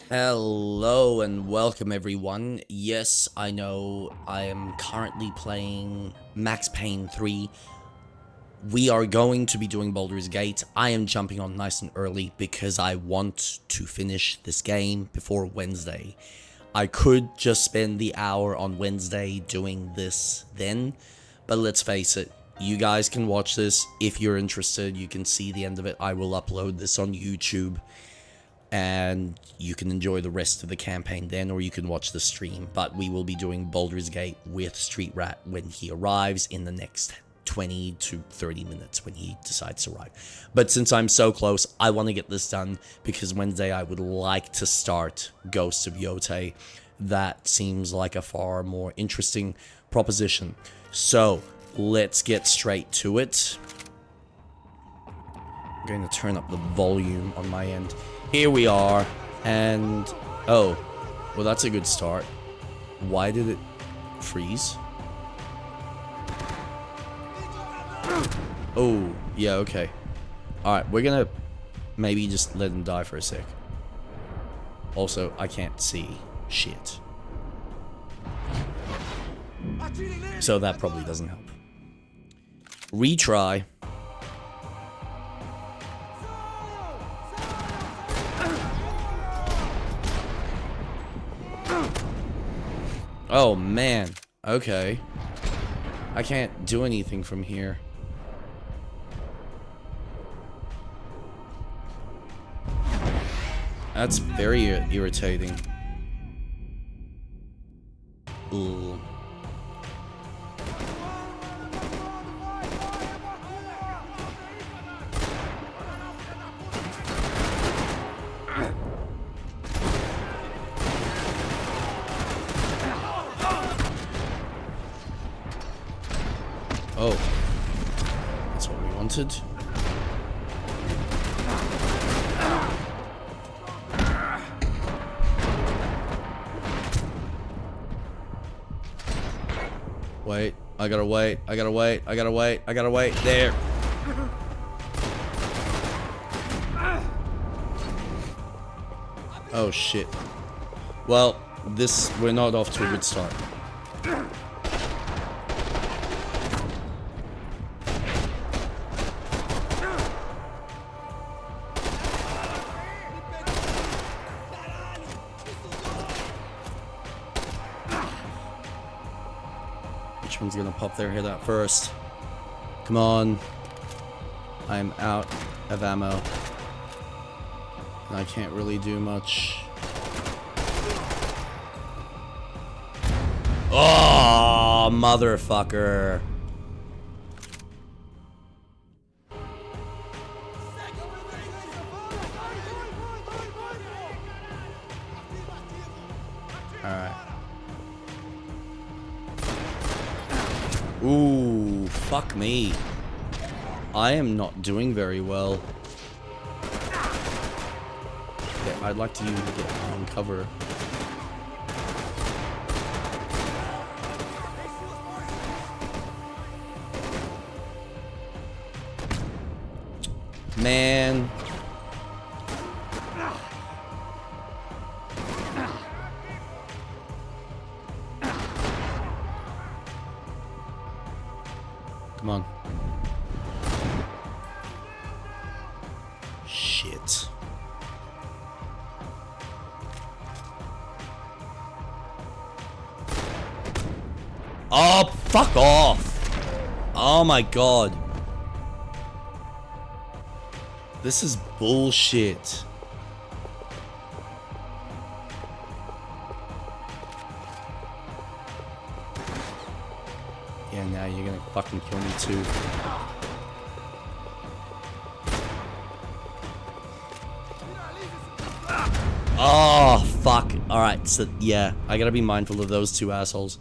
Hello and welcome everyone. Yes, I know I am currently playing Max Payne 3. We are going to be doing Baldur's Gate. I am jumping on nice and early because I want to finish this game before Wednesday. I could just spend the hour on Wednesday doing this then, but let's face it, you guys can watch this. If you're interested, you can see the end of it. I will upload this on YouTube. And you can enjoy the rest of the campaign then, or you can watch the stream. But we will be doing Baldur's Gate with Street Rat when he arrives in the next 20 to 30 minutes when he decides to arrive. But since I'm so close, I want to get this done because Wednesday I would like to start Ghosts of Yotei. That seems like a far more interesting proposition. So let's get straight to it. I'm going to turn up the volume on my end. Here we are, and oh, well that's a good start. Why did it freeze? Oh, yeah, okay. Alright, we're gonna maybe just let him die for a sec. Also, I can't see shit. So that probably doesn't help. Retry. Oh, man. Okay. I can't do anything from here. That's very irritating. Ooh. Oh, that's what we wanted. Wait, I gotta wait, I gotta wait, I gotta wait, I gotta wait, there. Oh shit. Well, we're not off to a good start. Which one's gonna pop their head out first? Come on. I'm out of ammo. And I can't really do much. Oh, motherfucker. Alright. Ooh, fuck me. I am not doing very well. Yeah, I'd like to get on cover. Man. Come on. Shit. Oh, fuck off. Oh my god. This is bullshit. Yeah, now you're gonna fucking kill me too. Oh, fuck. Alright, so yeah, I gotta be mindful of those two assholes.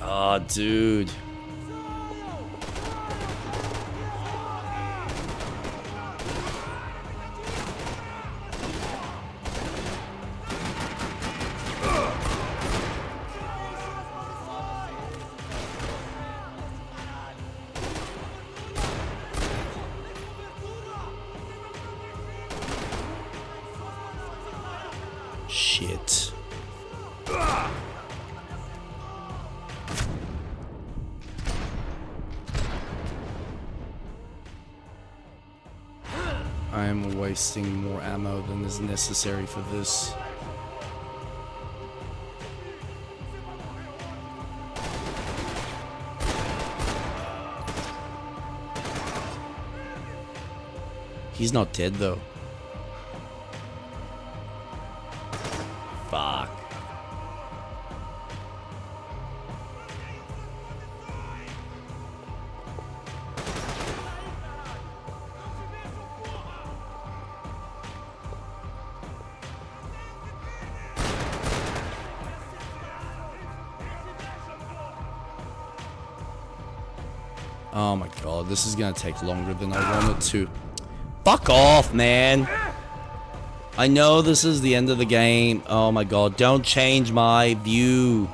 Oh, dude. Shit. I am wasting more ammo than is necessary for this. He's not dead though. Fuck. Oh my god, this is gonna take longer than I wanted to. Fuck off, man. I know this is the end of the game. Oh my god, don't change my view.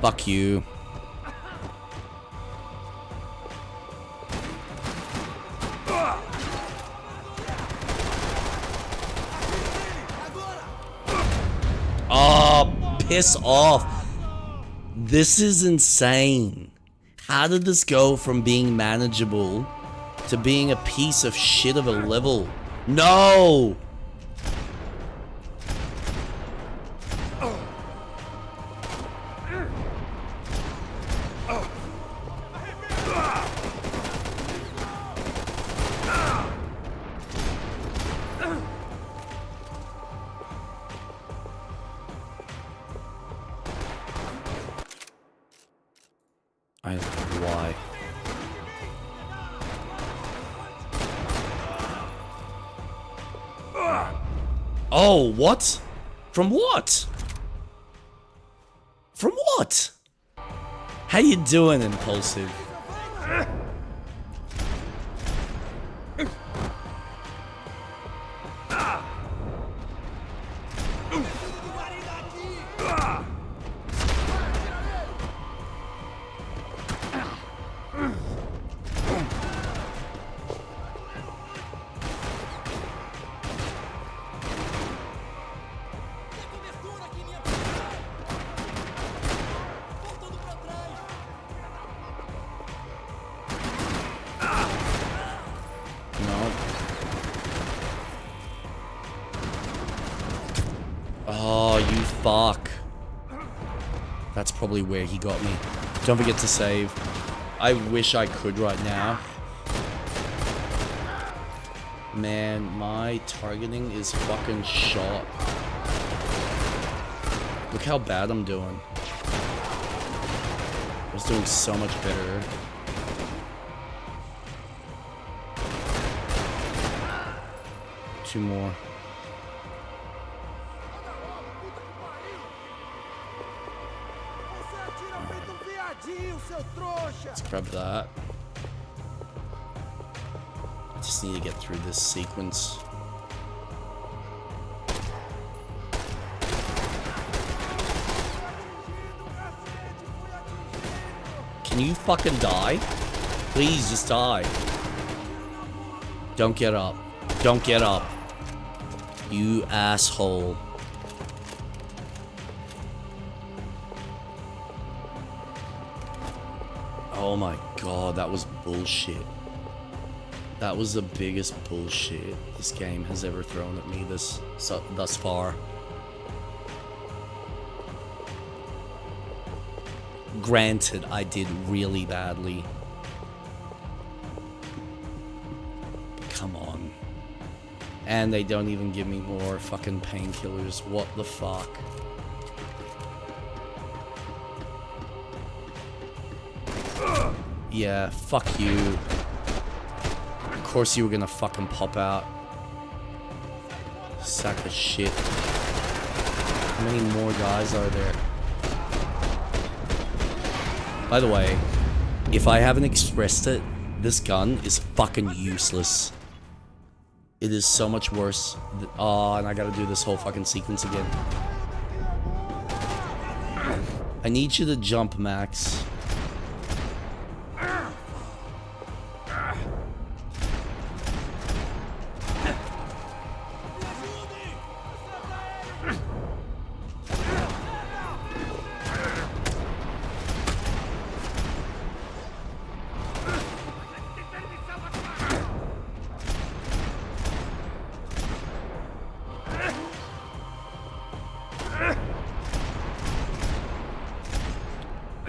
Fuck you. Oh, piss off. This is insane. How did this go from being manageable to being a piece of shit of a level? No! I don't know why. Oh, what? From what? From what? How you doing, Impulsive? Oh, you fuck. That's probably where he got me. Don't forget to save. I wish I could right now. Man, my targeting is fucking shot. Look how bad I'm doing. I was doing so much better. Two more. Let's grab that. Just need to get through this sequence. Can you fucking die? Please just die. Don't get up. Don't get up. You asshole. Oh my god, that was bullshit. That was the biggest bullshit this game has ever thrown at me thus far. Granted, I did really badly. Come on. And they don't even give me more fucking painkillers. What the fuck? Yeah, fuck you. Of course you were gonna fucking pop out. Sack of shit. How many more guys are there? By the way, if I haven't expressed it, this gun is fucking useless. It is so much worse. Oh, and I gotta do this whole fucking sequence again. I need you to jump, Max.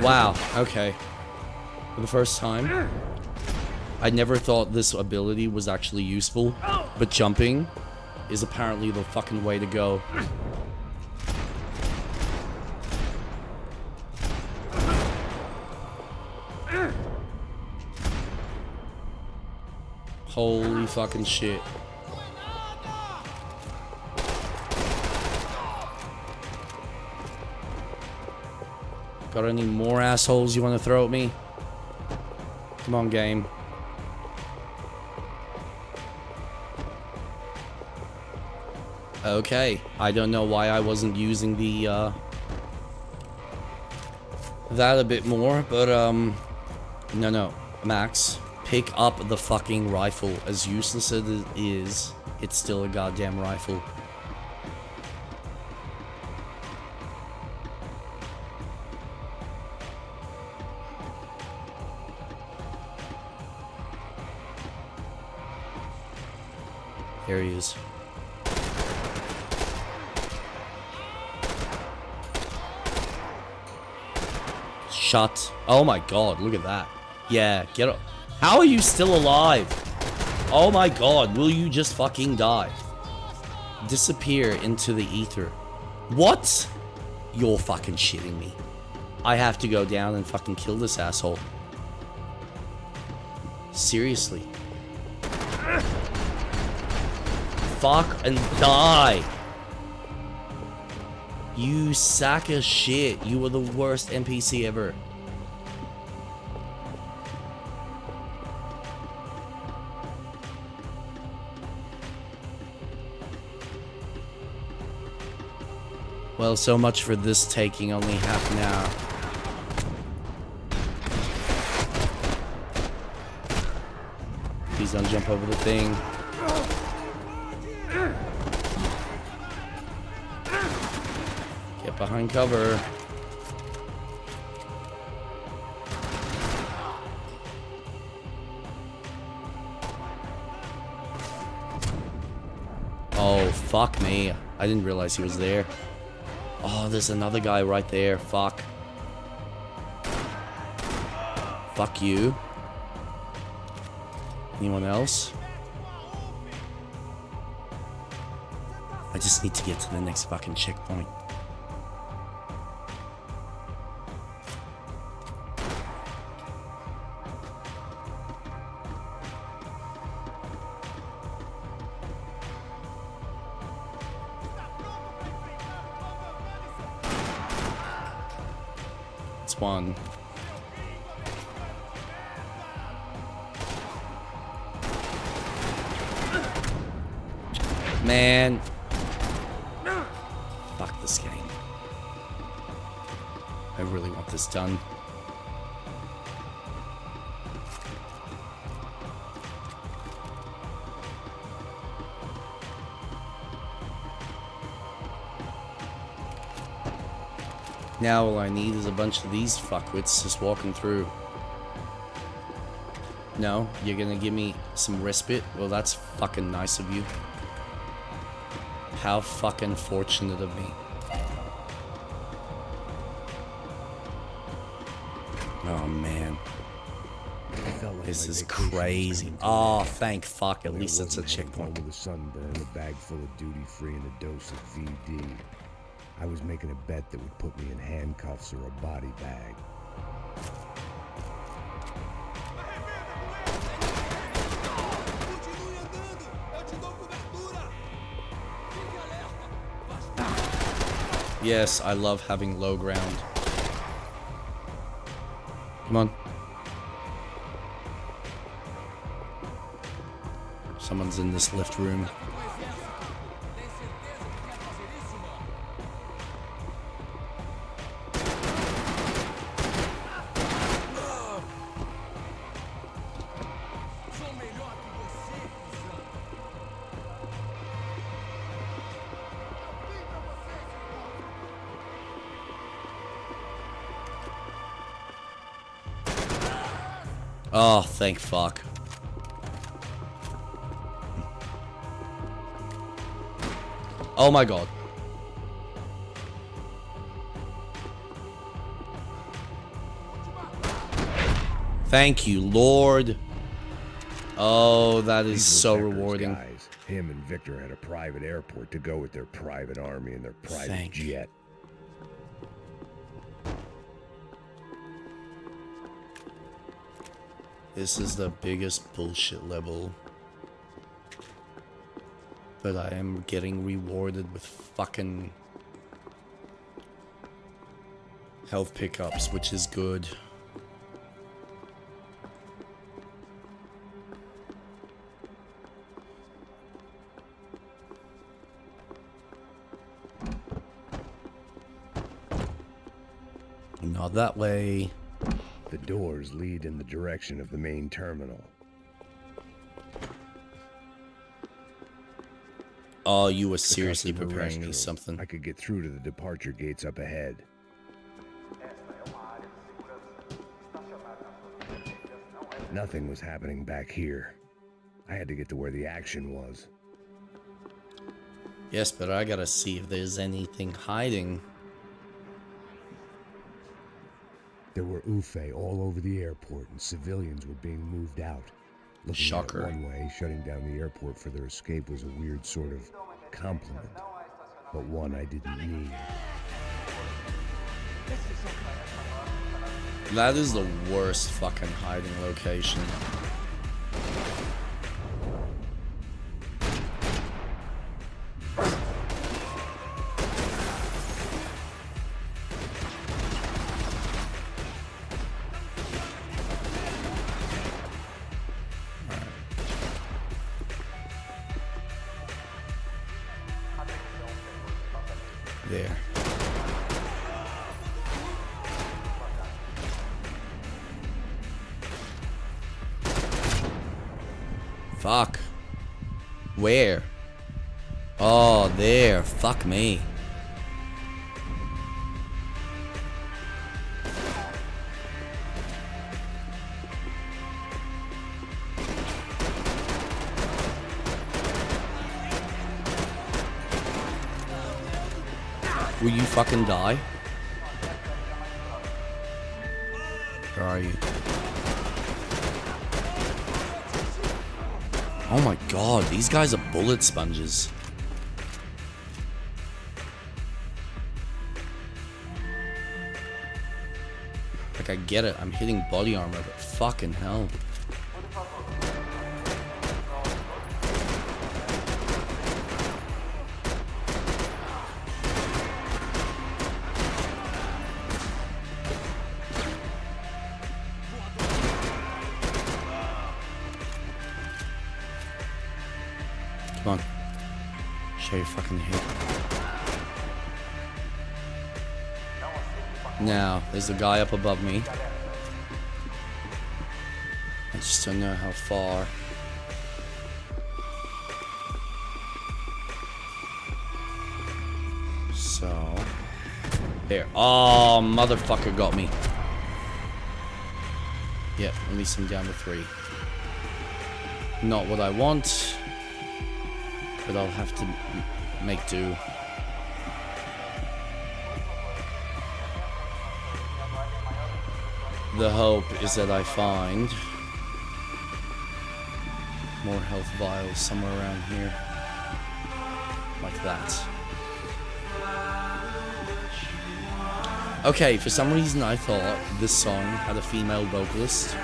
Wow, okay. For the first time, I never thought this ability was actually useful, but jumping is apparently the fucking way to go. Holy fucking shit. Got any more assholes you want to throw at me? Come on, game. Okay. I don't know why I wasn't using the, that a bit more, but, no. Max, pick up the fucking rifle. As useless as it is, it's still a goddamn rifle. There he is. Shut. Oh my god, look at that. Yeah, get up. How are you still alive? Oh my god, will you just fucking die? Disappear into the ether. What? You're fucking shitting me. I have to go down and fucking kill this asshole. Seriously. Fuck and die. You sack of shit. You were the worst NPC ever. Well, so much for this taking only half an hour. Please don't jump over the thing. Get behind cover. Oh, fuck me. I didn't realize he was there. Oh, there's another guy right there. Fuck. Fuck you. Anyone else? I just need to get to the next fucking checkpoint. It's one. Man. Fuck this game. I really want this done. Now all I need is a bunch of these fuckwits just walking through. No? You're gonna give me some respite? Well, that's fucking nice of you. How fucking fortunate of me. Oh, man. This is crazy. Oh, thank fuck. At least it's a checkpoint. With a sunburn, a bag full of duty-free, and a dose of VD. I was making a bet that would put me in handcuffs or a body bag. Yes, I love having low ground. Come on. Someone's in this lift room. Oh, thank fuck. Oh my god. Thank you, Lord. Oh, that is These were so Decker's rewarding. guys. Him and Victor had a private airport to go with their private army and their private Thank you. jet. This is the biggest bullshit level. But I am getting rewarded with fucking health pickups, which is good. Not that way. The doors lead in the direction of the main terminal. Oh, you were The seriously customer preparing me restroom. something. I could get through to the departure gates up ahead. Nothing was happening back here. I had to get to where the action was. Yes, but I gotta see if there's anything hiding. There were Ufe all over the airport, and civilians were being moved out. Looking Shocker. at it one way, shutting down the airport for their escape was a weird sort of compliment, but one I didn't need. That is the worst fucking hiding location. There. Fuck. Where? Oh, there. Fuck me. Will you fucking die? Where are you? Oh my god, these guys are bullet sponges. Like, I get it, I'm hitting body armor, but fucking hell. Come on. Show your fucking hit. Now, there's a guy up above me. I just don't know how far. So... There. Oh, motherfucker got me. Yeah, at least I'm down to 3. Not what I want. But I'll have to make do. The hope is that I find more health vials somewhere around here. Like that. Okay, for some reason I thought this song had a female vocalist.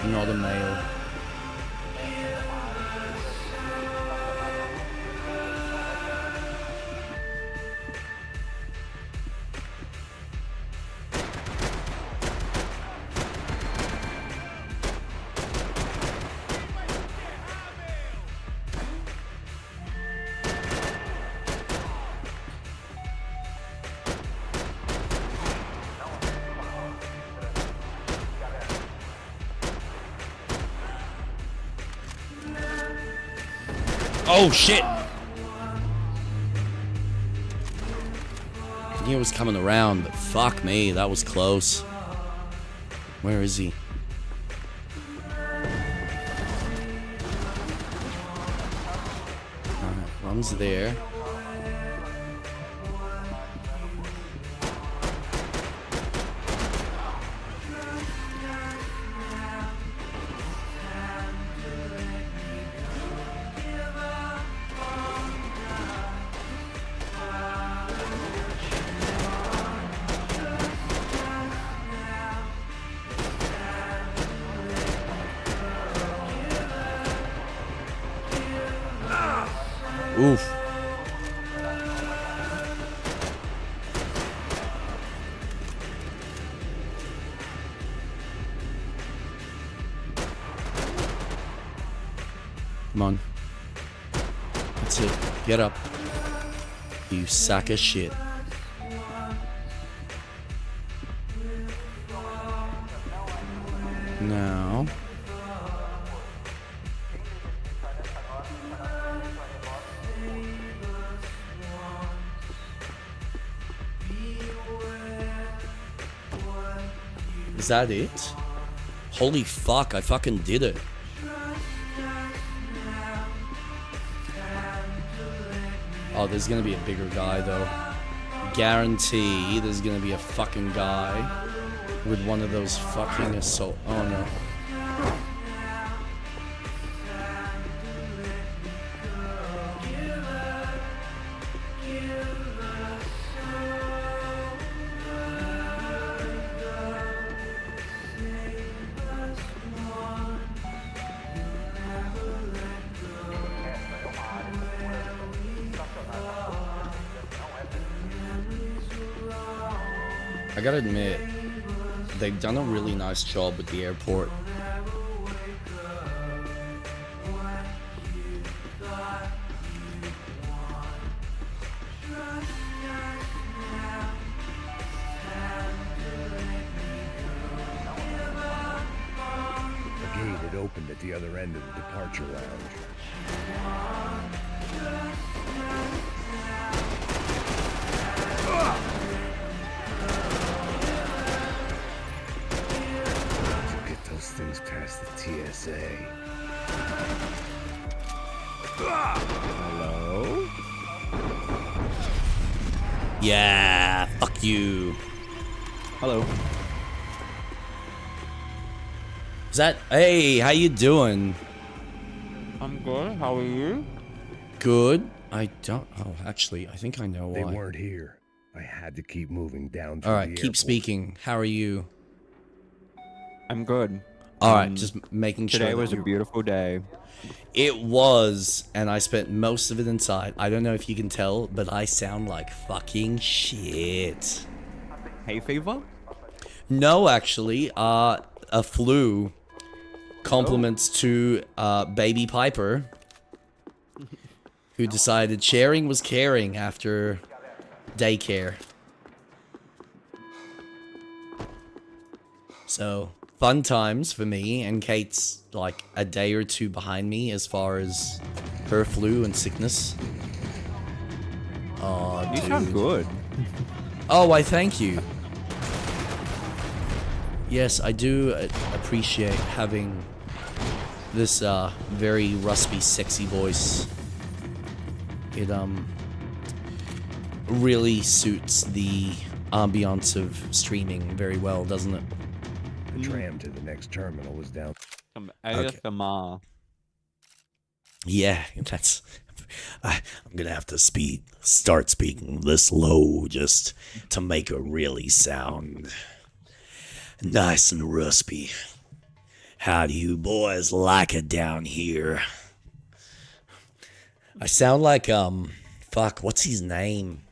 Not a male. Oh shit! I knew it was coming around, but fuck me, that was close. Where is he? Alright, one's there. Oof. Come on. That's it. Get up. You sack of shit. Now. Is that it? Holy fuck, I fucking did it. Oh, there's gonna be a bigger guy though. Guarantee there's gonna be a fucking guy with one of those fucking assault. Oh no. I gotta admit, they've done a really nice job with the airport. A gate had opened at the other end of the departure lounge. To get those things past the TSA. Hello? Yeah, fuck you. Hello. Is that? Hey, how you doing? I'm good. How are you? Good. I don't. Oh, actually, I think I know They why. weren't here. I had to keep moving down through All the right, keep airport. speaking. How are you? I'm good. All right, just making sure. Today that was a you- beautiful day. It was, and I spent most of it inside. I don't know if you can tell, but I sound like fucking shit. Hay fever? No, actually, a flu. Compliments to Baby Piper, who decided sharing was caring after daycare. So, fun times for me, and Kate's like a day or two behind me as far as her flu and sickness. Oh, You dude. sound good. Oh, I thank you. Yes, I do appreciate having this very raspy, sexy voice. It really suits the ambiance of streaming very well, doesn't it? The tram to the next terminal was down. Some ASMR. Yeah, that's. I'm gonna have to start speaking this low just to make it really sound nice and raspy. How do you boys like it down here? I sound like fuck, what's his name?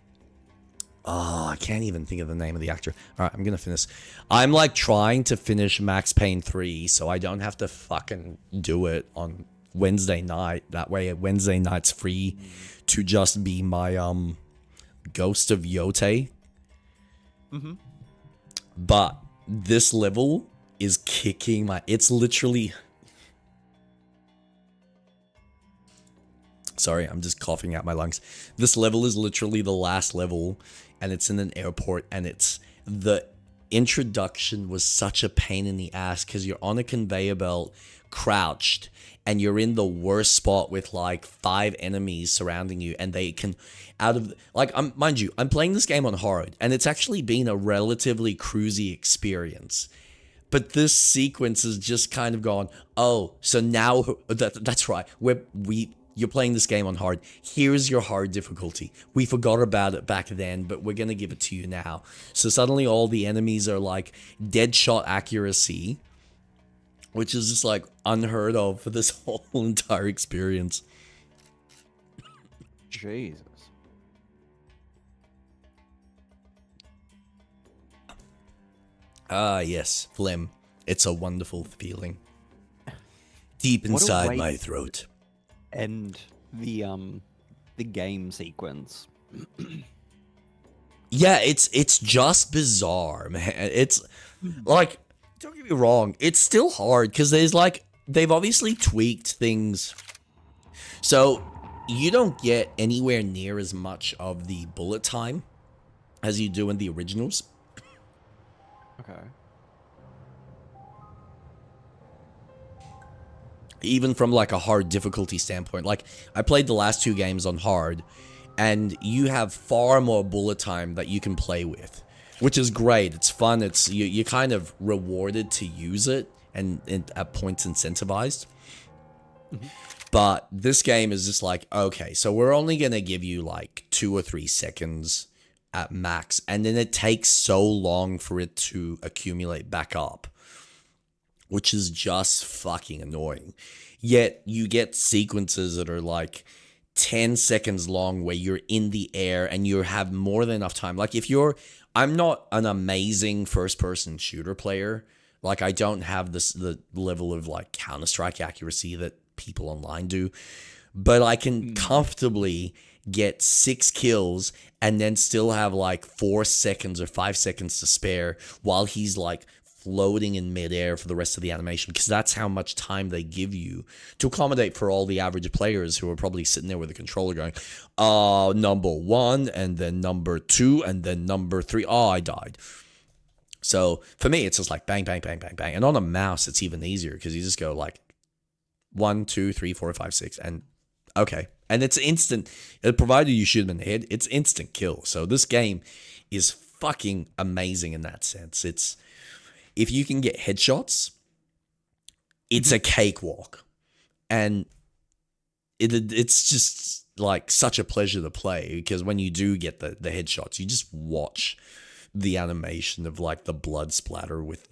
Oh, I can't even think of the name of the actor. All right, I'm gonna finish. I'm like trying to finish Max Payne 3 so I don't have to fucking do it on Wednesday night. That way Wednesday night's free to just be my Ghost of Yote. But this level is kicking my, it's literally, sorry, I'm just coughing out my lungs. This level is literally the last level, and it's in an airport, and it's, the introduction was such a pain in the ass because you're on a conveyor belt, crouched, and you're in the worst spot with like 5 enemies surrounding you, and they can, out of, like, mind you, I'm playing this game on hard, and it's actually been a relatively cruisy experience. But this sequence is just kind of gone, oh, so now, that's right, you're playing this game on hard. Here's your hard difficulty. We forgot about it back then, but we're going to give it to you now. So suddenly all the enemies are like dead shot accuracy, which is just like unheard of for this whole entire experience. Jesus. Ah, yes, phlegm. It's a wonderful feeling. Deep What a inside way my to throat. end the game sequence. Yeah, it's just bizarre, man. It's like, don't get me wrong, it's still hard because there's like they've obviously tweaked things, so you don't get anywhere near as much of the bullet time as you do in the originals. Okay. Even from like a hard difficulty standpoint. Like, I played the last 2 games on hard, and you have far more bullet time that you can play with, which is great. It's fun. It's you're kind of rewarded to use it, and at points incentivized. But this game is just like, okay, so we're only gonna give you like 2 or 3 seconds at max, and then it takes so long for it to accumulate back up, which is just fucking annoying. Yet you get sequences that are like 10 seconds long where you're in the air and you have more than enough time. Like, I'm not an amazing first person shooter player. Like, I don't have the level of like Counter-Strike accuracy that people online do, but I can comfortably get 6 kills and then still have like 4 seconds or 5 seconds to spare while he's like floating in midair for the rest of the animation, because that's how much time they give you to accommodate for all the average players who are probably sitting there with a controller going, number 1 and then number 2 and then number 3. Oh, I died. So for me, it's just like bang, bang, bang, bang, bang. And on a mouse, it's even easier because you just go like 1, 2, 3, 4, 5, 6, and okay. And it's instant. Provided you shoot them in the head, it's instant kill. So this game is fucking amazing in that sense. If you can get headshots, it's a cakewalk. And it's just like such a pleasure to play, because when you do get the headshots, you just watch the animation of like the blood splatter with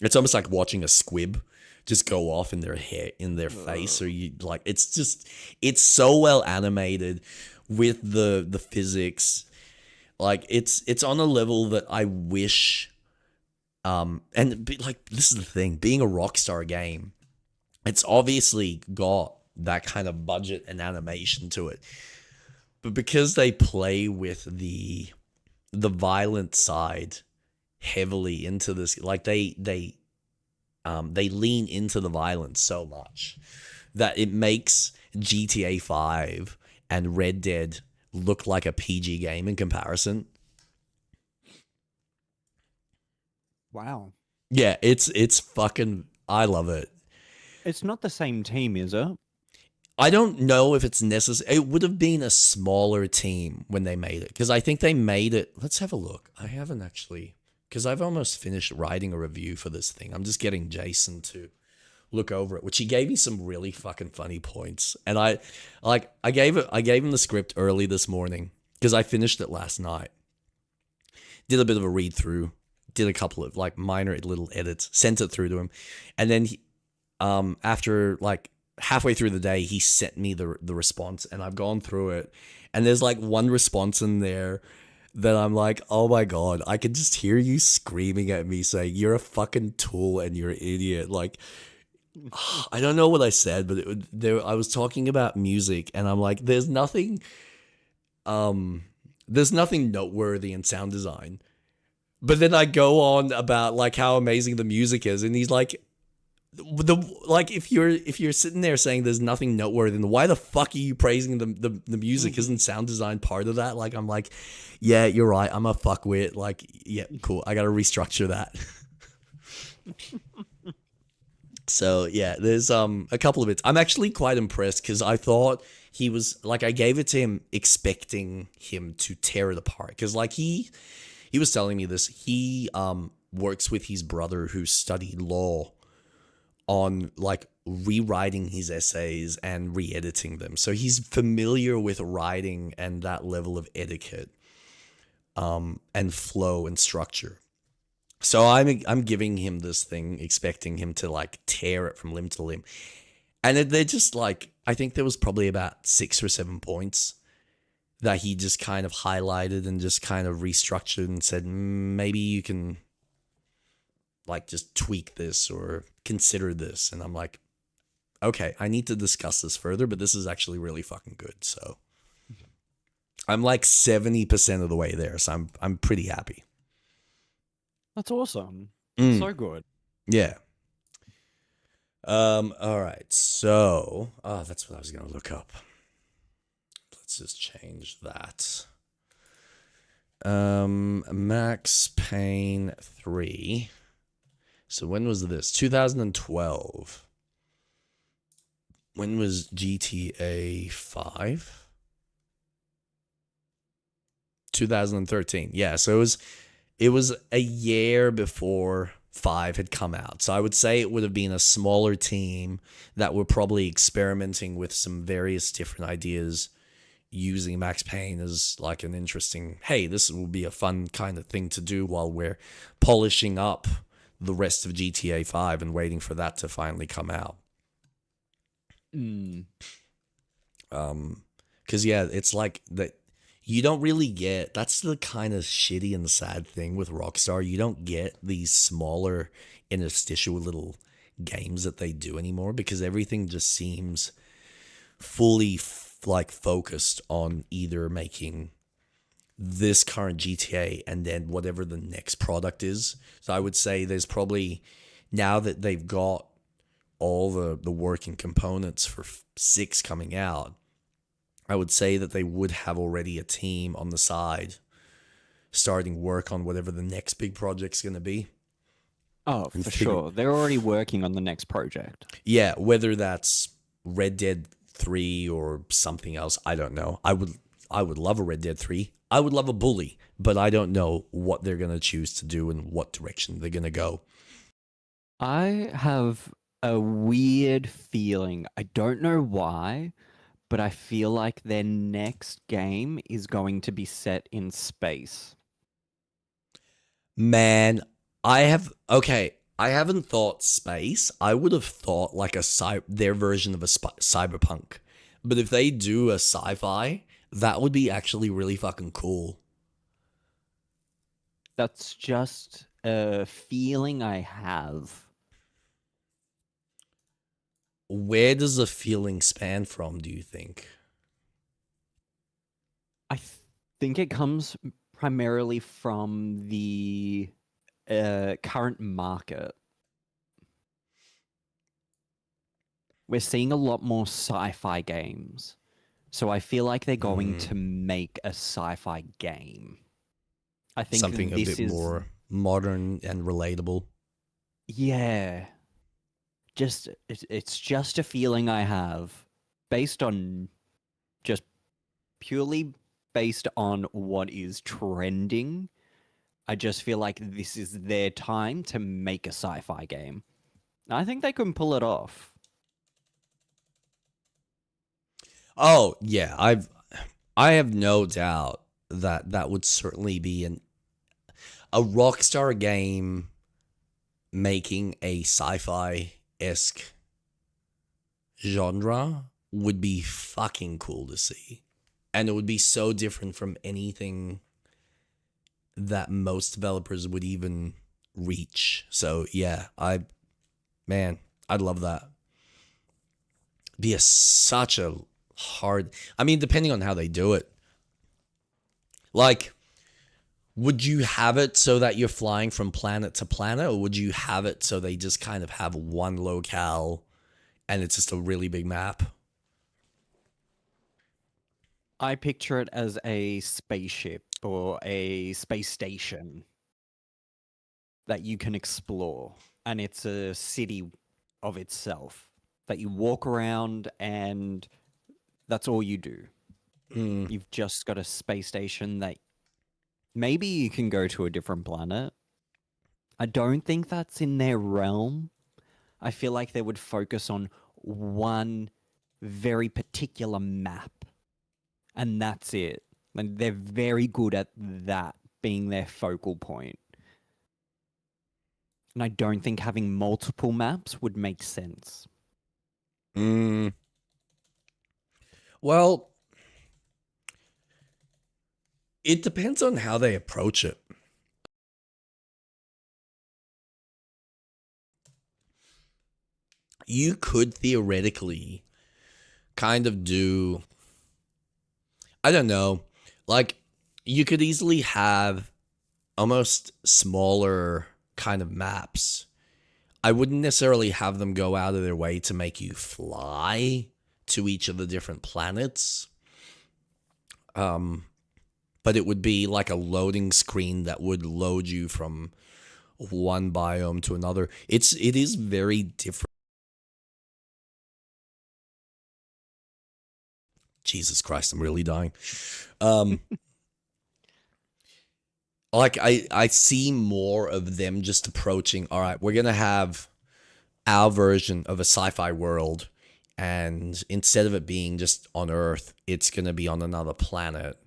it's almost like watching a squib just go off in their hair, in their face, or you like, it's so well animated with the physics. Like, it's on a level that I wish. Like, this is the thing, being a Rockstar game, it's obviously got that kind of budget and animation to it, but because they play with the violent side heavily into this, like they lean into the violence so much that it makes GTA 5 and Red Dead look like a PG game in comparison. Wow. Yeah, it's fucking, I love it. It's not the same team, is it? I don't know if it's necessary. It would have been a smaller team when they made it, because I think they made it. Let's have a look. I haven't actually, because I've almost finished writing a review for this thing. I'm just getting Jason to look over it, which he gave me some really fucking funny points. And I gave him the script early this morning because I finished it last night. Did a bit of a read through, did a couple of like minor little edits, sent it through to him, and then he, after like halfway through the day, he sent me the response, and I've gone through it, and there's like one response in there that I'm like, oh my god, I can just hear you screaming at me saying you're a fucking tool and you're an idiot. Like, I don't know what I said, but I was talking about music, and I'm like, there's nothing noteworthy in sound design. But then I go on about like how amazing the music is, and he's like, if you're sitting there saying there's nothing noteworthy, then why the fuck are you praising the music? Isn't sound design part of that? Like, I'm like, yeah, you're right, I'm a fuckwit. Like, yeah, cool, I gotta restructure that. So yeah, there's a couple of bits. I'm actually quite impressed because I thought he was like, I gave it to him expecting him to tear it apart, because like he was telling me this. He works with his brother who studied law on like rewriting his essays and re-editing them. So he's familiar with writing and that level of etiquette and flow and structure. So I'm giving him this thing expecting him to like tear it from limb to limb. And they're just like, I think there was probably about 6 or 7 points that he just kind of highlighted and just kind of restructured and said, maybe you can like just tweak this or consider this. And I'm like, okay, I need to discuss this further, but this is actually really fucking good. So I'm like 70% of the way there. So I'm pretty happy. That's awesome. Mm. So good. Yeah. All right. So, that's what I was going to look up. Let's just change that. Max Payne 3. So when was this? 2012. When was GTA 5? 2013. Yeah, so it was a year before 5 had come out. So I would say it would have been a smaller team that were probably experimenting with some various different ideas, using Max Payne as like an interesting, hey, this will be a fun kind of thing to do while we're polishing up the rest of GTA 5 and waiting for that to finally come out. Because yeah, it's like that. You don't really get, that's the kind of shitty and sad thing with Rockstar. You don't get these smaller interstitial little games that they do anymore, because everything just seems fully like focused on either making this current GTA and then whatever the next product is. So I would say there's probably, now that they've got all the working components for 6 coming out, I would say that they would have already a team on the side starting work on whatever the next big project's going to be. Oh, for sure. They're already working on the next project. Yeah, whether that's Red Dead 3 or something else, I don't know. I would love a Red Dead 3. I would love a Bully, but I don't know what they're going to choose to do and what direction they're going to go. I have a weird feeling. I don't know why, but I feel like their next game is going to be set in space. Man, I haven't thought space. I would have thought like their version of a cyberpunk. But if they do a sci-fi, that would be actually really fucking cool. That's just a feeling I have. Where does the feeling span from, do you think? I think it comes primarily from the current market. We're seeing a lot more sci-fi games. So I feel like they're going to make a sci-fi game. I think something a bit more modern and relatable. Yeah. It's just a feeling I have based on just purely based on what is trending. I just feel like this is their time to make a sci-fi game. I think they can pull it off. Oh, yeah, I have no doubt that that would certainly be a Rockstar game making a sci-fi-esque genre would be fucking cool to see. And it would be so different from anything that most developers would even reach. So yeah, I'd love that. Be such a hard, I mean, depending on how they do it. Like, would you have it so that you're flying from planet to planet, or would you have it so they just kind of have one locale and it's just a really big map? I picture it as a spaceship or a space station that you can explore, and it's a city of itself that you walk around and that's all you do. You've just got a space station that maybe you can go to a different planet. I don't think that's in their realm. I feel like they would focus on one very particular map, and that's it. And they're very good at that being their focal point. And I don't think having multiple maps would make sense. Mm, well, it depends on how they approach it. You could theoretically kind of do, I don't know, like you could easily have almost smaller kind of maps. I wouldn't necessarily have them go out of their way to make you fly to each of the different planets. But it would be like a loading screen that would load you from one biome to another. It is very different. Jesus Christ, I'm really dying. Um like I see more of them just approaching, all right, we're going to have our version of a sci-fi world, and instead of it being just on Earth, it's going to be on another planet.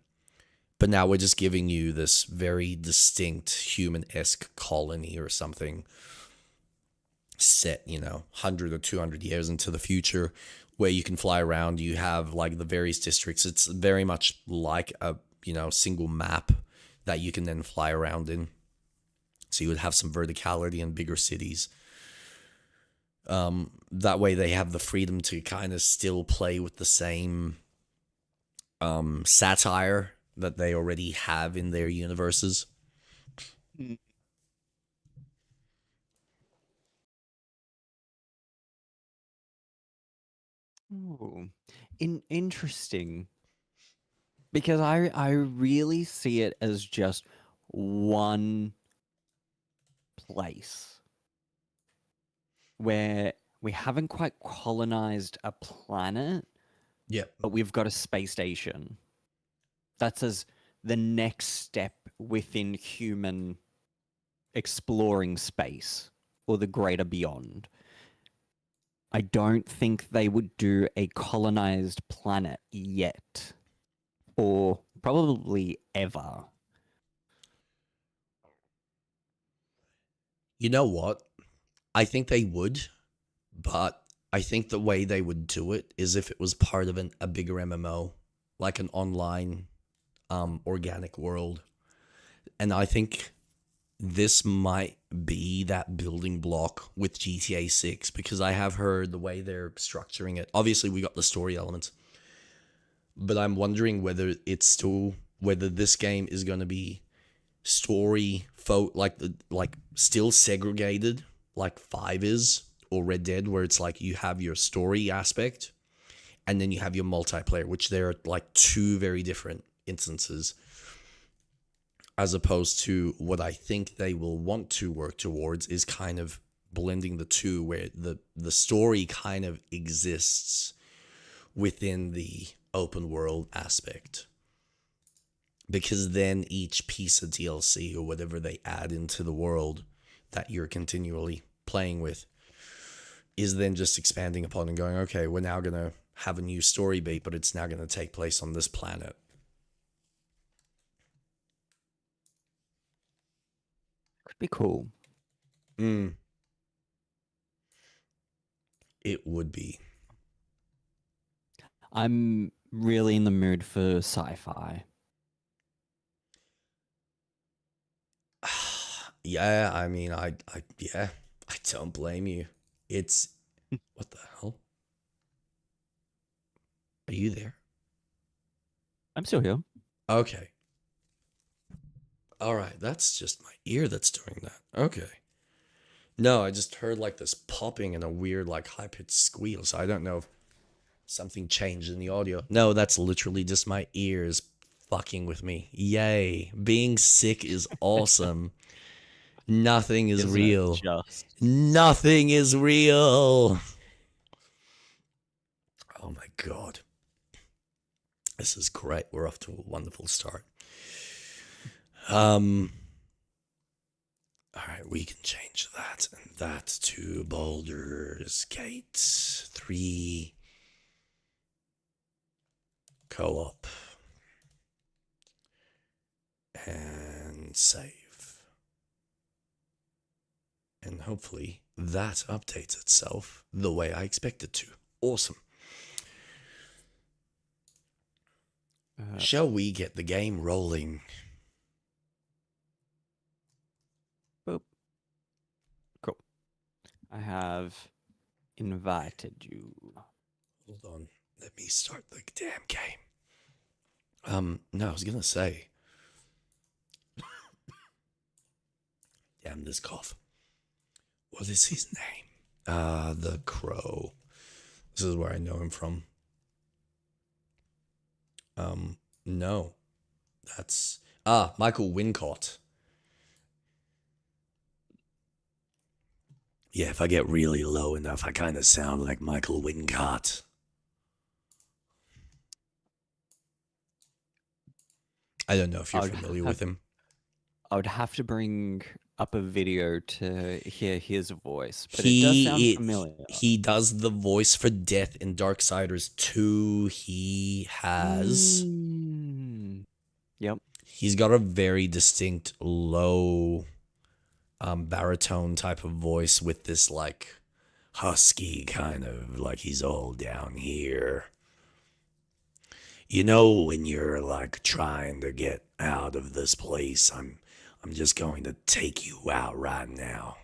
But now we're just giving you this very distinct human-esque colony or something set, 100 or 200 years into the future, where you can fly around. You have like the various districts. It's very much like a, single map that you can then fly around in. So you would have some verticality in bigger cities. That way they have the freedom to kind of still play with the same satire that they already have in their universes. Mm. Ooh. Interesting. Because I really see it as just one place where we haven't quite colonized a planet, Yep. but we've got a space station. That's as the next step within human exploring space or the greater beyond. I don't think they would do a colonized planet yet, or probably ever. You know what? I think they would, but I think the way they would do it is if it was part of a bigger MMO, like an online organic world. And I think this might be that building block with GTA 6, because I have heard the way they're structuring it. Obviously, we got the story elements, but I'm wondering whether this game is going to be like still segregated like 5 is, or Red Dead, where it's like you have your story aspect and then you have your multiplayer, which they're like two very different instances, as opposed to what I think they will want to work towards is kind of blending the two, where the story kind of exists within the open world aspect, because then each piece of DLC or whatever they add into the world that you're continually playing with is then just expanding upon and going, okay, we're now going to have a new story beat, but it's now going to take place on this planet. Could be cool. Mm, it would be. I'm really in the mood for sci-fi. Yeah, I mean, yeah, I don't blame you. It's, what the hell? Are you there? I'm still here. Okay. All right, that's just my ear that's doing that. Okay. No, I just heard like this popping and a weird, like, high pitched squeal. So I don't know if something changed in the audio. No, that's literally just my ears fucking with me. Yay. Being sick is awesome. Nothing is Isn't it real. just? Nothing is real. Oh my God. This is great. We're off to a wonderful start. All right, we can change that and that to Baldur's Gate 3 co-op and save. And hopefully that updates itself the way I expect it to. Awesome. Uh, Shall we get the game rolling? boop. Cool. I have invited you. Hold on. Let me start the damn game. No, I was gonna say. Damn this cough. What is his name? The Crow. This is where I know him from. No. That's Michael Wincott. Yeah, if I get really low enough, I kind of sound like Michael Wincott. I don't know if you're familiar with him. I would have to bring up a video to hear his voice, but it does sound familiar. He does the voice for Death in Darksiders 2. He has... Yep. He's got a very distinct low baritone type of voice with this like husky kind of like he's all down here. You know, when you're like trying to get out of this place, I'm just going to take you out right now.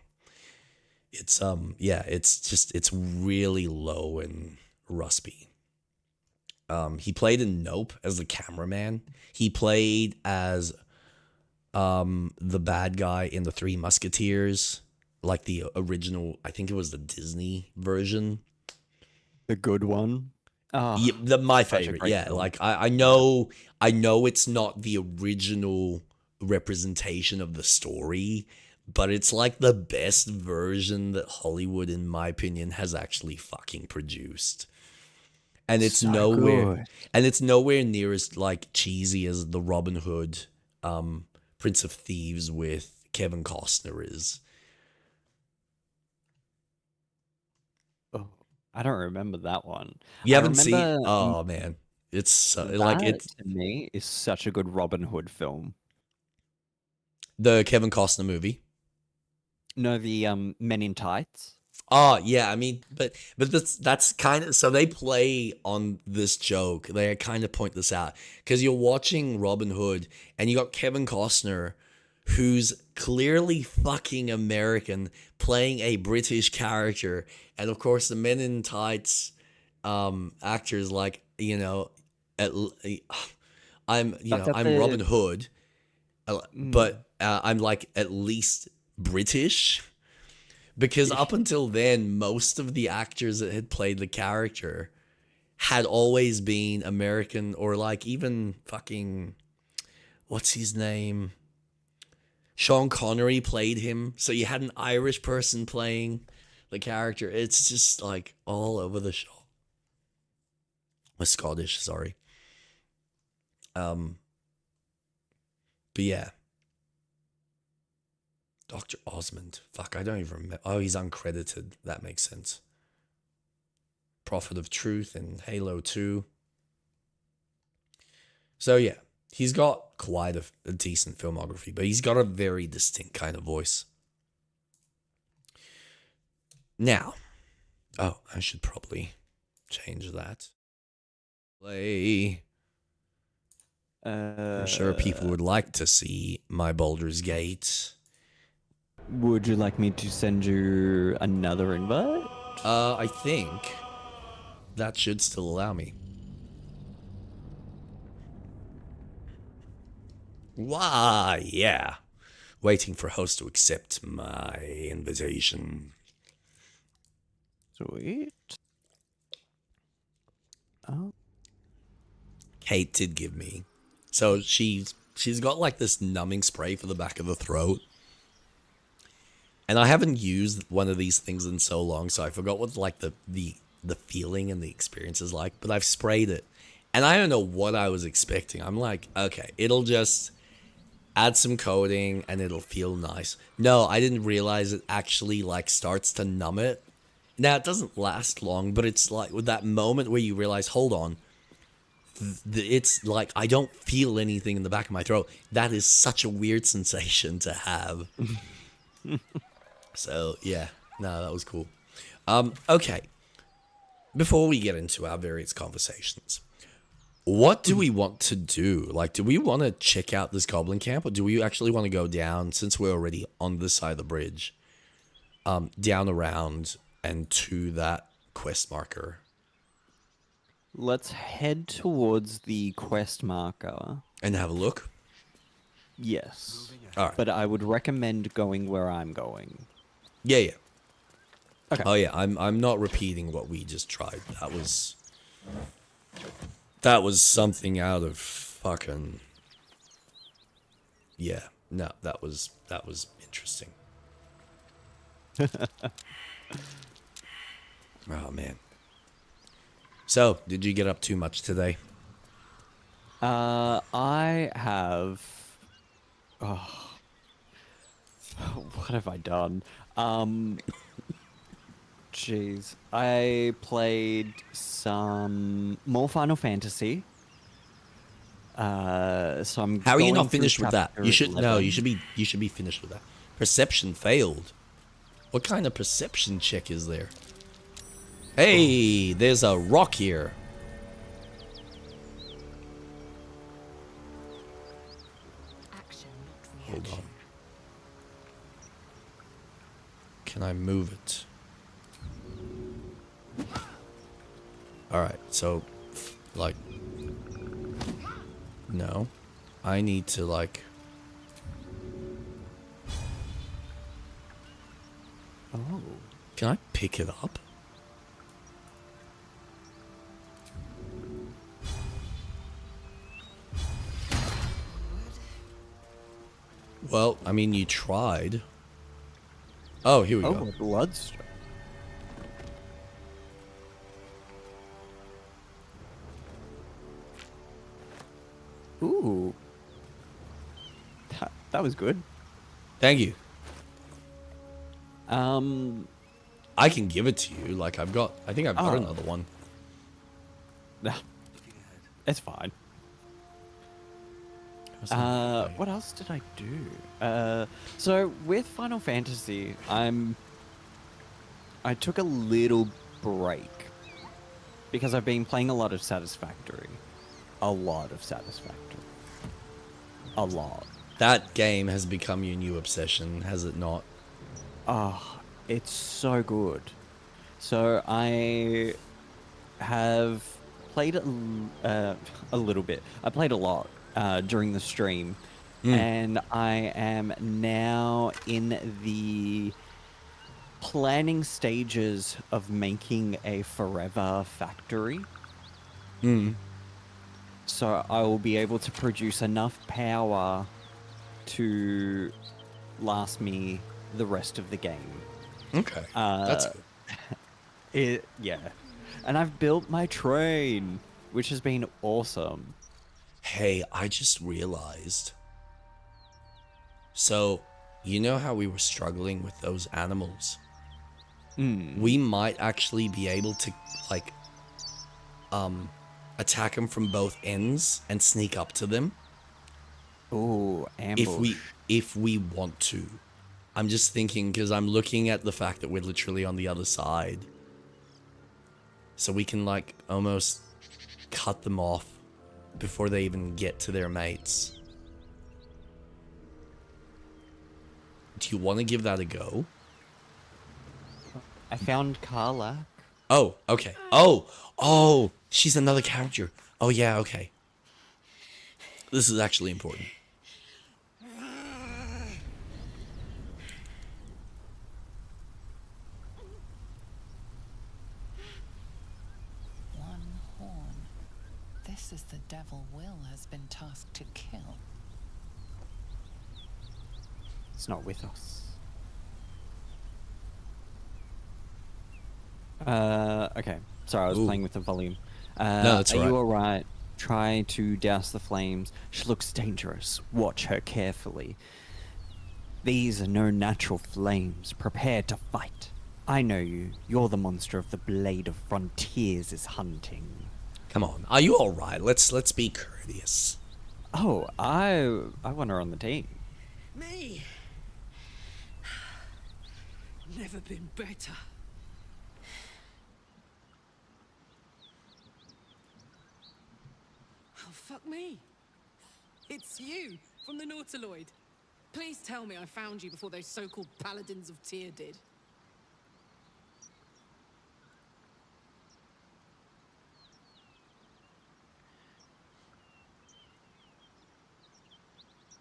It's yeah, it's really low and ruspy. He played in Nope as the cameraman. He played as the bad guy in the Three Musketeers, like the original, I think it was the Disney version. The good one. Oh, yeah, my favorite. Yeah, film. Like I know it's not the original representation of the story, but it's like the best version that Hollywood, in my opinion, has actually fucking produced. And it's so nowhere good. And it's nowhere near as like cheesy as the Robin Hood Prince of Thieves with Kevin Costner is. Oh, I don't remember that one. You haven't seen? Oh man, it's like it to me is such a good Robin Hood film. The Kevin Costner movie. No, the Men in Tights. Oh yeah, I mean, but that's kind of, so they play on this joke. They kind of point this out because you're watching Robin Hood and you got Kevin Costner, who's clearly fucking American, playing a British character, and of course the Men in Tights actors, like, you know, I'm Robin Hood, but I'm like at least British. Because up until then, most of the actors that had played the character had always been American, or like even fucking, what's his name? Sean Connery played him. So you had an Irish person playing the character. It's just like all over the show. Scottish, sorry. But yeah. Dr. Osmond. Fuck, I don't even remember. Oh, he's uncredited. That makes sense. Prophet of Truth in Halo 2. So yeah, he's got quite a decent filmography, but he's got a very distinct kind of voice. Now, oh, I should probably change that. Play. I'm sure people would like to see my Baldur's Gate. Would you like me to send you another invite? I think that should still allow me. Why, yeah. Waiting for host to accept my invitation. Sweet. Oh. Kate did give me. So she's got like this numbing spray for the back of the throat. And I haven't used one of these things in so long, so I forgot what like the feeling and the experience is like, but I've sprayed it. And I don't know what I was expecting. I'm like, okay, it'll just add some coating and it'll feel nice. No, I didn't realize it actually like starts to numb it. Now, it doesn't last long, but it's like with that moment where you realize, hold on, it's like I don't feel anything in the back of my throat. That is such a weird sensation to have. So, yeah. No, that was cool. Okay. before we get into our various conversations, what do we want to do? Like, do we want to check out this goblin camp, or do we actually want to go down, since we're already on this side of the bridge, down around and to that quest marker? Let's head towards the quest marker. And have a look? Yes. All right. But I would recommend going where I'm going. Yeah. Okay. Oh yeah, I'm not repeating what we just tried. That was something out of fucking. Yeah. No, that was interesting. Oh man. So, did you get up too much today? I have. Oh, what have I done? Jeez, I played some more Final Fantasy. So I'm. How are you going not through finished with that? chapter You should no. 11. You should be finished with that. Perception failed. What kind of perception check is there? Hey, there's a rock here. Hold on. Can I move it? Alright, so, like, no. I need to, like... Oh. Can I pick it up? Well, I mean, you tried. Oh, here we Oh, go. a bloodstone. Ooh. That was good. Thank you. I I can give it to you. Like, I think I've got Oh. another one. It's fine. What else did I do? So with Final Fantasy, I took a little break because I've been playing a lot of Satisfactory. A lot of Satisfactory. A lot. That game has become your new obsession, has it not? Oh, it's so good. So I have played a little bit. I played a lot during the stream, and I am now in the planning stages of making a forever factory. So I will be able to produce enough power to last me the rest of the game. Okay. That's good. Yeah. And I've built my train, which has been awesome. Hey, I just realized. So, you know how we were struggling with those animals? We might actually be able to, like, attack them from both ends and sneak up to them Ooh, ambush. if we want to. I'm just thinking, because I'm looking at the fact that we're literally on the other side. So we can, like, almost cut them off before they even get to their mates. Do you want to give that a go? I found Karlak. Oh, okay. Oh, she's another character. Oh, yeah, okay. This is actually important. One horn. This is the devil Will has been tasked to kill. It's not with us. Okay. Sorry, I was Ooh. playing with the volume. No, that's Are you alright. alright? Try to douse the flames. She looks dangerous. Watch her carefully. These are no natural flames. Prepare to fight. I know you. You're the monster of the Blade of Frontiers is hunting. Come on. Are you alright? Let's be courteous. Oh, I want her on the team. Me? Never been better. me. It's you, from the Nautiloid. Please tell me I found you before those so-called paladins of Tyr did.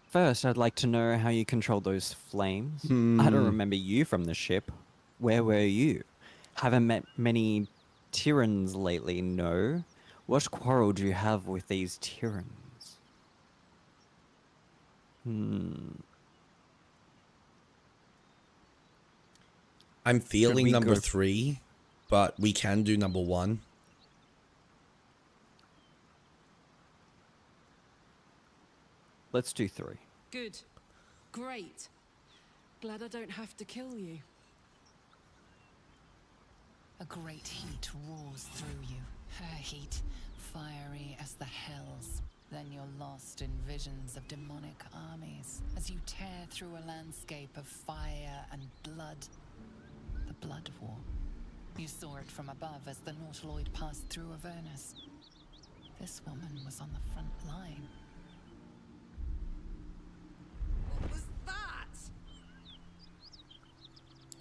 First, I'd like to know how you control those flames. I Hmm. don't remember you from the ship. Where were you? Haven't met many Tyrans lately, no? What quarrel do you have with these Tyrans? I'm feeling we number go- 3, but we can do number 1. Let's do 3. Good. Great. Glad I don't have to kill you. A great heat roars through you. Her heat, fiery as the hells. Then you're lost in visions of demonic armies as you tear through a landscape of fire and blood. The Blood War. You saw it from above as the Nautiloid passed through Avernus. This woman was on the front line. What was that?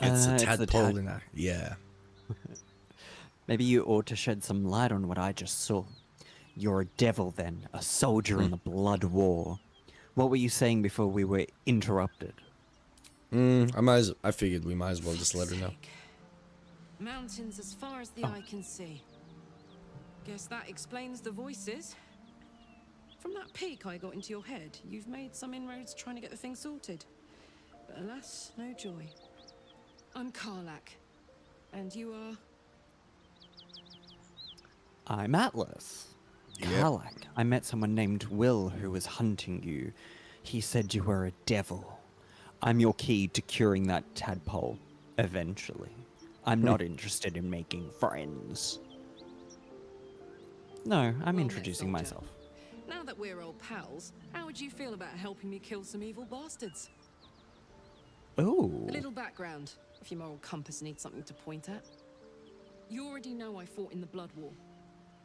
It's a It's the tadpole tad- in a... Yeah. Maybe you ought to shed some light on what I just saw. You're a devil then, a soldier in the Blood War. What were you saying before we were interrupted? I figured we might as well just let her know. Sake. Mountains as far as the eye can see. Guess that explains the voices. From that peek I got into your head, you've made some inroads trying to get the thing sorted. But alas, no joy. I'm Karlak. And you are... I'm Atlas. Karlak. I met someone named Will who was hunting you. He said you were a devil. I'm your key to curing that tadpole. Eventually. I'm not interested in making friends. No, I'm Well met, introducing soldier. myself. Now that we're old pals, how would you feel about helping me kill some evil bastards? Oh. A little background, if your moral compass needs something to point at. You already know I fought in the Blood War.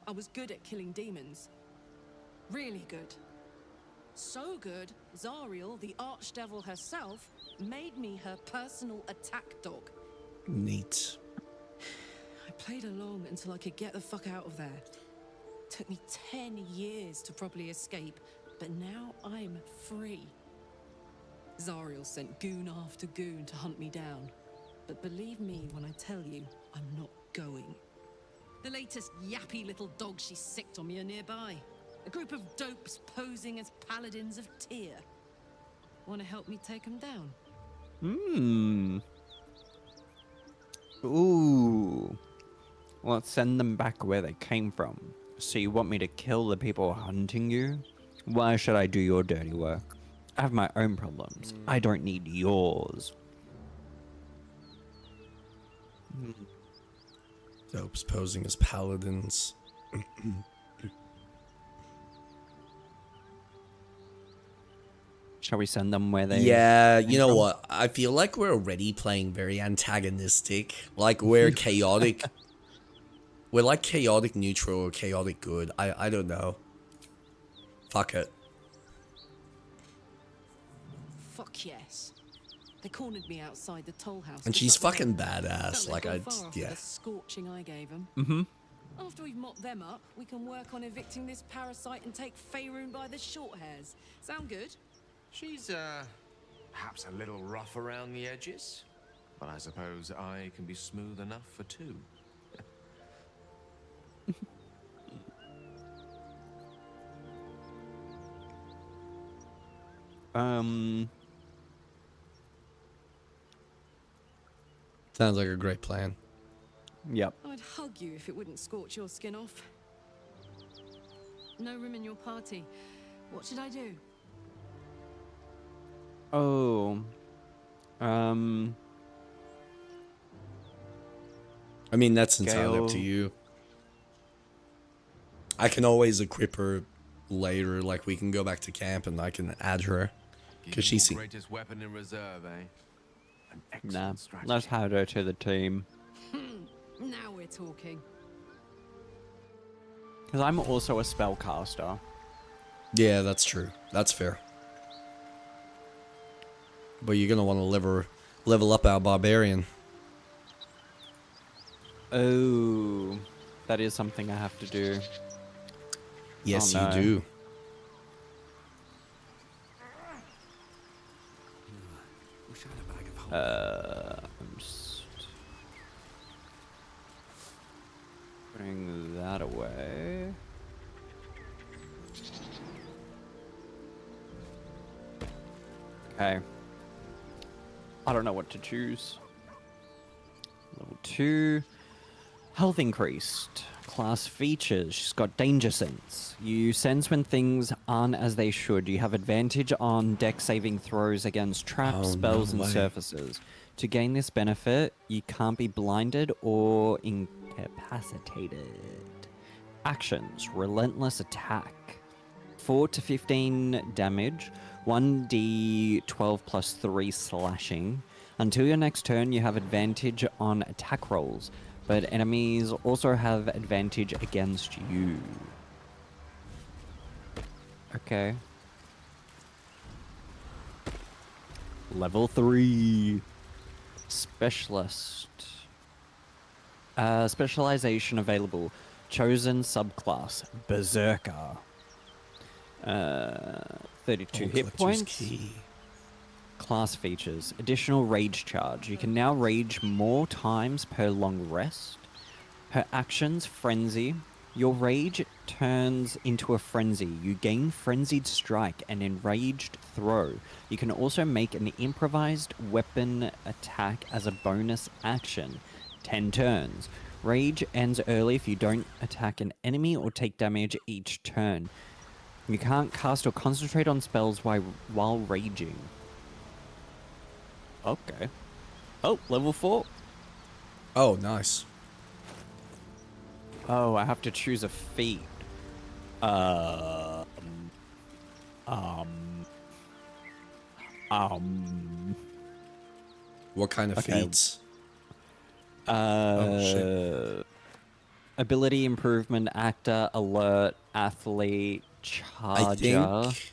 I was good at killing demons. Really good. So good, Zariel, the archdevil herself, made me her personal attack dog. Neat. I played along until I could get the fuck out of there. Took me 10 years to properly escape, but now I'm free. Zariel sent goon after goon to hunt me down. But believe me when I tell you, I'm not going. The latest yappy little dogs she sicked on me are nearby. A group of dopes posing as paladins of Tyr. Want to help me take them down? Ooh. Let's send them back where they came from. So you want me to kill the people hunting you? Why should I do your dirty work? I have my own problems. I don't need yours. Dopes posing as paladins. Shall we send them where they... Yeah, you know from? what? I feel like we're already playing very antagonistic. Like, we're chaotic. We're like chaotic neutral or chaotic good. I don't know. Fuck it. Fuck yes. They cornered me outside the toll house. And just she's up the road. fucking badass. Felt Like, they'd I... gone far after Yeah. the scorching I gave them. Mm-hmm. After we've mopped them up, we can work on evicting this parasite and take Faerun by the short hairs. Sound good? She's, perhaps a little rough around the edges, but I suppose I can be smooth enough for two. Sounds like a great plan. Yep. I'd hug you if it wouldn't scorch your skin off. No room in your party. What should I do? Oh. I mean, that's entirely up to Gale. you. I can always equip her later. Like, we can go back to camp and I can add her. Because Keep she's... your greatest weapon in reserve, eh? An excellent Nah. strategy. Let's add her to the team. Now we're talking. Because I'm also a spellcaster. Yeah, that's true. That's fair. But you're gonna want to level up our barbarian. Oh, that is something I have to do. Yes, Oh, you no. do. I'm just putting that away. Okay. I don't know what to choose. Level 2. Health increased. Class features. She's got danger sense. You sense when things aren't as they should. You have advantage on deck saving throws against traps, Oh, spells, no and way. surfaces. To gain this benefit, you can't be blinded or incapacitated. Actions. Relentless attack. 4 to 15 damage. 1d12 plus 3 slashing. Until your next turn, you have advantage on attack rolls, but enemies also have advantage against you. Okay. Level 3. Specialist. Specialization available. Chosen subclass. Berserker. 32 Oh, hit collector's points. key. Class features. Additional rage charge. You can now rage more times per long rest. Her actions, frenzy. Your rage turns into a frenzy. You gain frenzied strike and enraged throw. You can also make an improvised weapon attack as a bonus action. 10 turns. Rage ends early if you don't attack an enemy or take damage each turn. You can't cast or concentrate on spells while raging. Okay. Oh, level 4. Oh, nice. Oh, I have to choose a feat. Um. What kind of Okay. feats? Oh, shit. Ability improvement, actor, alert, athlete, I charger. think...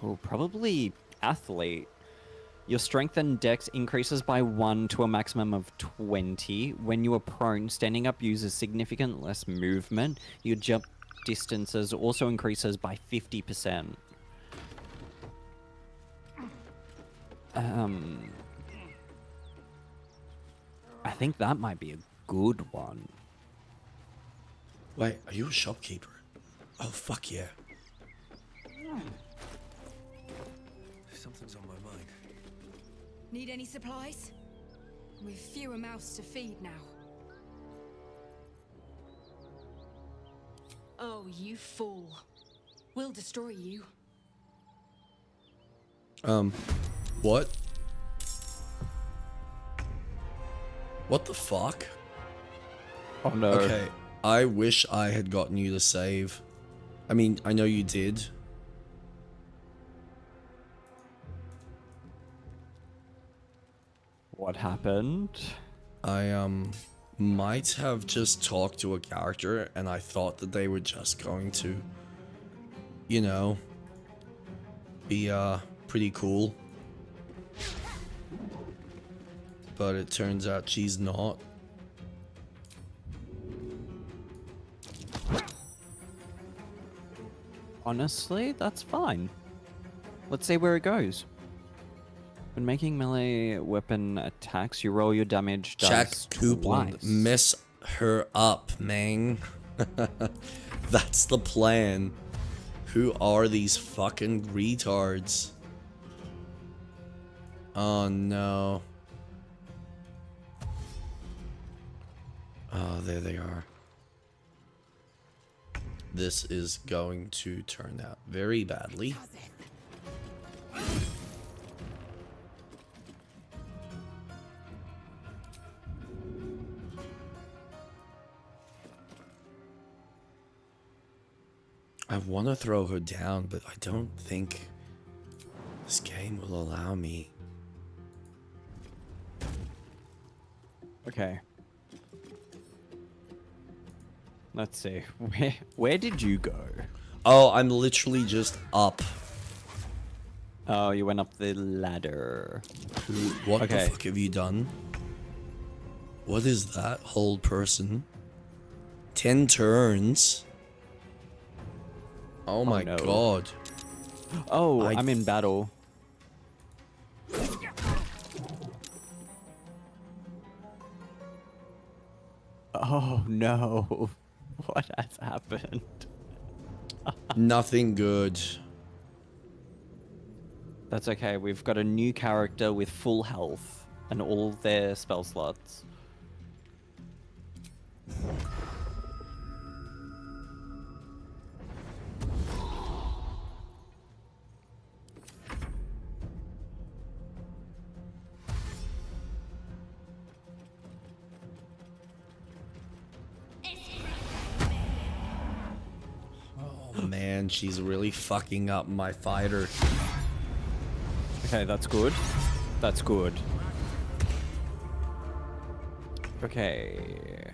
Oh, probably athlete. Your strength and dex increases by 1 to a maximum of 20. When you are prone, standing up uses significant less movement. Your jump distances also increases by 50%. I think that might be a good one. Wait, are you a shopkeeper? Oh, fuck yeah. Something's on my mind. Need any supplies? We've fewer mouths to feed now. Oh, you fool. We'll destroy you. What? What the fuck? Oh no. Okay, I wish I had gotten you to save. I mean, I know you did. What happened? I, might have just talked to a character and I thought that they were just going to, you know, be, pretty cool. But it turns out she's not. Honestly, that's fine. Let's see where it goes. When making melee weapon attacks, you roll your damage Jack dice Coupland, twice. mess her up, man. That's the plan. Who are these fucking retards? Oh no. Oh, there they are. This is going to turn out very badly. I want to throw her down, but I don't think this game will allow me. Okay. Let's see. Where did you go? Oh, I'm literally just up. Oh, you went up the ladder. What Okay. the fuck have you done? What is that? Hold person. 10 turns. Oh my no. god. Oh, I'm in battle. Oh no. What has happened? Nothing good. That's okay. We've got a new character with full health and all their spell slots. Oh man, she's really fucking up my fighter. Okay, that's good. That's good. Okay.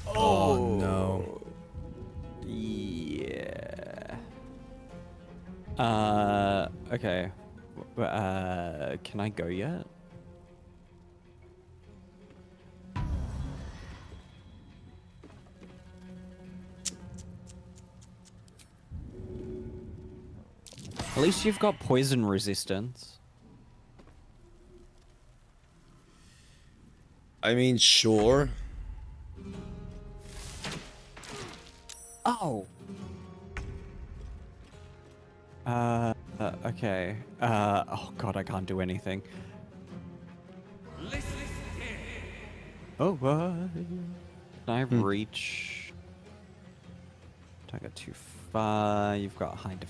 Oh no. Yeah. Okay. Can I go yet? At least you've got poison resistance. I mean, sure. Oh. Okay. Oh god, I can't do anything. Oh, can I reach? Don't go too far. You've got high defense.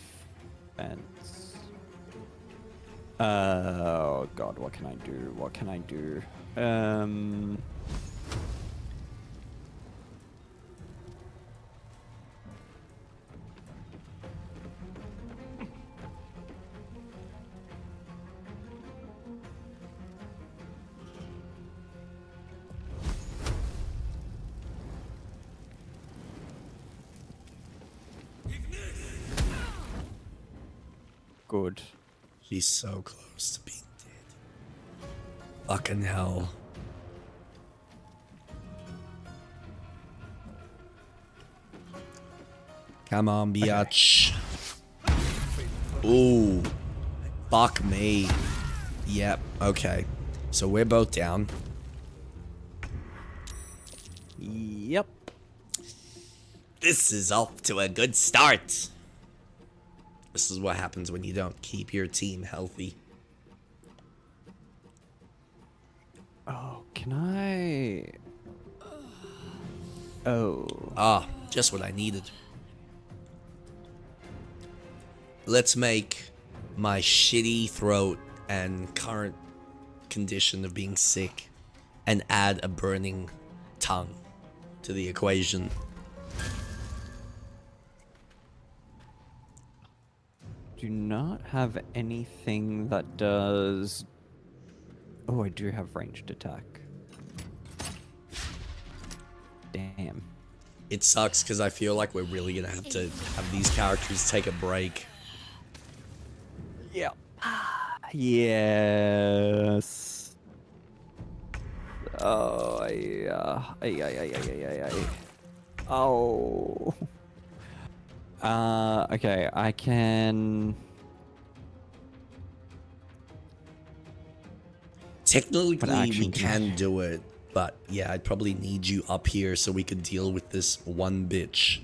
Oh god, what can I do? What can I do? Good. She's so close to being dead. Fucking hell. Come on, biatch. Ooh. Fuck me. Yep, okay. So we're both down. Yep. This is off to a good start. This is what happens when you don't keep your team healthy. Oh, can I? Oh. Ah, just what I needed. Let's make my shitty throat and current condition of being sick and add a burning tongue to the equation. Do not have anything that does... Oh, I do have ranged attack. Damn. It sucks because I feel like we're really gonna have to have these characters take a break. Yeah. Yes. Oh, yeah. Oh. Okay, I can... Technically, action we can do it, but yeah, I'd probably need you up here so we could deal with this one bitch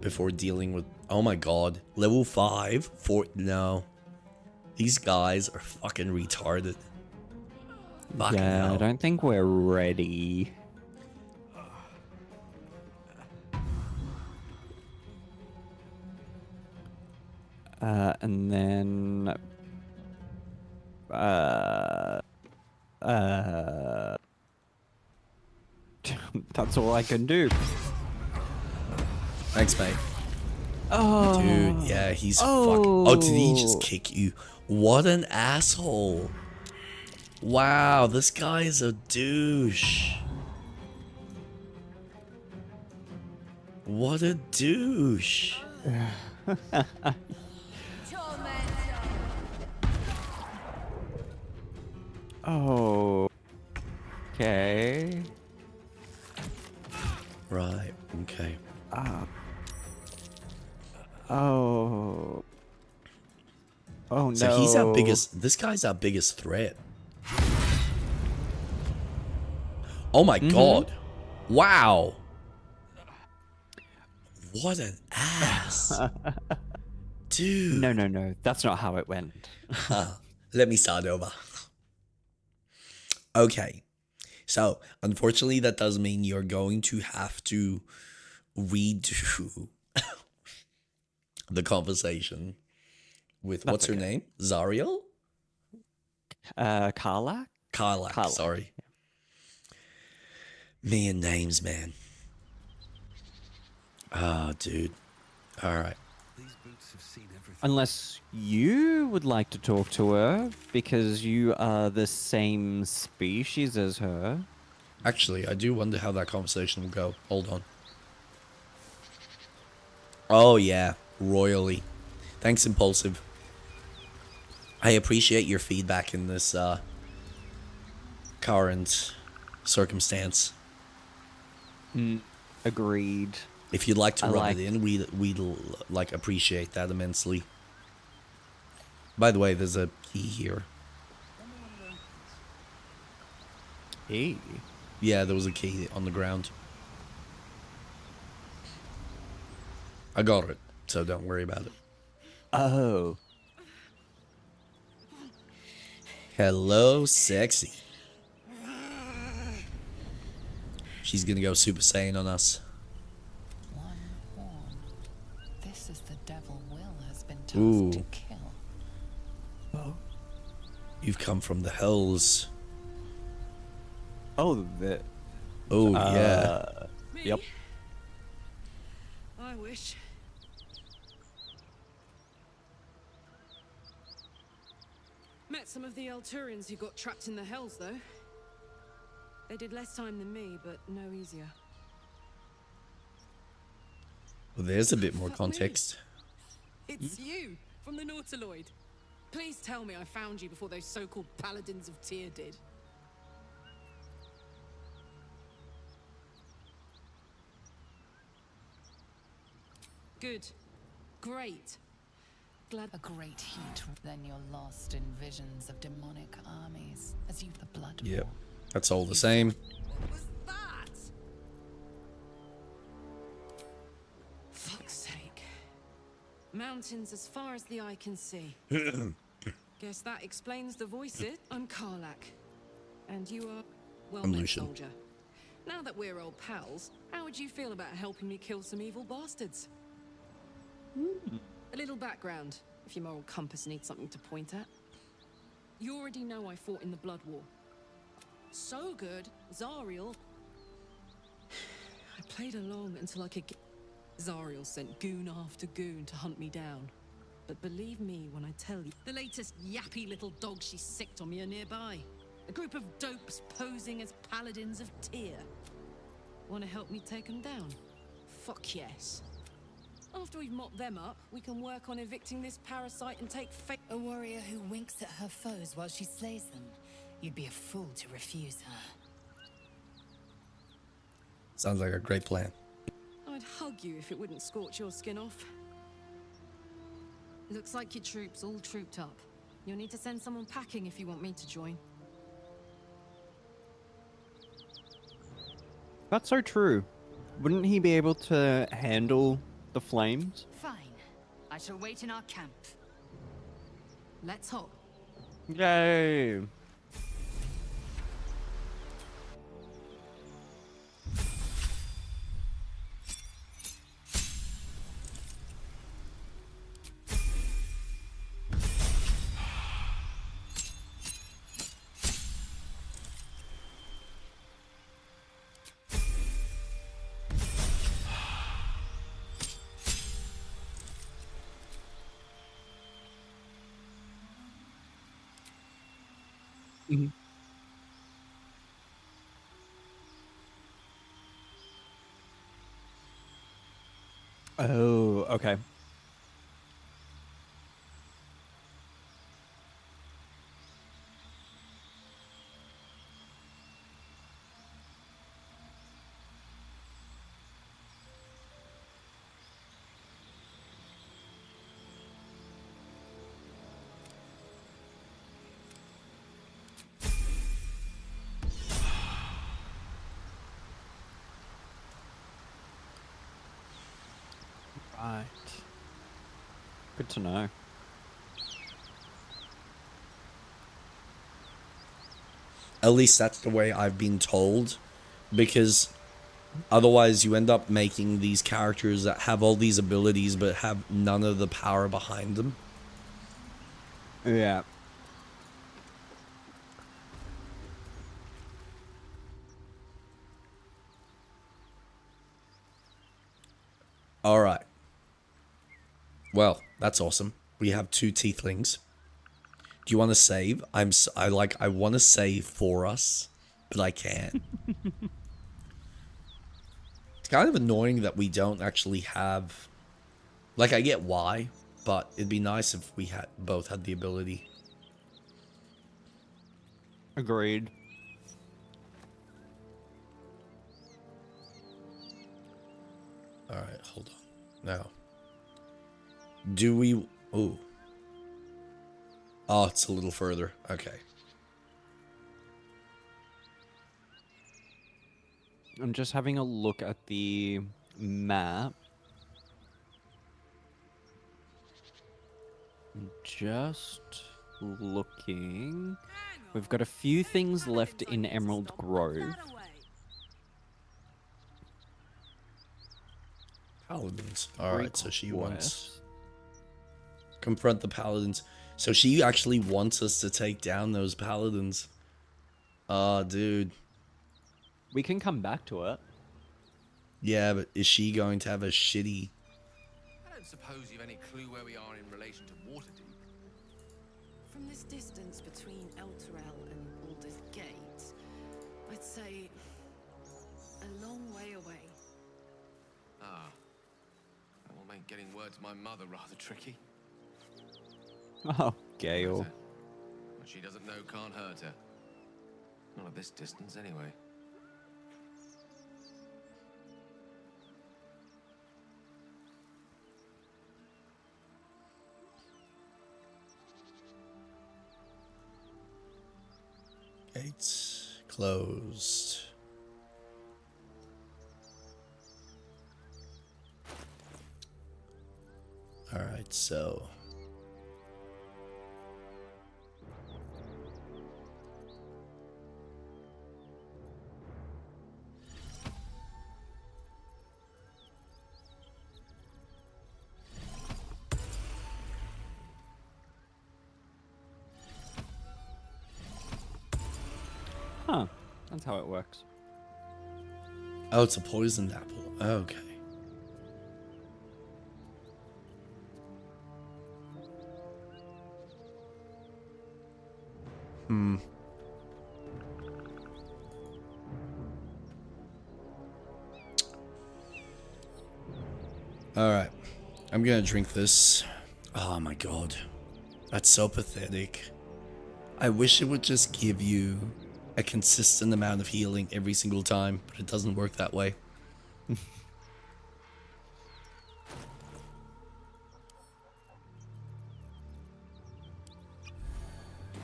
before dealing with... Oh my god. Level 5? No. These guys are fucking retarded. Fucking Yeah, hell. I don't think we're ready. And then... That's all I can do. Thanks, mate. Oh. Dude, yeah, he's fucking... Oh, did he just kick you? What an asshole. Wow, this guy is a douche. What a douche. Oh. Okay. Right, okay. Oh. Oh no. So this guy's our biggest threat. Oh my god. Wow. What an ass. Dude. No. That's not how it went. Let me start over. Okay. So, unfortunately, that does mean you're going to have to redo the conversation with, what's her name? Zariel? Karlak? Karlak, sorry. Me and names, man. Oh, dude. All right. Unless you would like to talk to her because you are the same species as her. Actually, I do wonder how that conversation will go. Hold on. Oh, yeah. Royally. Thanks, Impulsive. I appreciate your feedback in this current circumstance. Agreed. If you'd like to rub it in, we'd like appreciate that immensely. By the way, there's a key here. Hey. Yeah, there was a key on the ground. I got it, so don't worry about it. Oh. Hello, sexy. She's gonna go Super Saiyan on us. One horn. This is the devil Will has been tasked Ooh. to kill. You've come from the hells. Oh, the. Oh, yeah. Me? Yep. I wish. Met some of the Elturians who got trapped in the hells, though. They did less time than me, but no easier. Well, there's a bit more Fuck me. context. It's you, from the Nautiloid. Please tell me I found you before those so-called paladins of Tyr did. Good. Great. Glad. A great heat, then you're lost in visions of demonic armies as you the blood. Yep. That's all the same. What was that? Fuck's sake. Mountains as far as the eye can see. Guess that explains the voices. I'm Karlak. And you are, well, I'm met, Lucian. soldier. Now that we're old pals, how would you feel about helping me kill some evil bastards? A little background, if your moral compass needs something to point at. You already know I fought in the Blood War. So good, Zariel. I played along until I could get. Zariel sent goon after goon to hunt me down. But believe me when I tell you, the latest yappy little dog she sicked on me are nearby. A group of dopes posing as paladins of Tyr. Want to help me take them down? Fuck yes. After we've mopped them up, we can work on evicting this parasite and take A warrior who winks at her foes while she slays them. You'd be a fool to refuse her. Sounds like a great plan. I'd hug you if it wouldn't scorch your skin off. Looks like your troops all trooped up. You'll need to send someone packing if you want me to join. That's so true. Wouldn't he be able to handle the flames? Fine. I shall wait in our camp. Let's hop. Yay! Oh, okay. Right. Good to know. At least that's the way I've been told, because otherwise you end up making these characters that have all these abilities but have none of the power behind them. Yeah. All right. Well, that's awesome. We have 2 tieflings. Do you want to save? I want to save for us, but I can't. It's kind of annoying that we don't actually have. Like, I get why, but it'd be nice if we had both had the ability. Agreed. All right, hold on. Now, do we? Ooh. Oh, it's a little further. Okay. I'm just having a look at the map. Just looking. We've got a few things left in Emerald Grove. Paladins. All right, so she wants Request. confront the paladins. So she actually wants us to take down those paladins. Dude. We can come back to it. Yeah, but is she going to have a shitty? I don't suppose you've any clue where we are in relation to Waterdeep. From this distance between Elturel and Baldur's Gate, I'd say a long way away. Ah. That will make getting word to my mother rather tricky. Oh, Gale. What she doesn't know can't hurt her. Not at this distance, anyway. Gates closed. All right, so. Huh. That's how it works. Oh, it's a poisoned apple. Okay. Alright. I'm gonna drink this. Oh my god. That's so pathetic. I wish it would just give you a consistent amount of healing every single time, but it doesn't work that way.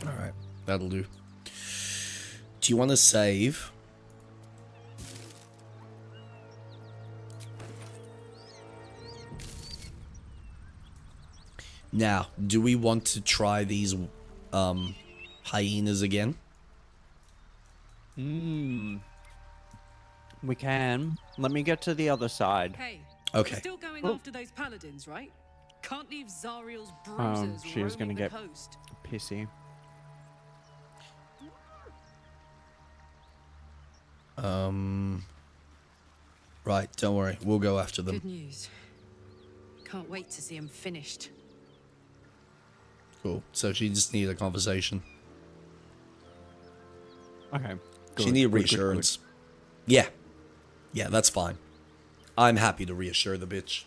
Alright, that'll do. Do you want to save? Now, do we want to try these hyenas again? We can. Let me get to the other side. Hey, Okay. you're still going after those paladins, right? Can't leave Zariel's bruisers She is gonna roaming the get coast. pissy. Right, don't worry. We'll go after them. Good news. Can't wait to see him finished. Cool. So she just needed a conversation. Okay. She good, needed good, good, reassurance. Yeah. Yeah, that's fine. I'm happy to reassure the bitch.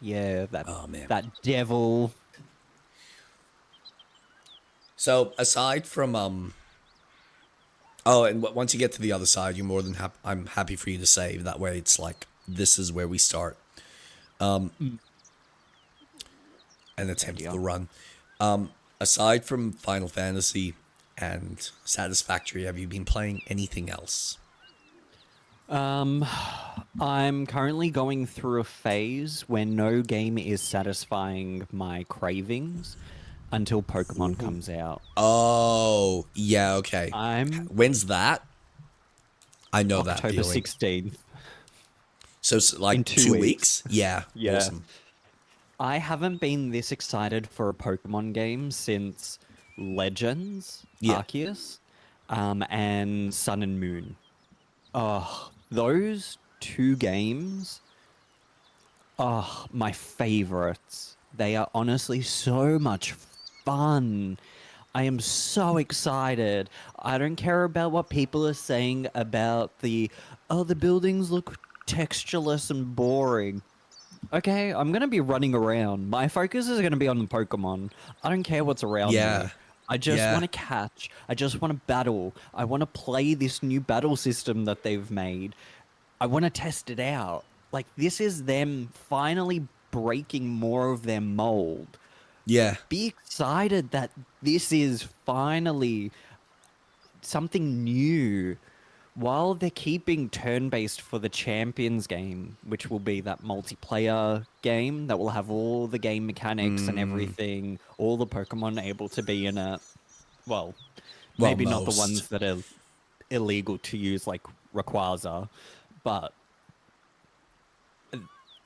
Yeah, Oh, man. that devil. So aside from oh, and once you get to the other side, you're more than happy. I'm happy for you to save. That way, it's like this is where we start. Mm. And attempt Yeah. the run. Aside from Final Fantasy and Satisfactory, have you been playing anything else? I'm currently going through a phase where no game is satisfying my cravings until Pokemon comes out. Oh, yeah, okay. I'm When's that? I know that October feeling. 16th. So, like In 2 2 weeks. weeks? Yeah, Yeah. awesome. I haven't been this excited for a Pokemon game since Legends, Yeah. Arceus, and Sun and Moon. Oh, those 2 games are my favorites. They are honestly so much fun. I am so excited. I don't care about what people are saying about the buildings look textureless and boring. Okay, I'm gonna be running around. My focus is gonna be on the Pokemon. I don't care what's around Yeah. me. I just Yeah. want to catch. I just want to battle. I want to play this new battle system that they've made. I want to test it out. Like, this is them finally breaking more of their mold. Yeah. Be excited that this is finally something new. While they're keeping turn-based for the Champions game, which will be that multiplayer game that will have all the game mechanics and everything, all the Pokemon able to be in it. Well, Well, maybe not the most. ones that are illegal to use, like Rayquaza, but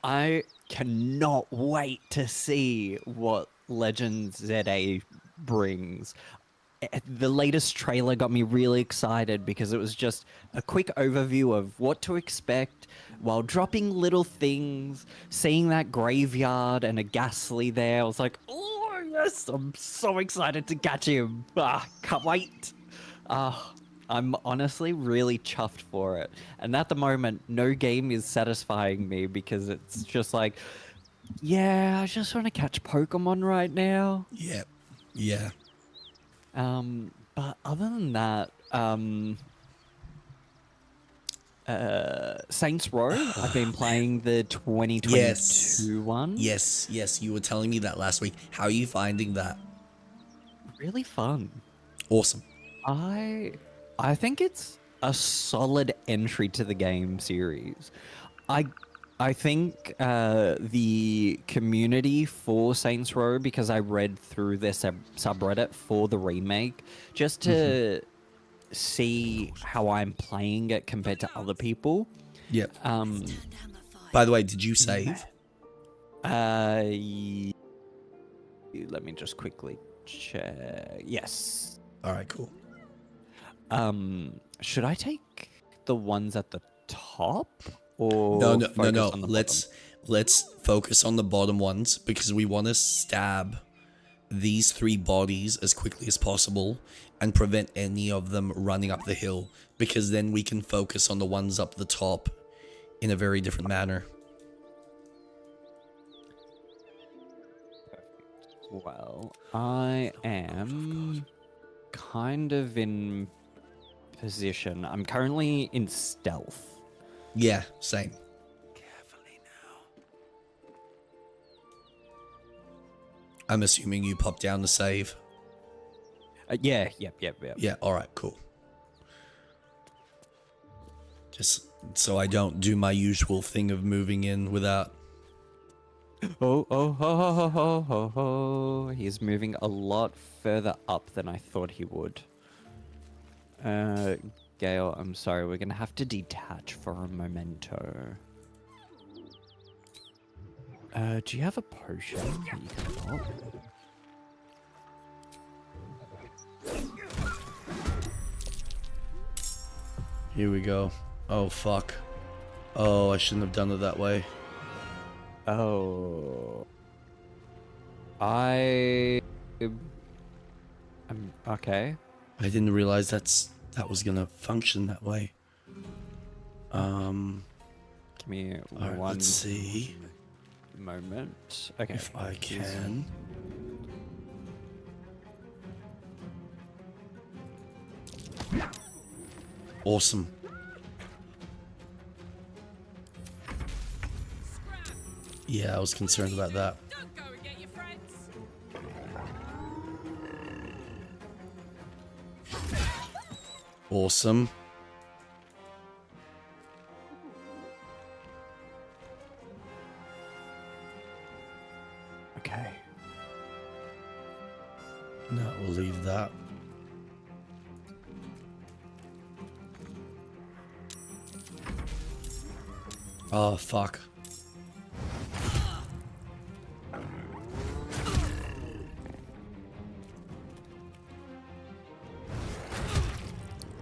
I cannot wait to see what Legends ZA brings. The latest trailer got me really excited because it was just a quick overview of what to expect while dropping little things, seeing that graveyard and a Ghastly there. I was like, oh, yes, I'm so excited to catch him. Can't wait. I'm honestly really chuffed for it. And at the moment, no game is satisfying me because it's just like, yeah, I just want to catch Pokemon right now. Yeah. Yeah. But other than that, Saints Row, I've been playing the 2022 Yes. one. Yes. Yes. You were telling me that last week. How are you finding that? Really fun. Awesome. I think it's a solid entry to the game series. I think the community for Saints Row, because I read through their subreddit for the remake, just to see how I'm playing it compared to other people. Yep. By the way, did you save? Let me just quickly check. Yes. All right, cool. Should I take the ones at the top or No. focus on the Let's focus on the bottom ones because we want to stab these 3 bodies as quickly as possible and prevent any of them running up the hill, because then we can focus on the ones up the top in a very different manner. Well, I am kind of in position. I'm currently in stealth. Yeah, same. Carefully now. I'm assuming you pop down to save. Yep. Yeah, alright, cool. Just so I don't do my usual thing of moving in without... Oh. He's moving a lot further up than I thought he would. Gale, I'm sorry, we're gonna have to detach for a momento. Do you have a potion that you can pop? Here we go. Oh, fuck. Oh, I shouldn't have done it that way. Oh. I'm okay. I didn't realize that was gonna function that way. Give me Alright, one let's see moment. Okay. if I here's- can. Awesome. Yeah, I was concerned about that. Don't go and get your friends. Awesome. Okay. No, we'll leave that. Oh, fuck.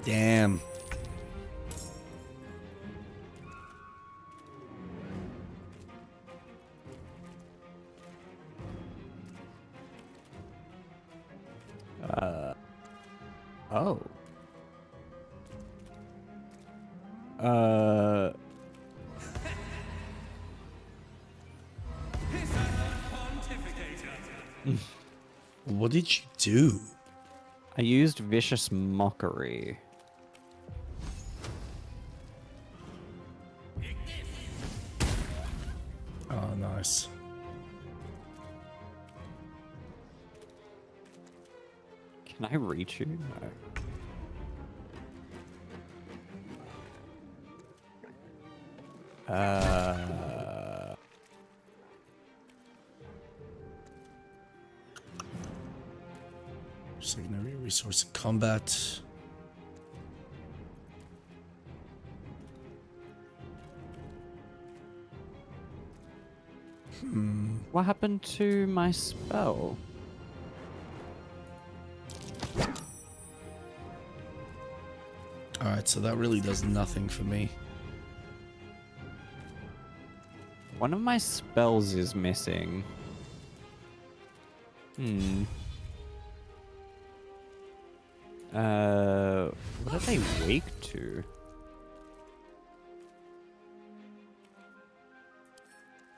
Damn. Oh. What did you do? I used vicious mockery. Oh, nice. Can I reach you? No. Secondary resource combat. What happened to my spell? Alright, so that really does nothing for me. One of my spells is missing. What are they weak to?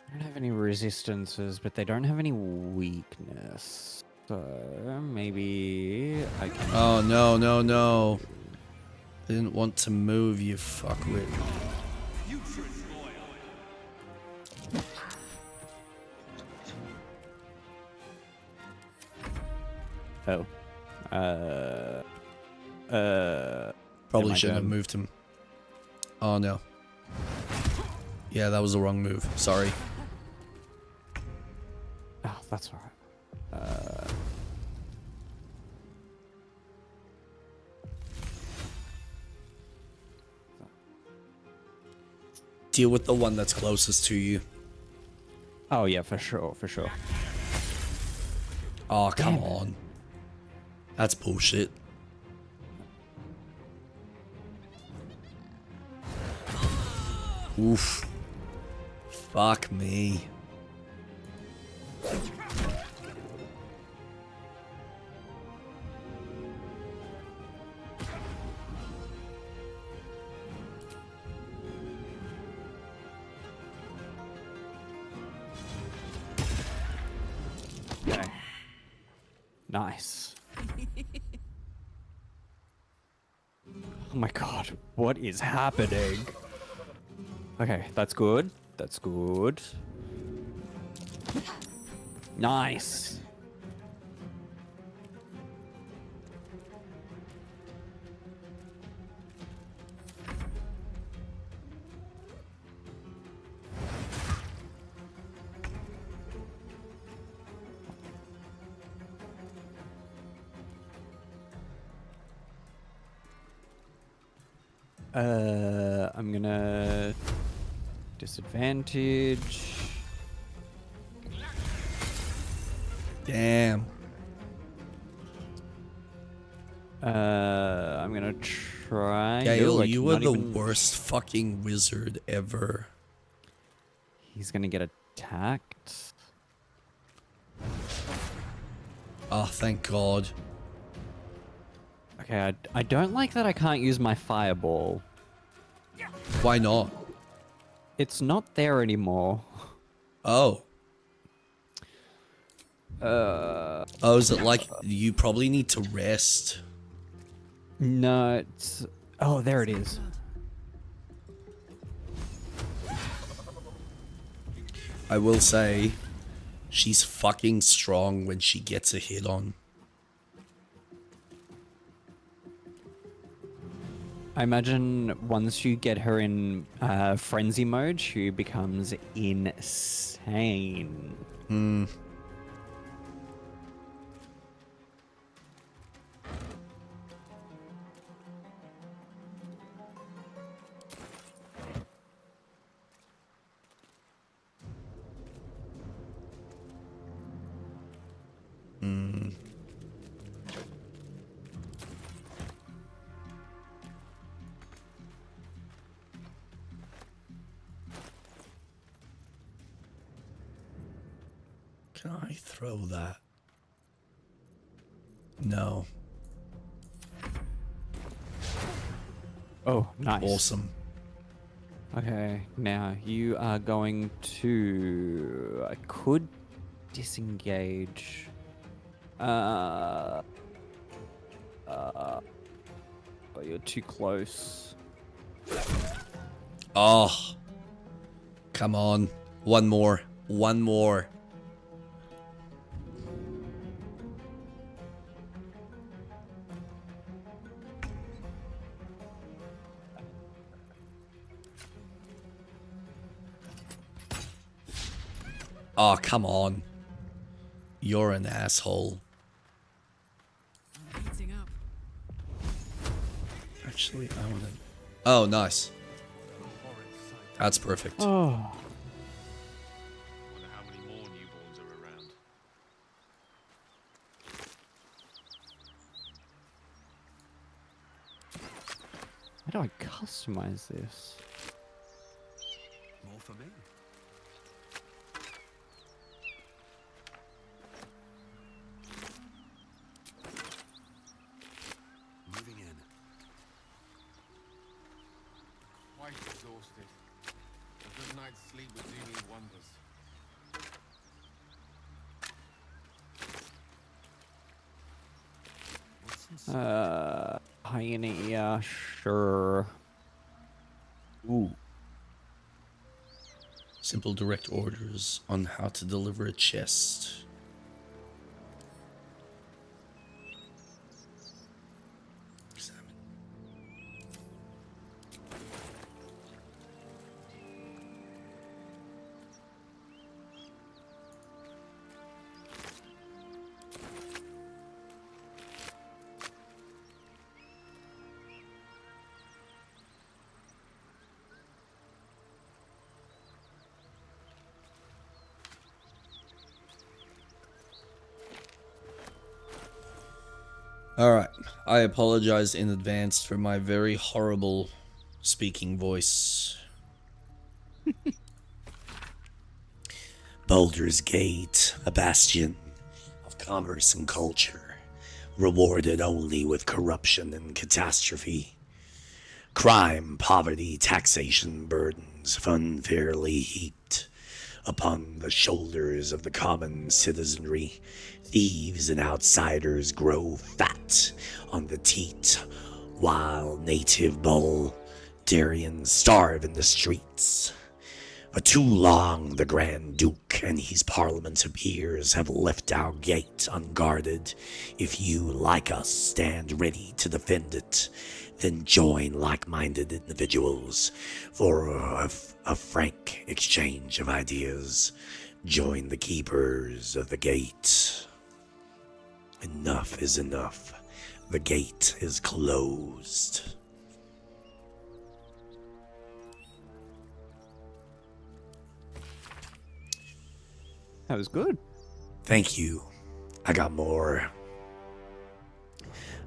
I don't have any resistances, but they don't have any weakness. So maybe I can. Oh, no, no, no. Didn't want to move, you fuckwit. Oh. Probably my shouldn't have turn. moved him. Oh, no. Yeah, that was the wrong move. Sorry. Oh, that's alright. Deal with the one that's closest to you. Oh yeah, for sure, for sure. Oh, come Damn it. on. That's bullshit. Oof. Fuck me. Okay. Nice. Oh my god, what is happening? Okay, that's good. That's good. Nice. I'm gonna disadvantage. Damn. I'm gonna try. Gale, I you are cannot the even- worst fucking wizard ever. He's gonna get attacked. Oh, thank God. Okay, I don't like that I can't use my fireball. Why not? It's not there anymore. Oh. Oh, is it like you probably need to rest? No, it's... Oh, there it is. I will say, she's fucking strong when she gets a hit on. I imagine once you get her in frenzy mode, she becomes insane. Can I throw that? No. Oh, nice. Awesome. Okay, now you are going to... I could disengage. But you're too close. Oh. Come on. One more. One more. Oh, come on. You're an asshole. Heating up. Actually, I want to... Oh, nice. That's perfect. Oh. Wonder how many more newborns are around. How do I customize this? More for me. Moving in. Quite exhausted. A good night's sleep would do me wonders. What's in Hyena ear, sure. Ooh. Simple direct orders on how to deliver a chest. Examine. Alright, I apologize in advance for my very horrible speaking voice. Baldur's Gate, a bastion of commerce and culture, rewarded only with corruption and catastrophe. Crime, poverty, taxation, burdens unfairly heaped upon the shoulders of the common citizenry. Thieves and outsiders grow fat on the teat, while native Baldurians starve in the streets. For too long, the Grand Duke and his parliament of peers have left our gate unguarded. If you, like us, stand ready to defend it, then join like-minded individuals for a frank exchange of ideas. Join the keepers of the gate. Enough is enough. The gate is closed. That was good. Thank you. I got more.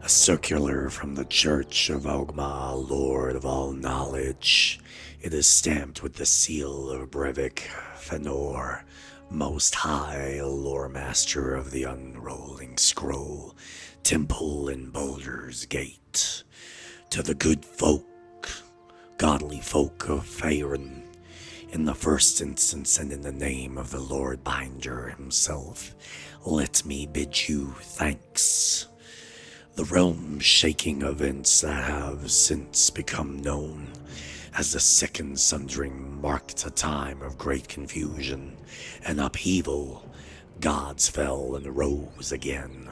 A circular from the Church of Ogma, Lord of all knowledge. It is stamped with the seal of Brevik Fëanor, Most High, Lore Master of the Unrolling Scroll, Temple in Baldur's Gate. To the good folk, godly folk of Faerun, In the first instance, and in the name of the Lord Binder himself, let me bid you thanks. The realm-shaking events that have since become known as the Second Sundering marked a time of great confusion and upheaval. Gods fell and rose again.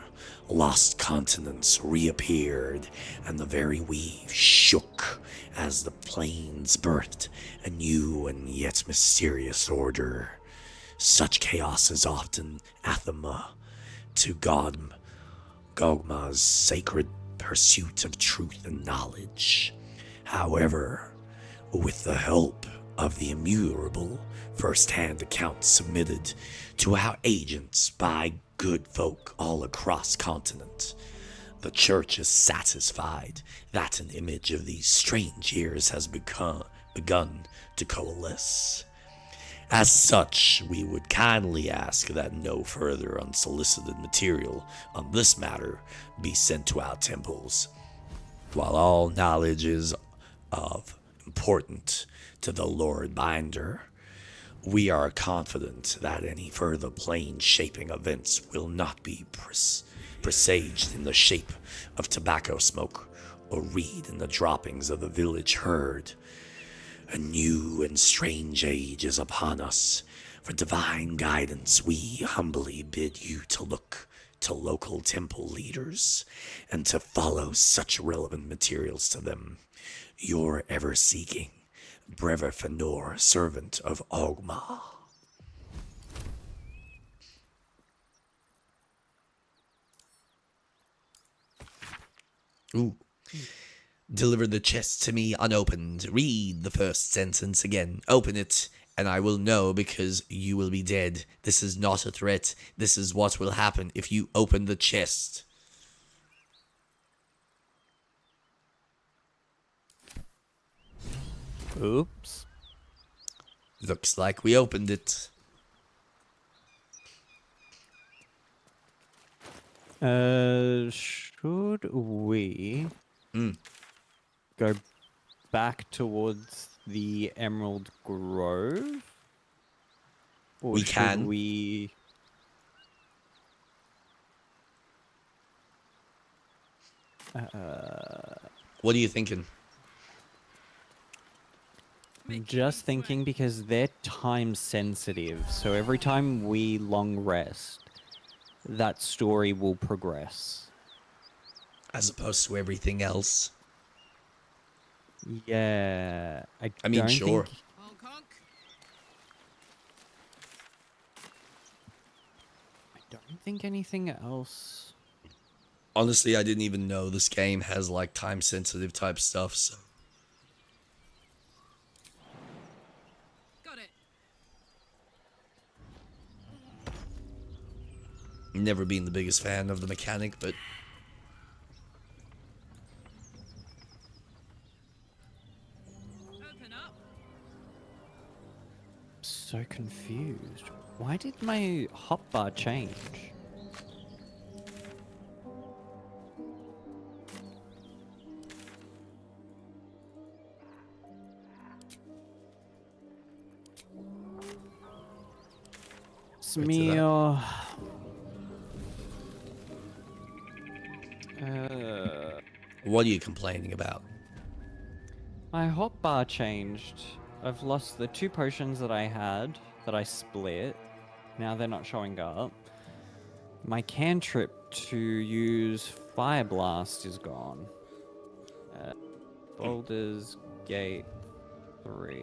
Lost continents reappeared, and the very weave shook as the plains birthed a new and yet mysterious order. Such chaos is often anathema to God Gogma's sacred pursuit of truth and knowledge. However, with the help of the immutable first-hand accounts submitted to our agents by good folk all across continent, the church is satisfied that an image of these strange years has begun to coalesce. As such, we would kindly ask that no further unsolicited material on this matter be sent to our temples. While all knowledge is of important to the Lord Binder, we are confident that any further plane-shaping events will not be presaged in the shape of tobacco smoke or read in the droppings of the village herd. A new and strange age is upon us. For divine guidance, we humbly bid you to look to local temple leaders and to follow such relevant materials to them. Your ever-seeking Brever Fëanor, servant of Ogma. Ooh. Deliver the chest to me unopened. Read the first sentence again. Open it, and I will know, because you will be dead. This is not a threat. This is what will happen if you open the chest. Oops. Looks like we opened it. Should we go back towards the Emerald Grove? Or We should can. we... What are you thinking? I'm just thinking because they're time sensitive, so every time we long rest, that story will progress. As opposed to everything else. Yeah, I mean, sure. I don't think anything else. Honestly, I didn't even know this game has like time sensitive type stuff, so. Got it. Never been the biggest fan of the mechanic, but Open up. So confused. Why did my hotbar change? Smear. what are you complaining about? My hotbar changed. I've lost the 2 potions that I had that I split. Now they're not showing up. My cantrip to use Fire Blast is gone. Baldur's Gate 3.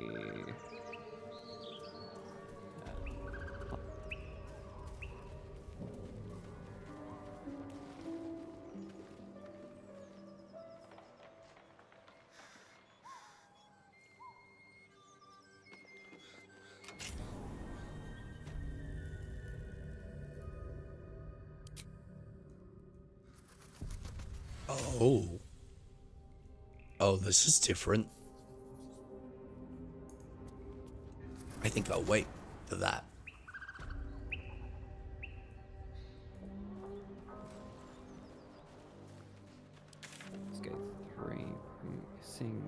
Oh. Oh, this is different. I think I'll wait for that. Let's go 3. Missing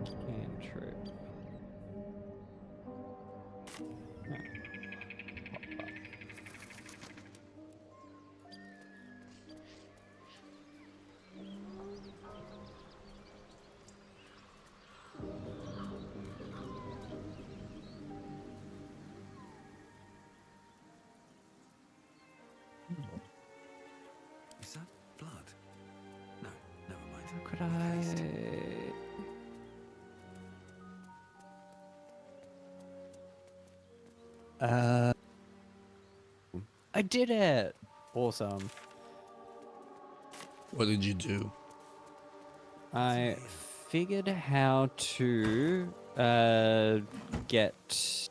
cantrip. Is that blood? No, never mind. Could I? I did it! Awesome. What did you do? I figured how to get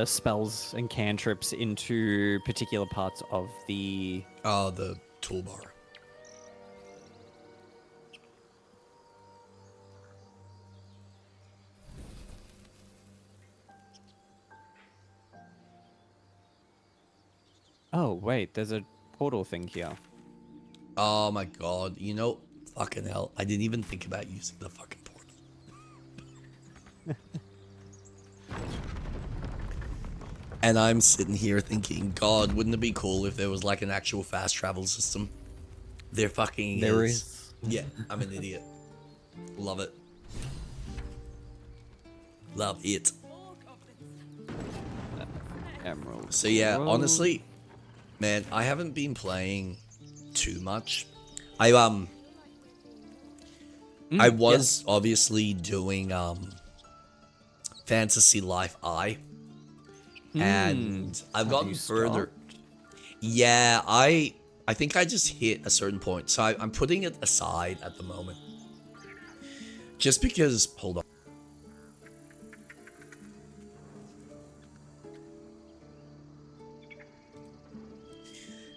spells and cantrips into particular parts of the. Oh, the toolbar. Oh wait, there's a portal thing here. Oh my god. You know, fucking hell. I didn't even think about using the fucking portal. And I'm sitting here thinking, God, wouldn't it be cool if there was like an actual fast travel system? There fucking There is. is. Yeah, I'm an idiot. Love it. Love it. Emerald. So yeah, Scroll. honestly, man, I haven't been playing too much. I was obviously doing Fantasy Life I, and I've Have gotten you further. stopped? Yeah, I think I just hit a certain point, so I'm putting it aside at the moment. Just because, hold on.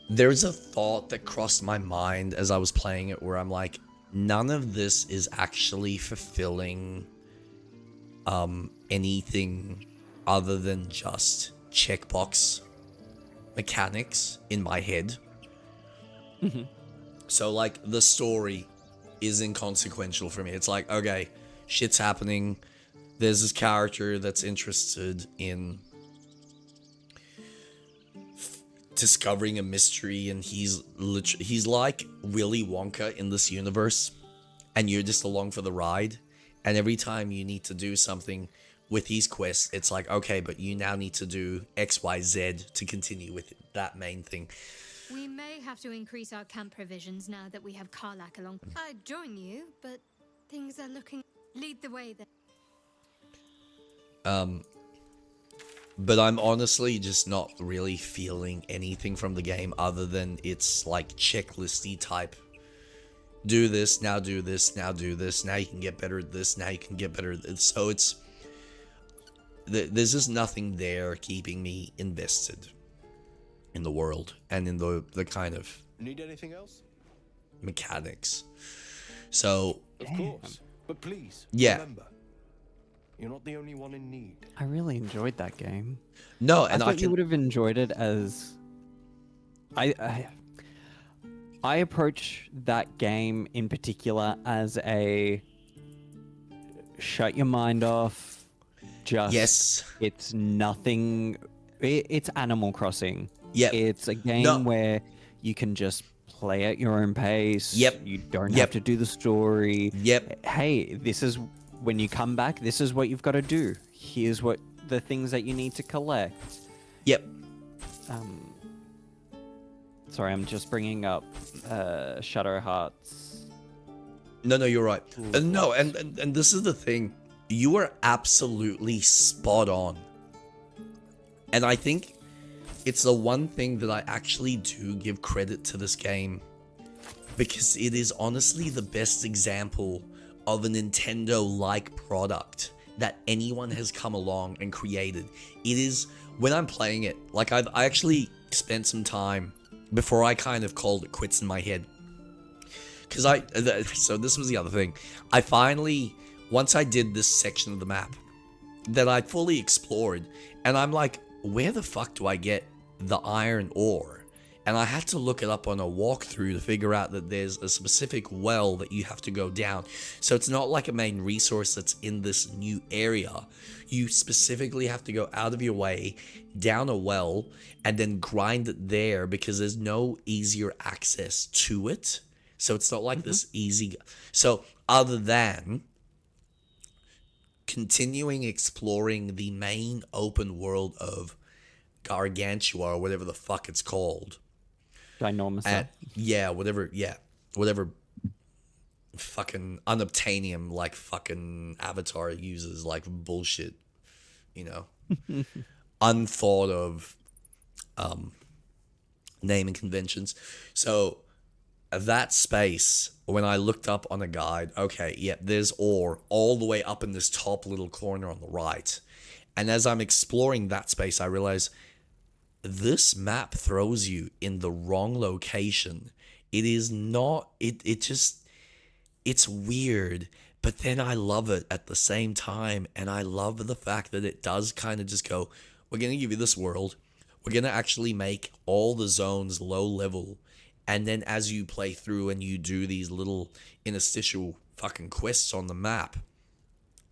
There's a thought that crossed my mind as I was playing it where I'm like, none of this is actually fulfilling anything other than just checkbox mechanics in my head. So like the story is inconsequential for me. It's like, okay, shit's happening. There's this character that's interested in discovering a mystery, and he's like Willy Wonka in this universe, and you're just along for the ride. And every time you need to do something with his quest, it's like, okay, but you now need to do XYZ to continue with that main thing. We may have to increase our camp provisions now that we have Karlak along. I'd join you, but things are looking. Lead the way then. But I'm honestly just not really feeling anything from the game other than it's like checklisty type. Do this, now do this, now do this, now you can get better at this, now you can get better at this. So it's... There's just nothing there keeping me invested in the world and in the kind of Need anything else? mechanics. So, Of course. But please, Yeah. remember, you're not the only one in need. I really enjoyed that game. no, I and thought I you can... would have enjoyed it as. I approach that game in particular as a shut your mind off. Just Yes. it's nothing. It's Animal Crossing. Yep. It's a game No. where you can just play at your own pace. Yep. You don't Yep. have to do the story. Yep. Hey, this is when you come back. This is what you've got to do. Here's what the things that you need to collect. Yep. Sorry, I'm just bringing up Shadow Hearts. No, you're right. No, and this is the thing. You are absolutely spot on. And I think it's the one thing that I actually do give credit to this game, because it is honestly the best example of a Nintendo-like product that anyone has come along and created. It is, when I'm playing it, like I actually spent some time before I kind of called it quits in my head. Because so this was the other thing. I finally, once I did this section of the map that I fully explored, and I'm like, where the fuck do I get the iron ore? And I had to look it up on a walkthrough to figure out that there's a specific well that you have to go down. So it's not like a main resource that's in this new area. You specifically have to go out of your way, down a well, and then grind it there because there's no easier access to it. So it's not like this easy. So other than continuing exploring the main open world of Gargantua or whatever the fuck it's called. Ginormous. Whatever fucking unobtainium like fucking Avatar uses, like bullshit, you know, unthought of naming conventions. So that space, when I looked up on a guide, okay, yeah, there's ore all the way up in this top little corner on the right. And as I'm exploring that space, I realize this map throws you in the wrong location. It is not, it's weird, but then I love it at the same time. And I love the fact that it does kind of just go, we're going to give you this world. We're going to actually make all the zones low level. And then as you play through and you do these little interstitial fucking quests on the map,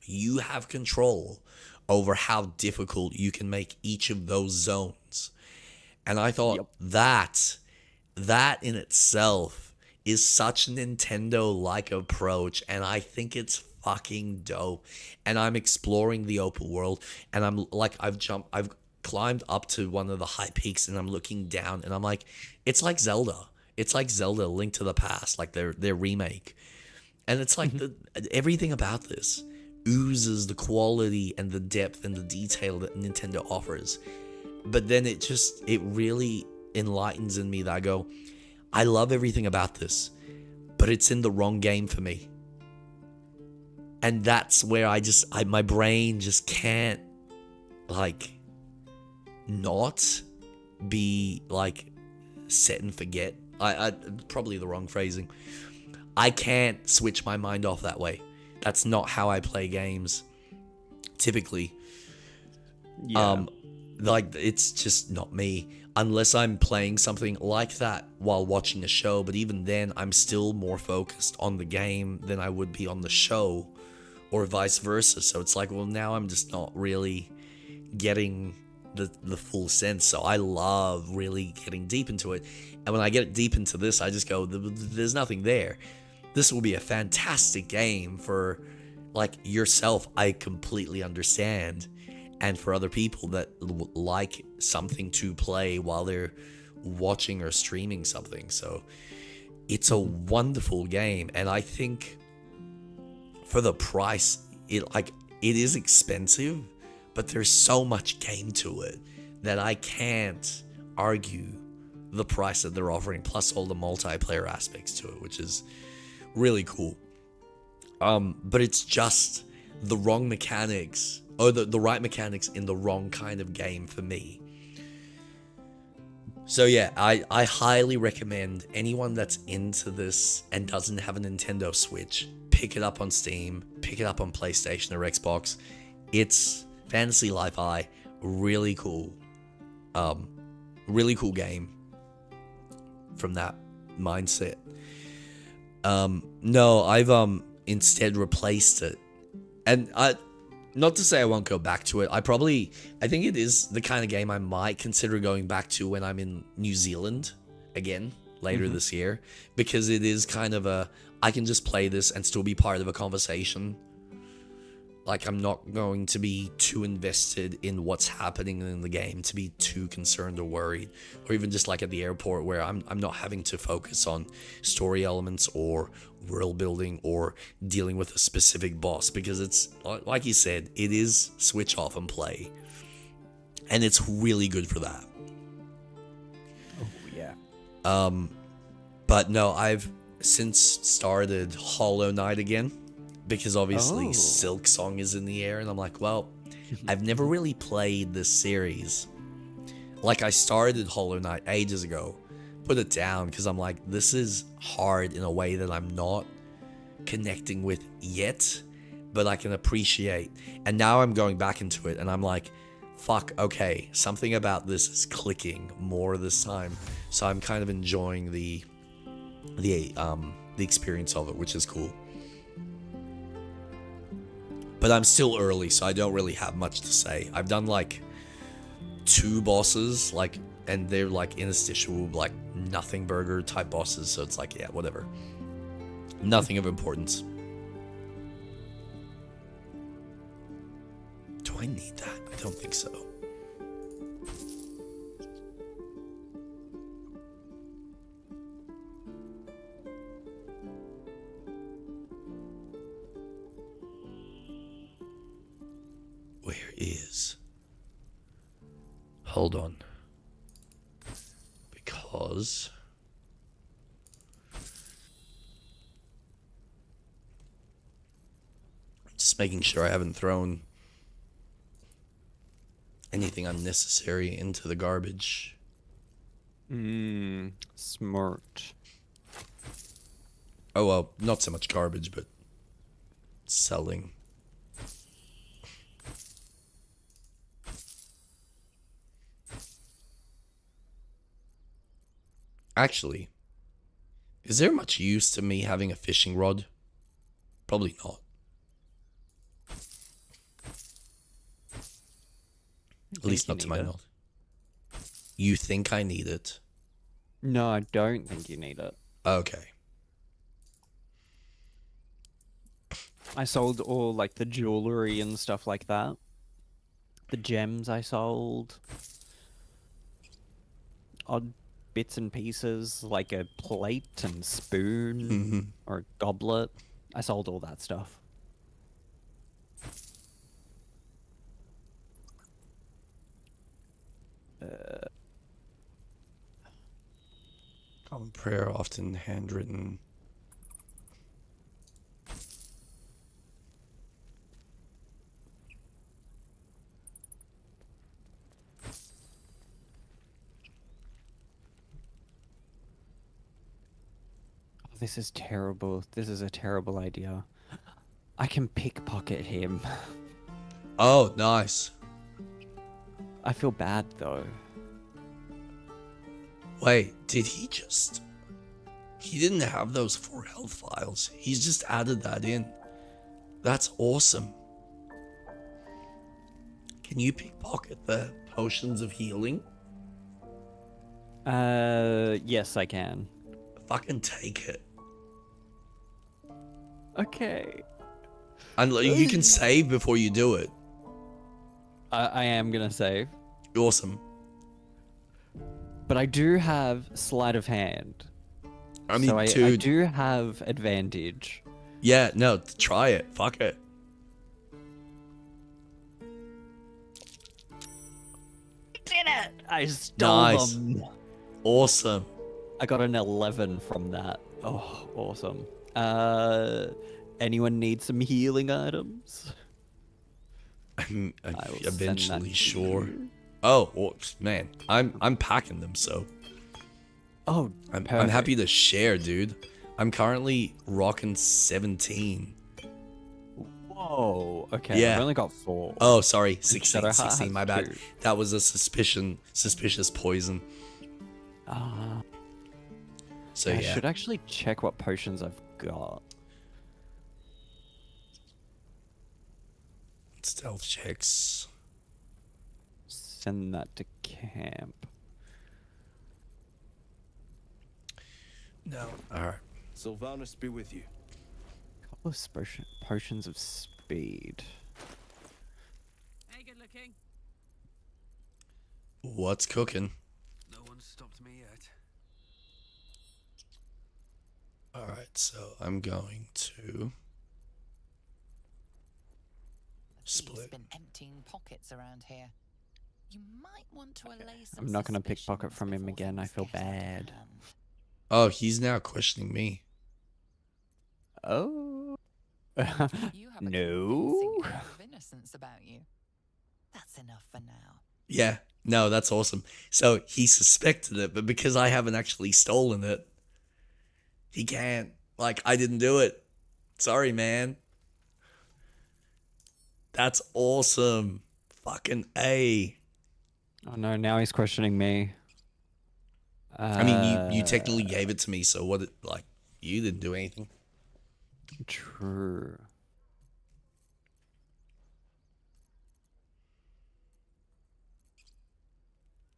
you have control over how difficult you can make each of those zones. And I thought that in itself is such a Nintendo-like approach, and I think it's fucking dope. And I'm exploring the open world, and I'm like, I've climbed up to one of the high peaks, and I'm looking down, and I'm like, it's like Zelda. It's like Zelda: Link to the Past, like their remake. And it's like everything about this oozes the quality and the depth and the detail that Nintendo offers. But then it really enlightens in me that I go, I love everything about this, but it's in the wrong game for me. And that's where my brain just can't, like, not be, like, set and forget. I probably the wrong phrasing. I can't switch my mind off that way. That's not how I play games, typically. Yeah. Like, it's just not me. Unless I'm playing something like that while watching a show, but even then, I'm still more focused on the game than I would be on the show, or vice versa. So it's like, well, now I'm just not really getting the full sense. So I love really getting deep into it. And when I get deep into this, I just go, there's nothing there. This will be a fantastic game for, like, yourself. I completely understand. And for other people that like something to play while they're watching or streaming something. So it's a wonderful game. And I think for the price, it is expensive, but there's so much game to it that I can't argue the price that they're offering, plus all the multiplayer aspects to it, which is really cool. But it's just the wrong mechanics, or the right mechanics in the wrong kind of game for me. So yeah, I highly recommend anyone that's into this and doesn't have a Nintendo Switch, pick it up on Steam, pick it up on PlayStation or Xbox. It's Fantasy Life I, really cool. Really cool game from that mindset. No, I've instead replaced it. And not to say I won't go back to it. I think it is the kind of game I might consider going back to when I'm in New Zealand again later this year, because it is kind of I can just play this and still be part of a conversation. Like, I'm not going to be too invested in what's happening in the game to be too concerned or worried, or even just like at the airport where I'm not having to focus on story elements or world building or dealing with a specific boss, because it's like you said, it is switch off and play, and it's really good for that. Oh yeah. But no, I've since started Hollow Knight again, because obviously Silk Song is in the air, and I'm like, well, I've never really played this series. Like, I started Hollow Knight ages ago, put it down because I'm like, this is hard in a way that I'm not connecting with yet, but I can appreciate. And now I'm going back into it, and I'm like, fuck, okay, something about this is clicking more this time. So I'm kind of enjoying the experience of it, which is cool. But I'm still early, so I don't really have much to say. I've done like 2 bosses, like, and they're like interstitial, like nothing burger type bosses. So it's like, yeah, whatever. Nothing of importance. Do I need that? I don't think so. Where is? Hold on. Because just making sure I haven't thrown anything unnecessary into the garbage. Smart. Oh well, not so much garbage, but selling. Actually, is there much use to me having a fishing rod? Probably not. At least not to my knowledge. You think I need it? No, I don't think you need it. Okay. I sold all like the jewelry and stuff like that. The gems I sold. Odd bits and pieces like a plate and spoon or a goblet. I sold all that stuff. Common prayer, often handwritten. Oh, this is terrible. This is a terrible idea. I can pickpocket him. Oh, nice. I feel bad though. Wait, did he just... He didn't have those 4 health files. He's just added that in. That's awesome. Can you pickpocket the potions of healing? Yes, I can. Fucking take it. Okay. And you can save before you do it. I am gonna save. Awesome. But I do have sleight of hand. I mean, so I dude. do have advantage. Yeah, no, try it. Fuck it. Did it! I stole Nice. them. Awesome. I got an 11 from that. Oh, awesome. Anyone need some healing items? I'm I will send eventually that to sure. you. Oh, well, man, I'm packing them, so Oh, I'm perfect. happy to share, dude. I'm currently rocking 17. Whoa. Okay. Yeah. I've only got 4. Oh, sorry, 16. Shadow 16. has My bad. 2. That was a suspicious poison. So I yeah. should actually check what potions I've got. Stealth checks. Send that to camp. No. All right. Sylvanus be with you. Couple of potions of speed. Hey, good looking. What's cooking? No one's stopped me yet. All right. So I'm going to He's split. been emptying pockets around here. You might want to allay some I'm not gonna pickpocket suspicions from him before again. I things feel get out of bad. hand. Oh, he's now questioning me. Oh. You have a convincing No. air of innocence about you. That's enough for now. Yeah. No, that's awesome. So he suspected it, but because I haven't actually stolen it, he can't. Like, I didn't do it. Sorry, man. That's awesome. Fucking A. Oh no, now he's questioning me. I mean, you technically gave it to me, so what? Like, you didn't do anything. True.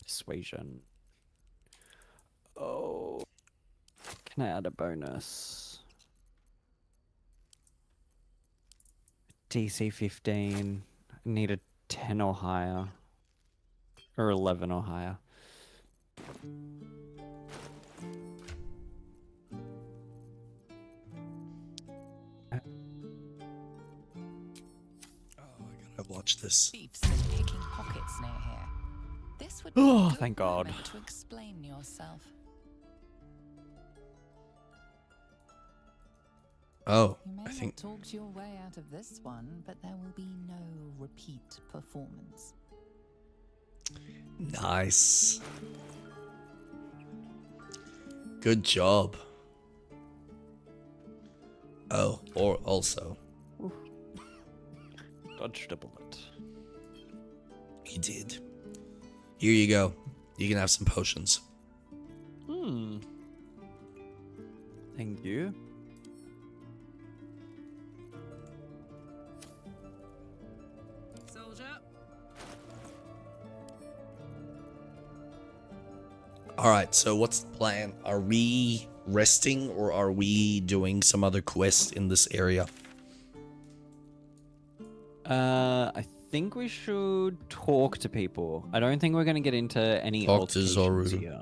Persuasion. Oh. Can I add a bonus? DC 15. I need a 10 or higher. Or 11 or higher. I've watched this. Thieves been picking pockets near here. This would be Oh, a good thank God. moment to explain yourself. Oh, You may I have think. talked your way out of this one, but there will be no repeat performance. Nice. Good job. Oh, or also, Dodged a bullet. he did. Here you go. You can have some potions. Thank you. Soldier. Alright, so what's the plan? Are we resting or are we doing some other quest in this area? I think we should talk to people. I don't think we're going to get into any Talk to altercations Zoru. here.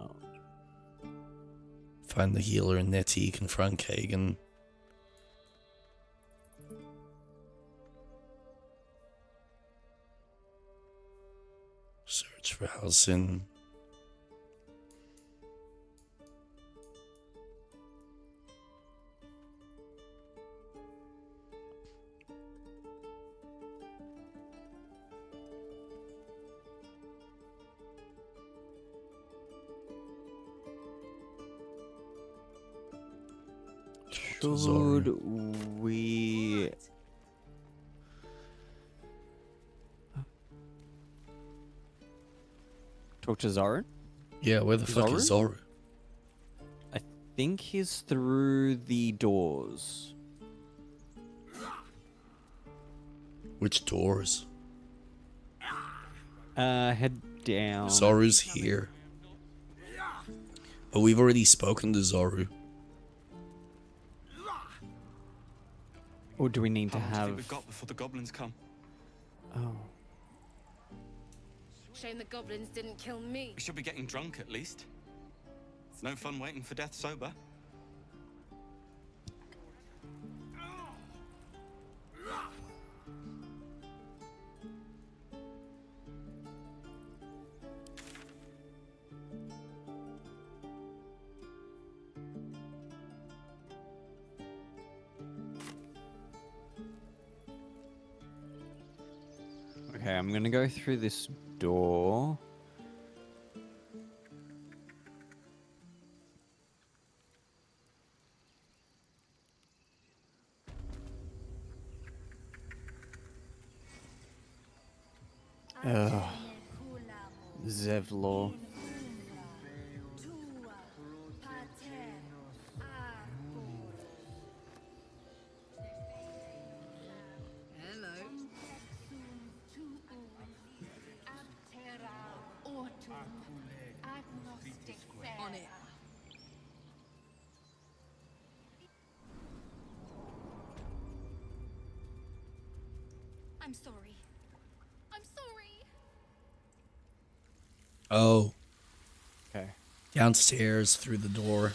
Find the healer in Nettie, confront Kagan. Search for Halsin. Should we... Talk to Zoru? Yeah, where the fuck is Zoru? I think he's through the doors. Which doors? Head down. Zoru's here. But we've already spoken to Zoru. Or do we need to How much do you think have... we've got before the goblins come? Oh. Shame the goblins didn't kill me. We should be getting drunk at least. It's no fun waiting for death sober. Okay, I'm gonna go through this door. Ugh. Zevlor. Hello. On it. I'm sorry. I'm sorry. Oh, Okay. downstairs through the door.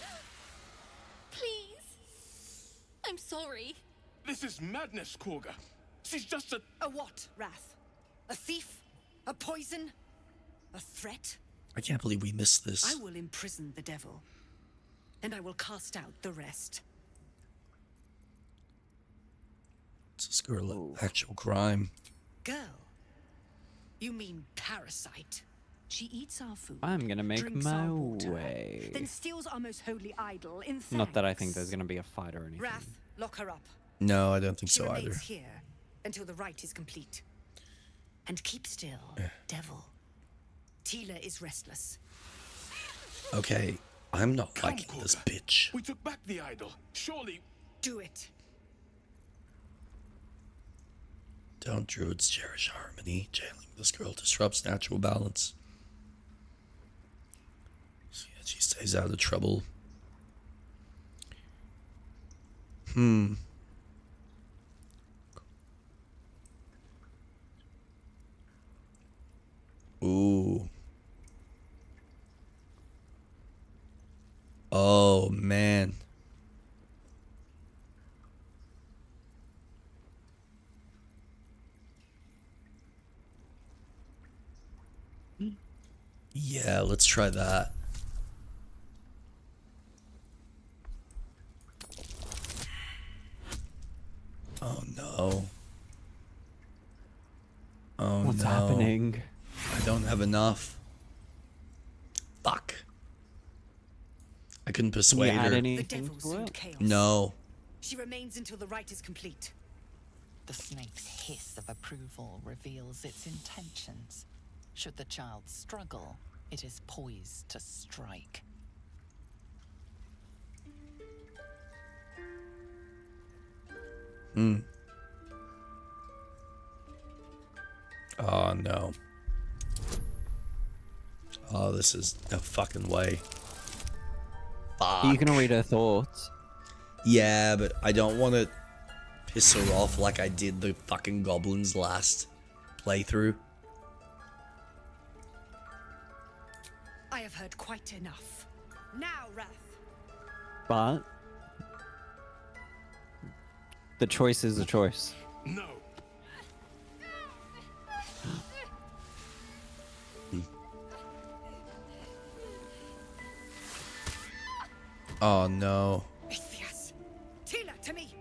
Please. I'm sorry. This is madness, Korga. She's just a... A what, Wrath? A thief? A poison? A threat? I can't believe we missed this. I will imprison the devil, and I will cast out the rest. It's a girl actual crime. Girl? You mean parasite? She eats our food. I'm gonna make drinks my our water, way. then steals our most holy idol in thanks. Not that I think there's gonna be a fight or anything. Wrath, lock her up. No, I don't think She so remains either. here until the rite is complete. And keep still, devil. Tila is restless. Okay, I'm not Come, liking this Korga. bitch. We took back the idol. Surely. Do it. Don't druids cherish harmony? Jailing this girl disrupts natural balance. So yeah, she stays out of trouble. Ooh. Oh, man. Yeah, let's try that. Oh, no. Oh, What's no. happening? I don't have enough. Fuck. I couldn't Can you persuade add her. The anything devil to sowed it? chaos. No. She remains until the rite is complete. The snake's hiss of approval reveals its intentions. Should the child struggle, it is poised to strike. Oh, no. Oh, this is no fucking way. Fuck. Are you gonna read her thoughts? Yeah, but I don't want to piss her off like I did the fucking goblins last playthrough. I have heard quite enough. Now, Wrath. But the choice is a choice. No. Oh, no. Ithias. Tila, to me.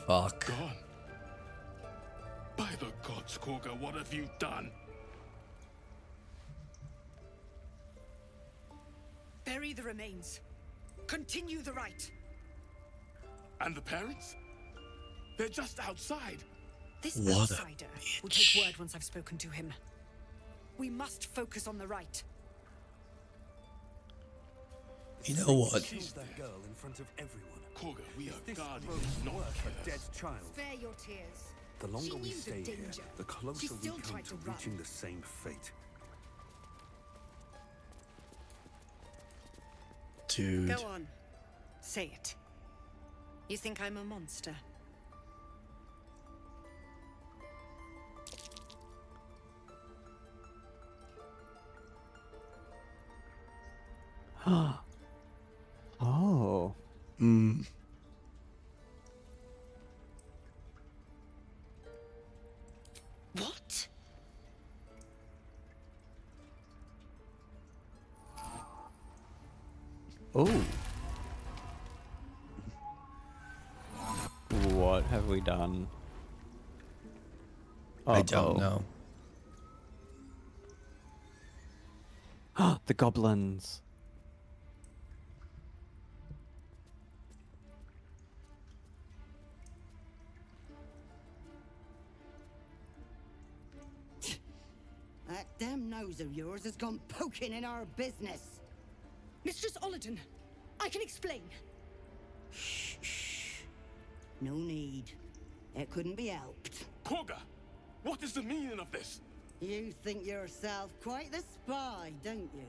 Fuck. Gone. By the gods, Korga, what have you done? Bury the remains. Continue the rite. And the parents? They're just outside. This What a outsider will take word once I've spoken to him. We must focus on the rite. You know what? She's That girl in front of everyone. Korga, we are This guardians, road not work a dead killers. child. Spare your tears. The longer She we knew the stay here, danger. the closer She we still come tried to to run. reaching the same fate. Dude. Go on. Say it. You think I'm a monster? Oh. What? Oh. What have we done? I don't know. know. The goblins. That damn nose of yours has gone poking in our business. Mistress Olladin, I can explain. Shh. No need. It couldn't be helped. Korga, what is the meaning of this? You think yourself quite the spy, don't you?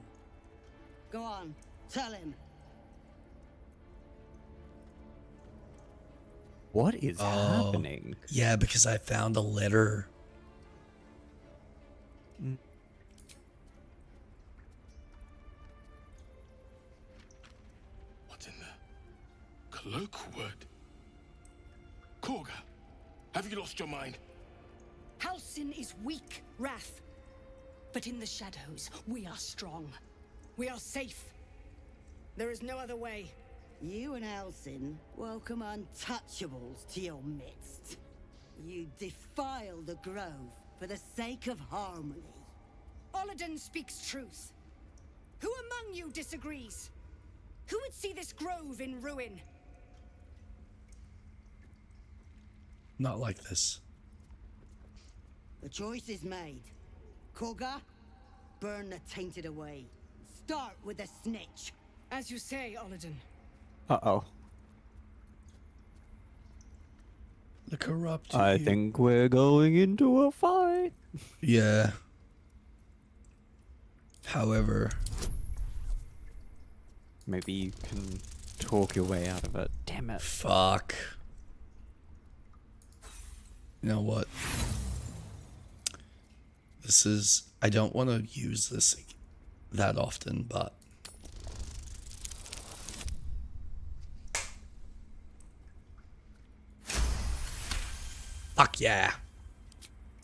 Go on, tell him. What is happening? Yeah, because I found a letter. What's in the cloak word? Korga, have you lost your mind? Halsin is weak, Wrath. But in the shadows, we are strong. We are safe. There is no other way. You and Halsin welcome untouchables to your midst. You defile the grove for the sake of harmony. Olladin speaks truth. Who among you disagrees? Who would see this grove in ruin? Not like this. The choice is made. Koga, burn the tainted away. Start with the snitch. As you say, Olladin. Uh-oh. The corrupt. I think we're going into a fight. Yeah. However, maybe you can talk your way out of it. Damn it. Fuck. You know what? This is... I don't want to use this that often, but... Fuck yeah.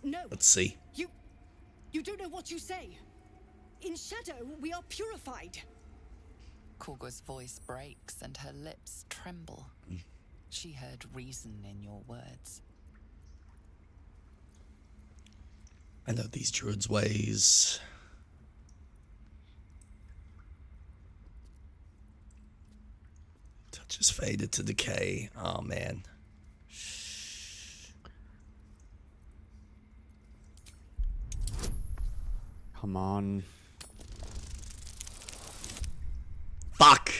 No. Let's see. You don't know what you say. In shadow, we are purified. Korga's voice breaks and her lips tremble. She heard reason in your words. I know these druids' ways. Touch is faded to decay. Oh, man. Come on. Fuck!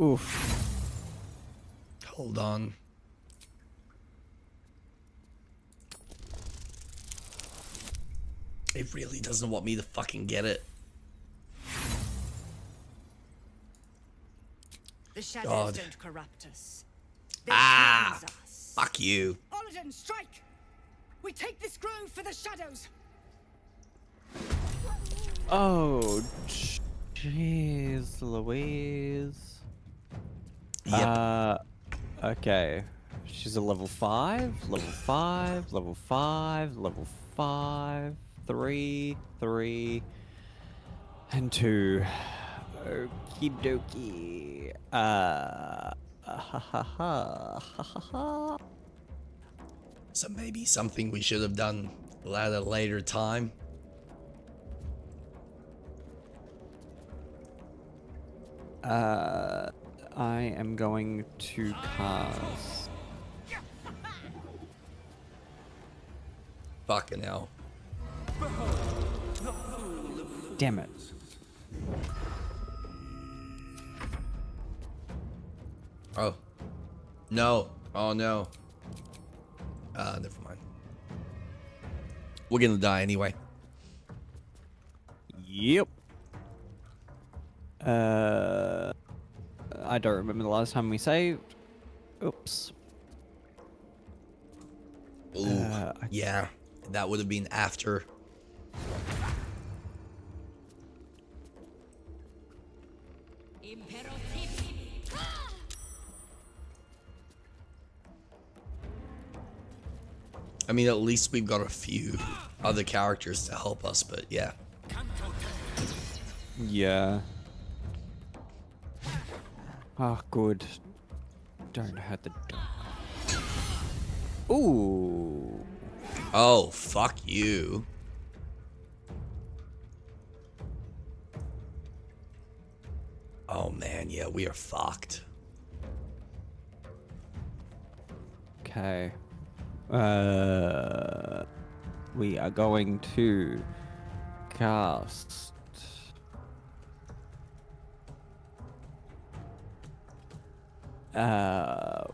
Oof. Hold on. It really doesn't want me to fucking get it. The shadows God. don't corrupt us. They Ah! cleanse us. Fuck you. Olladin, strike! We take this grove for the shadows. Oh, jeez, Louise. Yep. Okay. She's a level 5, level 5, level 5, level 5, 3, 3, and 2. Okie dokie. Ha ha ha ha. So maybe something we should have done at a later time. I am going to cast. Fucking hell. Damn it. Oh. No. Oh no. Never mind. We're gonna die anyway. Yep. I don't remember the last time we saved. Oops. Ooh, yeah. That would have been after. I mean, at least we've got a few other characters to help us, but yeah. Yeah. Oh, good. Don't hurt the dog. Ooh. Oh, fuck you. Oh man, yeah, we are fucked. Okay. We are going to cast. Oh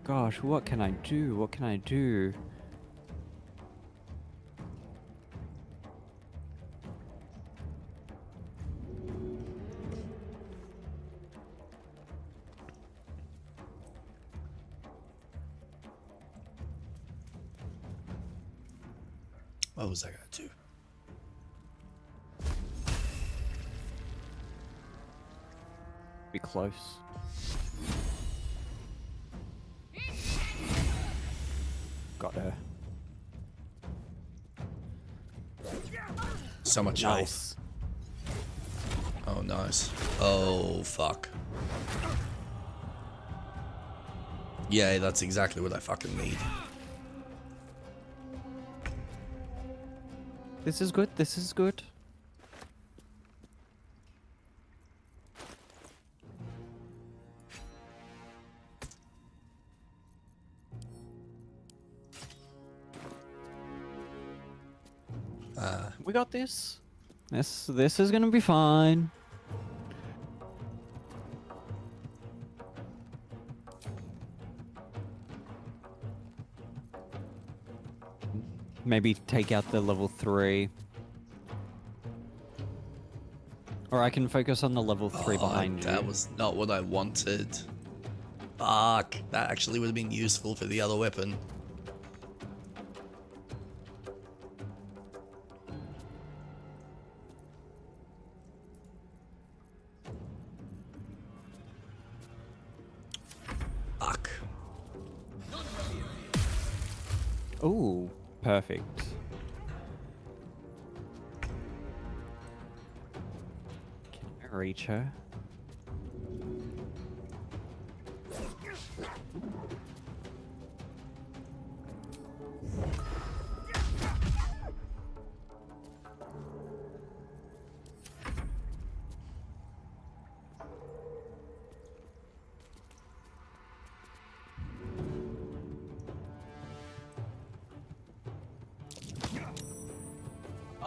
gosh, what can I do? What can I do? What was I gonna do? Be close. Got her. So much health. Oh, nice. Oh, fuck. Yeah, that's exactly what I fucking need. This is good. This is good. We got this. This is gonna be fine. Maybe take out the level 3. Or I can focus on the level 3 behind you. That was not what I wanted. Fuck. That actually would have been useful for the other weapon. Fuck. Ooh, perfect. Can I reach her?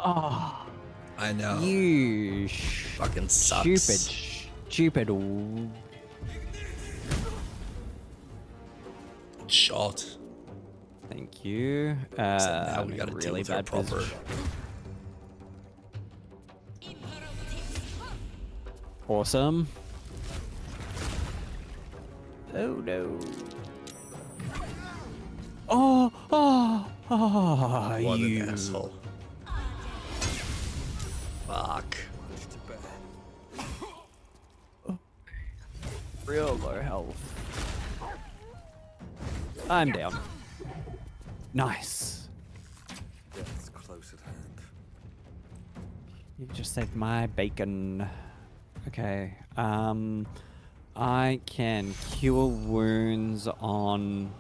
Oh, I know. you Fucking sucks. stupid. Shot. Thank you. So now we I'm gotta in deal with her proper. position. Awesome. Oh no. Oh, What you. an asshole. Fuck. Real low health. I'm down. Nice. Death's close at hand. You just saved my bacon. Okay. I can cure wounds on.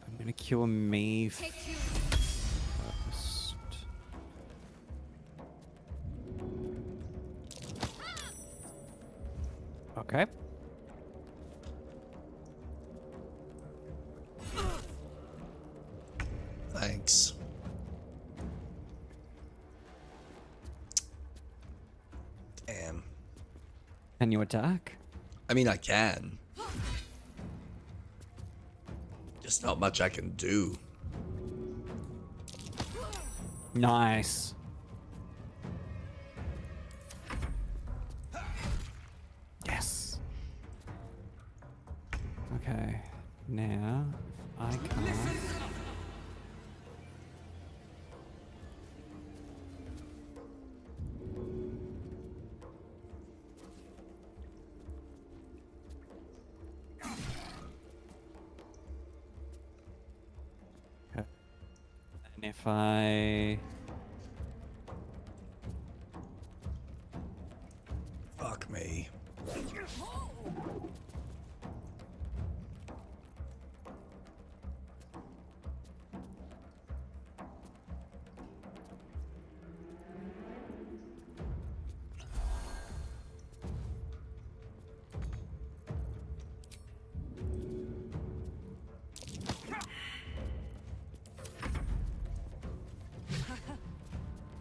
I'm gonna cure me first. Okay. Thanks. Damn. Can you attack? I mean, I can. Just not much I can do. Nice. Yes. Okay. Now, I can't. Okay. And if I... Fuck me.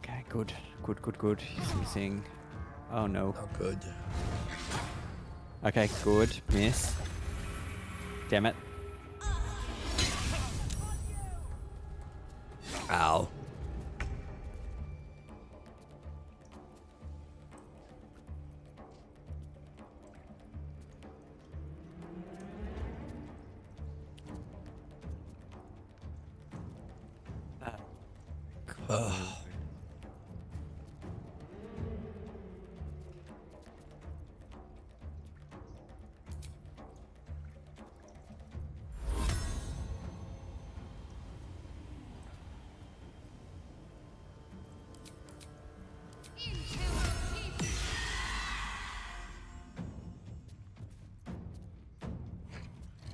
Okay, good. Good. He's missing. Oh no. Oh, good. Okay, good. Miss. Damn it. Ow. Ugh.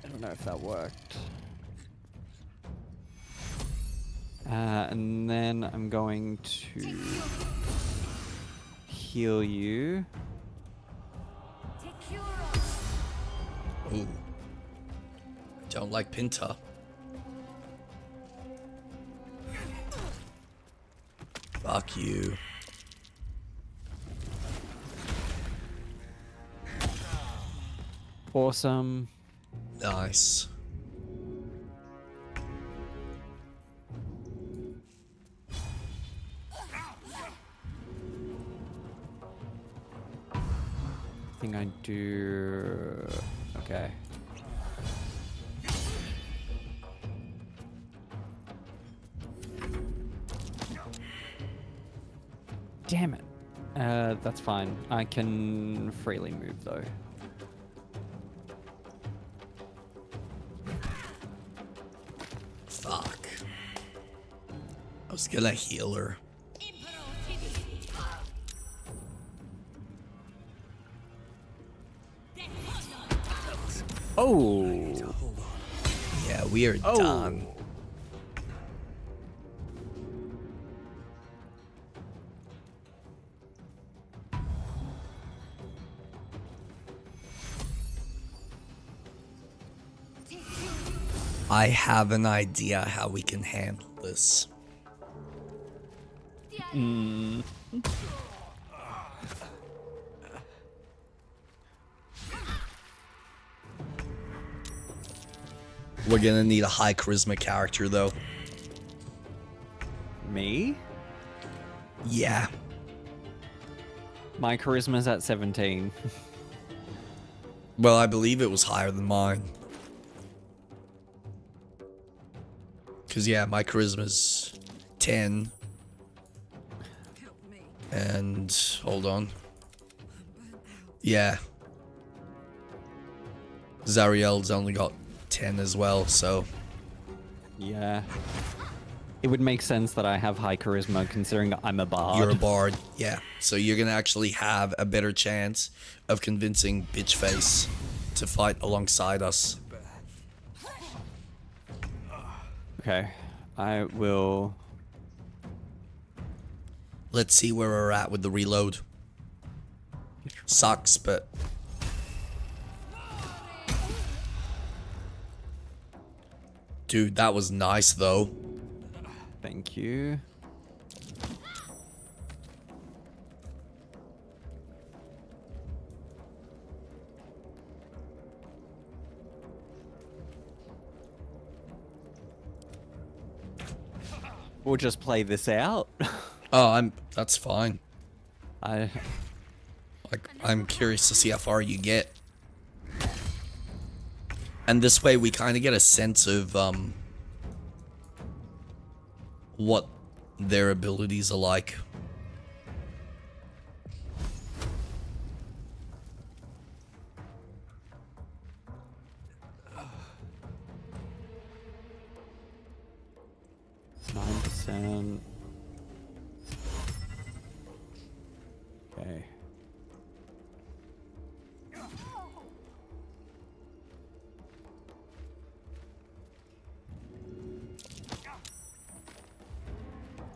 I don't know if that worked. And then I'm going to heal you. Ooh. Don't like Pinta. Fuck you. Awesome. Nice. I think I do. Okay. Damn it. That's fine. I can freely move though. Fuck. I was gonna heal her. Oh. Yeah, we are done. I have an idea how we can handle this. We're gonna need a high charisma character though. Me? Yeah. My charisma's at 17. Well, I believe it was higher than mine. Cause yeah, my charisma's 10. And hold on. Yeah. Zariel's only got 10 as well, so Yeah. It would make sense that I have high charisma considering I'm a bard. you're a bard. Yeah. So you're gonna actually have a better chance of convincing Bitchface to fight alongside us. Okay. I will... Let's see where we're at with the reload. Sucks, but dude, that was nice though. Thank you. We'll just play this out. Oh, that's fine. I'm curious to see how far you get. And this way we kind of get a sense of what their abilities are like. %. Okay.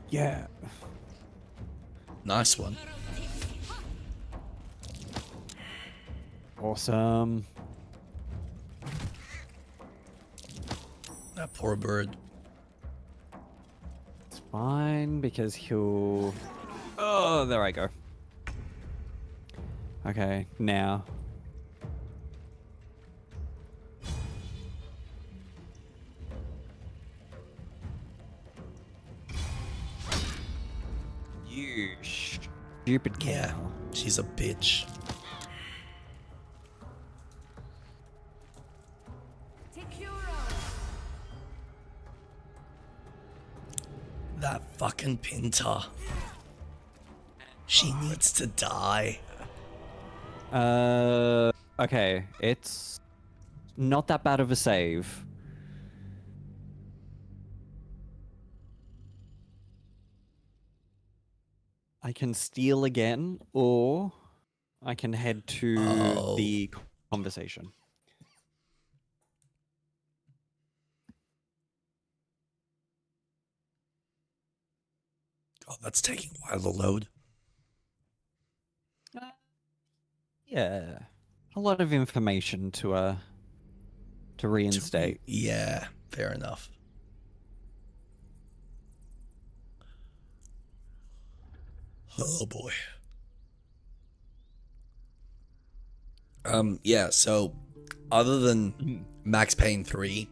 Yeah. Nice one. Awesome. That poor bird. It's fine because he'll... Oh, there I go. Okay, now. You stupid cow. Yeah, she's a bitch. That fucking Pinta. She needs to die. Okay, it's not that bad of a save. I can steal again, or I can head to the conversation. Oh, that's taking a while to load. Yeah, a lot of information to reinstate. Yeah, fair enough. Oh boy. Yeah, so other than Max Payne 3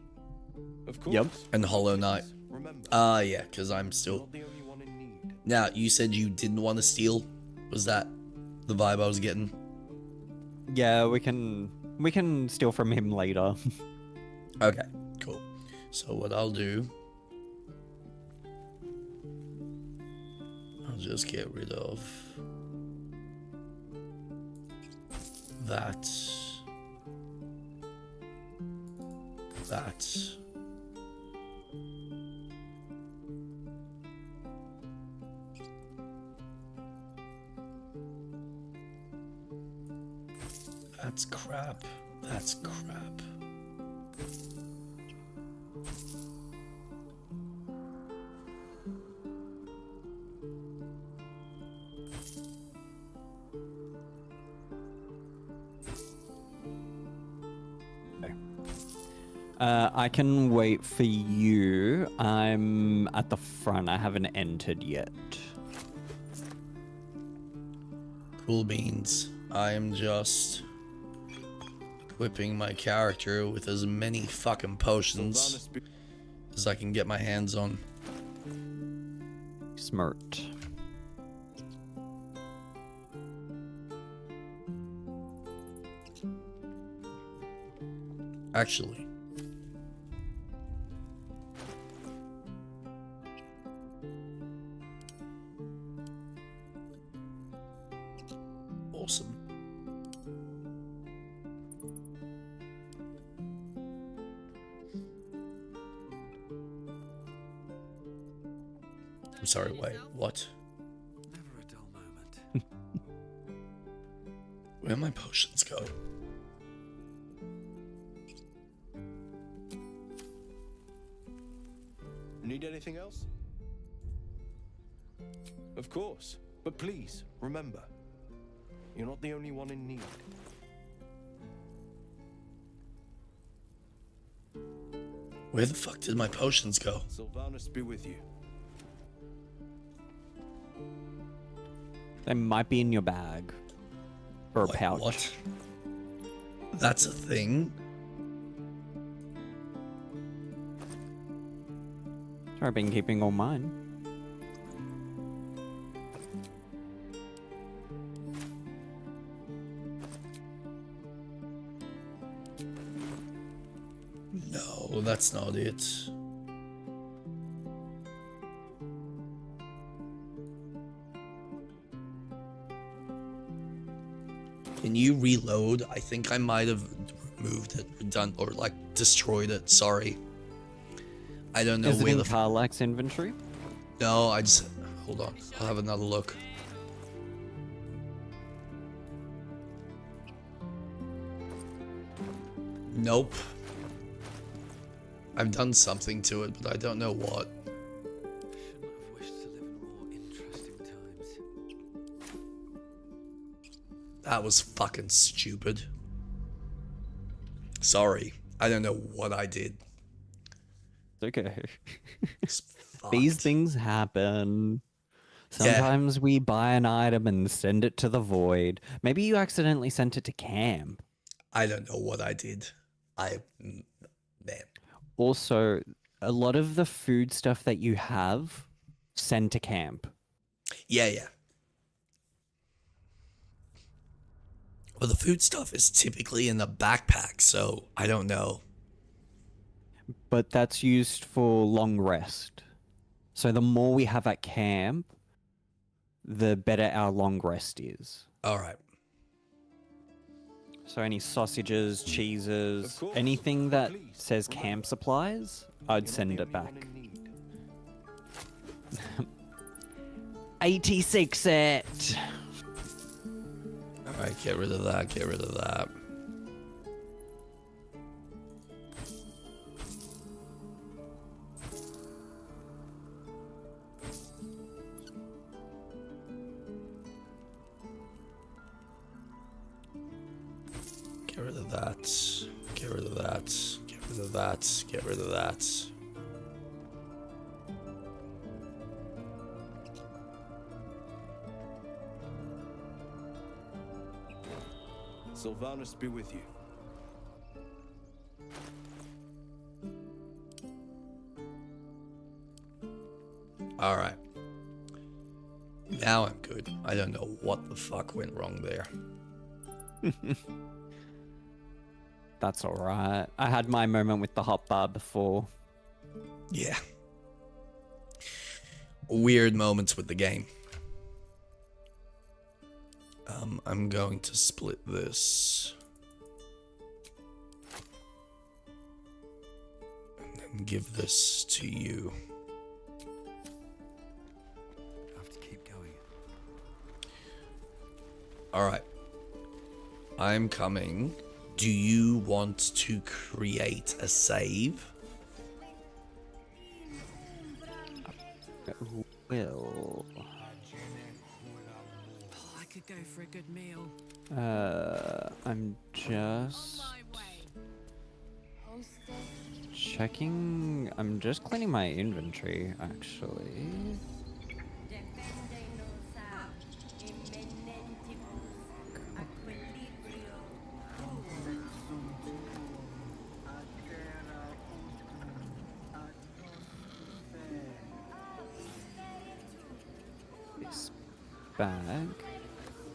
Of course. and Hollow Knight. Remember, Yeah, because I'm still. not the only one in need. Now, you said you didn't want to steal. Was that the vibe I was getting? Yeah, we can steal from him later. Okay, cool. So what I'll do, I'll just get rid of that. That's crap. That's crap. I can wait for you. I'm at the front. I haven't entered yet. Cool beans. I am just equipping my character with as many fucking potions as I can get my hands on. Smart. Actually, awesome. I'm sorry, wait, what? Never a dull moment. Where'd my potions go? Need anything else? Of course. But please, remember, you're not the only one in need. Where the fuck did my potions go? Sylvanus be with you. They might be in your bag. Or a Wait, pouch. what? That's a thing? I've been keeping all mine. No, that's not it. Can you reload? I think I might have removed it, done, or like destroyed it. Sorry. I don't know Is it where in the. Karlach's inventory? No, I just. Hold on. I'll have another look. Nope. I've done something to it, but I don't know what. Shouldn't have wished to live in more interesting times. That was fucking stupid. Sorry. I don't know what I did. It's okay. It's These fucked. things happen. Sometimes we buy an item and send it to the void. Maybe you accidentally sent it to camp. I don't know what I did. Man. Also, a lot of the food stuff that you have, send to camp. Yeah. Well, the food stuff is typically in the backpack, so I don't know. But that's used for long rest. So the more we have at camp, the better our long rest is. All right. So any sausages, cheeses, Of course. anything that Please, says remember, camp supplies, I'd You're not send the it only back. one in need. 86 it. All right, get rid of that. Get rid of that. Get rid of that. Get rid of that. Get rid of that. Get rid of that. Sylvanus be with you. Alright. Now I'm good. I don't know what the fuck went wrong there. That's alright. I had my moment with the hotbar before. Yeah. Weird moments with the game. I'm going to split this. And then give this to you. Have to keep going. Alright. I'm coming. Do you want to create a save? Will. I could go for a good meal. I'm just checking. I'm just cleaning my inventory, actually. This bag,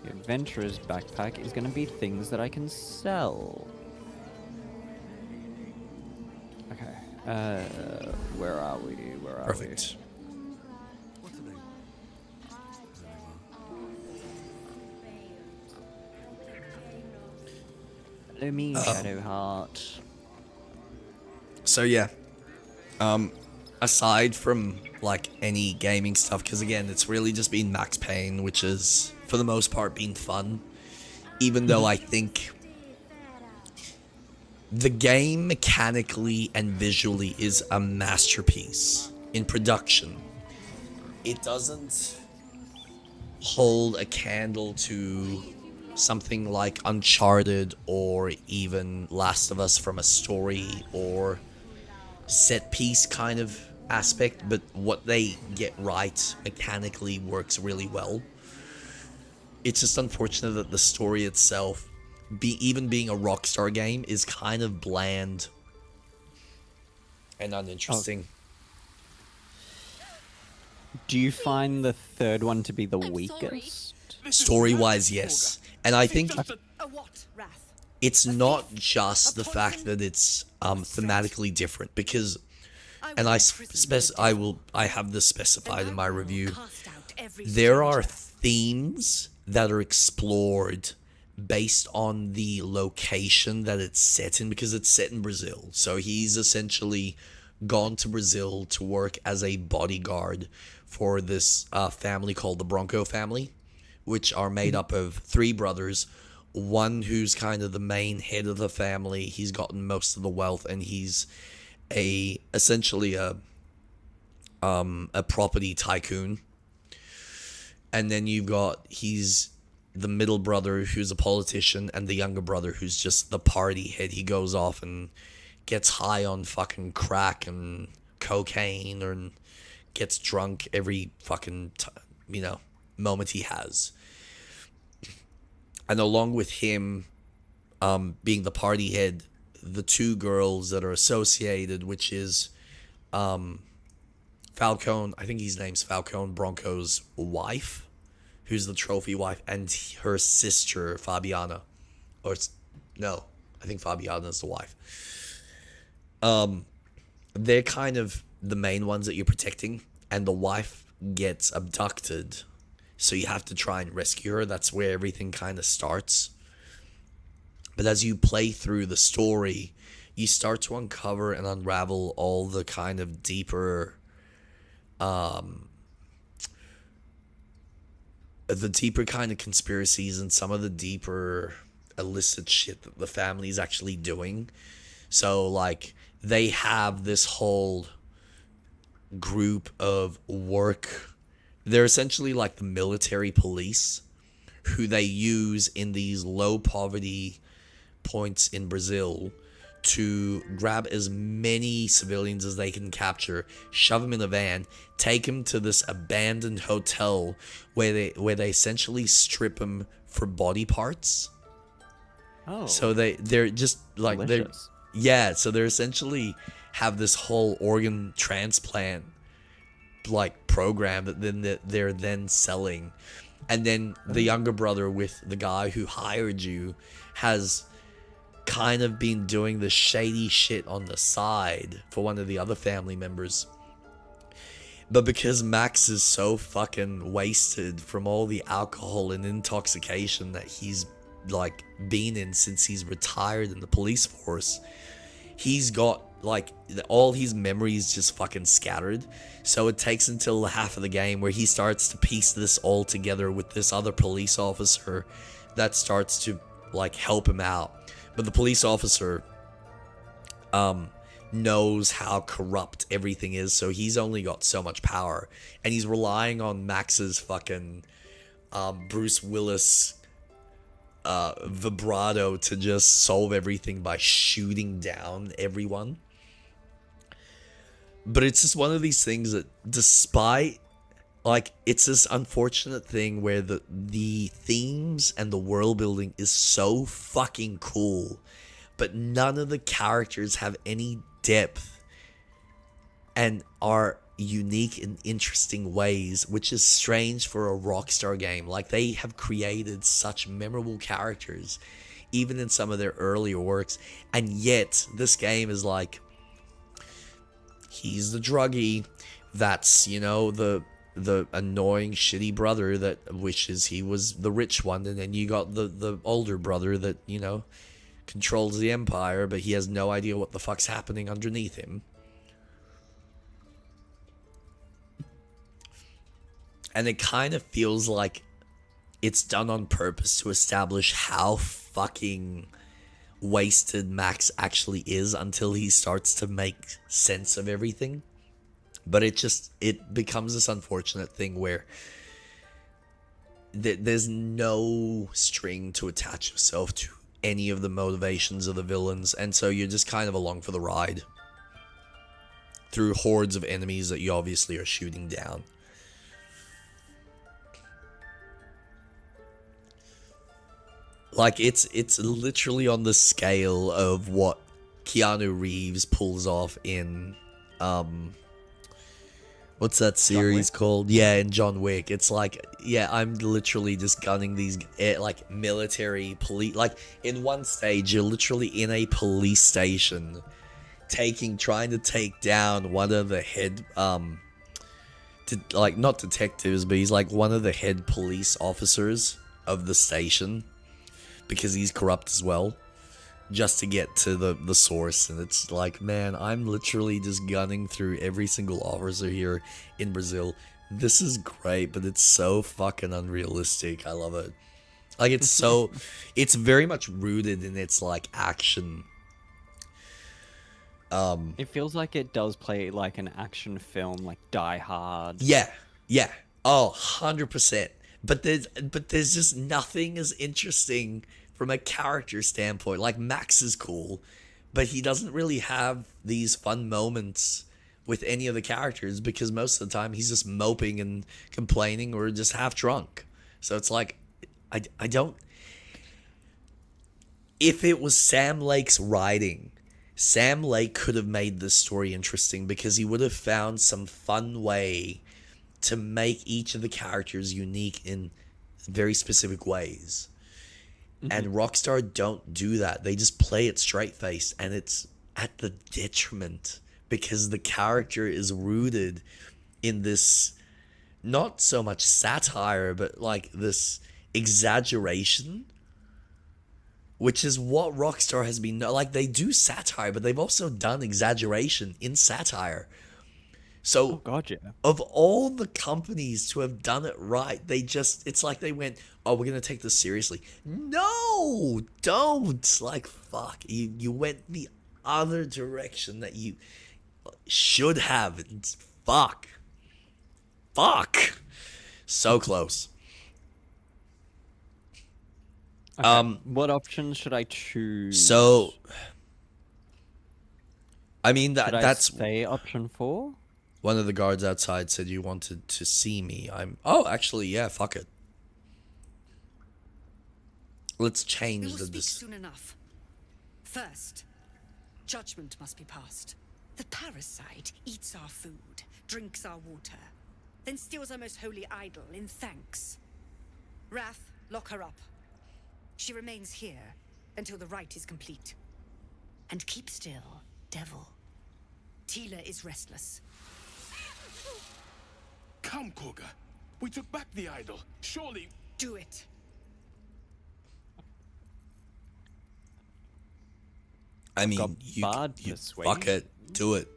the adventurer's backpack, is going to be things that I can sell. Okay, where are we? Where are Perfect. What are they? Hello, me, Shadowheart. So yeah. Aside from like any gaming stuff, because again, it's really just been Max Payne, which is for the most part been fun. Even though I think the game mechanically and visually is a masterpiece in production. It doesn't hold a candle to something like Uncharted or even Last of Us from a story or set piece kind of aspect, but what they get right mechanically works really well. It's just unfortunate that the story itself, even being a Rockstar game, is kind of bland and uninteresting. Do you find the third one to be the weakest? Story-wise, yes. And I think A what, Wrath? it's not just the fact that it's thematically different, because, and I have this specified in my review, there are themes that are explored based on the location that it's set in, because it's set in Brazil. So he's essentially gone to Brazil to work as a bodyguard for this family called the Bronco family, which are made up of three brothers. One who's kind of the main head of the family. He's gotten most of the wealth, and he's essentially a property tycoon. And then he's the middle brother who's a politician, and the younger brother who's just the party head. He goes off and gets high on fucking crack and cocaine, and gets drunk every fucking moment he has. And along with him being the party head, the two girls that are associated, which is Falcone, I think his name's Falcone, Bronco's wife, who's the trophy wife, and her sister, Fabiana. No, I think Fabiana's the wife. They're kind of the main ones that you're protecting, and the wife gets abducted. So you have to try and rescue her. That's where everything kind of starts. But as you play through the story, you start to uncover and unravel all the kind of deeper, kind of conspiracies and some of the deeper illicit shit that the family is actually doing. So, like, they have this whole group of work. They're essentially like the military police, who they use in these low poverty points in Brazil to grab as many civilians as they can capture, shove them in a van, take them to this abandoned hotel where they essentially strip them for body parts. Oh. So they're just like delicious. so they're essentially have this whole organ transplant like program that they're then selling. And then the younger brother with the guy who hired you has kind of been doing the shady shit on the side for one of the other family members. But because Max is so fucking wasted from all the alcohol and intoxication that he's like been in since he's retired in the police force, he's got like all his memories just fucking scattered. So it takes until half of the game where he starts to piece this all together with this other police officer that starts to like help him out. But the police officer knows how corrupt everything is, so he's only got so much power, and he's relying on Max's fucking Bruce Willis vibrato to just solve everything by shooting down everyone. But it's just one of these things that, despite, like, it's this unfortunate thing where the themes and the world building is so fucking cool, but none of the characters have any depth and are unique in interesting ways, which is strange for a Rockstar game. Like, they have created such memorable characters, even in some of their earlier works, and yet this game is like, he's the druggie that's, you know, the annoying shitty brother that wishes he was the rich one, and then you got the older brother that, you know, controls the empire, but he has no idea what the fuck's happening underneath him. And it kind of feels like it's done on purpose to establish how fucking wasted Max actually is until he starts to make sense of everything. But it becomes this unfortunate thing where there's no string to attach yourself to any of the motivations of the villains, and so you're just kind of along for the ride through hordes of enemies that you obviously are shooting down. Like, it's literally on the scale of what Keanu Reeves pulls off in what's that series called? Yeah, in John Wick. It's like, yeah, I'm literally just gunning these like military police. Like, in one stage, you're literally in a police station, trying to take down one of the head like, not detectives, but he's like one of the head police officers of the station, because he's corrupt as well, just to get to the source. And it's like, man, I'm literally just gunning through every single officer here in Brazil. This is great, but it's so fucking unrealistic. I love it. Like, it's so it's very much rooted in its like action. It feels like it does play like an action film, like Die Hard. Yeah. Oh, 100%. But there's just nothing as interesting from a character standpoint. Like, Max is cool, but he doesn't really have these fun moments with any of the characters, because most of the time he's just moping and complaining or just half drunk. So it's like, I don't... If it was Sam Lake's writing, Sam Lake could have made this story interesting, because he would have found some fun way to make each of the characters unique in very specific ways. And Rockstar don't do that. They just play it straight-faced, and it's at the detriment, because the character is rooted in this, not so much satire, but like this exaggeration, which is what Rockstar has been... Like, they do satire, but they've also done exaggeration in satire. So, oh God, yeah. Of all the companies to have done it right, it's like they went, oh, we're going to take this seriously. No, don't. Like, fuck. You went the other direction that you should have. Fuck. So close. Okay, what options should I choose? So, I mean, should I that's say option 4? one of the guards outside said you wanted to see me. Oh, actually, yeah, fuck it. Let's We change will speak this. soon enough. First, judgment must be passed. The parasite eats our food, drinks our water, then steals our most holy idol in thanks. Wrath, lock her up. She remains here until the rite is complete. And keep still, devil. Tila is restless. Come, Koga. We took back the idol. Surely... Do it. I mean, got you Bard fuck persuade. it, do it.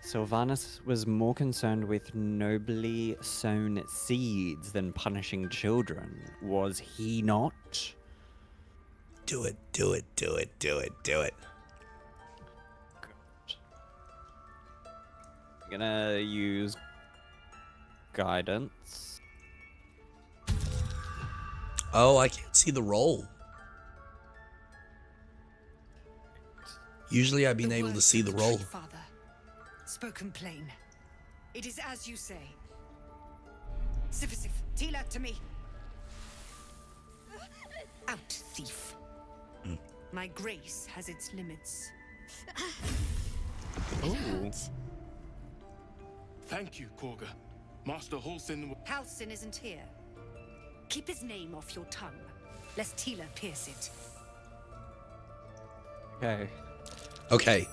Sylvanus was more concerned with nobly sown seeds than punishing children. Was he not? Do it, do it, do it, do it, do it. I'm gonna use guidance. Oh, I can't see the roll. Usually I've been The able to words see of the Tree roll. Father, spoken plain. It is as you say. Sifisif, Tila to me. Out, thief. My grace has its limits. Ooh. Thank you, Koga. Master Halsin... Halsin isn't here. Keep his name off your tongue, lest Tila pierce it. Okay. Okay,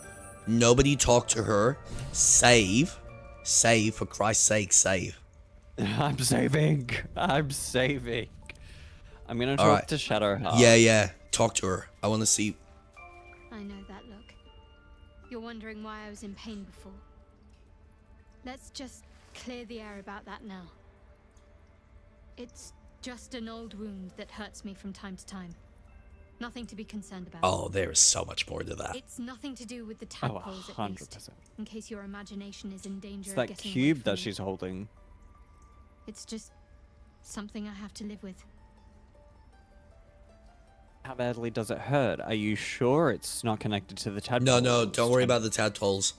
nobody talk to her. Save. Save, for Christ's sake, save. I'm saving. I'm saving. I'm gonna talk Alright. to Shadowheart. Yeah, talk to her. I want to see. I know that look. You're wondering why I was in pain before. Let's just clear the air about that now. It's just an old wound that hurts me from time to time. Nothing to be concerned about. Oh, there is so much more to that. It's nothing to do with the Oh, tadpoles, at least. 100%. In case your imagination is in danger It's of that getting away cube from that me. she's holding. It's just something I have to live with. How badly does it hurt? Are you sure it's not connected to the tadpoles? No, don't worry about the tadpoles.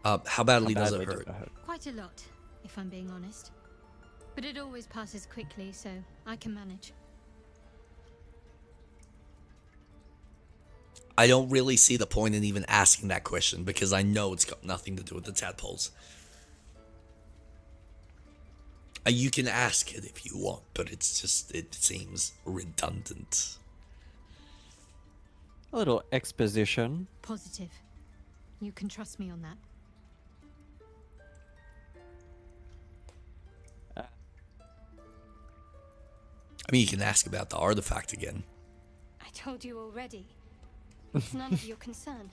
How badly does it hurt? Quite a lot, if I'm being honest. But it always passes quickly, so I can manage. I don't really see the point in even asking that question because I know it's got nothing to do with the tadpoles. You can ask it if you want, but it seems redundant. A little exposition. Positive. You can trust me on that. I mean, you can ask about the artifact again. I told you already. It's none of your concern.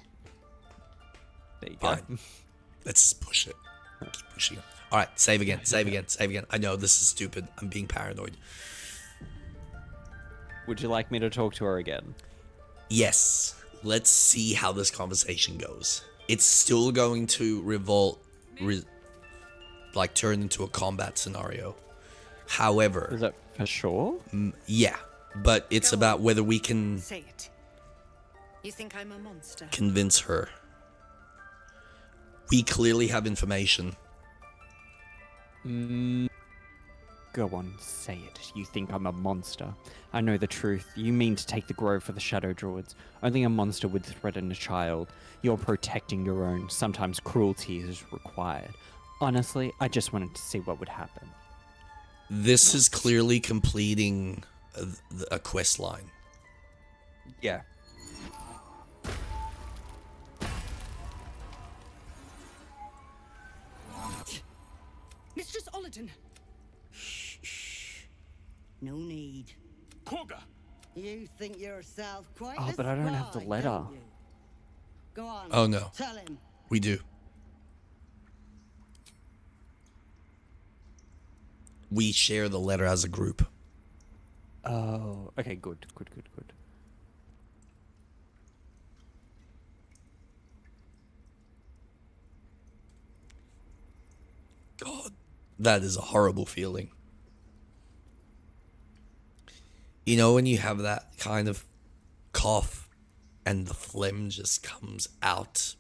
There you Fine. go. Let's just push it. Keep pushing it. All right, save again, save again, save again. I know this is stupid. I'm being paranoid. Would you like me to talk to her again? Yes. Let's see how this conversation goes. It's still going to turn into a combat scenario. However, is that for sure? Yeah, but it's about whether we can Say it. You think I'm a monster? convince her. We clearly have information. Go on, say it. You think I'm a monster. I know the truth. You mean to take the grove for the Shadow Druids. Only a monster would threaten a child. You're protecting your own. Sometimes cruelty is required. Honestly, I just wanted to see what would happen. This is clearly completing a quest line. Yeah. Mistress Olladin! No need. Koga! You think yourself quite Oh, a but I don't have the spry, letter. don't you? Go on. Oh, no. Tell him. We do. We share the letter as a group. Oh, okay, good. God, that is a horrible feeling. You know when you have that kind of cough and the phlegm just comes out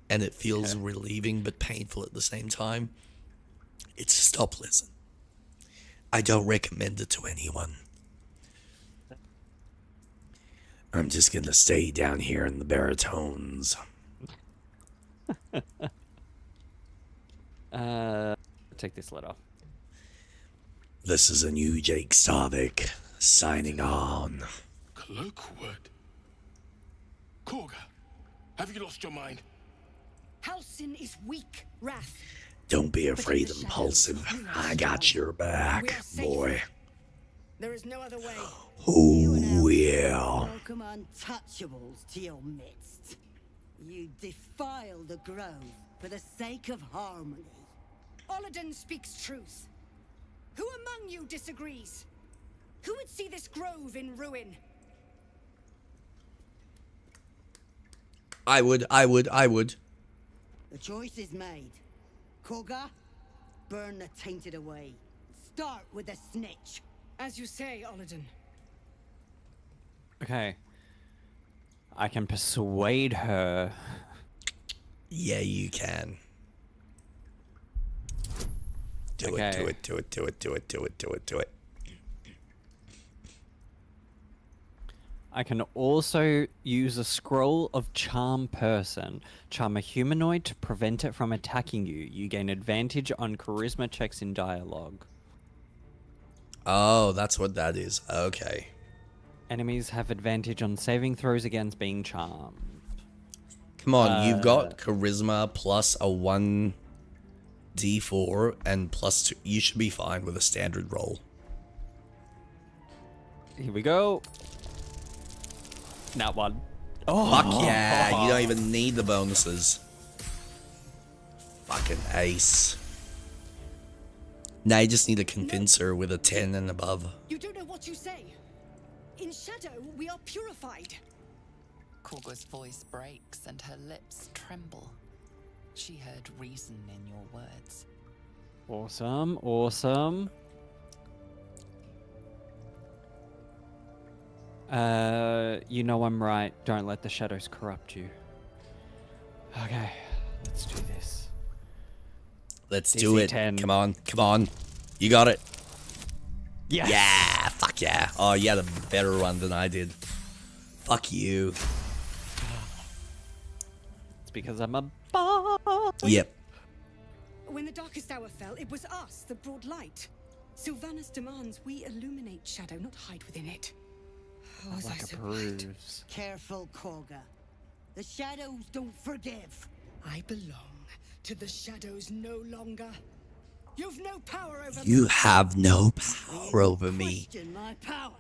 and it feels relieving but painful at the same time? It's just not pleasant. I don't recommend it to anyone. I'm just gonna stay down here in the baritones. Take this letter. This is a new Jake Starvik signing on. Cloakwood. Korga, have you lost your mind? Halsin is weak, Wrath. Don't be afraid, Impulsive. I got your back, boy. There is no other way. Who will? Welcome untouchables to your midst. You defile the grove for the sake of harmony. Olladin speaks truth. Who among you disagrees? Who would see this grove in ruin? I would. The choice is made. Korga, burn the tainted away. Start with the snitch. As you say, Olladin. Okay. I can persuade her. Yeah, you can. Do it. I can also use a scroll of charm person. Charm a humanoid to prevent it from attacking you. You gain advantage on charisma checks in dialogue. Oh, that's what that is. Okay. Enemies have advantage on saving throws against being charmed. Come on, you've got charisma plus a 1d4 and plus 2. You should be fine with a standard roll. Here we go. Not one. Oh, fuck yeah. You don't even need the bonuses. Fucking ace. Now you just need a convincer with a 10 and above. You don't know what you say. In shadow, we are purified. Korga's voice breaks and her lips tremble. She heard reason in your words. Awesome, awesome. You know I'm right. Don't let the shadows corrupt you. Okay, let's do this. Let's do it. 10. Come on. You got it. Yes. Yeah, fuck yeah. Oh, you had a better one than I did. Fuck you. It's because I'm a boy. Yep. When the darkest hour fell, it was us that brought light. Sylvanas demands we illuminate shadow, not hide within it. Oh, was I so right? Careful, Korga. The shadows don't forgive. I belong to the shadows no longer. You've no power over me. You have no power over me. Question my power.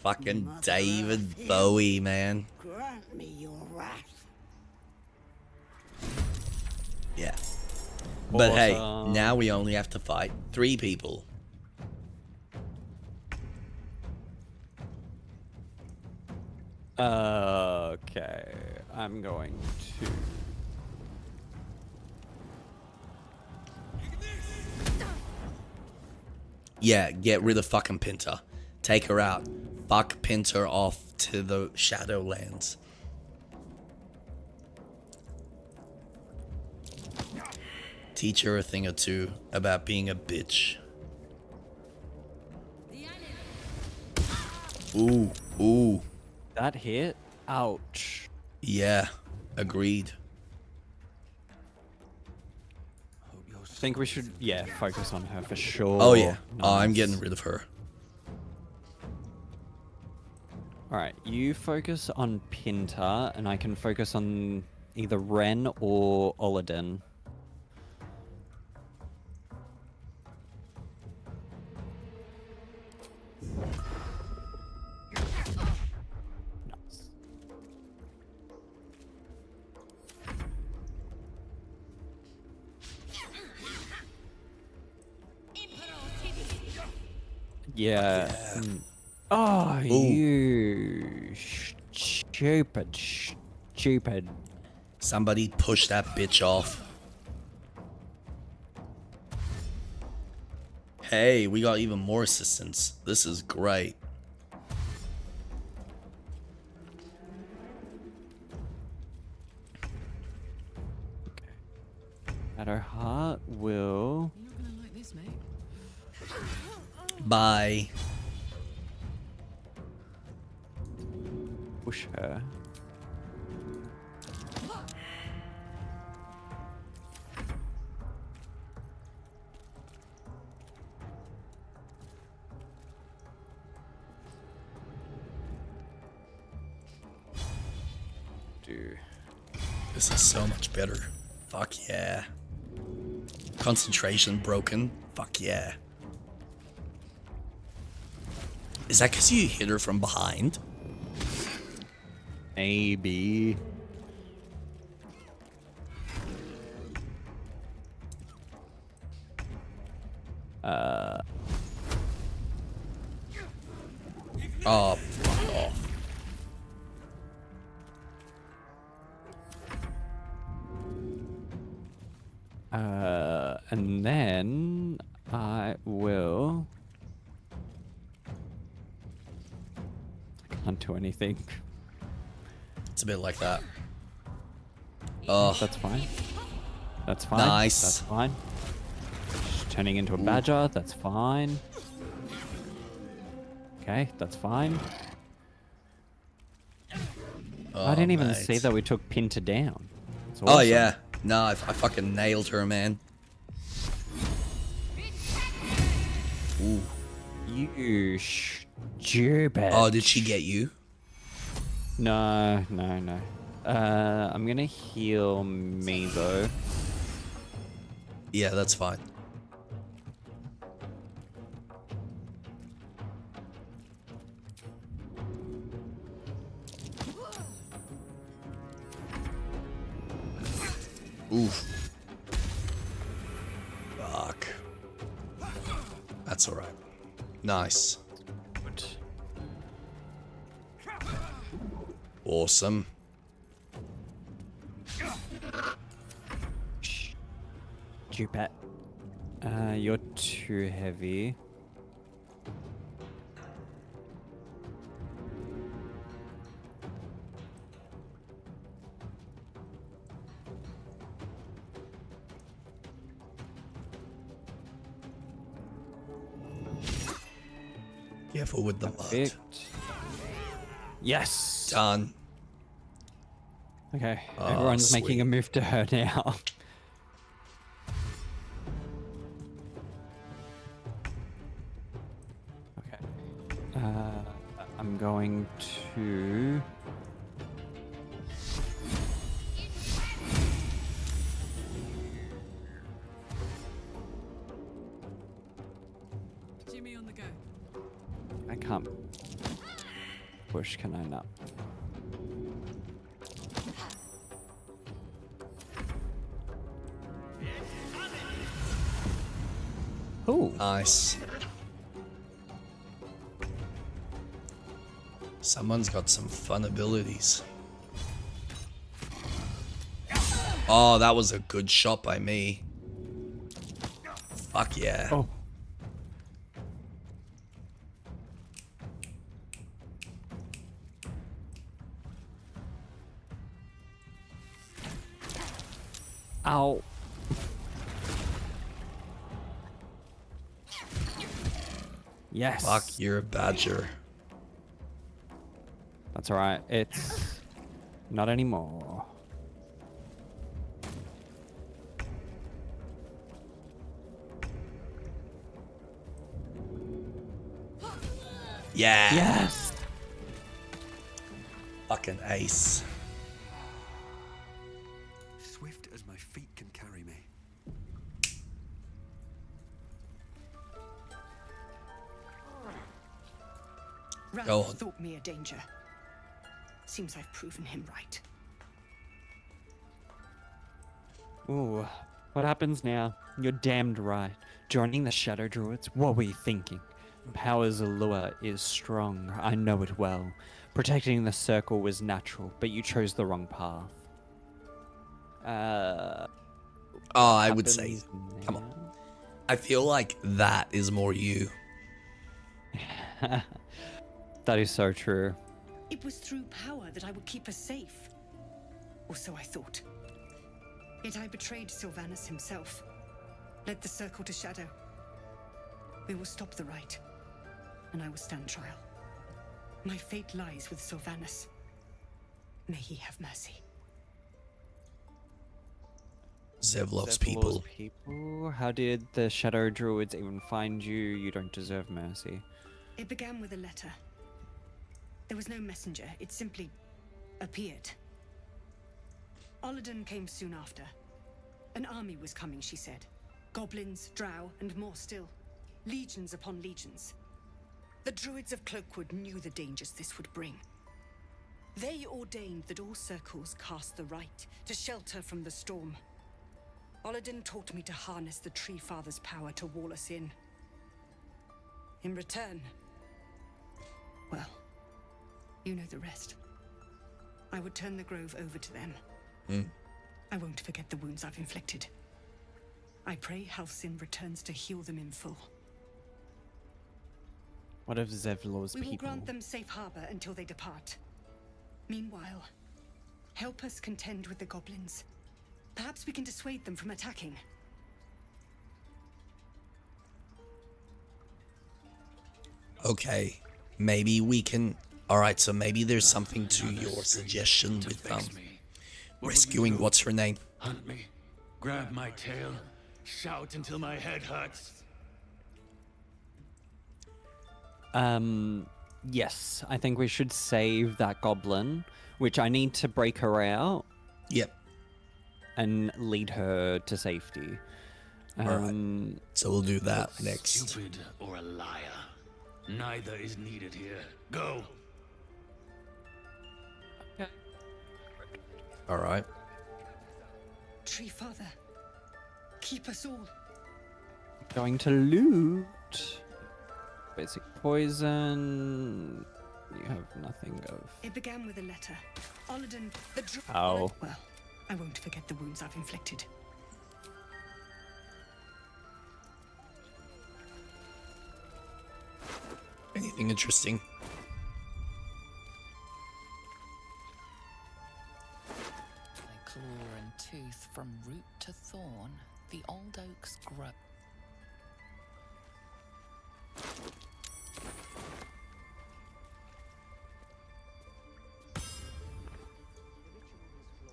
Fucking David Bowie, man. Grant me your wrath. Yeah. But hey, now we only have to fight 3 people. Okay, I'm going to... Yeah, get rid of fucking Pinter. Take her out. Fuck Pinter off to the Shadowlands. Teach her a thing or two about being a bitch. Ooh. That hit? Ouch. Yeah, agreed. I think we should, focus on her for sure. Oh yeah. Nice. Oh, I'm getting rid of her. Alright, you focus on Pinta, and I can focus on either Ren or Olladin. Yeah. Oh, you stupid. Somebody push that bitch off. Hey, we got even more assistance. This is great. Bye. Push her. This is so much better. Fuck yeah. Concentration broken. Fuck yeah. Is that because you hit her from behind? Maybe. Oh, fuck off. And then I will. I can't do anything. It's a bit like that. Oh, That's fine. That's fine. Nice. That's fine. She's turning into a badger. That's fine. Okay, that's fine. I didn't even see mate. that we took Pinter down. That's Oh awesome. yeah. No, I fucking nailed her, man. Ooh. You stupid. Oh, did she get you? No, no, no. I'm gonna heal me though. Yeah, that's fine. Oof. Fuck. That's alright. Nice. Awesome. Stupid. You're too heavy. Careful with the mud. Perfect. Yes. Done. Okay. Oh, Everyone's making sweet. a move to her now. Okay. I'm going to. Jimmy on the go. I can't push, can I not? Oh, Nice. Someone's got some fun abilities. Oh, that was a good shot by me. Fuck yeah. oh. Ow. Yes. Fuck, you're a badger. That's alright. It's not anymore. Yeah. Yes. Fucking ace. Swift as my feet can carry me. Ralph Go on. thought me a danger. Seems I've proven him right. Ooh. What happens now? You're damned right. Joining the Shadow Druids? What were you thinking? Power's allure is strong. I know it well. Protecting the circle was natural, but you chose the wrong path. Oh, I would say, happens come on. now? I feel like that is more you. That is so true. It was through power that I would keep us safe. Or so I thought. Yet I betrayed Sylvanus himself. Led the circle to Shadow. We will stop the rite, and I will stand trial. My fate lies with Sylvanus. May he have mercy. Zevlov's Zevlor's people. How did the Shadow Druids even find you? You don't deserve mercy. It began with a letter. There was no messenger. It simply appeared. Olladin came soon after. An army was coming, she said. Goblins, drow, and more still. Legions upon legions. The druids of Cloakwood knew the dangers this would bring. They ordained that all circles cast the rite to shelter from the storm. Olladin taught me to harness the Tree Father's power to wall us in. In return, well, you know the rest. I would turn the grove over to them. I won't forget the wounds I've inflicted. I pray Halcyon returns to heal them in full. What of Zevlor's We will people? grant them safe harbor until they depart. Meanwhile, help us contend with the goblins. Perhaps we can dissuade them from attacking. Okay, maybe we can... Alright, so maybe there's something to your suggestion with rescuing what's her name. Hunt me, grab my tail, shout until my head hurts. Yes, I think we should save that goblin, which I need to break her out. Yep. And lead her to safety. Alright, so we'll do that next. Stupid or a liar. Neither is needed here. Go. Alright. Tree Father, keep us all. Going to loot. Basic poison. You have nothing of... It began with a letter. Olladin, the Oh. Well, I won't forget the wounds I've inflicted. Anything interesting? By claw and tooth from root to thorn, the old oaks grow.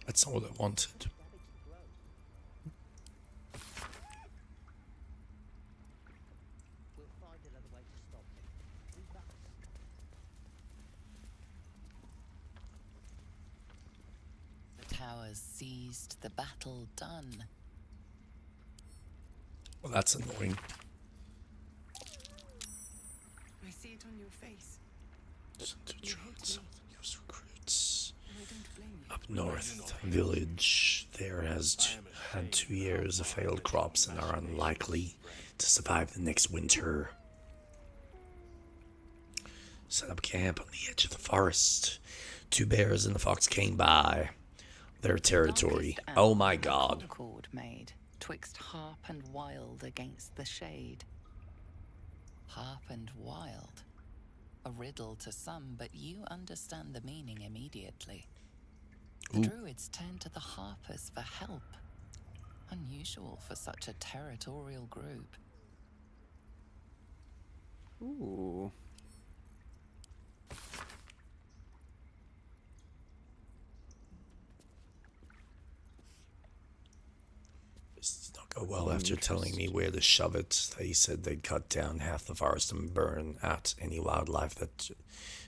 That's not what I wanted. The towers seized, the battle done. Well, that's annoying. I see it on your face. Use recruits. Up north, village there has had 2 years of failed crops and are unlikely to survive the next winter. Set up camp on the edge of the forest. 2 bears and a fox came by their territory. Oh my god. Concord made, twixt harp and wild against the shade. Harp and wild. A riddle to some, but you understand the meaning immediately. The druids turned to the harpers for help. Unusual for such a territorial group. Ooh. This did not go well after telling me where to shove it. They said they'd cut down half the forest and burn out any wildlife that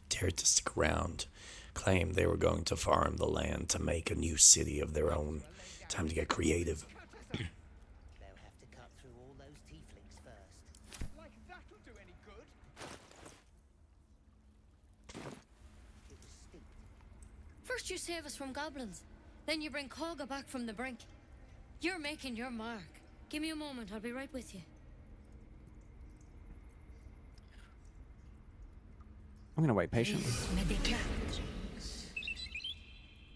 dared to stick around. Claimed they were going to farm the land to make a new city of their own. Time to get creative. They'll have to cut through all those tieflings first. Like that'll do any good? It was steep. First you save us from goblins, then you bring Koga back from the brink. You're making your mark. Give me a moment, I'll be right with you. I'm gonna wait patiently.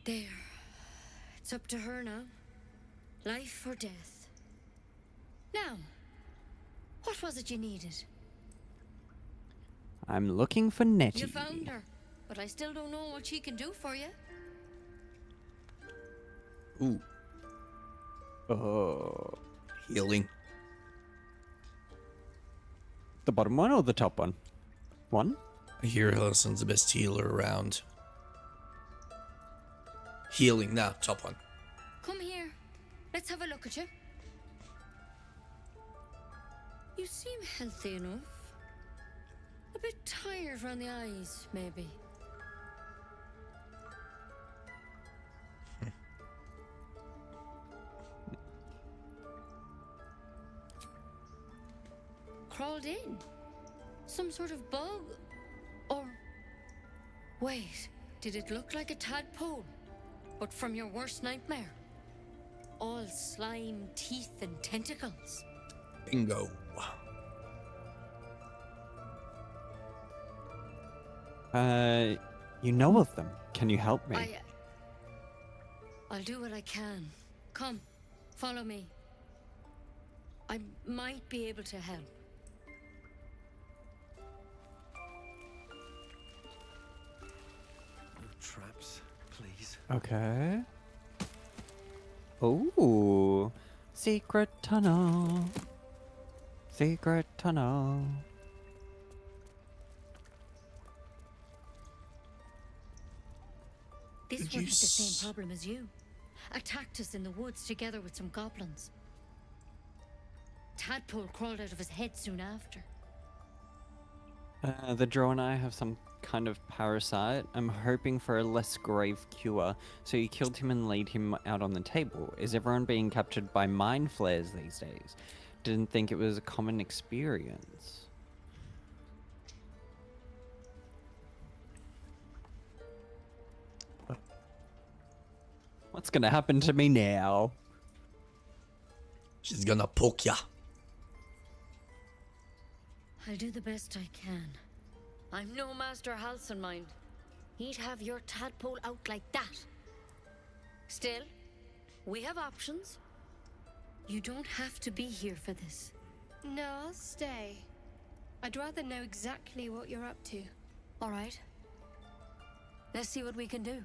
There. It's up to her now. Life or death. Now, what was it you needed? I'm looking for Nettie. You found her, but I still don't know what she can do for you. Ooh. Oh. Healing. The bottom one or the top one? One? I hear Hillison's the best healer around. Healing, nah, top one. Come here. Let's have a look at you. You seem healthy enough. A bit tired around the eyes, maybe. Crawled in? Some sort of bug? Or... Wait, did it look like a tadpole? But from your worst nightmare? All slime, teeth, and tentacles. Bingo. You know of them. Can you help me? I'll do what I can. Come, follow me. I might be able to help. No traps, please. Okay. Ooh. Secret tunnel. Secret tunnel. This one had the same problem as you. Attacked us in the woods together with some goblins. Tadpole crawled out of his head soon after. The Drow and I have some kind of parasite. I'm hoping for a less grave cure. So you killed him and laid him out on the table. Is everyone being captured by mind flares these days? Didn't think it was a common experience. What's gonna happen to me now? She's gonna poke ya. I'll do the best I can. I'm no Master Halcyon, mind. He'd have your tadpole out like that. Still, we have options. You don't have to be here for this. No, I'll stay. I'd rather know exactly what you're up to. All right. Let's see what we can do.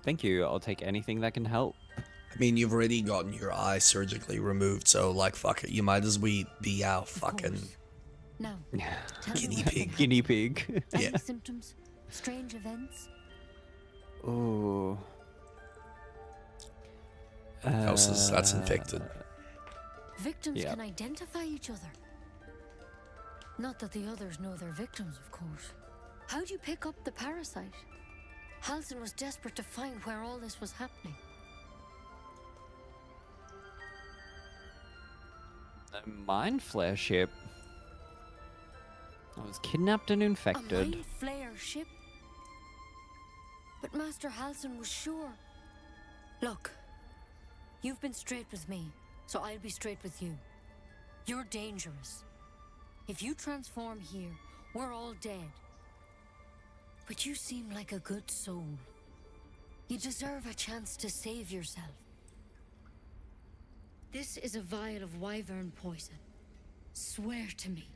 Thank you. I'll take anything that can help. I mean, you've already gotten your eye surgically removed, so like, fuck it. You might as well be our fucking Now, guinea pig. Guinea pig. Any Yeah. symptoms? Strange events? Ooh. That's infected. Victims Yeah. can identify each other. Not that the others know they're victims, of course. How'd you pick up the parasite? Halcyon was desperate to find where all this was happening. A mind flare ship. I was kidnapped and A infected. mind flare ship? But Master Halcyon was sure. Look, you've been straight with me, so I'll be straight with you. You're dangerous. If you transform here, we're all dead. But you seem like a good soul. You deserve a chance to save yourself. This is a vial of wyvern poison. Swear to me,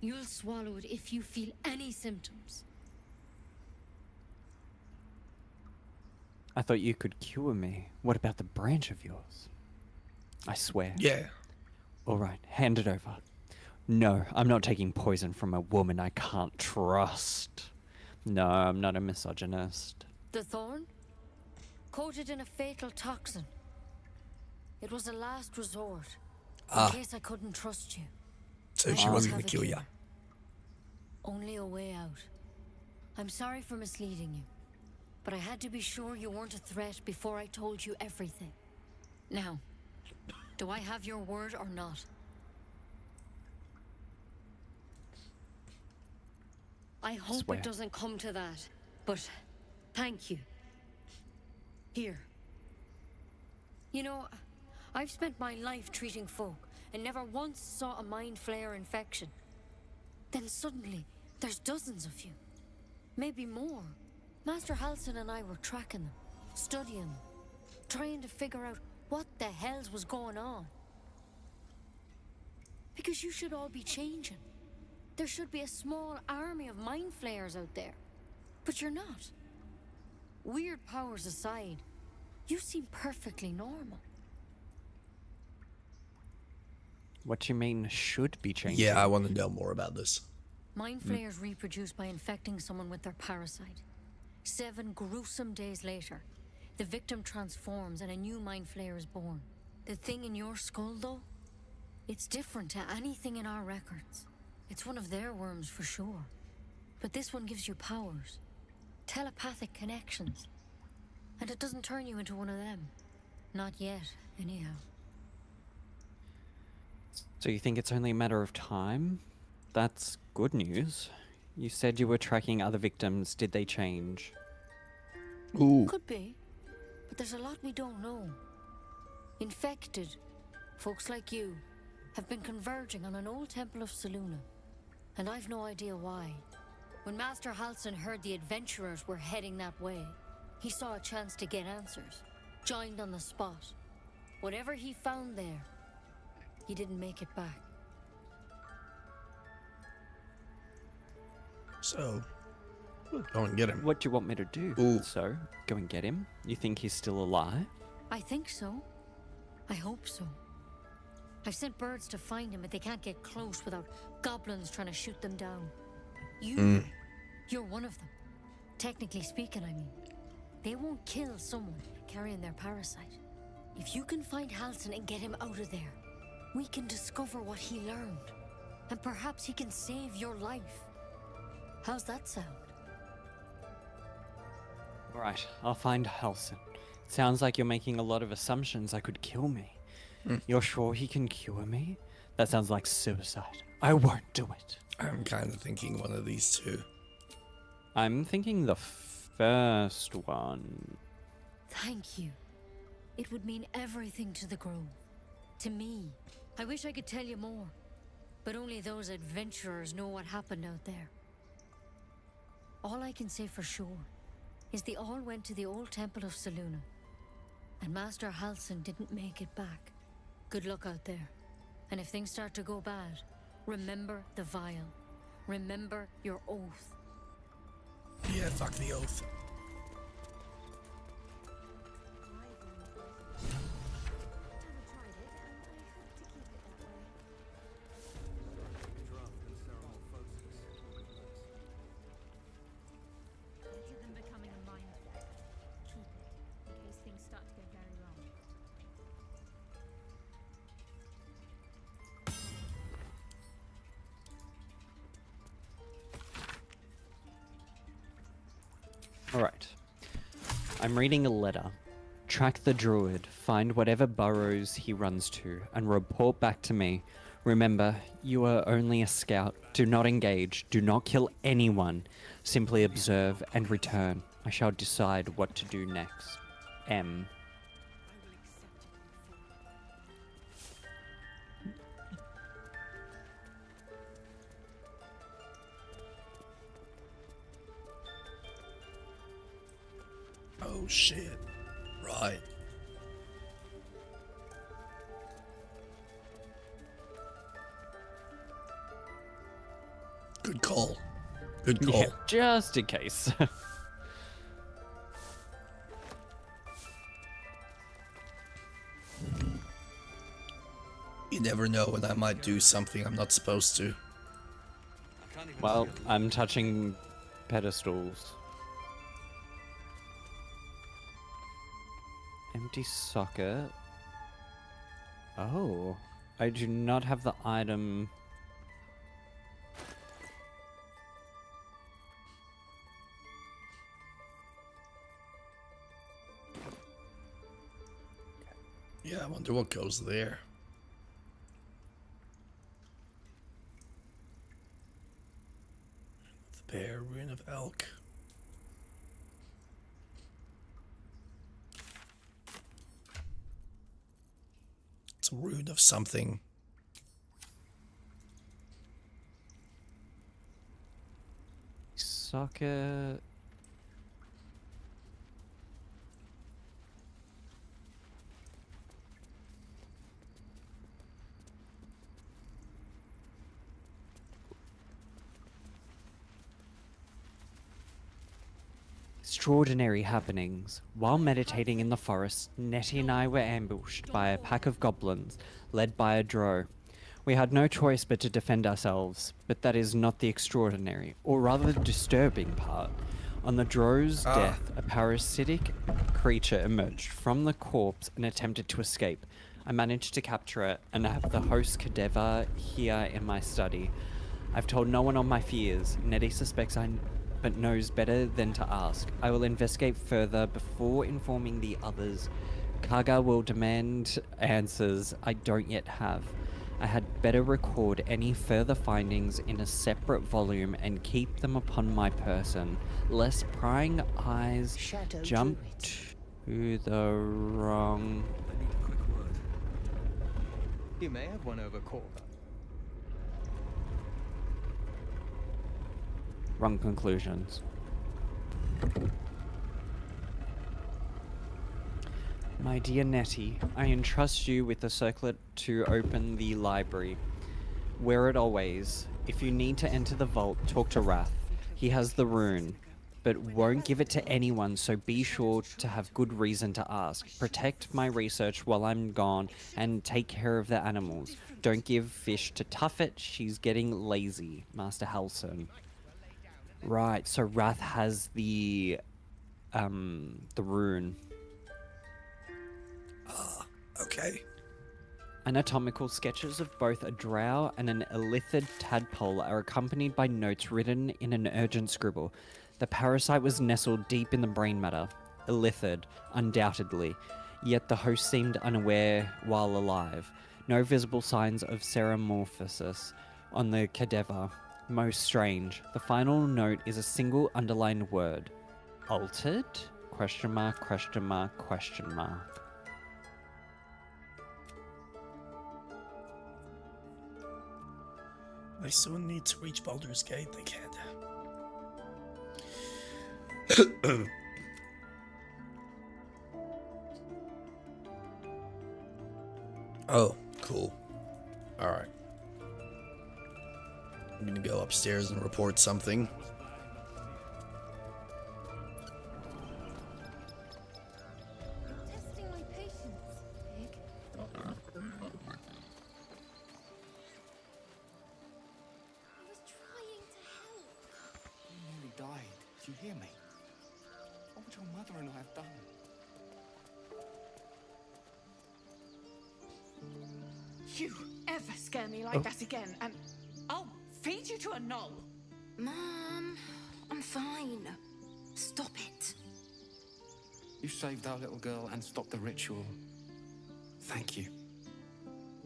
you'll swallow it if you feel any symptoms. I thought you could cure me. What about the branch of yours? I swear. Yeah. All right, hand it over. No, I'm not taking poison from a woman I can't trust. No, I'm not a misogynist. The thorn? Coated in a fatal toxin. It was a last resort. In case I couldn't trust you. So she I wasn't have gonna a kill ya. cure. Only a way out. I'm sorry for misleading you, but I had to be sure you weren't a threat before I told you everything. Now, do I have your word or not? I hope Swear. it doesn't come to that, but thank you. Here. You know, I've spent my life treating folk and never once saw a mind flare infection. Then suddenly, there's dozens of you. Maybe more. Master Halcyon and I were tracking them, studying them, trying to figure out what the hells was going on. Because you should all be changing. There should be a small army of mind flayers out there. But you're not. Weird powers aside, you seem perfectly normal. What do you mean should be changing? Yeah, I want to know more about this. Mind flayers reproduce by infecting someone with their parasite. 7 gruesome days later, the victim transforms and a new mind flayer is born. The thing in your skull, though, it's different to anything in our records. It's one of their worms for sure. But this one gives you powers, telepathic connections. And it doesn't turn you into one of them. Not yet, anyhow. So you think it's only a matter of time? That's good news. You said you were tracking other victims. Did they change? Ooh. Could be, but there's a lot we don't know. Infected, folks like you, have been converging on an old temple of Selûne, and I've no idea why. When Master Halsin heard the adventurers were heading that way, he saw a chance to get answers, joined on the spot. Whatever he found there, he didn't make it back. So, go and get him. What do you want me to do? Ooh. So, go and get him? You think he's still alive? I think so. I hope so. I've sent birds to find him, but they can't get close without goblins trying to shoot them down. You're one of them. Technically speaking, I mean. They won't kill someone carrying their parasite. If you can find Halsin and get him out of there, we can discover what he learned. And perhaps he can save your life. How's that sound? Alright, I'll find Halsin. It sounds like you're making a lot of assumptions that could kill me. You're sure he can cure me? That sounds like suicide. I won't do it. I'm kind of thinking one of these two. I'm thinking the first one. Thank you. It would mean everything to the Grove. To me. I wish I could tell you more. But only those adventurers know what happened out there. All I can say for sure is they all went to the old temple of Selûne. And Master Halsin didn't make it back. Good luck out there. And if things start to go bad, remember the vial. Remember your oath. Yeah, fuck the oath. Better than becoming a mind flayer. Keep it, in case things start to go very wrong. Alright. I'm reading a letter. Track the druid, find whatever burrows he runs to, and report back to me. Remember, you are only a scout. Do not engage. Do not kill anyone. Simply observe and return. I shall decide what to do next. M. Oh shit. Right. Good call. Good call. Yeah, just in case. You never know when I might do something I'm not supposed to. Well, I'm touching pedestals. Empty socket. Oh, I do not have the item. Yeah, I wonder what goes there. The Bear, Ruin of Elk. It's a rune of something. Socket. Extraordinary happenings. While meditating in the forest, Nettie and I were ambushed by a pack of goblins, led by a drow. We had no choice but to defend ourselves, but that is not the extraordinary, or rather disturbing part. On the Drow's death, a parasitic creature emerged from the corpse and attempted to escape. I managed to capture it and have the host cadaver here in my study. I've told no one of my fears. Nettie suspects but knows better than to ask. I will investigate further before informing the others. Kaga will demand answers I don't yet have. I had better record any further findings in a separate volume and keep them upon my person, lest prying eyes jump to the wrong... I need a quick word. You may have one over Korva. Wrong conclusions. My dear Nettie, I entrust you with the circlet to open the library. Wear it always. If you need to enter the vault, talk to Wrath. He has the rune, but won't give it to anyone, so be sure to have good reason to ask. Protect my research while I'm gone, and take care of the animals. Don't give fish to Tuffet, she's getting lazy. Master Halson. Right, so Wrath has the rune. Okay. Anatomical sketches of both a drow and an illithid tadpole are accompanied by notes written in an urgent scribble. The parasite was nestled deep in the brain matter. Illithid, undoubtedly. Yet the host seemed unaware while alive. No visible signs of ceramorphosis on the cadaver. Most strange. The final note is a single underlined word. Altered? Question mark, question mark, question mark. They still need to reach Baldur's Gate, they can't. Oh, cool. Alright. I'm gonna go upstairs and report something. Testing my patience, pig. I was trying to help. You nearly died. Did you hear me? What would your mother and I have done? You ever scare me like that again, and I'll feed you to a knoll. Mom, I'm fine. Stop it. You saved our little girl and stopped the ritual. Thank you.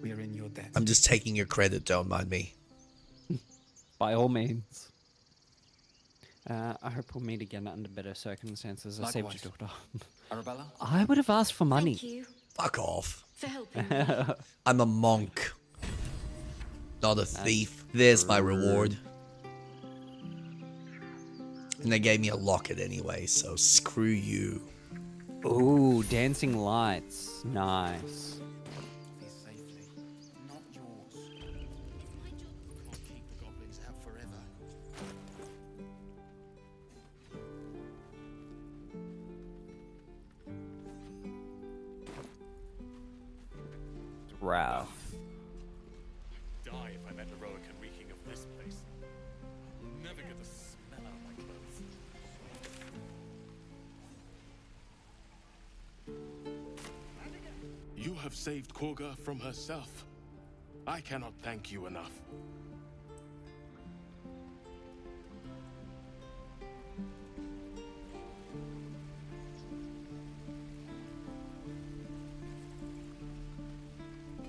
We are in your debt. I'm just taking your credit, don't mind me. By all means. I hope we'll meet again under better circumstances. I saved your daughter. Arabella? I would have asked for money. Thank you Fuck off. for helping me. I'm a monk. Not a thief. There's my reward. And they gave me a locket anyway, so screw you. Ooh, dancing lights. Nice. Be safely. Not yours. Can't keep the goblins out forever. Ralph. Die if I met heroic and reeking of this place. I'll never get the smell out of my clothes. You have saved Korga from herself. I cannot thank you enough.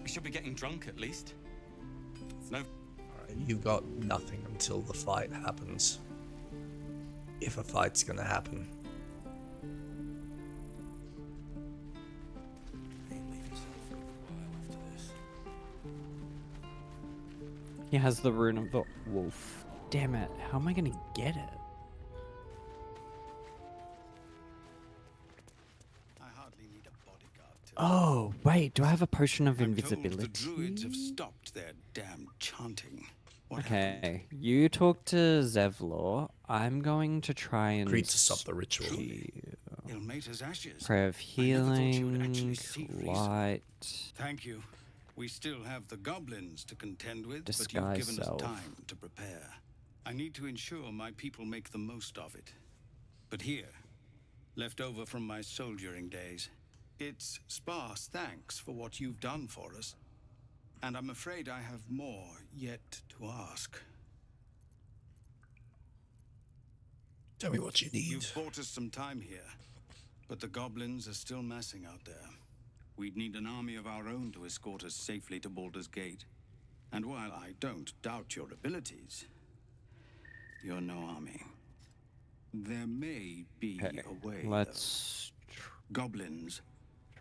We should be getting drunk at least. No. Alright, you've got nothing until the fight happens. If a fight's gonna happen. He has the rune of the wolf. Damn it, how am I gonna get it? I hardly need a bodyguard to... Oh, wait, do I have a potion of I'm told invisibility? the druids have stopped their damn chanting. What Okay, you talk to Zevlor. I'm going to try and... Agreed to stop the ritual. Ilmater's ashes. Prayer of I never thought you would healing, actually see reason. light... Thank you. We still have the goblins to contend with, but you've Disguise given self. us time to prepare. I need to ensure my people make the most of it. But here, left over from my soldiering days, it's sparse thanks for what you've done for us. And I'm afraid I have more yet to ask. Tell me what you need. You've bought us some time here, but the goblins are still massing out there. We'd need an army of our own to escort us safely to Baldur's Gate. And while I don't doubt your abilities, you're no army. There may be a way. Let's Goblins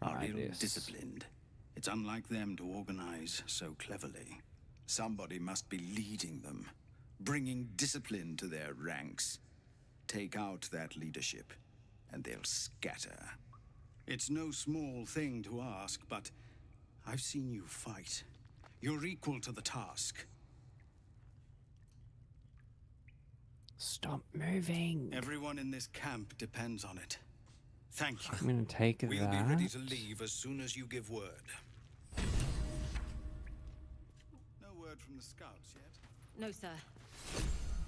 are try this. ill-disciplined. It's unlike them to organize so cleverly. Somebody must be leading them, bringing discipline to their ranks. Take out that leadership, and they'll scatter. It's no small thing to ask, but I've seen you fight. You're equal to the task. Stop moving. Everyone in this camp depends on it. Thank you. I'm gonna take We'll that. be ready to leave as soon as you give word. No word from the scouts yet? No, sir.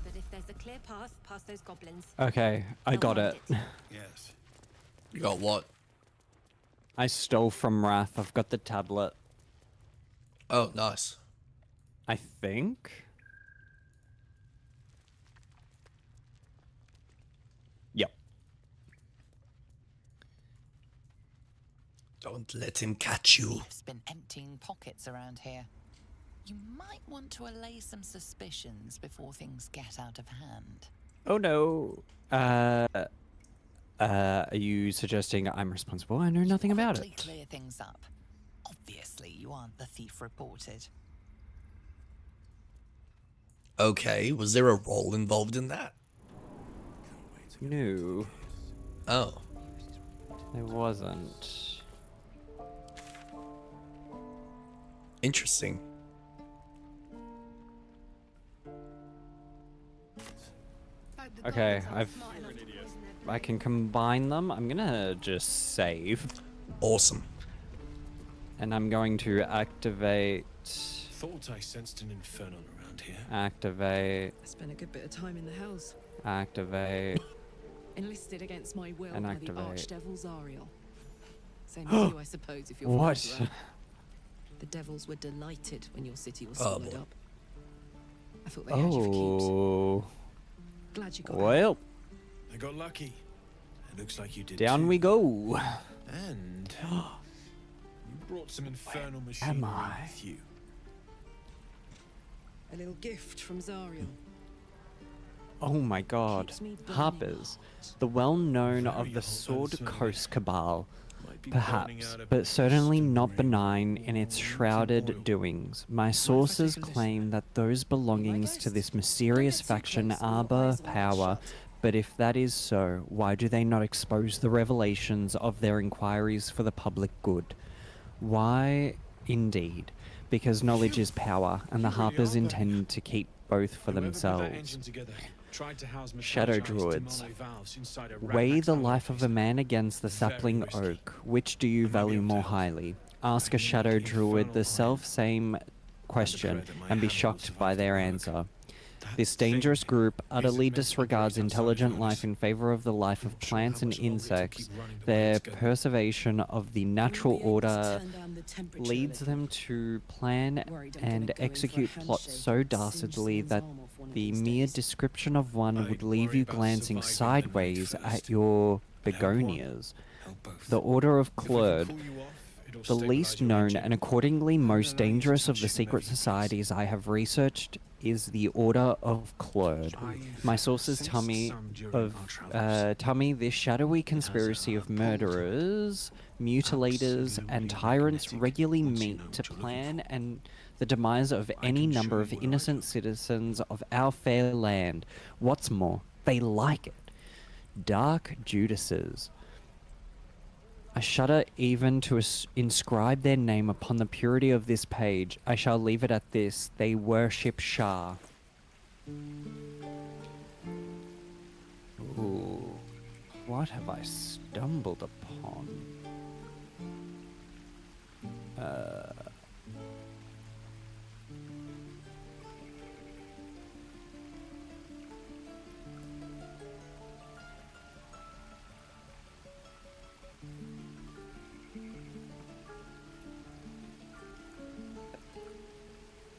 But if there's a clear path past those goblins... Okay, I got it. Yes. You got what? I stole from Wrath. I've got the tablet. Oh, nice. I think. Yep. Don't let him catch you. I've been emptying pockets around here. You might want to allay some suspicions before things get out of hand. Oh no. Are you suggesting I'm responsible? I know nothing about Quickly it. clear things up. Obviously, you aren't the thief reported. Okay, was there a role involved in that? No. Oh. There wasn't. Interesting. Okay, I can combine them. I'm gonna just save. Awesome. And I'm going to activate. Thought I sensed an infernal around here. Activate. I spent a good bit of time in the hells. Activate. Enlisted against my will And by activate. the Archdevil Zariel. Same as you, I suppose, if you're from What? Baldur. The devils were delighted when your city was Oh, swallowed boy. up. I thought they had you for keeps. Oh. Glad you got out. Well, I got lucky. It looks like you did down too. we go. And you brought some infernal machinery with you. A little gift from Zariel. Oh my god. Keeps me burning Harpers, the well-known of Very the hot Sword outside. Coast Cabal. Might be burning Perhaps, out a but certainly piston not ring benign in or its molten shrouded oil. doings. My sources take a listen? claim that those belongings to this mysterious Don't get too faction close, your arbor eyes will power, shut. but if that is so, why do they not expose the revelations of their inquiries for the public good? Why, indeed? Because knowledge is power, and the You really Harpers are, intend to keep both for Whoever put that themselves. engine together tried to house Shadow metallized druids. Timano valves inside a Weigh Rat-Max the ammo life of a case. man against the Very sapling risky. oak. Which do you I might be value able to more help. highly? Ask a I need shadow the druid infernal the iron. self-same question that my and be hand will shocked by survive the their work. answer. That This dangerous thing group isn't utterly meant to disregards operate outside intelligent of life us. in favor of the life of I'm not sure plants how and much longer it'll keep insects. running the way Their it's going. preservation of the natural We'll be able to order turn down the temperature a leads little. them to plan Worried I'm gonna and go in for a execute plots handshake so and singe dastardly Sam's that arm off one of the these mere days. description of one I'd would leave worry you about glancing surviving the night sideways first. at your Help one, begonias. help both. The Order of If I can Clerd, cool you off, it'll the least stabilize your known engine. and accordingly most allow you to dangerous of touch the it secret whenever you please. societies I have researched, is the Order of Clerd. My sources tell me this shadowy conspiracy of murderers, mutilators, and tyrants regularly meet to plan and the demise of any number of innocent citizens of our fair land. What's more, they like it. Dark Judases. I shudder even to inscribe their name upon the purity of this page. I shall leave it at this. They worship Shah. Ooh. What have I stumbled upon?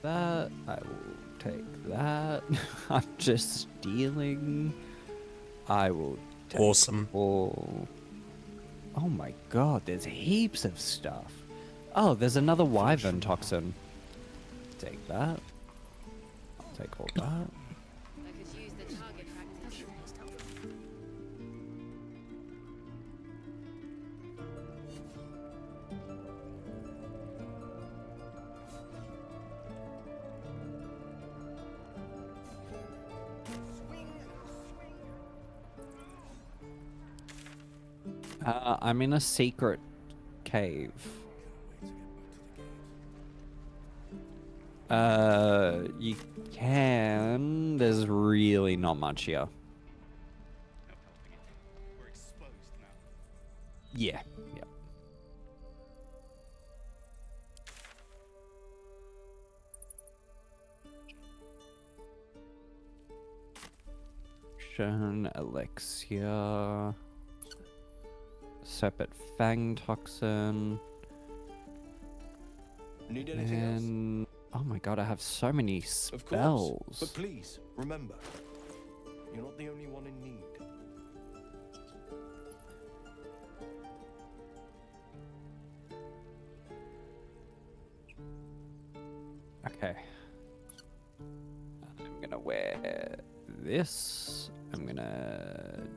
that. I will take that. I'm just stealing. I will take Awesome. all. Oh my god, there's heaps of stuff. Oh, there's another wyvern toxin. Take that. I'll take all that. I could use the target practice. I'm in a secret cave. You can. There's really not much here. We're exposed now. Yeah. Yep. Shen Alexia. Sepet Fang Toxin. Need anything And oh my god, I have so many else? Of spells. course. But please, remember, you're not the only one in need. Okay. I'm gonna wear this. I'm gonna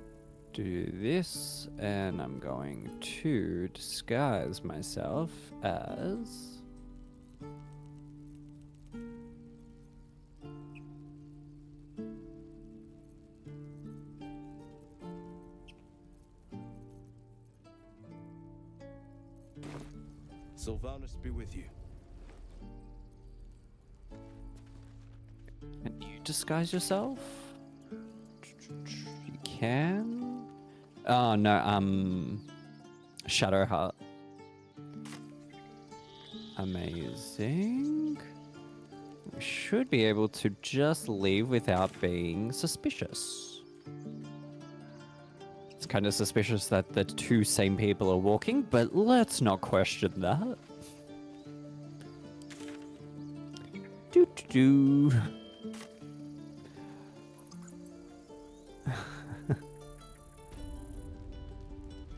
do this. And I'm going to disguise myself as... Sylvanus be with you. Can you disguise yourself? You can? Oh no, Shadowheart. Amazing. We should be able to just leave without being suspicious. It's kind of suspicious that the two same people are walking, but let's not question that. Do.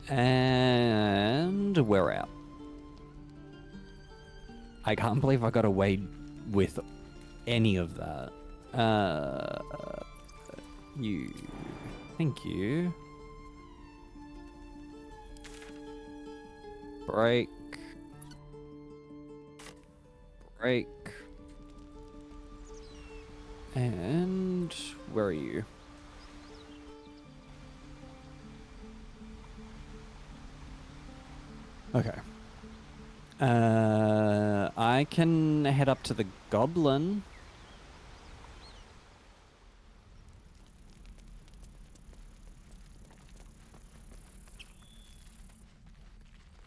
And we're out. I can't believe I got away with any of that. You. Thank you. Break. Break. And where are you? Okay. I can head up to the goblin.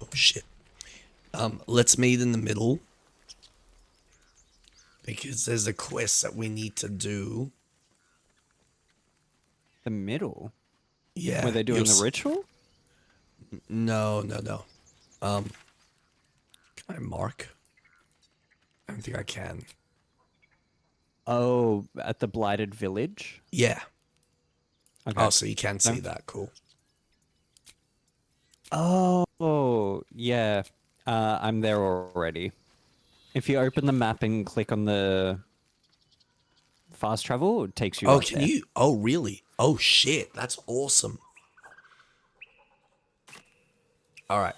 Oh shit. Let's meet in the middle. Because there's a quest that we need to do. The middle? Yeah. Were they doing the ritual? No. Can I mark? I don't think I can. Oh, at the blighted village? Yeah. Okay. Oh, so you can see that. Cool. Oh, yeah. I'm there already. If you open the map and click on the fast travel, it takes you. Oh, right can there. you? Oh, really? Oh, shit. That's awesome. All right.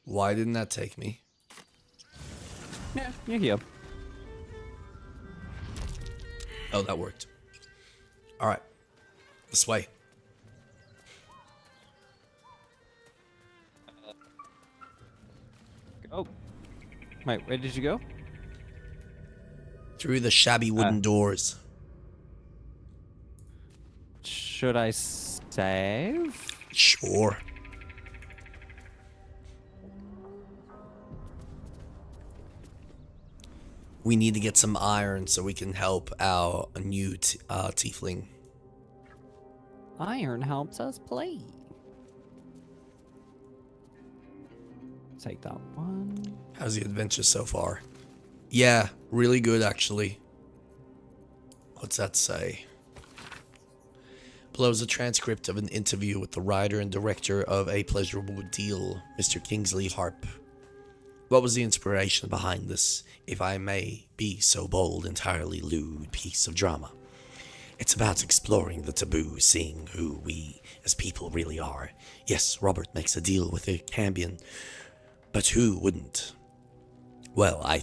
Why didn't that take me? Yeah, you're here. Oh, that worked. All right. This way. Oh. Wait, where did you go? Through the shabby wooden doors. Should I save? Sure. We need to get some iron so we can help our new tiefling. Iron helps us play. take that one. How's the adventure so far? Yeah, really good actually. What's that say? Below is a transcript of an interview with the writer and director of A Pleasurable Deal, Mr. Kingsley Harp. What was the inspiration behind this, if I may be so bold, entirely lewd piece of drama? It's about exploring the taboo, seeing who we as people really are. Yes, Robert makes a deal with a Cambion, but who wouldn't? Well, I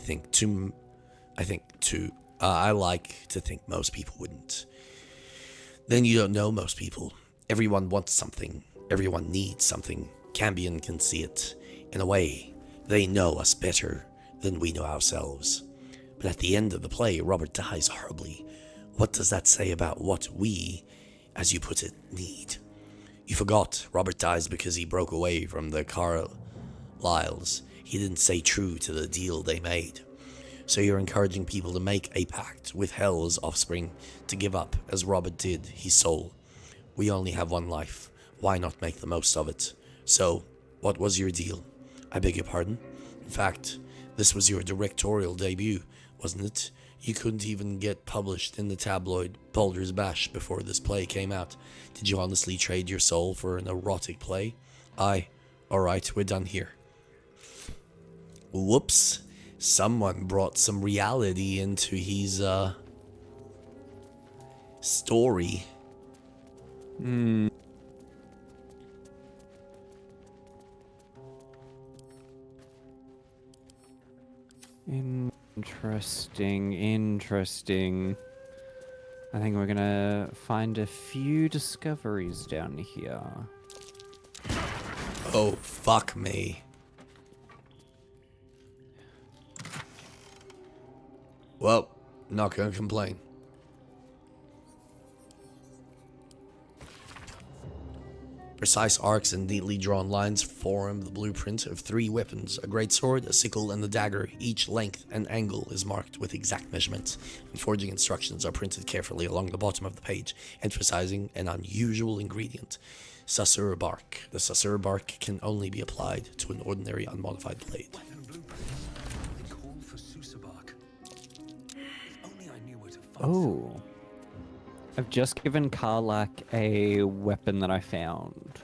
like to think most people wouldn't. Then you don't know most people. Everyone wants something. Everyone needs something. Cambion can see it. In a way, they know us better than we know ourselves. But at the end of the play, Robert dies horribly. What does that say about what we, as you put it, need? You forgot, Robert dies because he broke away from the Carlyles. He didn't stay true to the deal they made. So you're encouraging people to make a pact with Hell's offspring to give up, as Robert did, his soul. We only have one life. Why not make the most of it? So, what was your deal? I beg your pardon? In fact, this was your directorial debut, wasn't it? You couldn't even get published in the tabloid Baldur's Bash before this play came out. Did you honestly trade your soul for an erotic play? Aye. Alright, we're done here. Whoops. Someone brought some reality into his, story. Interesting. I think we're gonna find a few discoveries down here. Oh, fuck me. Well, not gonna complain. Precise arcs and neatly drawn lines form the blueprint of 3 weapons, a great sword, a sickle, and a dagger. Each length and angle is marked with exact measurements, and forging instructions are printed carefully along the bottom of the page, emphasizing an unusual ingredient, Susur bark. The Susur bark can only be applied to an ordinary unmodified blade. Oh. I've just given Karlak a weapon that I found.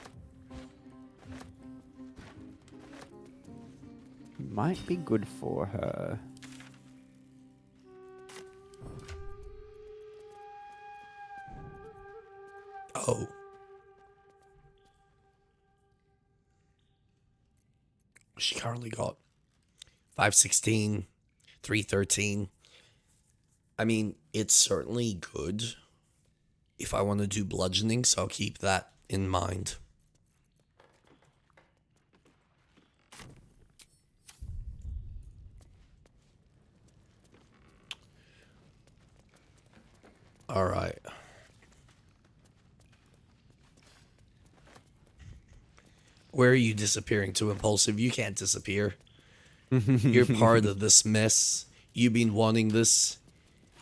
Might be good for her. Oh. She currently got 516, 313. I mean, it's certainly good if I want to do bludgeoning, so I'll keep that in mind. All right. Where are you disappearing to, Impulsive? You can't disappear. You're part of this mess. You've been wanting this.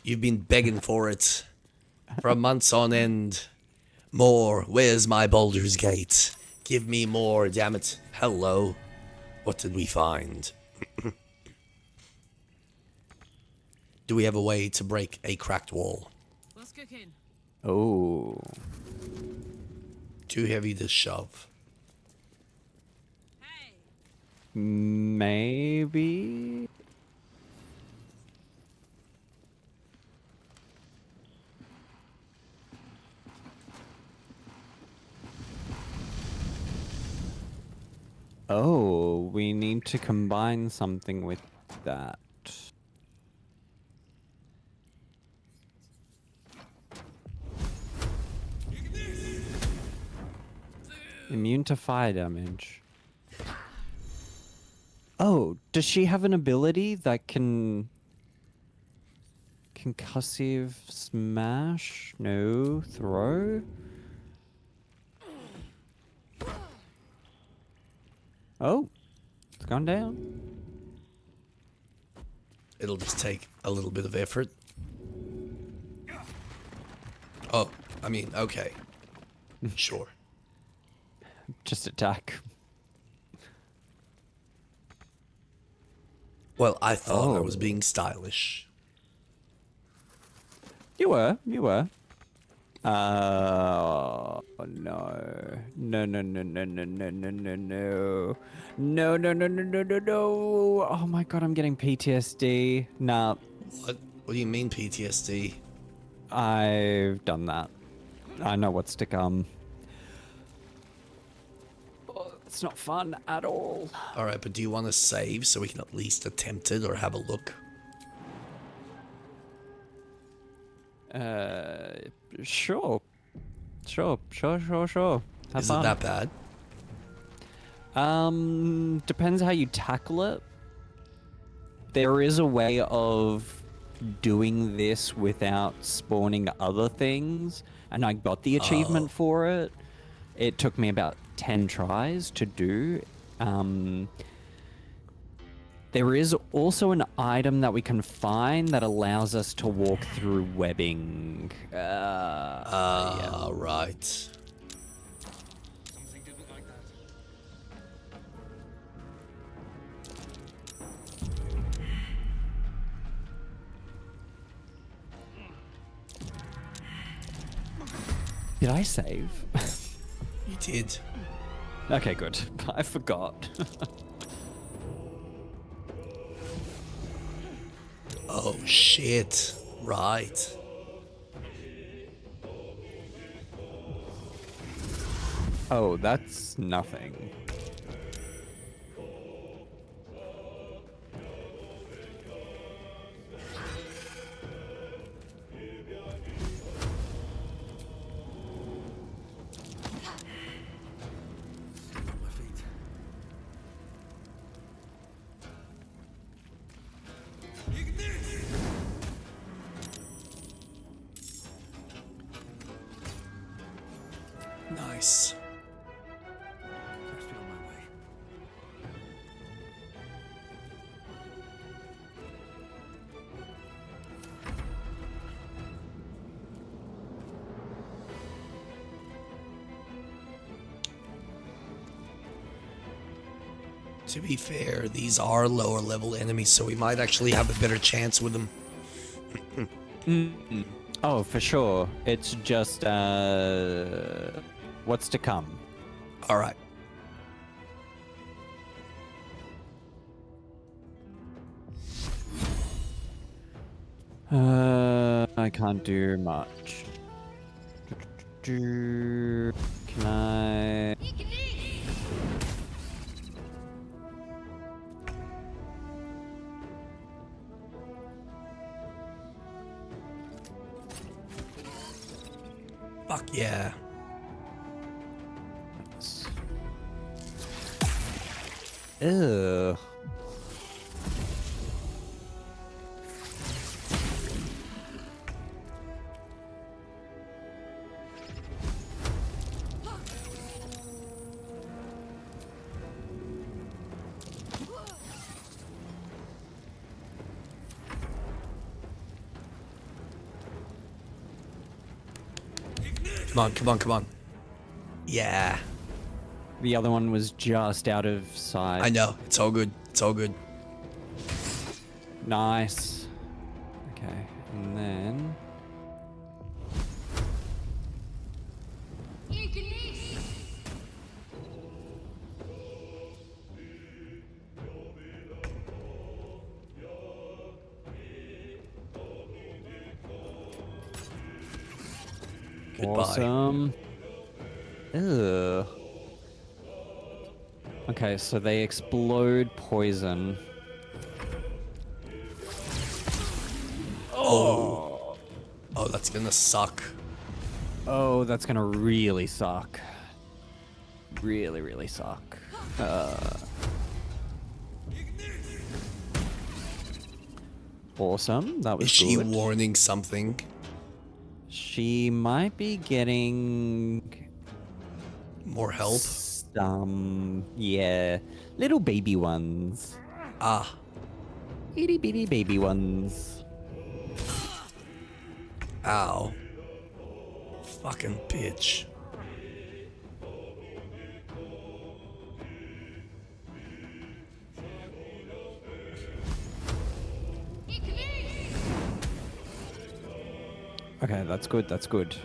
You've been begging for it for months on end. More. Where's my Baldur's Gate? Give me more, damn it. Hello. What did we find? Do we have a way to break a cracked wall? What's cooking? Oh. Too heavy to shove. Maybe? Oh, we need to combine something with that. Immune to fire damage. Oh, does she have an ability that can... Concussive smash? No. Throw? Oh, it's gone down. It'll just take a little bit of effort. Oh, I mean, okay. Sure. Just attack. Well, I thought I was being stylish. You were. No. No, no, no, no, no, no, no, no, no. No, no, no, no, no, no, no. Oh my god, I'm getting PTSD. Nah. What do you mean PTSD? I've done that. I know what's to come. Oh, it's not fun at all. Alright, but do you want to save so we can at least attempt it or have a look? Sure. Sure. Have Is fun. it that bad? Depends how you tackle it. There is a way of doing this without spawning other things, and I got the achievement for it. It took me about 10 tries to do. There is also an item that we can find that allows us to walk through webbing. Yeah. Right. Something didn't like that. Did I save? You did. Okay, good. I forgot. Oh, shit. Right. Oh, that's nothing. My feet. Nice. Must be on my way. To be fair, these are lower level enemies, so we might actually have a better chance with them. Oh, for sure. It's just, what's to come. Alright. I can't do much. Can I... Fuck yeah. Ugh. Come on. Yeah. The other one was just out of sight. I know. It's all good. Nice. Okay, and then... Goodbye. Awesome. Ugh. Okay, so they explode poison. Oh, that's gonna suck. Oh, that's gonna really suck. Really, really suck. Awesome. That was Is she good. warning something? She might be getting more help. Yeah, little baby ones. Ah, itty bitty baby ones. Ow. Fucking bitch. Okay, that's good. That's good.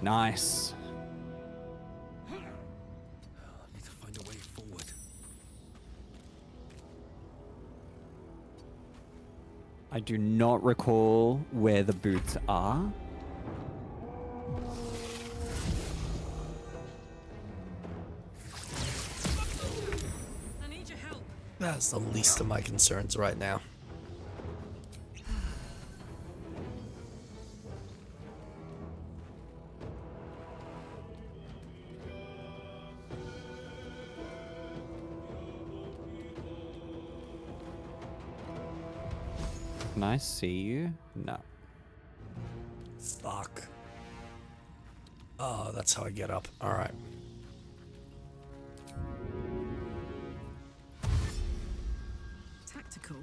Nice. I need to find a way forward. I do not recall where the boots are. I need your help. That's the least of my concerns right now. Can I see you? No. Fuck. Oh, that's how I get up. Alright. Tactical.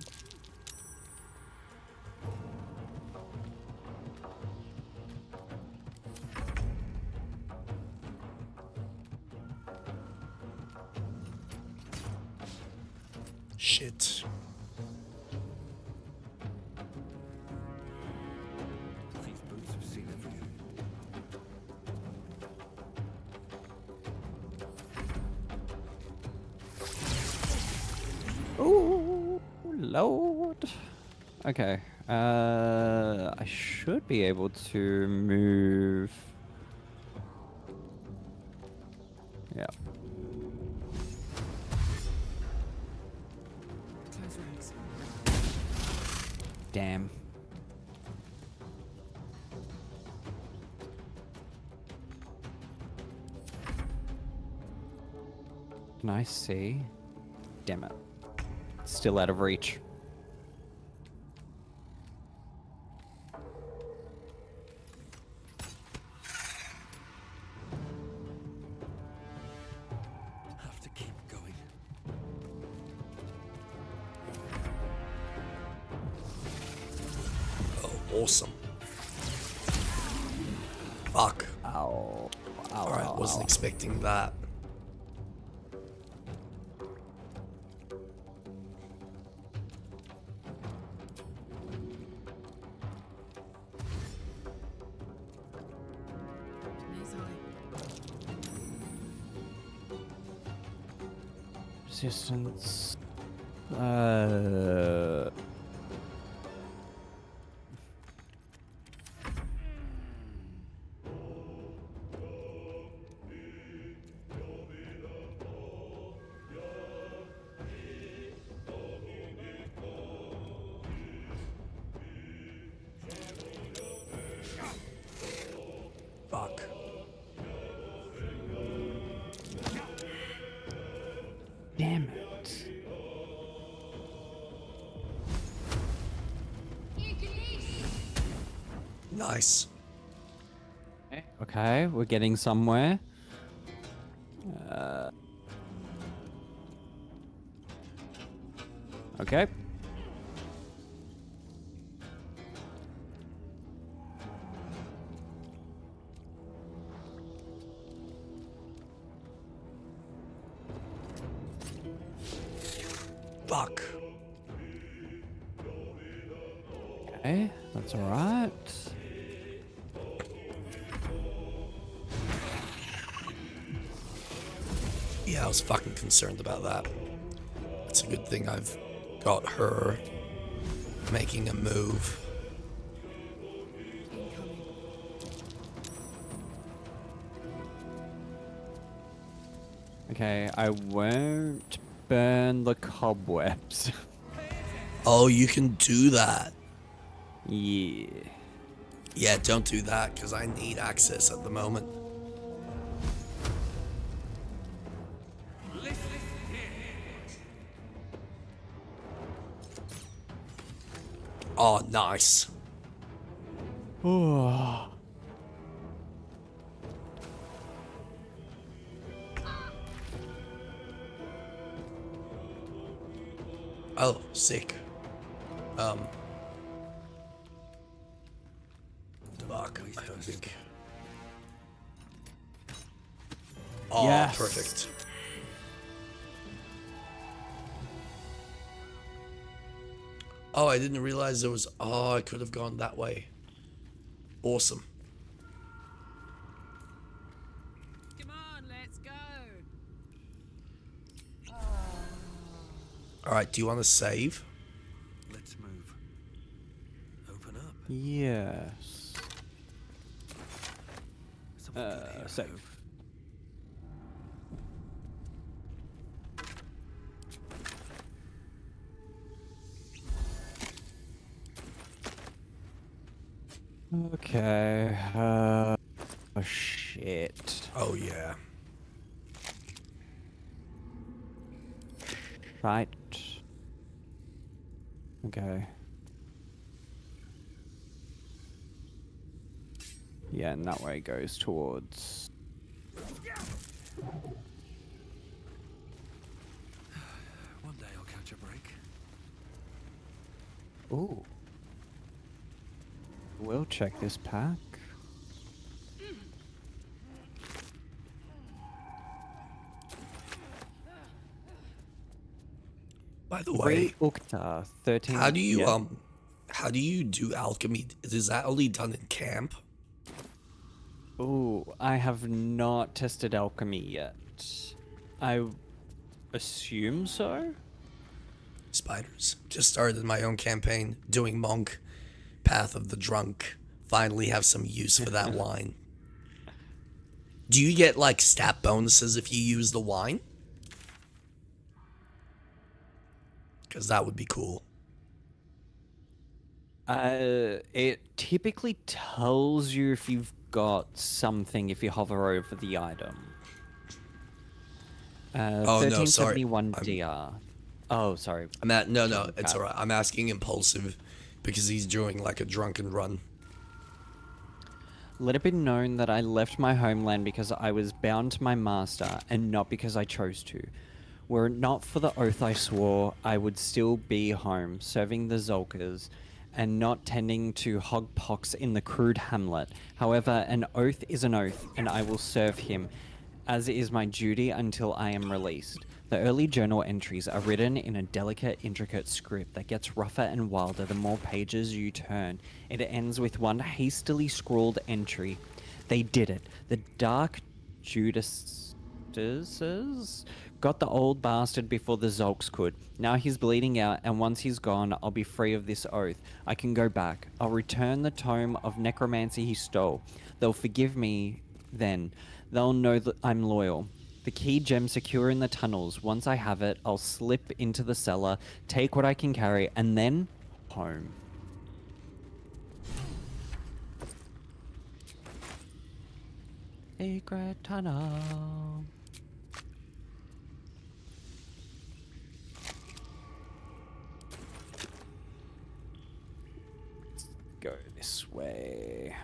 Shit. These boots have seen everything. Oh, Lord. Okay. I should be able to move. Yeah. Close ranks. Damn. Can I see? Damn it. Still out of reach. Have to keep going. Oh, awesome. Fuck. Ow. Ow. Alright, ow, wasn't ow. expecting that. Maze eye. Resistance. Fuck. Damn it. Nice. Okay, we're getting somewhere. Okay. Fuck. Okay, that's alright. Yeah, I was fucking concerned about that. It's a good thing I've got her making a move. Okay, I won't burn the cobwebs. Oh, you can do that. Yeah. Yeah, don't do that, because I need access at the moment. Oh, nice. Oh. Oh, sick. Fuck, I don't think. Oh, Yes. perfect. Oh, I didn't realize there was... Oh, I could have gone that way. Awesome. Come on, let's go. Alright, do you want to save? Let's move. Open up. Yes. Save. Okay. Oh shit. Oh, yeah. Right. Okay. Yeah, and that way goes towards... One day I'll catch a break. Ooh. We'll check this pack. By the way, Ukta, 13. how do you yeah. how do you do alchemy? Is that only done in camp? Ooh, I have not tested alchemy yet. I assume so? Spiders. Just started my own campaign doing monk, Path of the Drunk. Finally have some use for that wine. Do you get like stat bonuses if you use the wine? Because that would be cool. It typically tells you if you've got something if you hover over the item. Oh, no, sorry. 1371 DR. Oh, sorry. No, it's alright. I'm asking impulsive because he's doing like a drunken run. Let it be known that I left my homeland because I was bound to my master and not because I chose to. Were it not for the oath I swore, I would still be home, serving the Zolkers, and not tending to hog pox in the crude hamlet. However, an oath is an oath, and I will serve him, as it is my duty until I am released. The early journal entries are written in a delicate, intricate script that gets rougher and wilder the more pages you turn. It ends with one hastily scrawled entry. They did it. The dark Judases got the old bastard before the Zolks could. Now he's bleeding out, and once he's gone, I'll be free of this oath. I can go back. I'll return the tome of necromancy he stole. They'll forgive me then. They'll know that I'm loyal. The key gem secure in the tunnels. Once I have it, I'll slip into the cellar, take what I can carry, and then home. Secret tunnel. Go this way.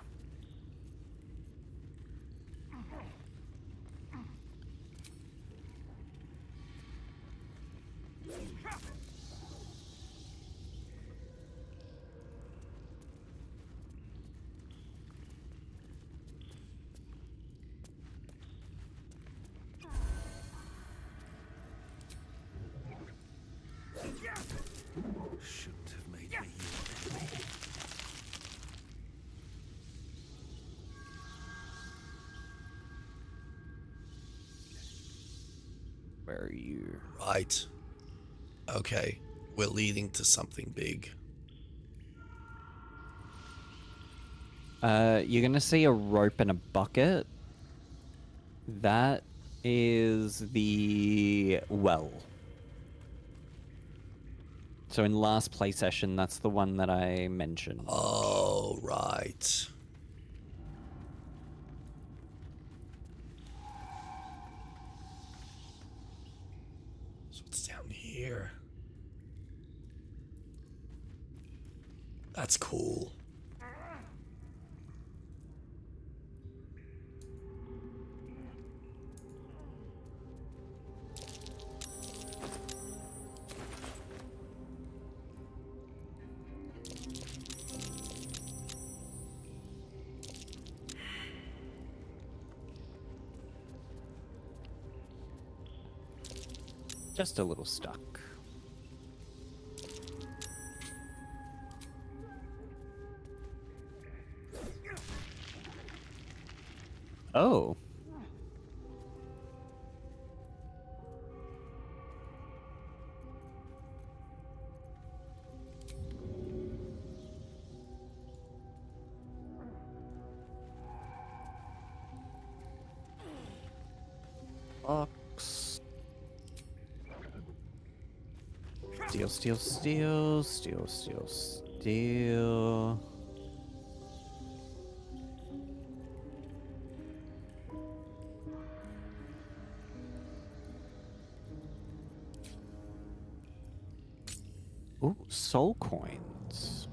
Shouldn't have made me your enemy. Where are you? Right. Okay. We're leading to something big. You're gonna see a rope and a bucket. That is the well. So in last play session, that's the one that I mentioned. Oh, right. So it's down here. That's cool. Just a little stuck. Oh. Box. Steal, steal, steal, steal, steal, steal. Ooh, soul coins.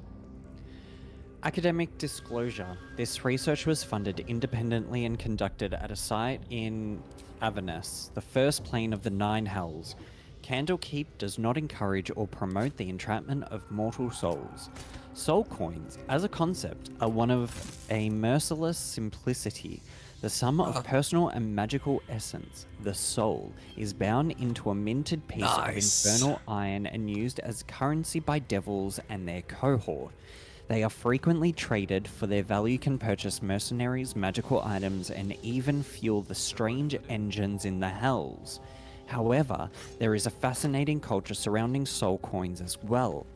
Academic disclosure. This research was funded independently and conducted at a site in Avernus, the first plane of the Nine Hells. Candlekeep does not encourage or promote the entrapment of mortal souls. Soul coins, as a concept, are one of a merciless simplicity. The sum of personal and magical essence, the soul, is bound into a minted piece of infernal iron and used as currency by devils and their cohort. They are frequently traded, for their value can purchase mercenaries, magical items, and even fuel the strange engines in the hells. However, there is a fascinating culture surrounding soul coins as well.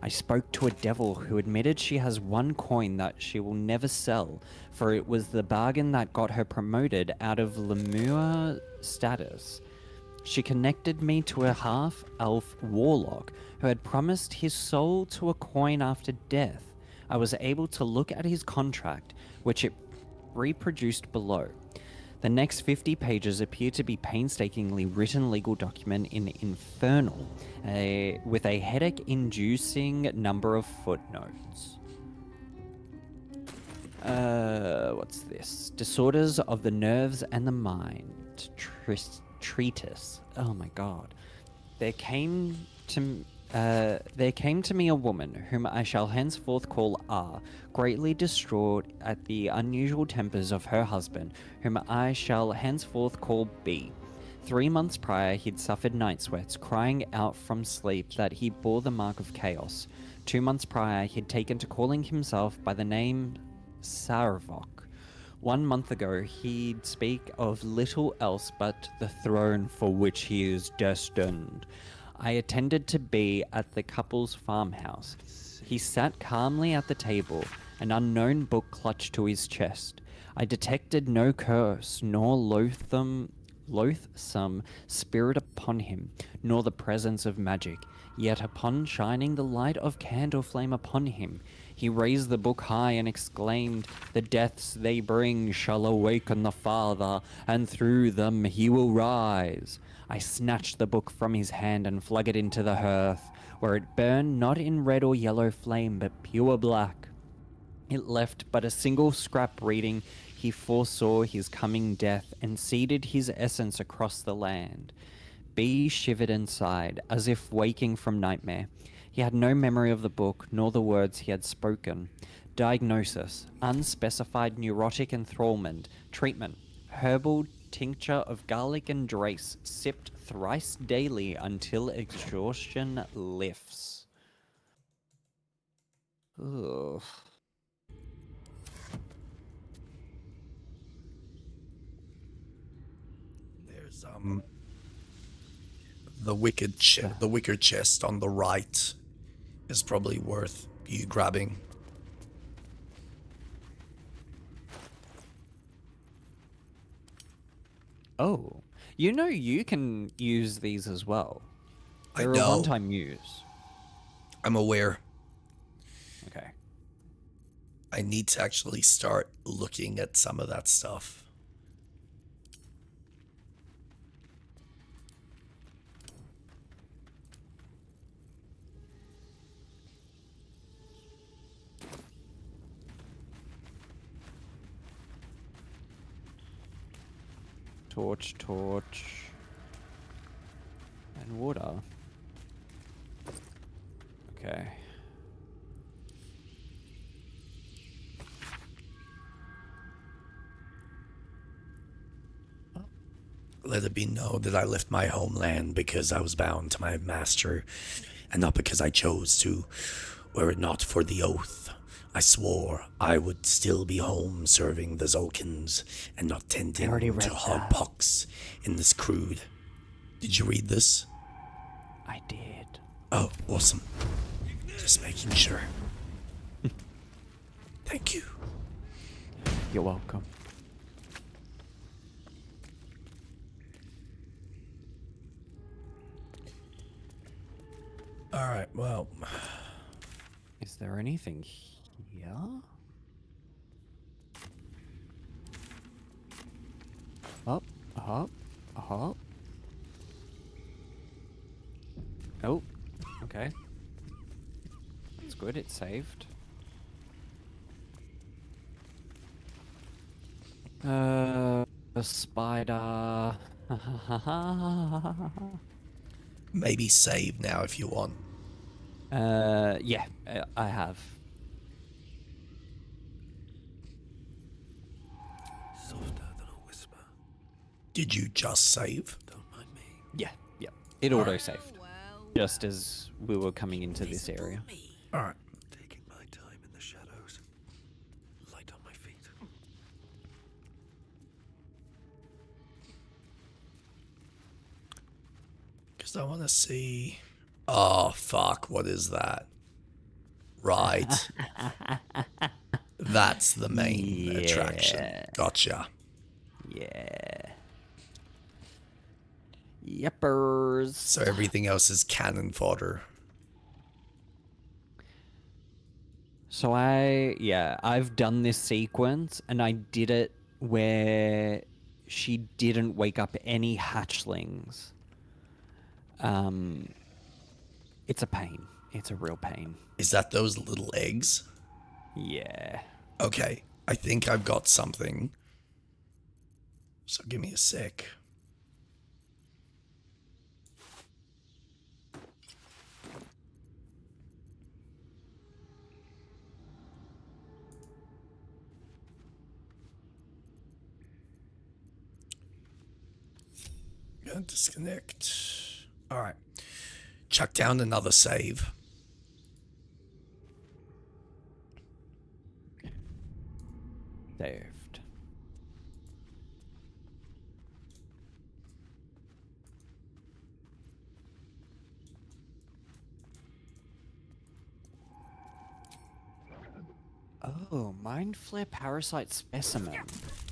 I spoke to a devil who admitted she has one coin that she will never sell, for it was the bargain that got her promoted out of Lemur status. She connected me to a half-elf warlock who had promised his soul to a coin after death. I was able to look at his contract, which it reproduced below. The next 50 pages appear to be painstakingly written legal document in Infernal, with a headache-inducing number of footnotes. What's this? Disorders of the nerves and the mind. Treatise. Oh my god. There came to me a woman, whom I shall henceforth call R, greatly distraught at the unusual tempers of her husband, whom I shall henceforth call B. 3 months prior, he'd suffered night sweats, crying out from sleep that he bore the mark of chaos. 2 months prior, he'd taken to calling himself by the name Sarvok. 1 month ago, he'd speak of little else but the throne for which he is destined. I attended to B at the couple's farmhouse. He sat calmly at the table, an unknown book clutched to his chest. I detected no curse, nor loathsome spirit upon him, nor the presence of magic. Yet upon shining the light of candle flame upon him, he raised the book high and exclaimed, "The deaths they bring shall awaken the Father, and through them he will rise." I snatched the book from his hand and flung it into the hearth, where it burned not in red or yellow flame, but pure black. It left but a single scrap reading, "He foresaw his coming death, and seeded his essence across the land." B shivered and sighed, as if waking from nightmare. He had no memory of the book, nor the words he had spoken. Diagnosis: unspecified neurotic enthrallment. Treatment: herbal tincture of garlic and drace, sipped thrice daily until exhaustion lifts. Ugh. There's the wicker chest on the right is probably worth you grabbing. Oh, you know you can use these as well. They're a one-time use. I'm aware. Okay. I need to actually start looking at some of that stuff. Torch, and water. Okay. Let it be known that I left my homeland because I was bound to my master, and not because I chose to, were it not for the oath I swore I would still be home serving the Zolkins and not tending already read to that. hogpox in this crude. Did you read this? I did. Oh, awesome. Just making sure. Thank you. You're welcome. Alright, well. Is there anything here? Up, up, up. Oh, okay. It's good, it's saved. A spider. Maybe save now if you want. Yeah, I have. Softer than a whisper. Did you just save? Yeah, yeah. It auto-saved. Just as we were coming into this area. Alright. Taking my time in the shadows. Light on my feet. Because I want to see... Oh, fuck. What is that? Right. That's the main attraction. Gotcha. Yeah. Yepers. So everything else is cannon fodder. So I've done this sequence and I did it where she didn't wake up any hatchlings. It's a pain. It's a real pain. Is that those little eggs? Yeah. Okay. I think I've got something. So give me a sec. Gonna disconnect. Alright. Chuck down another save. Saved. Oh, Mind Flare Parasite Specimen.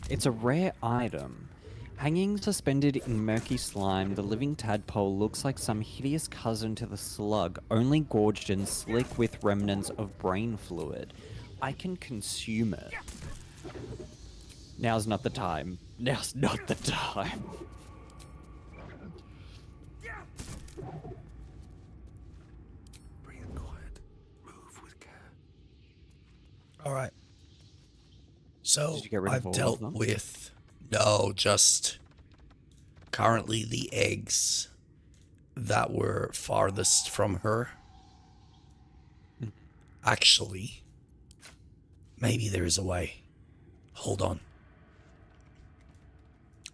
It's a rare item. Hanging suspended in murky slime, the living tadpole looks like some hideous cousin to the slug, only gorged and slick with remnants of brain fluid. I can consume it. Now's not the time. Now's not the time. Breathe quiet. Move with care. Alright. So Did you get rid of I've all of dealt them? with... No, just currently the eggs that were farthest from her. Actually, maybe there is a way. Hold on.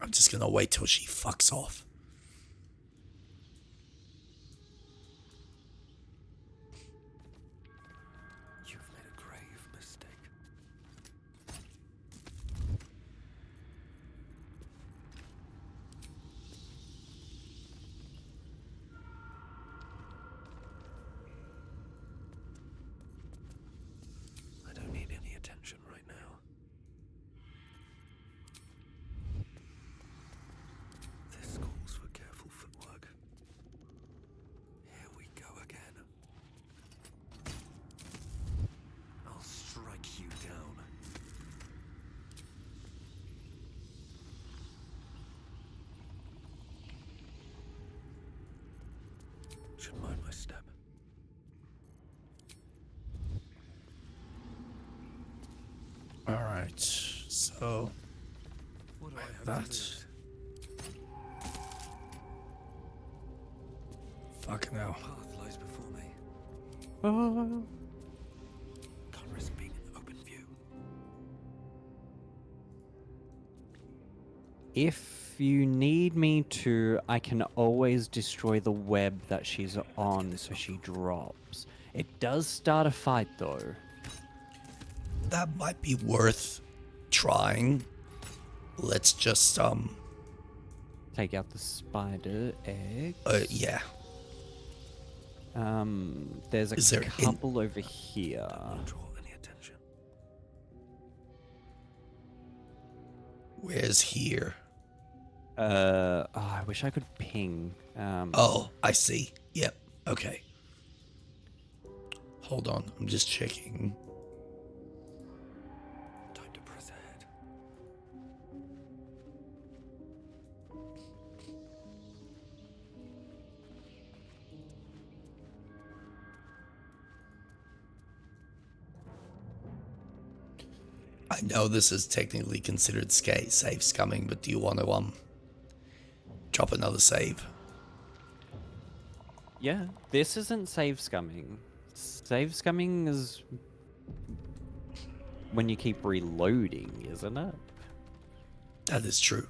I'm just gonna wait till she fucks off. You've made a grave mistake. I don't need any attention right now. This calls for careful footwork. Here we go again. I'll strike you down. Should mind my step. Alright, so... What do I have that. to lose? Fucking hell. Path lies before me. Oh. Can't risk being in open view. If you need me to, I can always destroy the web that she's on so she drops. It does start a fight though. that might be worth trying. Let's just, Take out the spider egg. yeah. There's Is a there couple over here. Draw any attention. Where's here? I wish I could ping. Oh, I see. Yep. Okay. Hold on. I'm just checking. Time to press ahead. I know this is technically considered save scumming, but do you want to drop another save? Yeah, this isn't save scumming. Save scumming is when you keep reloading, isn't it? That is true.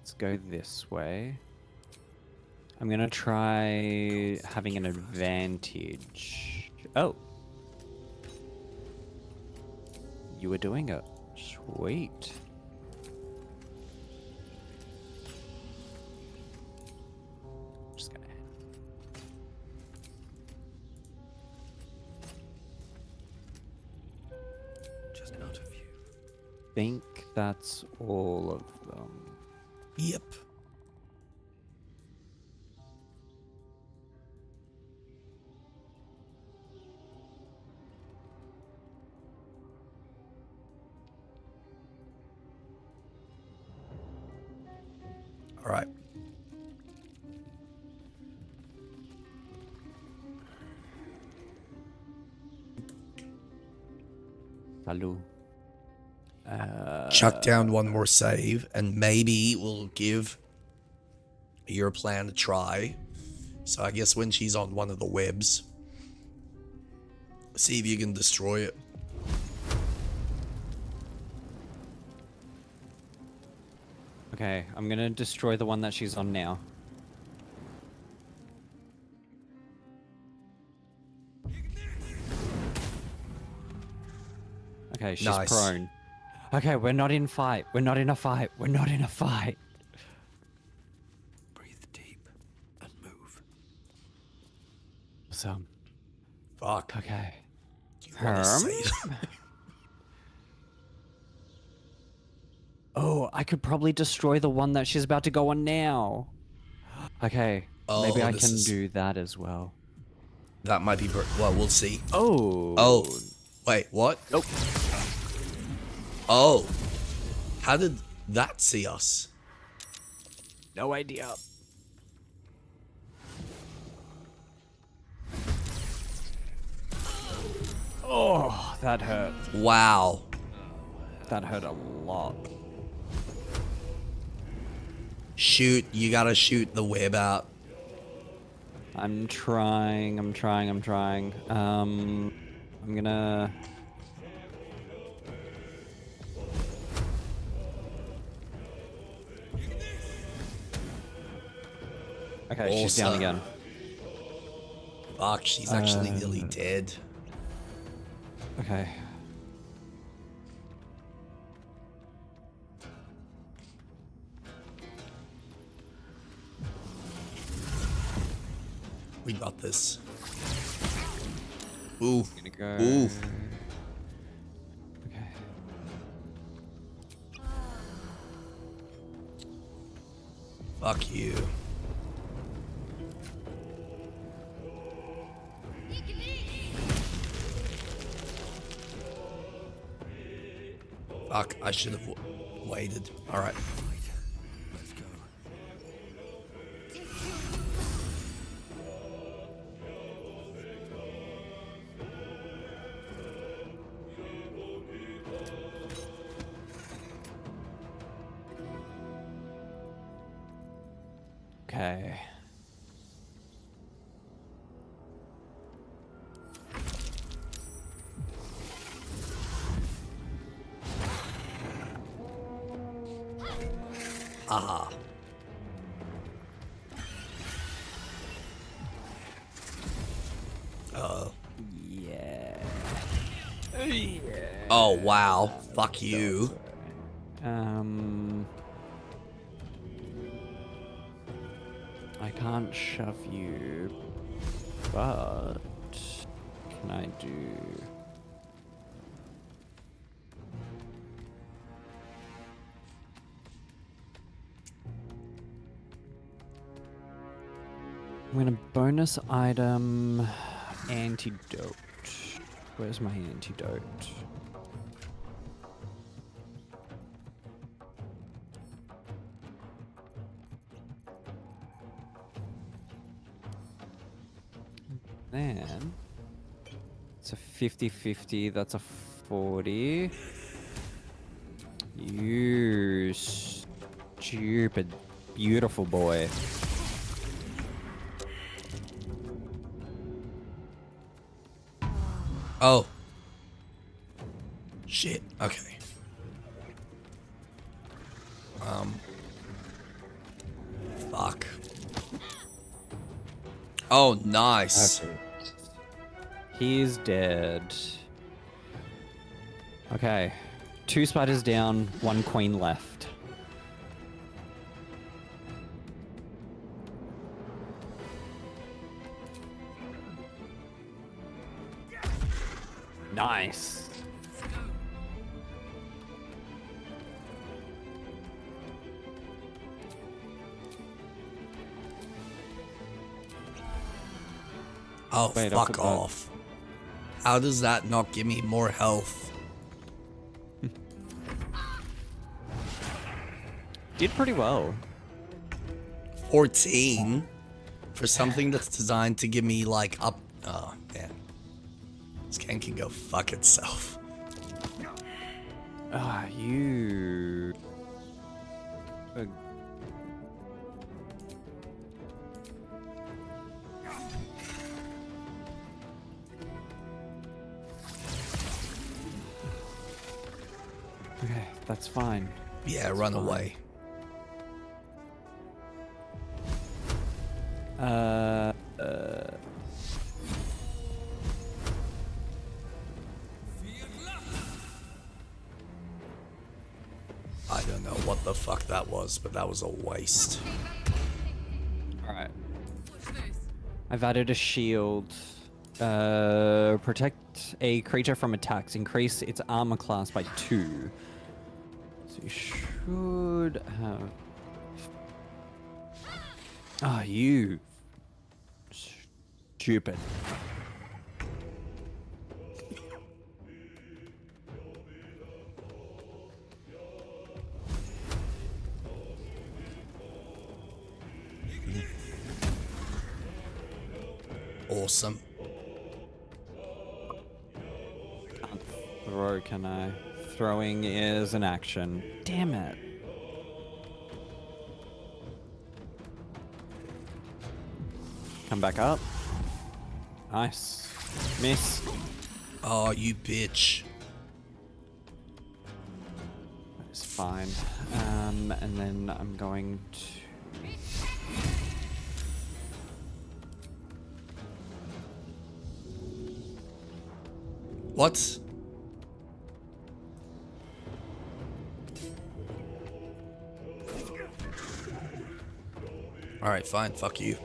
Let's go this way. I'm gonna try having an advantage. Oh. You were doing it. Sweet. Just gonna... Just out of view. think that's all of them. Yep. All right. Salut. Chuck down one more save, and maybe we'll give your plan a try. So I guess when she's on one of the webs, see if you can destroy it. Okay, I'm gonna destroy the one that she's on now. Okay, she's Nice. prone. Okay, we're not in fight. We're not in a fight. We're not in a fight. Breathe deep and move. Some. Fuck. Okay. wanna say Oh, I could probably destroy the one that she's about to go on now. Okay, maybe I can do that as well. That might be... Well, we'll see. Oh. Oh. Wait, what? Nope. Oh. How did that see us? No idea. Oh, that hurt. Wow. That hurt a lot. Shoot, you gotta shoot the web out. I'm trying. I'm gonna... Okay, she's down Awesome. again. Fuck, she's actually nearly dead. Okay. We got this. Ooh. I'm gonna go... Ooh. Okay. Fuck you. Fuck, I should have waited. Alright. Let's go. Okay. Aha. Oh, wow. Fuck you. I can't shove you, but can I do? I'm gonna bonus item antidote. Where's my antidote? Then it's a 50-50, that's a 40. You stupid, beautiful boy. Oh. Shit. Okay. Fuck. Oh, nice. He's dead. Okay. 2 spiders down, 1 queen left. Nice. Oh, Wait, fuck off. How does that not give me more health? Did pretty well. 14? For something that's designed to give me, like, up... Oh, man. This game can go fuck itself. Ah, you... Okay, that's fine. Yeah, run away. I don't know what the fuck that was, but that was a waste. Alright. I've added a shield. Protect a creature from attacks. Increase its armor class by 2. So you should have... Ah, you... Stupid. Awesome. Can't throw, can I? Throwing is an action. Damn it. Come back up. Nice. Miss. Oh, you bitch. That's fine. And then I'm going to... What? Alright, fine. Fuck you.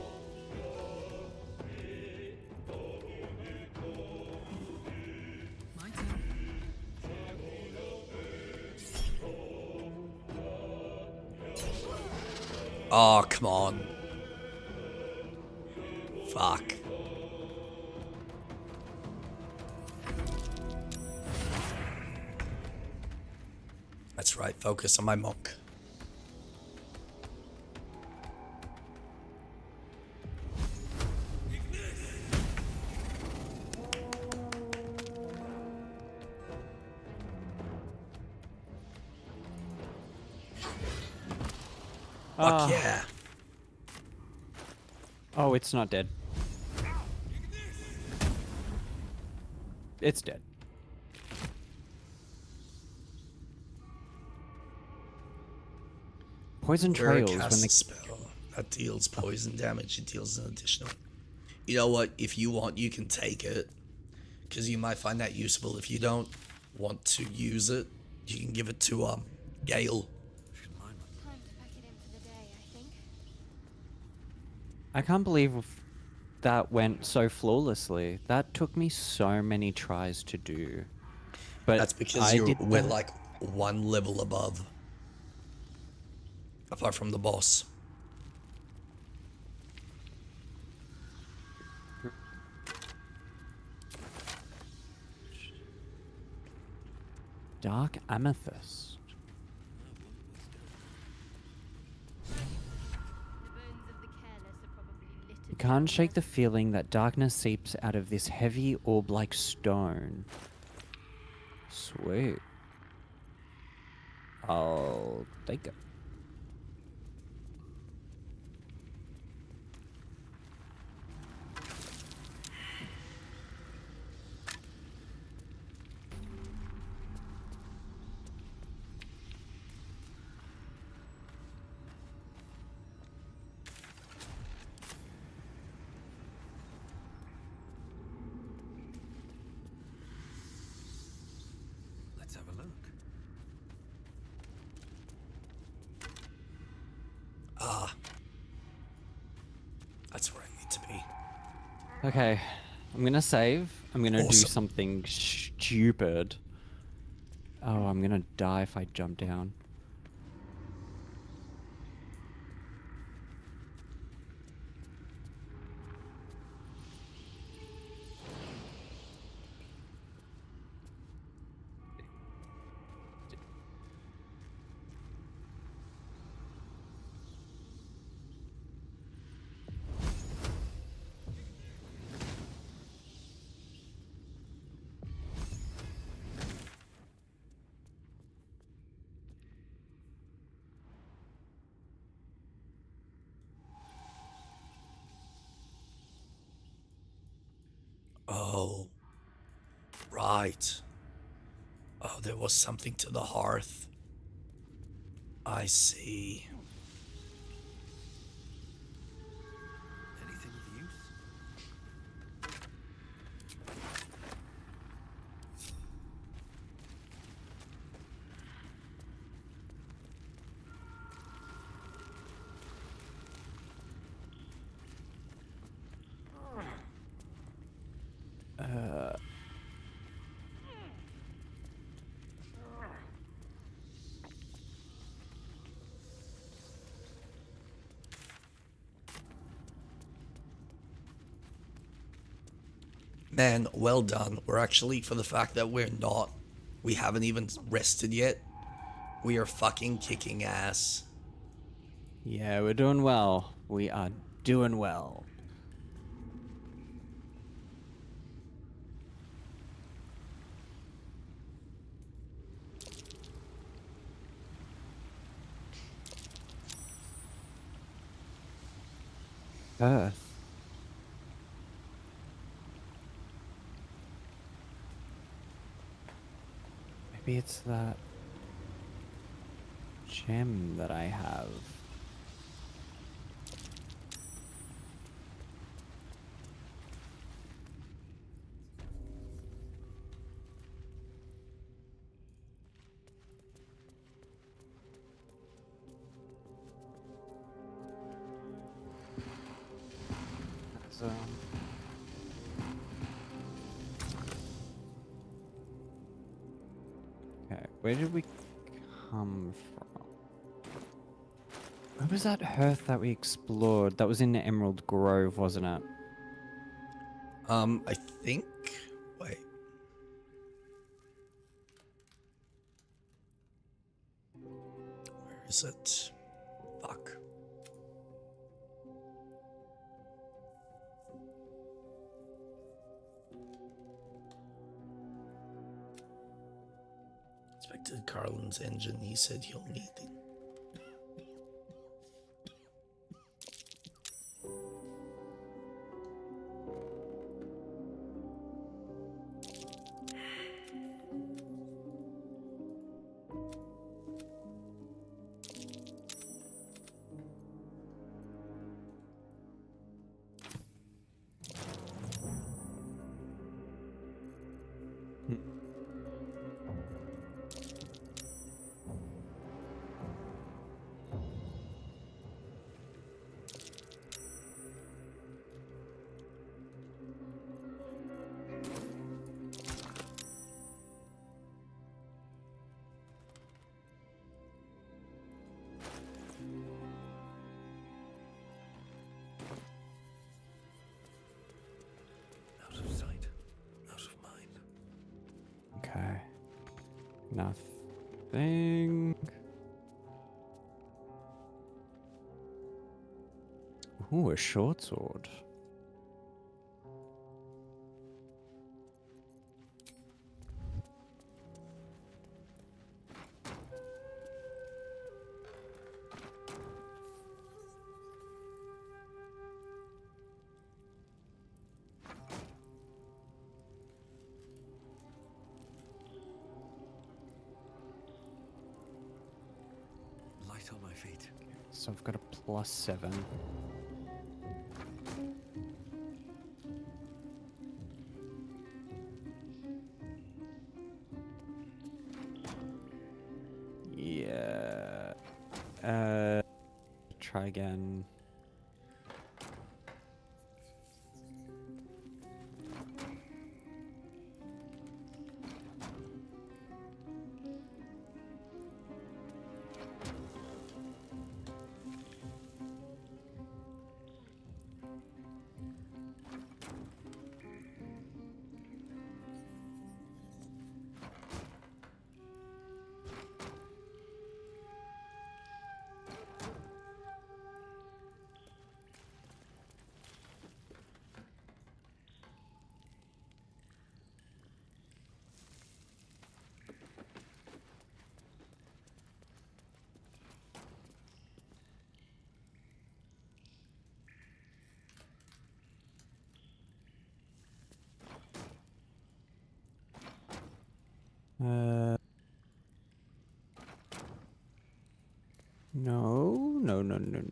Oh, come on. Fuck. That's right, focus on my monk. Fuck yeah. Oh, it's not dead. It's dead. Poison trails when Cast the a spell that deals poison damage. It deals an additional. You know what? If you want, you can take it. because you might find that useful. If you don't want to use it, you can give it to Gale. Time to pack it in for the day, I think. I can't believe that went so flawlessly. That took me so many tries to do. But That's because we're that. like one level above. Apart from the boss. Dark Amethyst. You can't shake the feeling that darkness seeps out of this heavy orb-like stone. Sweet. I'll take it. Let's have a look. That's where I need to be. Okay, I'm gonna save. I'm gonna do Awesome. something stupid. Oh, I'm gonna die if I jump down. Oh. Right. Oh, there was something to the hearth. I see. Anything of use? Man, well done. We're actually, for the fact that we haven't even rested yet, we are fucking kicking ass. Yeah, we're doing well. We are doing well. Earth. Maybe it's that gem that I have. That's, okay, where did we come from? Where was that hearth that we explored? That was in the Emerald Grove, wasn't it? I think. Wait. Where is it? Fuck. Inspected Carlin's engine. He said he'll need it. Okay. Nothing. Ooh, a short sword. Light on my feet. So I've got a +7. Yeah. Try again.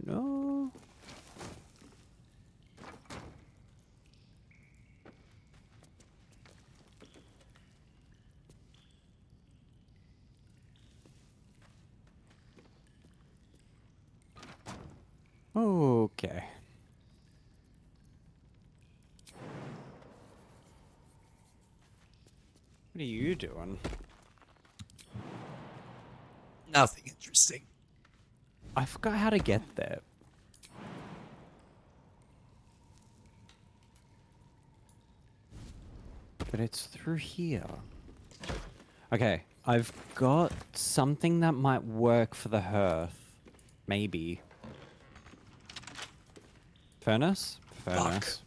No. Okay. What are you doing? Nothing interesting. I forgot how to get there. But it's through here. Okay, I've got something that might work for the hearth. Maybe. Furnace? Furnace.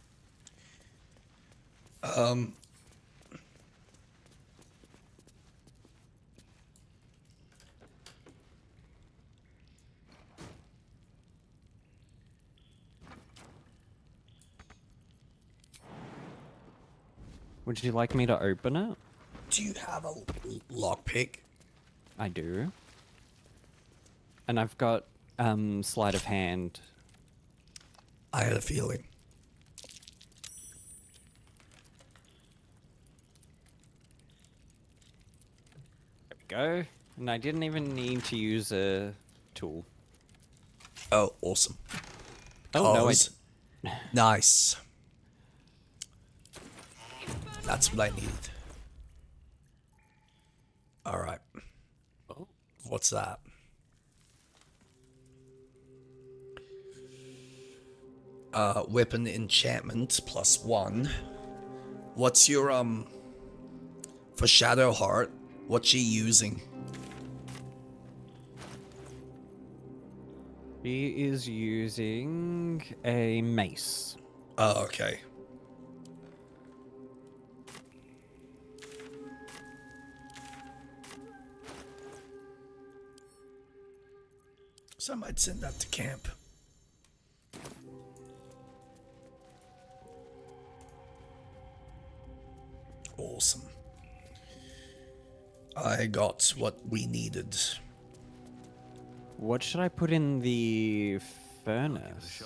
Would you like me to open it? Do you have a lockpick? I do. And I've got sleight of hand. I had a feeling. There we go. And I didn't even need to use a tool. Oh, awesome. Oh, no, Nice. That's what I needed. Alright. Oh. What's that? Weapon enchantment +1. What's your, for Shadowheart, what's she using? She is using a mace. Oh, okay. So I might send that to camp. Awesome. I got what we needed. What should I put in the furnace?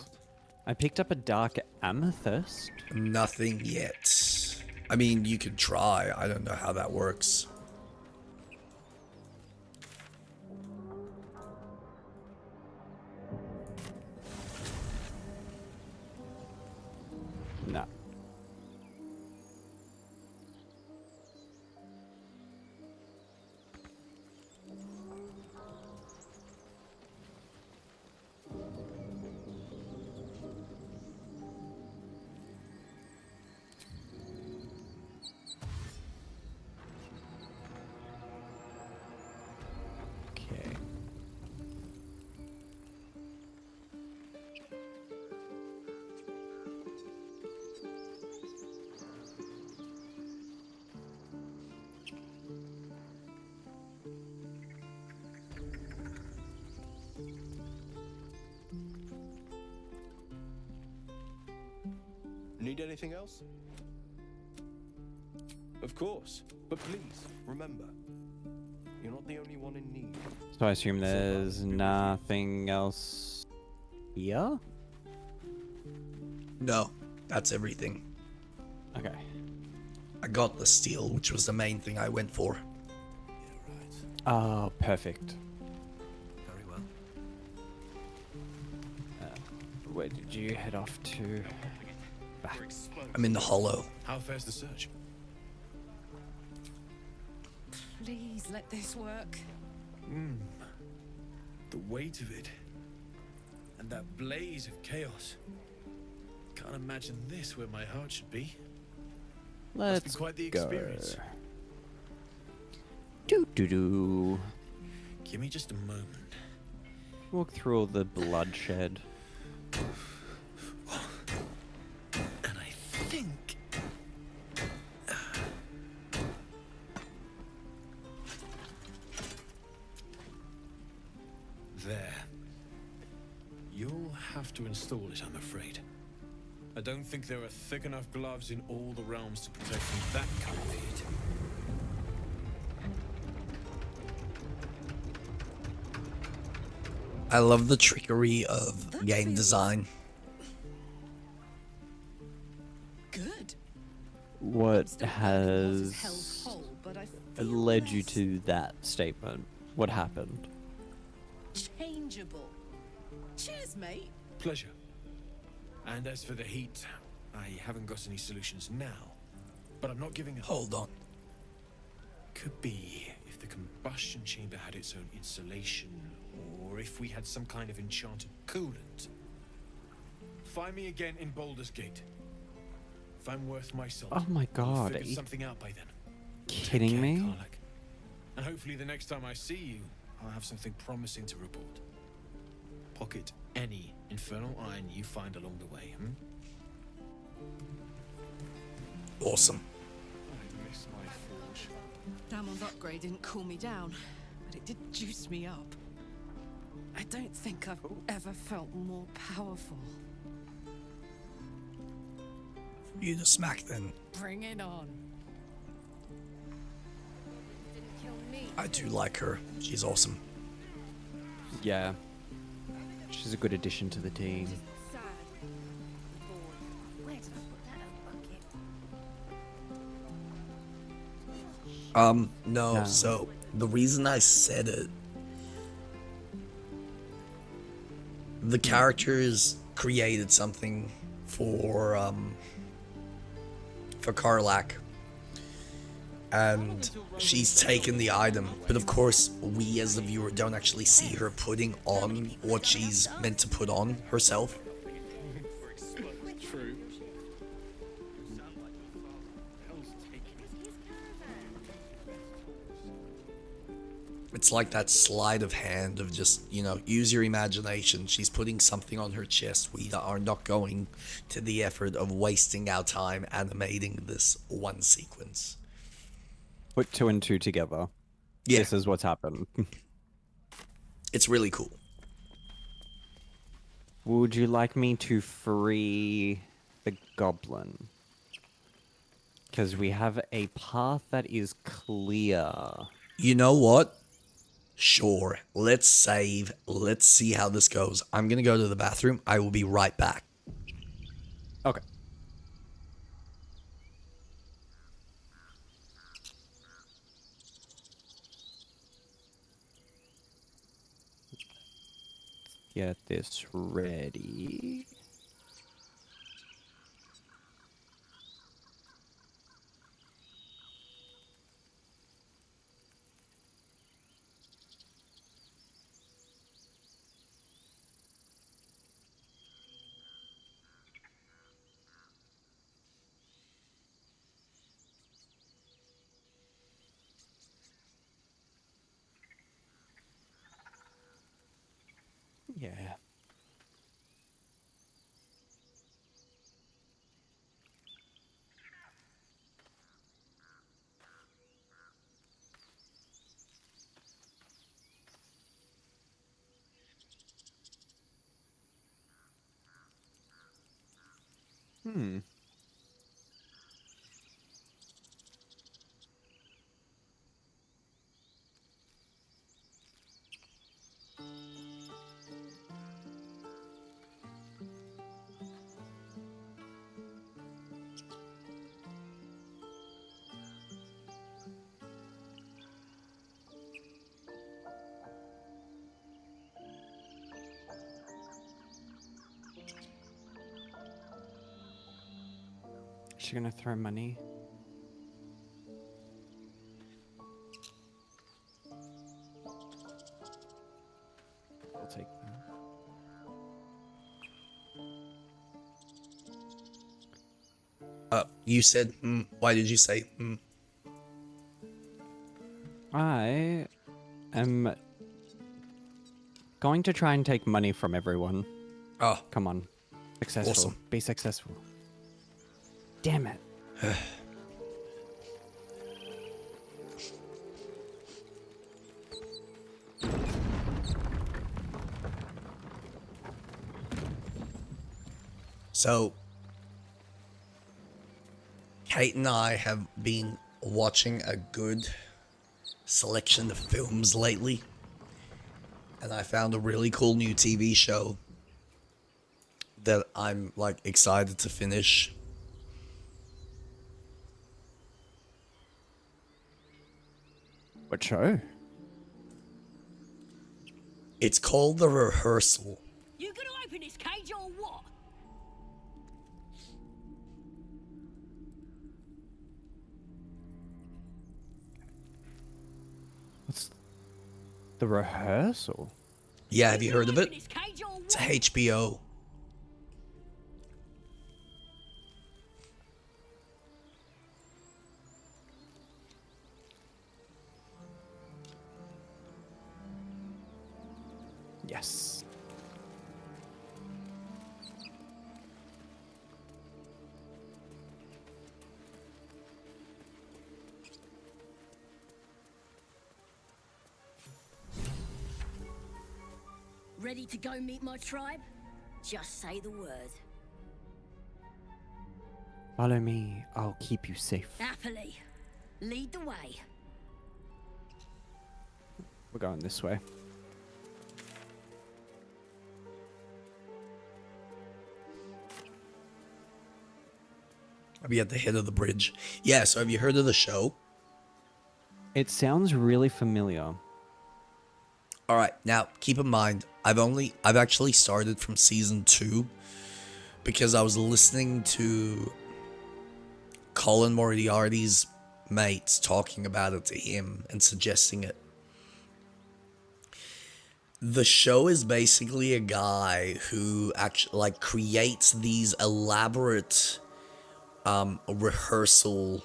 I picked up a dark amethyst. Nothing yet. I mean, you could try. I don't know how that works. No. Need anything else? Of course. But please, remember, you're not the only one in need. So I assume there's nothing else here? No, that's everything. Okay. I got the steel, which was the main thing I went for. Oh, perfect. Very well. Where did you head off to? Back. I'm in the hollow. How fares the search? Please let this work. The weight of it. And that blaze of chaos. Can't imagine this where my heart should be. Must be Let's quite the go. experience. Do. Give me just a moment. Walk through all the bloodshed. And I think... There. You'll have to install it, I'm afraid. I don't think there are thick enough gloves in all the realms to protect from that kind of heat. I love the trickery of game design. Good. What has held whole, but I feel led you less to that statement? What happened? changeable. Cheers, mate. Pleasure. And as for the heat, I haven't got any solutions now. But I'm not giving up. Hold on. Could be if the combustion chamber had its own insulation, or if we had some kind of enchanted coolant. Find me again in Baldur's Gate. If I'm worth my salt, Oh my we'll god, figure are you something out by then. kidding Take care, me? Karlach. And hopefully the next time I see you, I'll have something promising to report. Pocket any infernal iron you find along the way, Awesome. I miss my forge. Damon's upgrade didn't cool me down, but it did juice me up. I don't think I've ever felt more powerful. You to smack then. Bring it on. I do like her. She's awesome. Yeah. She's a good addition to the team. No, so the reason I said it, the characters created something for Karlach, and she's taken the item, but of course we as the viewer don't actually see her putting on what she's meant to put on herself. True. It's like that sleight of hand of just, you know, use your imagination. She's putting something on her chest. We are not going to the effort of wasting our time animating this one sequence. Put 2 and 2 together. Yeah. This is what's happened. It's really cool. Would you like me to free the goblin? Because we have a path that is clear. You know what? Sure. Let's save. Let's see how this goes. I'm going to go to the bathroom. I will be right back. Okay. Get this ready. Yeah. actually gonna throw money. I'll take that. You said, why did you say, I am going to try and take money from everyone. Oh. Come on. Successful. Awesome. Be successful. Damn it. So, Kate and I have been watching a good selection of films lately, and I found a really cool new TV show that I'm like excited to finish. What show? It's called The Rehearsal. You gonna open this cage or what? What's The Rehearsal? Yeah, have you heard of it? It's HBO. Yes. Ready to go meet my tribe? Just say the word. Follow me. I'll keep you safe. Happily. Lead the way. We're going this way. I'll be at the head of the bridge. Yeah, so have you heard of the show? It sounds really familiar. All right, now keep in mind, I've actually started from season 2 because I was listening to Colin Moriarty's mates talking about it to him and suggesting it. The show is basically a guy who actually like creates these elaborate rehearsal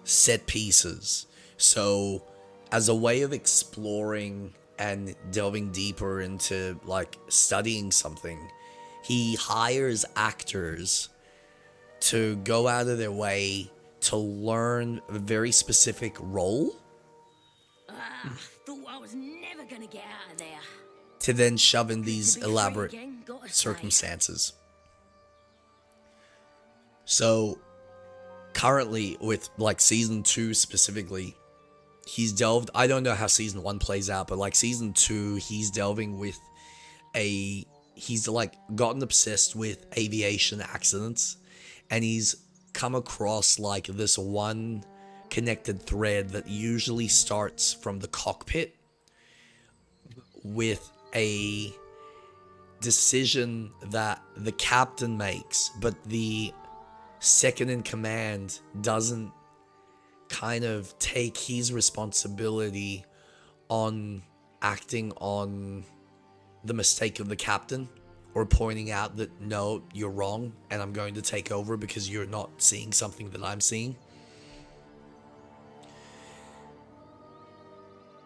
set pieces. So as a way of exploring and delving deeper into like studying something, he hires actors to go out of their way to learn a very specific role Thought I was never gonna get out of there. to then shove in these To be free elaborate again, gotta say. circumstances. So currently with like season 2 specifically, he's delved, I don't know how season 1 plays out, but like season 2 he's delving with he's like gotten obsessed with aviation accidents, and he's come across like this one connected thread that usually starts from the cockpit with a decision that the captain makes, but the second in command doesn't kind of take his responsibility on acting on the mistake of the captain, or pointing out that no, you're wrong and I'm going to take over because you're not seeing something that I'm seeing.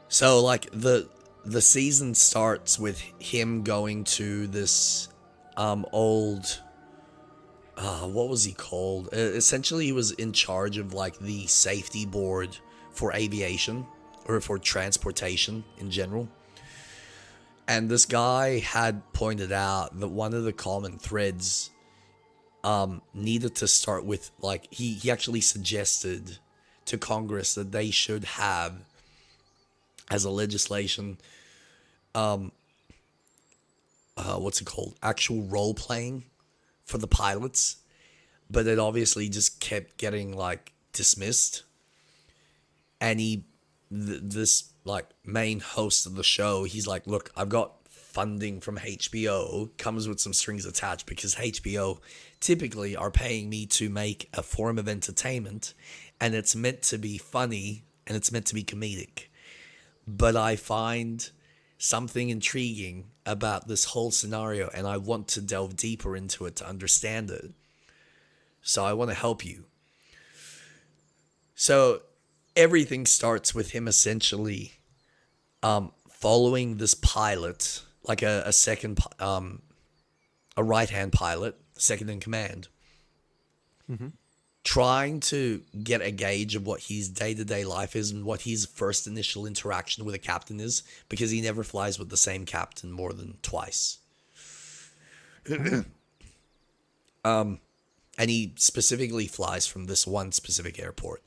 So like the season starts with him going to this old what was he called? Essentially he was in charge of like the safety board for aviation, or for transportation in general. And this guy had pointed out that one of the common threads needed to start with, like, he actually suggested to Congress that they should have, as a legislation, what's it called? Actual role playing for the pilots. But it obviously just kept getting, like, dismissed. And this like main host of the show, he's like, look, I've got funding from HBO comes with some strings attached, because HBO typically are paying me to make a form of entertainment, and it's meant to be funny and it's meant to be comedic. But I find something intriguing about this whole scenario, and I want to delve deeper into it to understand it. So I want to help you. So everything starts with him essentially following this pilot, like a second, a right-hand pilot, second in command, trying to get a gauge of what his day-to-day life is and what his first initial interaction with a captain is, because he never flies with the same captain more than twice. And he specifically flies from this one specific airport.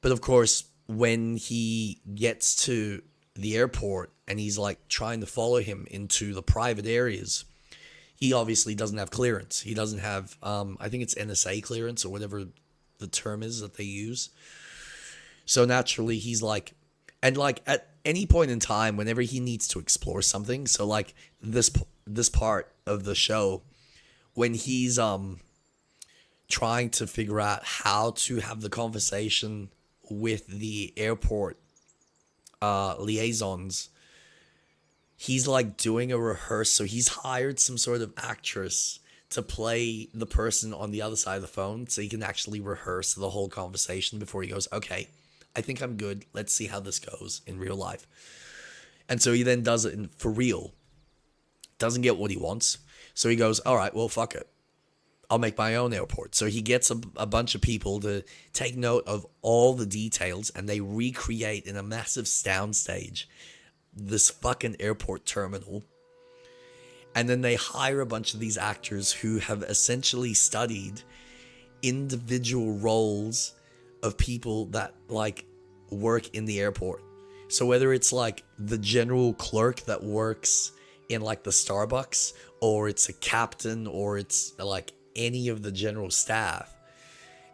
But of course, when he gets to the airport and he's like trying to follow him into the private areas, he obviously doesn't have clearance. He doesn't have, I think it's NSA clearance or whatever the term is that they use. So naturally, he's like, and like at any point in time, whenever he needs to explore something, so like this part of the show, when he's trying to figure out how to have the conversation with the airport liaisons, he's like doing a rehearsal. So he's hired some sort of actress to play the person on the other side of the phone, so he can actually rehearse the whole conversation before he goes, okay, I think I'm good. Let's see how this goes in real life. And so he then does it for real. Doesn't get what he wants. So he goes, all right, well, fuck it. I'll make my own airport. So he gets a bunch of people to take note of all the details, and they recreate in a massive soundstage this fucking airport terminal. And then they hire a bunch of these actors who have essentially studied individual roles of people that like work in the airport. So whether it's like the general clerk that works in like the Starbucks, or it's a captain, or it's like any of the general staff,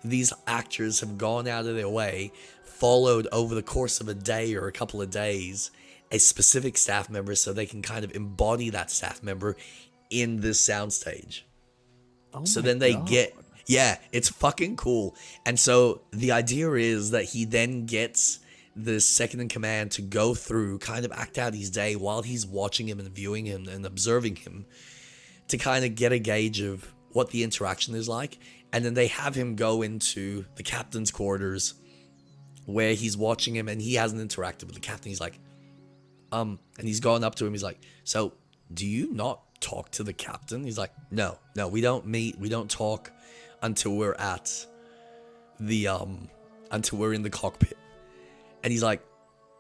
these actors have gone out of their way, followed over the course of a day or a couple of days a specific staff member, so they can kind of embody that staff member in this soundstage. So then they get, yeah, it's fucking cool. And so the idea is that he then gets the second in command to go through, kind of act out his day while he's watching him and viewing him and observing him, to kind of get a gauge of what the interaction is like. And then they have him go into the captain's quarters where he's watching him, and he hasn't interacted with the captain. He's like, and he's gone up to him. He's like, so do you not talk to the captain? He's like, no, we don't meet. We don't talk until we're at the, until we're in the cockpit. And he's like,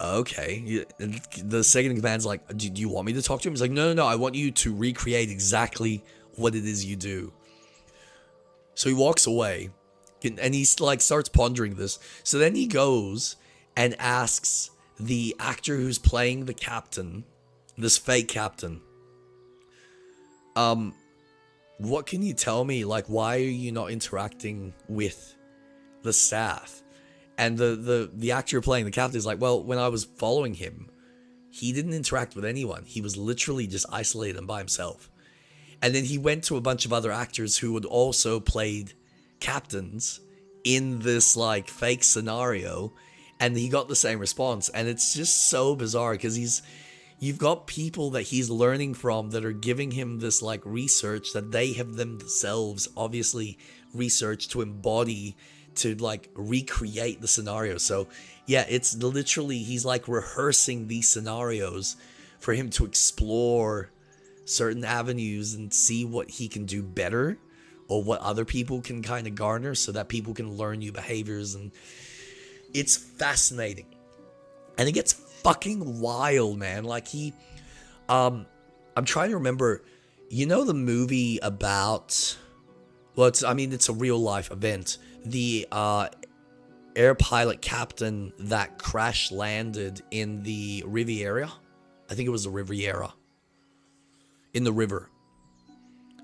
okay. And the second in command's like, do you want me to talk to him? He's like, no, I want you to recreate exactly what it is you do. So he walks away, and he like starts pondering this. So then he goes and asks the actor who's playing the captain, this fake captain, what can you tell me? Like, why are you not interacting with the staff? And the actor playing the captain is like, well, when I was following him, he didn't interact with anyone. He was literally just isolated and by himself. And then he went to a bunch of other actors who had also played captains in this like fake scenario, and he got the same response. And it's just so bizarre, because you've got people that he's learning from that are giving him this like research that they have themselves obviously researched to embody, to like recreate the scenario. So yeah, it's literally, he's like rehearsing these scenarios for him to explore certain avenues and see what he can do better, or what other people can kind of garner, so that people can learn new behaviors. And it's fascinating, and it gets fucking wild, man. Like I'm trying to remember, you know, the movie about, well, it's a real life event, the air pilot captain that crash landed in the Riviera. I think it was the Riviera, in the river,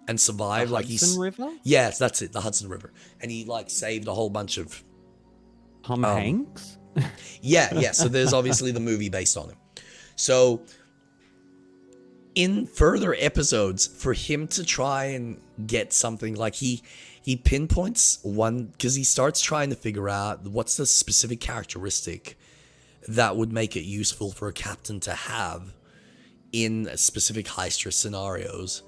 and survived. The like Hudson River? Yes, that's it, the Hudson River. And he like saved a whole bunch of Tom Hanks? Yeah. So there's obviously the movie based on him. So in further episodes, for him to try and get something, like he pinpoints one, because he starts trying to figure out what's the specific characteristic that would make it useful for a captain to have in specific high stress scenarios,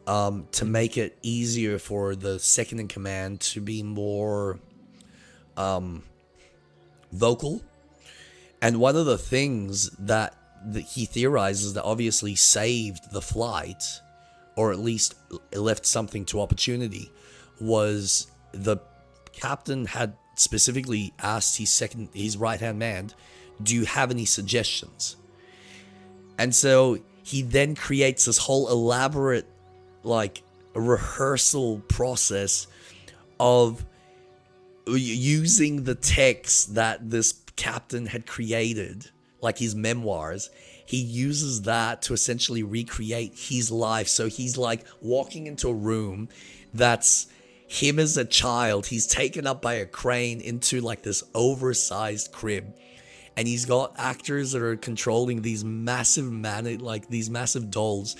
to make it easier for the second in command to be more vocal. And one of the things that he theorizes that obviously saved the flight, or at least left something to opportunity, was the captain had specifically asked his right-hand man, do you have any suggestions? And so he then creates this whole elaborate, like, rehearsal process of using the text that this captain had created, like his memoirs. He uses that to essentially recreate his life. So he's like walking into a room that's him as a child. He's taken up by a crane into like this oversized crib. And he's got actors that are controlling these massive these massive dolls,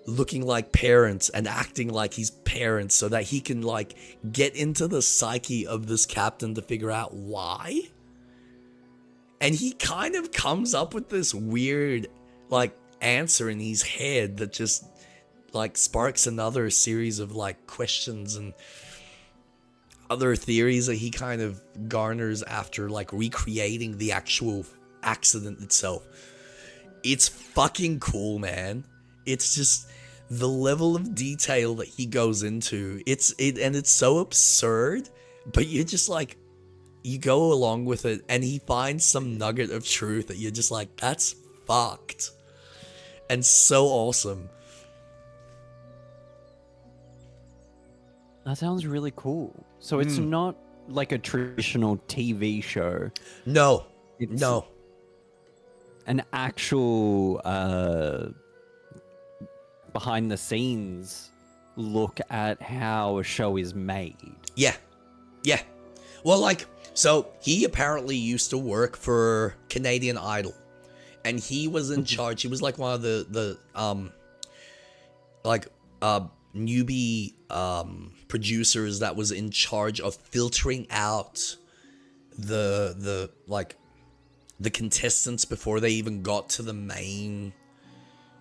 looking like parents and acting like he's parents, so that he can like get into the psyche of this captain to figure out why. And he kind of comes up with this weird like answer in his head that just like sparks another series of like questions and other theories that he kind of garners after like recreating the actual accident itself. It's fucking cool, man. It's just the level of detail that he goes into. And it's so absurd, but you're just like, you go along with it, and he finds some nugget of truth that you're just like, that's fucked. And so awesome. That sounds really cool. So it's not like a traditional TV show. No. It's no. An actual behind the scenes look at how a show is made. Yeah. Yeah. Well, like, so he apparently used to work for Canadian Idol, and he was in charge. He was like one of the newbie producers that was in charge of filtering out the contestants before they even got to the main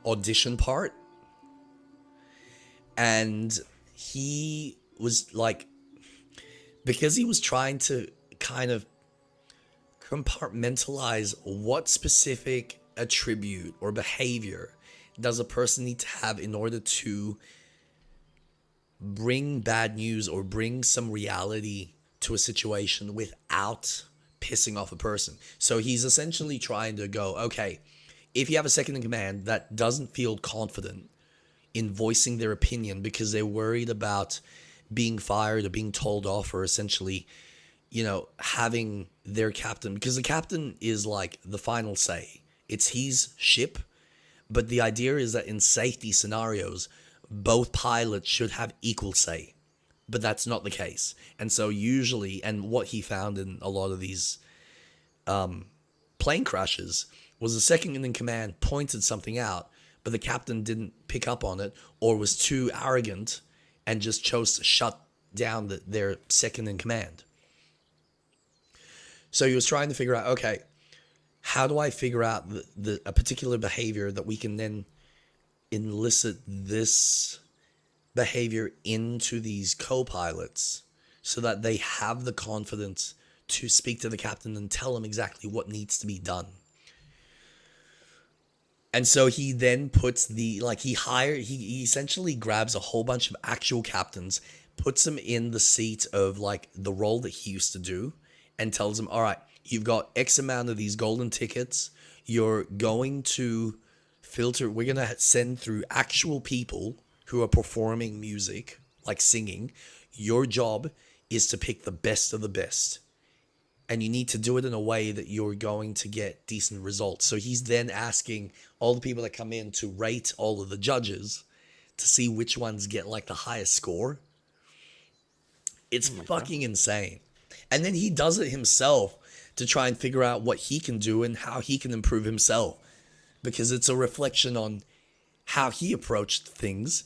audition part. And he was like, because he was trying to kind of compartmentalize what specific attribute or behavior does a person need to have in order to bring bad news or bring some reality to a situation without pissing off a person. So he's essentially trying to go, okay, if you have a second in command that doesn't feel confident in voicing their opinion because they're worried about being fired or being told off, or essentially, you know, having their captain, because the captain is like the final say. It's his ship, but the idea is that in safety scenarios, both pilots should have equal say, but that's not the case. And so usually, and what he found in a lot of these plane crashes was the second in command pointed something out, but the captain didn't pick up on it or was too arrogant and just chose to shut down their second in command. So he was trying to figure out, okay, how do I figure out a particular behavior that we can then elicit this behavior into these co-pilots so that they have the confidence to speak to the captain and tell him exactly what needs to be done. And so he then puts he essentially grabs a whole bunch of actual captains, puts them in the seat of like the role that he used to do, and tells them, all right, you've got X amount of these golden tickets. You're going to filter, we're going to send through actual people who are performing music, like singing. Your job is to pick the best of the best. And you need to do it in a way that you're going to get decent results. So he's then asking all the people that come in to rate all of the judges to see which ones get like the highest score. It's fucking insane. And then he does it himself to try and figure out what he can do and how he can improve himself. Because it's a reflection on how he approached things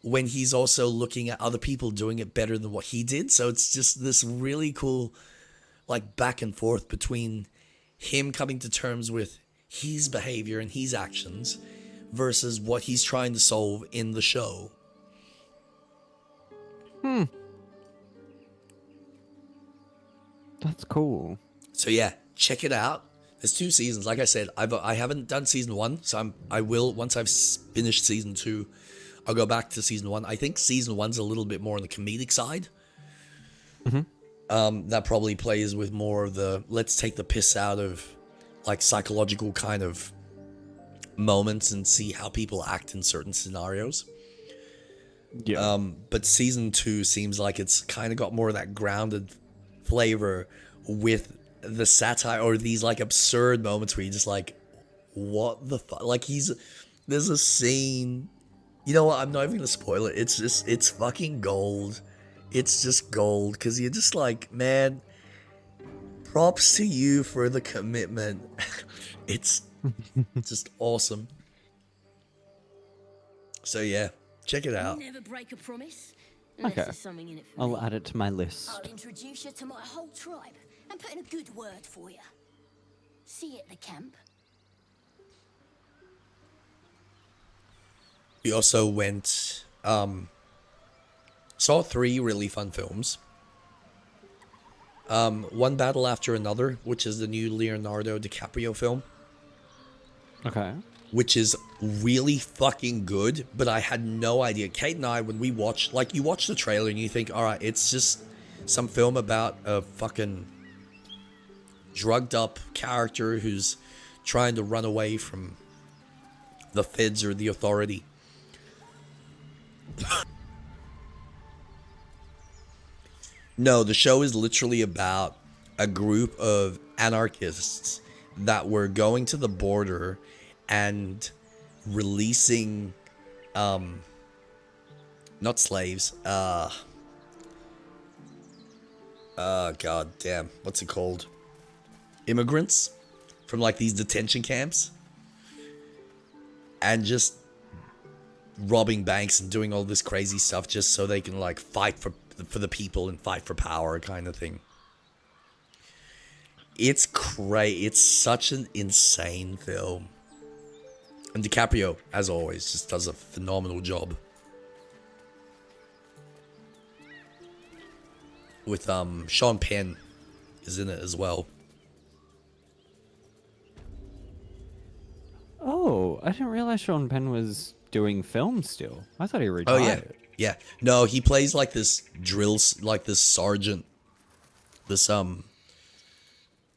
when he's also looking at other people doing it better than what he did. So it's just this really cool, like, back and forth between him coming to terms with his behavior and his actions versus what he's trying to solve in the show. That's cool. So yeah, check it out. There's 2 seasons. Like I said, I haven't done season 1, so I will once I've finished season 2. I'll go back to season 1. I think season 1's a little bit more on the comedic side. That probably plays with more of the let's take the piss out of like psychological kind of moments and see how people act in certain scenarios. Yeah. But season 2 seems like it's kind of got more of that grounded flavor with the satire or these like absurd moments where you're just like, what the fuck? Like there's a scene, you know what? I'm not even gonna spoil it. It's fucking gold. It's just gold because you're just like, man, props to you for the commitment. It's just awesome. So yeah, check it out. Never break a promise. Unless Okay. there's something in it for I'll me. add it to my list. I'll introduce you to my whole tribe and put in a good word for you. See you at the camp. We also went, saw 3 really fun films. One Battle After Another, which is the new Leonardo DiCaprio film. Okay. Which is really fucking good, but I had no idea. Kate and I, when we watched, like, you watch the trailer and you think, alright, it's just some film about a fucking drugged up character who's trying to run away from the feds or the authority. No, the show is literally about a group of anarchists that were going to the border and releasing, not slaves, god damn, what's it called? Immigrants from like these detention camps, and just robbing banks and doing all this crazy stuff just so they can like fight for the people and fight for power kind of thing. It's crazy. It's such an insane film. And DiCaprio, as always, just does a phenomenal job. With Sean Penn is in it as well. Oh, I didn't realize Sean Penn was doing film still. I thought he Oh retired. yeah. No, he plays like this like this sergeant, this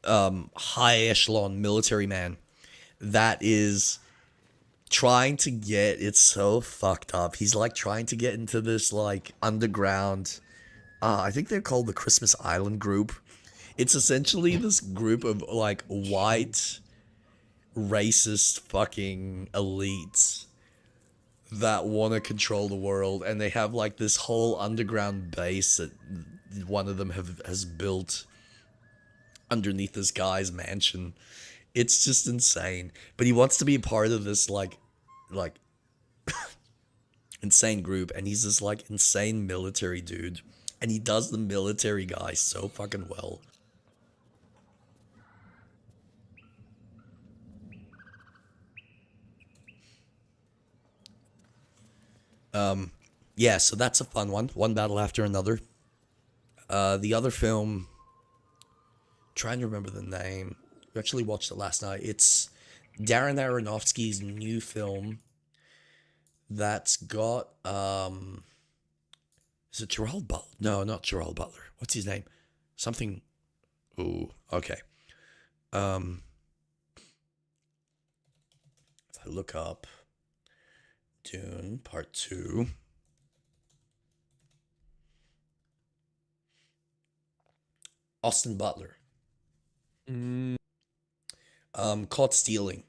high echelon military man that is trying to get, it's so fucked up. He's like trying to get into this like underground, I think they're called the Christmas Island group. It's essentially this group of like white racist fucking elites that want to control the world, and they have like this whole underground base that one of them has built underneath this guy's mansion. It's just insane. But he wants to be a part of this like insane group, and he's this like insane military dude, and he does the military guy so fucking well. Yeah, so that's a fun one. One Battle After Another. The other film, trying to remember the name. We actually watched it last night. It's Darren Aronofsky's new film that's got, is it Gerald Butler? No, not Gerald Butler. What's his name? Something, ooh, okay. If I look up Dune Part 2. Austin Butler. Caught Stealing.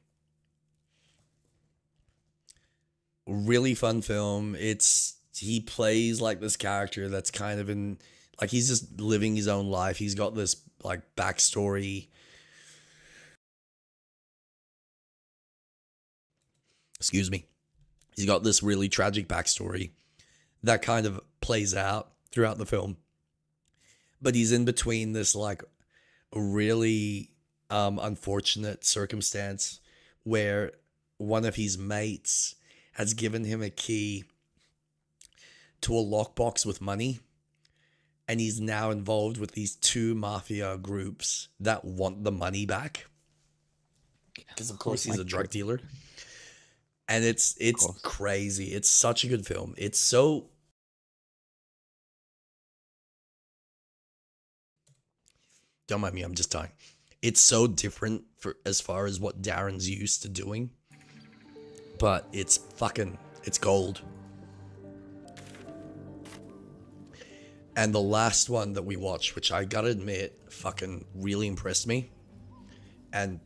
Really fun film. He plays like this character that's kind of in, like, he's just living his own life. He's got this like backstory. Excuse me. He's got this really tragic backstory that kind of plays out throughout the film. But he's in between this like really unfortunate circumstance where one of his mates has given him a key to a lockbox with money, and he's now involved with these two mafia groups that want the money back, because of course he's a drug dealer. And it's crazy. It's such a good film. It's so... Don't mind me, I'm just dying. It's so different for as far as what Darren's used to doing. But it's gold. And the last one that we watched, which I gotta admit, fucking really impressed me. And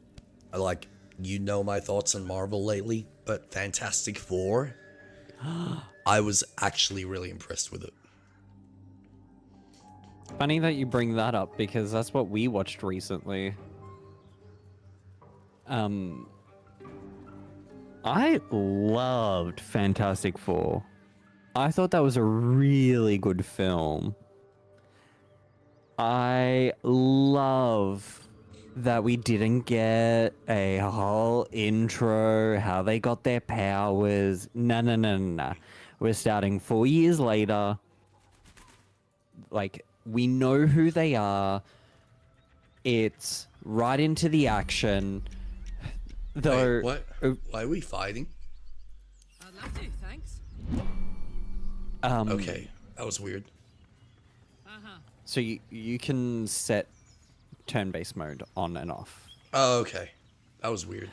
like, you know my thoughts on Marvel lately, but Fantastic Four, I was actually really impressed with it. Funny that you bring that up because that's what we watched recently. I loved Fantastic Four. I thought that was a really good film. I love that we didn't get a whole intro, how they got their powers. No. We're starting 4 years later. Like, we know who they are. It's right into the action. Though, wait, what? Why are we fighting? I'd love to, thanks. Okay, that was weird. So you can set turn-based mode on and off. Oh, okay. That was weird.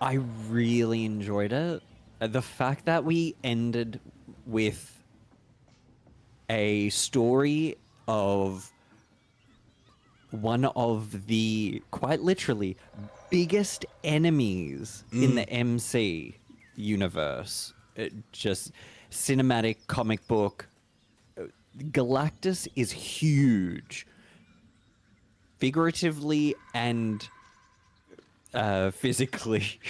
I really enjoyed it. The fact that we ended with a story of one of the, quite literally, biggest enemies in the MC universe. Just cinematic comic book. Galactus is huge. Figuratively and physically,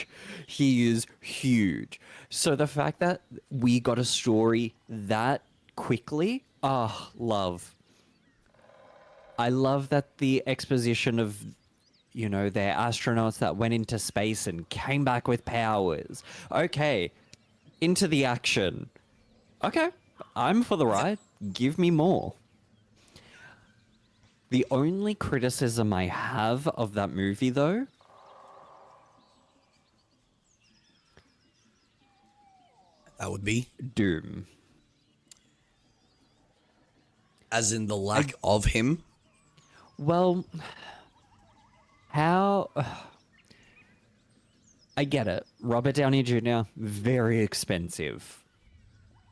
he is huge. So the fact that we got a story that quickly, love. I love that the exposition of, you know, their astronauts that went into space and came back with powers. Okay, into the action. Okay, I'm for the ride. Give me more. The only criticism I have of that movie, though, that would be Doom. As in the lack of him? Well, how... I get it. Robert Downey Jr., very expensive.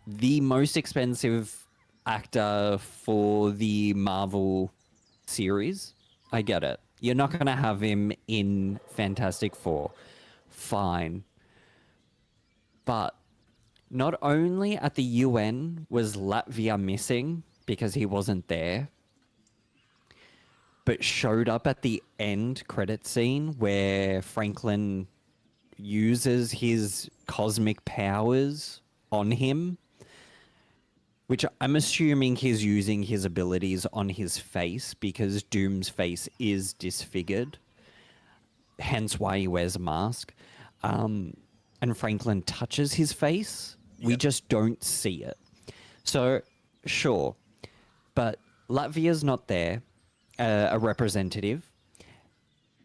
The most expensive actor for the Marvel series. I get it. You're not going to have him in Fantastic Four. Fine. But not only at the UN was Latvia missing because he wasn't there, but showed up at the end credit scene where Franklin uses his cosmic powers on him, which I'm assuming he's using his abilities on his face because Doom's face is disfigured, hence why he wears a mask. And Franklin touches his face. Yep. We just don't see it. So, sure. But Latvia's not there, a representative.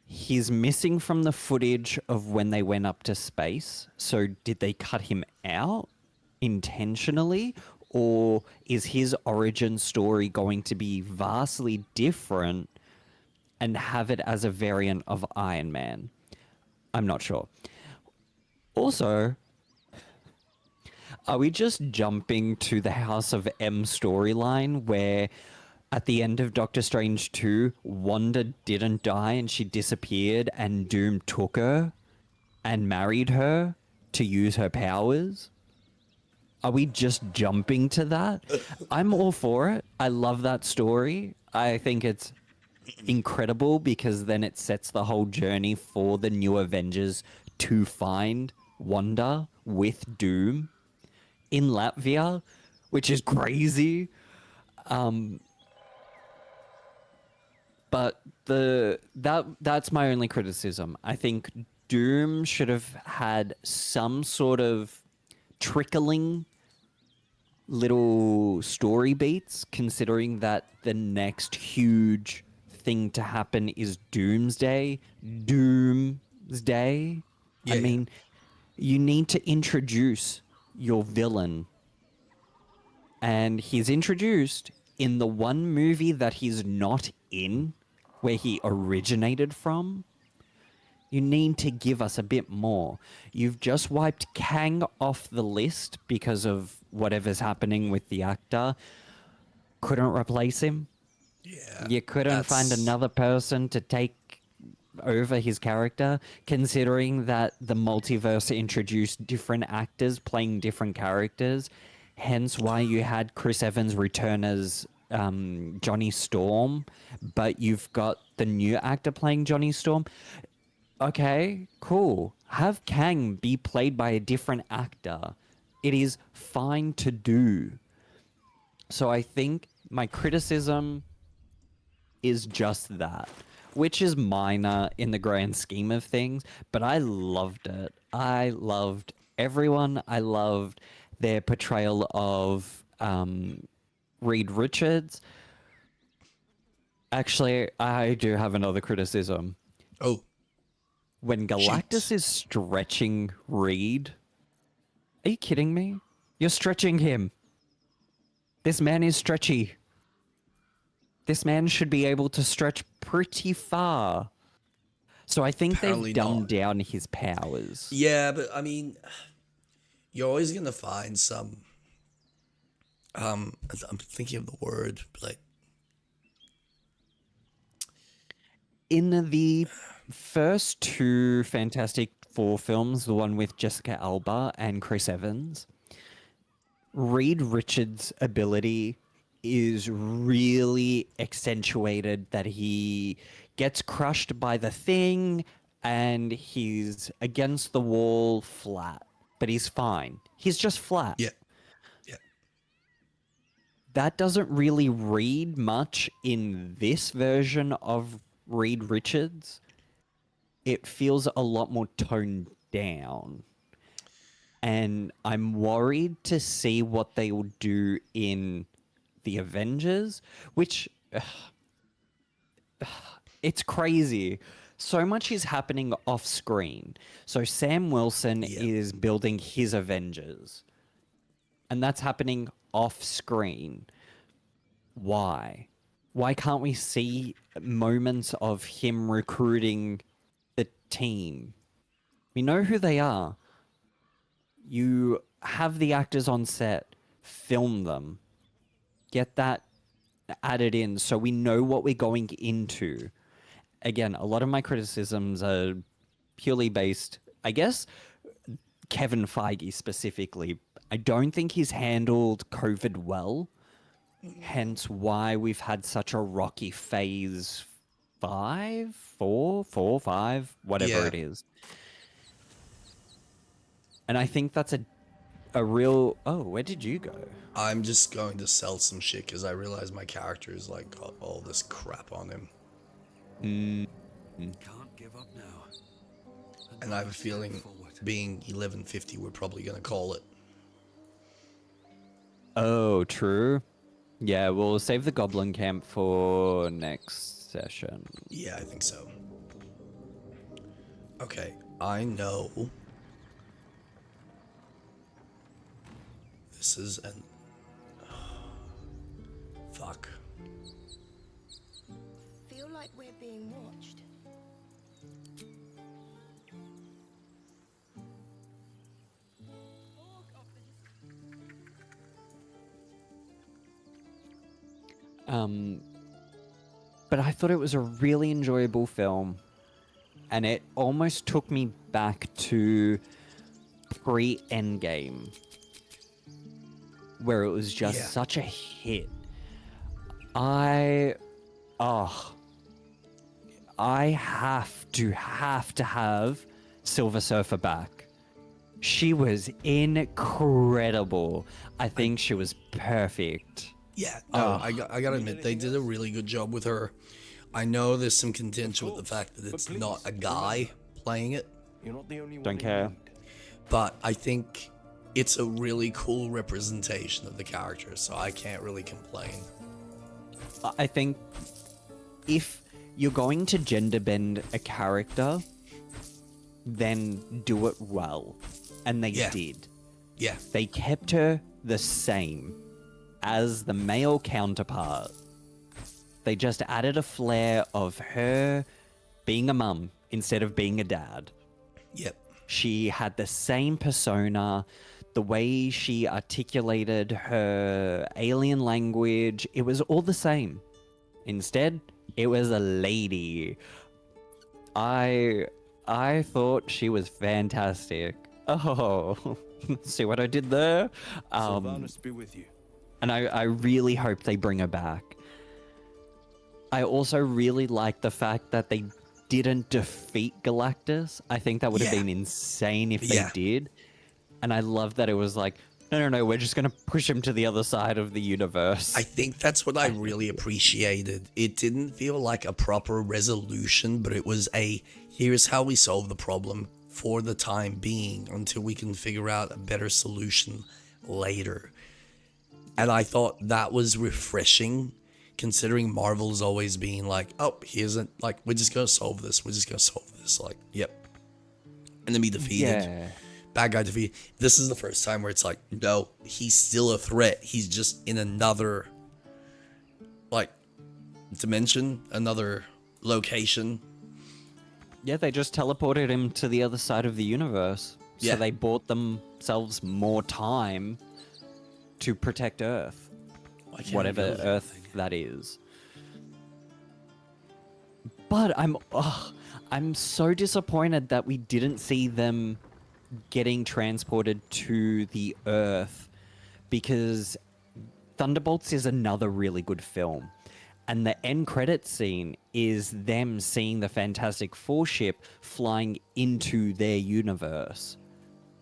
He's missing from the footage of when they went up to space. So did they cut him out intentionally? Or is his origin story going to be vastly different and have it as a variant of Iron Man? I'm not sure. Also, are we just jumping to the House of M storyline where at the end of Doctor Strange 2, Wanda didn't die and she disappeared and Doom took her and married her to use her powers? Are we just jumping to that? I'm all for it. I love that story. I think it's incredible because then it sets the whole journey for the new Avengers to find Wanda with Doom in Latvia, which is crazy. But that's my only criticism. I think Doom should have had some sort of trickling little story beats, considering that the next huge thing to happen is Doomsday. Doomsday. Yeah, I yeah. mean, you need to introduce your villain. And he's introduced in the one movie that he's not in, where he originated from. You need to give us a bit more. You've just wiped Kang off the list because of whatever's happening with the actor. Couldn't replace him. Yeah. You couldn't find another person to take over his character, considering that the multiverse introduced different actors playing different characters. Hence why you had Chris Evans return as Johnny Storm, but you've got the new actor playing Johnny Storm. Okay, cool. Have Kang be played by a different actor. It is fine to do. So I think my criticism is just that, which is minor in the grand scheme of things, but I loved it. I loved everyone. I loved their portrayal of Reed Richards. Actually, I do have another criticism. Oh. When Galactus is stretching Reed, are you kidding me? You're stretching him. This man is stretchy. This man should be able to stretch pretty far. So I think Apparently they've dumbed not. down his powers. Yeah, but I mean, you're always gonna find some. I'm thinking of the word, like in the first two Fantastic Four films, the one with Jessica Alba and Chris Evans, Reed Richards' ability is really accentuated, that he gets crushed by the Thing and he's against the wall flat, but he's fine. He's just flat. Yeah. Yeah. That doesn't really read much in this version of Reed Richards. It feels a lot more toned down. And I'm worried to see what they will do in the Avengers, which it's crazy. So much is happening off screen. So Sam Wilson is building his Avengers, and that's happening off screen. Why? Why can't we see moments of him recruiting the team? We know who they are. You have the actors on set, film them, get that added in so we know what we're going into. Again, a lot of my criticisms are purely based, I guess, Kevin Feige specifically. I don't think he's handled COVID well, hence why we've had such a rocky phase 5, 4, 5, whatever it is. And I think that's a real... Oh, where did you go? I'm just going to sell some shit because I realize my character is like got all this crap on him. Can't give up now. And I have a feeling being 1150, we're probably going to call it. Oh, true. Yeah, we'll save the Goblin Camp for next session. Yeah, I think so. Okay, I know. This is an... Fuck. Feel like we're being watched. But I thought it was a really enjoyable film, and it almost took me back to pre-Endgame, where it was just such a hit. I have to have Silver Surfer back. She was incredible. I think she was perfect. Yeah, no, I gotta admit, they did a really good job with her. I know there's some contention with the fact that it's not a guy playing it. You're not the only one. Don't care. But I think it's a really cool representation of the character, so I can't really complain. I think if you're going to gender bend a character, then do it well. And they did. Yeah. They kept her the same as the male counterpart. They just added a flair of her being a mum instead of being a dad. Yep. She had the same persona, the way she articulated her alien language, it was all the same. Instead, it was a lady. I thought she was fantastic. Oh, see what I did there? Sylvanas be with you. And I really hope they bring her back. I also really like the fact that they didn't defeat Galactus. I think that would have been insane if they did. And I love that it was like, no, we're just going to push him to the other side of the universe. I think that's what I really appreciated. It didn't feel like a proper resolution, but it was a, here's how we solve the problem for the time being until we can figure out a better solution later. And I thought that was refreshing, considering Marvel's always being like, oh, here's a, like, we're just going to solve this. We're just going to solve this. Like, yep. Enemy defeated. Yeah. Bad guy defeated. This is the first time where it's like, no, he's still a threat. He's just in another, like, dimension, another location. Yeah, they just teleported him to the other side of the universe. So they bought themselves more time to protect Earth. Whatever Earth that is. But I'm so disappointed that we didn't see them getting transported to the Earth, because Thunderbolts is another really good film. And the end credit scene is them seeing the Fantastic Four ship flying into their universe.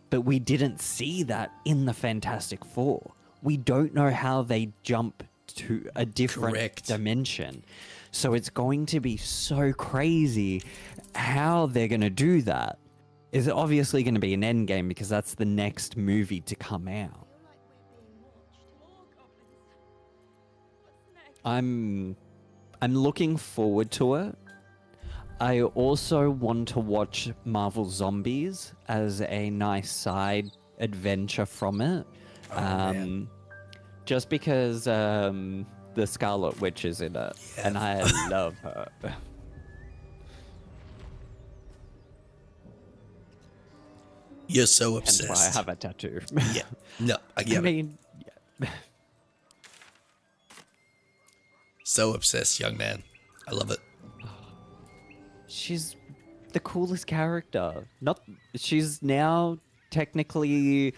But we didn't see that in the Fantastic Four. We don't know how they jump to a different dimension. So it's going to be so crazy how they're going to do that. Is obviously going to be an Endgame, because that's the next movie to come out. I'm looking forward to it. I also want to watch Marvel Zombies as a nice side adventure from it. Just because the Scarlet Witch is in it, and I love her. You're so obsessed. That's why I have a tattoo. Yeah. No, I get it. Yeah. So obsessed, young man. I love it. She's the coolest character. She's now technically,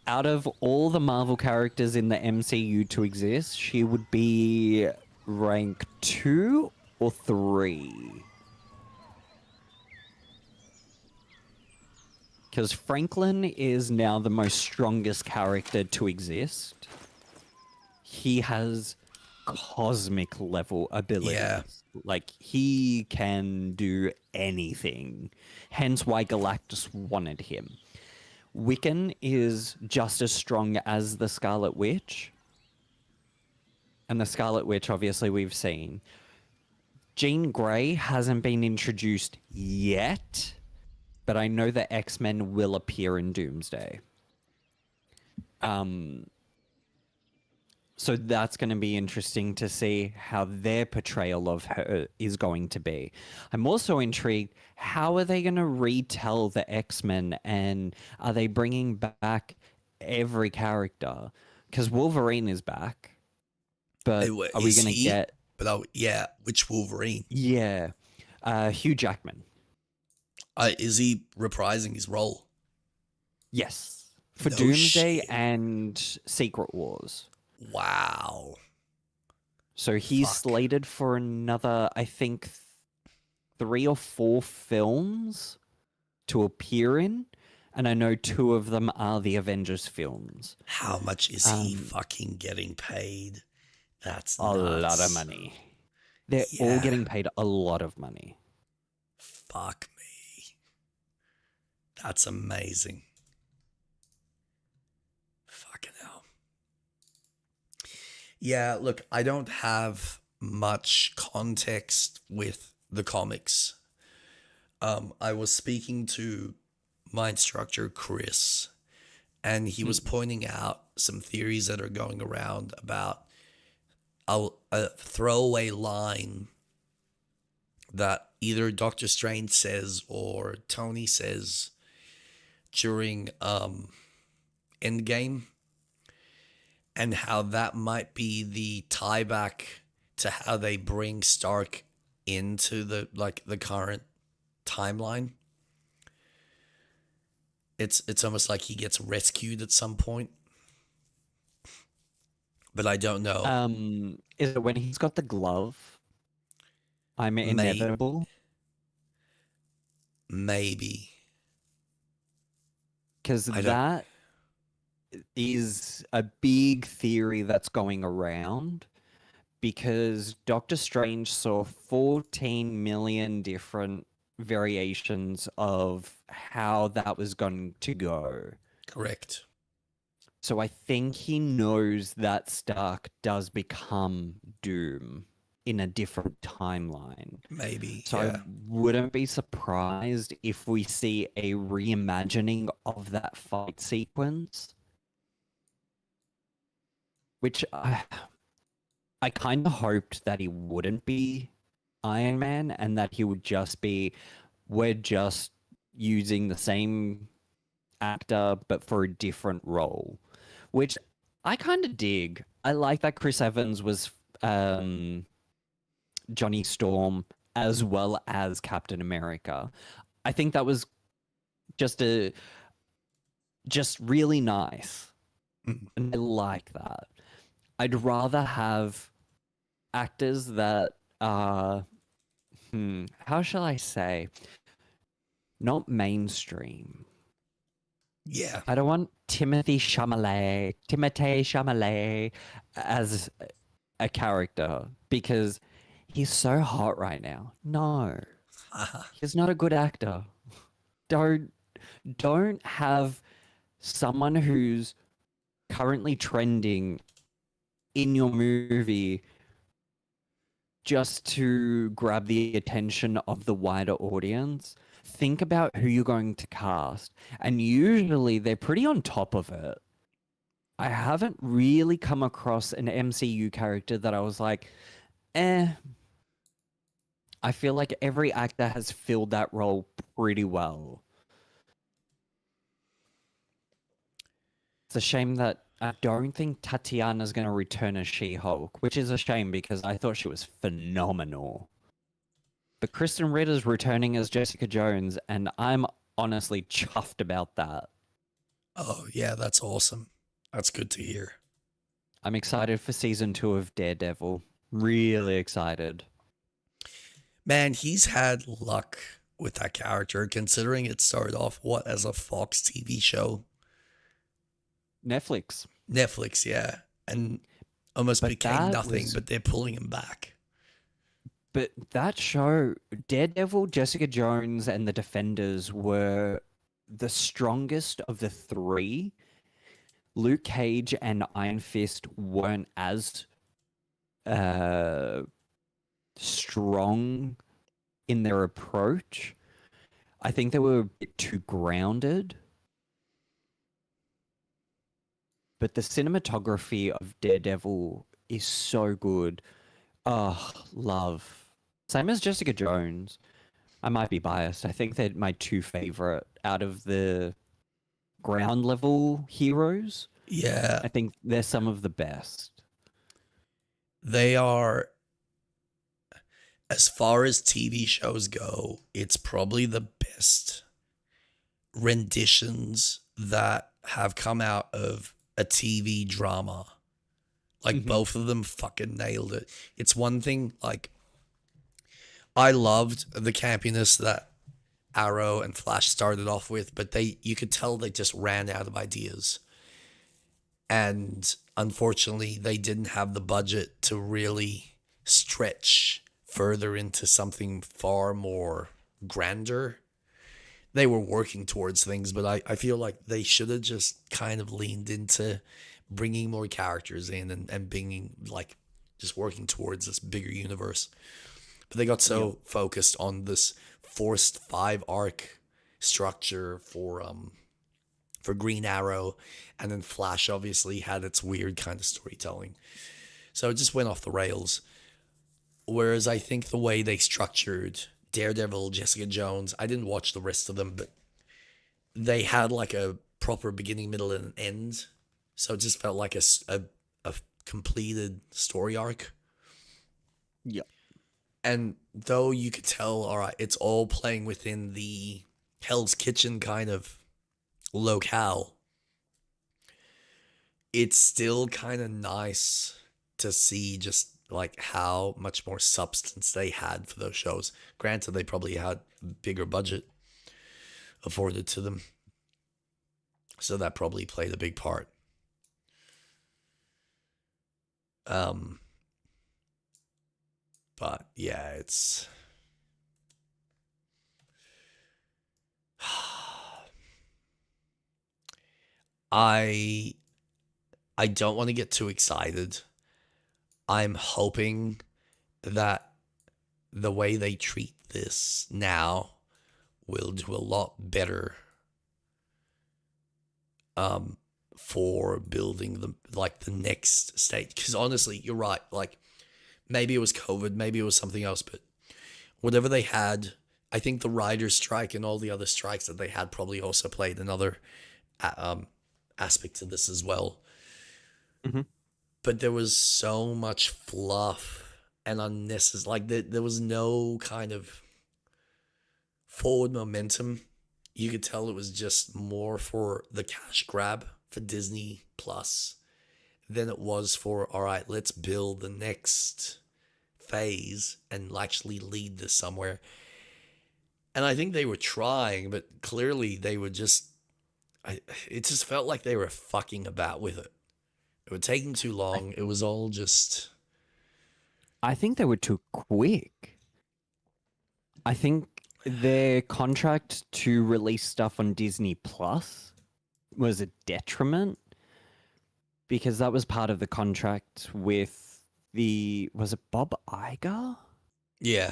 out of all the Marvel characters in the MCU to exist, she would be rank 2 or 3. Because Franklin is now the most strongest character to exist. He has cosmic level abilities. Yeah. Like, he can do anything. Hence why Galactus wanted him. Wiccan is just as strong as the Scarlet Witch. And the Scarlet Witch, obviously, we've seen. Jean Grey hasn't been introduced yet, but I know the X-Men will appear in Doomsday. So that's going to be interesting to see how their portrayal of her is going to be. I'm also intrigued, how are they going to retell the X-Men, and are they bringing back every character? Because Wolverine is back, but are we going to get... But yeah, which Wolverine? Yeah, Hugh Jackman. Is he reprising his role? Yes, for No Doomsday shit. and Secret Wars. Wow. So he's slated for another, I think, 3 or 4 films to appear in, and I know 2 of them are the Avengers films. How much is he fucking getting paid? That's a nuts. lot of money. They're all getting paid a lot of money. Fuck me. That's amazing. Fucking hell. Yeah, look, I don't have much context with the comics. I was speaking to my instructor, Chris, and he was pointing out some theories that are going around about a throwaway line that either Doctor Strange says or Tony says during Endgame, and how that might be the tie back to how they bring Stark into the current timeline. It's almost like he gets rescued at some point. But I don't know. Is it when he's got the glove? I'm inevitable. Maybe. Because that is a big theory that's going around. Because Doctor Strange saw 14 million different variations of how that was going to go. Correct. So I think he knows that Stark does become Doom in a different timeline. Maybe. So I wouldn't be surprised if we see a reimagining of that fight sequence. Which I kind of hoped that he wouldn't be Iron Man and that he would just be, we're just using the same actor but for a different role. Which I kind of dig. I like that Chris Evans was Johnny Storm as well as Captain America. I think that was just really nice. And I like that. I'd rather have actors that are, how shall I say, not mainstream. Yeah. I don't want Timothée Chalamet as a character because he's so hot right now. No. He's not a good actor. Don't have someone who's currently trending in your movie just to grab the attention of the wider audience. Think about who you're going to cast. And usually they're pretty on top of it. I haven't really come across an MCU character that I was like, I feel like every actor has filled that role pretty well. It's a shame that I don't think Tatiana's going to return as She-Hulk, which is a shame because I thought she was phenomenal. But Kristen Ritter's returning as Jessica Jones, and I'm honestly chuffed about that. Oh, yeah, that's awesome. That's good to hear. I'm excited for season 2 of Daredevil. Really excited. Man, he's had luck with that character, considering it started off, as a Fox TV show? Netflix, yeah. And almost became nothing, but they're pulling him back. But that show, Daredevil, Jessica Jones, and the Defenders were the strongest of the 3. Luke Cage and Iron Fist weren't as strong in their approach. I think they were a bit too grounded. But the cinematography of Daredevil is so good. Oh, love. Same as Jessica Jones. I might be biased. I think they're my 2 favorite out of the ground level heroes. Yeah. I think they're some of the best. They are, as far as TV shows go, it's probably the best renditions that have come out of a TV drama. Like, both of them fucking nailed it. It's one thing, like, I loved the campiness that Arrow and Flash started off with, but you could tell they just ran out of ideas. And unfortunately, they didn't have the budget to really stretch further into something far more grander. They were working towards things, but I feel like they should have just kind of leaned into bringing more characters in and bringing, like, just working towards this bigger universe. But they got so focused on this forced 5-arc structure for Green Arrow, and then Flash obviously had its weird kind of storytelling. So it just went off the rails. Whereas I think the way they structured Daredevil, Jessica Jones, I didn't watch the rest of them, but they had like a proper beginning, middle, and end. So it just felt like a completed story arc. Yep. And though you could tell, all right, it's all playing within the Hell's Kitchen kind of locale, it's still kind of nice to see just like how much more substance they had for those shows. Granted, they probably had a bigger budget afforded to them, so that probably played a big part. But yeah, it's I don't want to get too excited. I'm hoping that the way they treat this now will do a lot better for building the next stage. Because honestly, you're right. Like, maybe it was COVID, maybe it was something else, but whatever they had, I think the writer's strike and all the other strikes that they had probably also played another aspect to this as well. Mm-hmm. But there was so much fluff and unnecessary. Like, there was no kind of forward momentum. You could tell it was just more for the cash grab for Disney Plus than it was for, all right, let's build the next phase and actually lead this somewhere. And I think they were trying, but clearly they were just, it just felt like they were fucking about with it. It was taking too long. It was all just... I think they were too quick. I think their contract to release stuff on Disney Plus was a detriment, because that was part of the contract with was it Bob Iger? Yeah.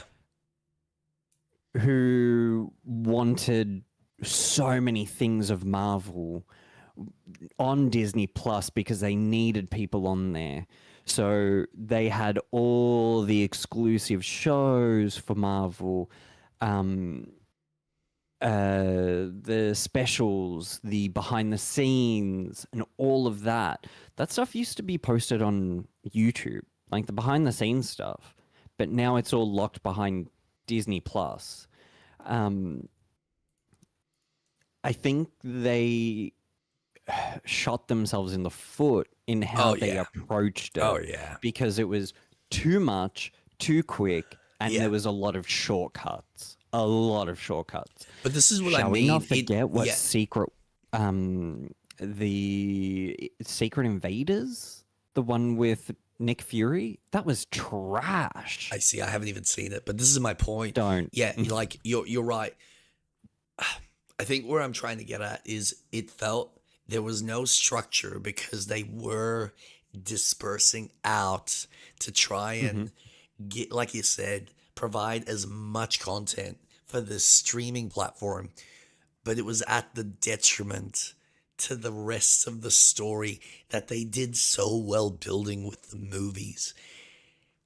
Who wanted so many things of Marvel on Disney Plus because they needed people on there. So they had all the exclusive shows for Marvel, the specials, the behind the scenes, and all of that. That stuff used to be posted on YouTube, like the behind the scenes stuff, but now it's all locked behind Disney Plus. I think they shot themselves in the foot in how they approached it. Oh, yeah. Because it was too much, too quick, and there was a lot of shortcuts. A lot of shortcuts. But this is what I Shall mean. we not forget what yeah. the Secret Invaders, the one with Nick Fury, that was trash. I see. I haven't even seen it, but this is my point. Don't. Yeah, like you're right. I think where I'm trying to get at is it felt there was no structure because they were dispersing out to try and get, like you said, provide as much content for this streaming platform, but it was at the detriment to the rest of the story that they did so well building with the movies.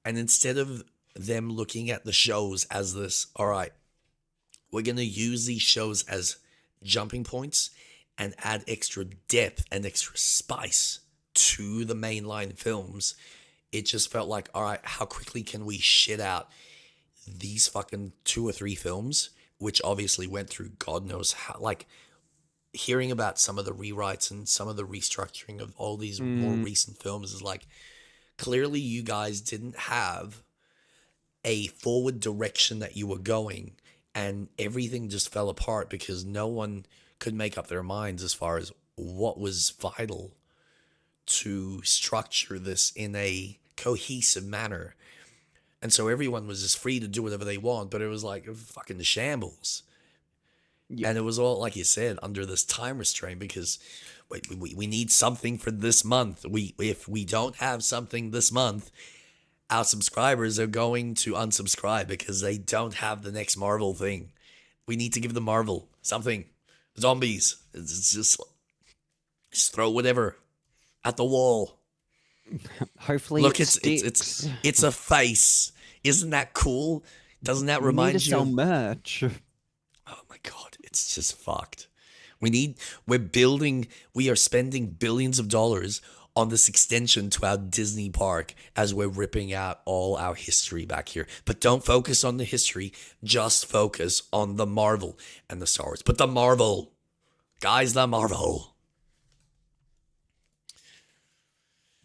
And instead of them looking at the shows as this, all right, we're going to use these shows as jumping points and add extra depth and extra spice to the mainline films, it just felt like, all right, how quickly can we shit out these fucking 2 or 3 films, which obviously went through God knows how, like, hearing about some of the rewrites and some of the restructuring of all these more recent films is like, clearly you guys didn't have a forward direction that you were going, and everything just fell apart because no one could make up their minds as far as what was vital to structure this in a cohesive manner. And so everyone was just free to do whatever they want, but it was like a fucking shambles. Yeah. And it was all, like you said, under this time restraint because we need something for this month. If we don't have something this month, our subscribers are going to unsubscribe because they don't have the next Marvel thing. We need to give them Marvel something. Zombies. It's just throw whatever at the wall. Hopefully, look, it's a face. Isn't that cool? Doesn't that we remind need to you? sell merch. Oh my god, it's just fucked. We are spending billions of dollars on this extension to our Disney park as we're ripping out all our history back here. But don't focus on the history, just focus on the Marvel and the Star Wars. But the Marvel, guys, the Marvel.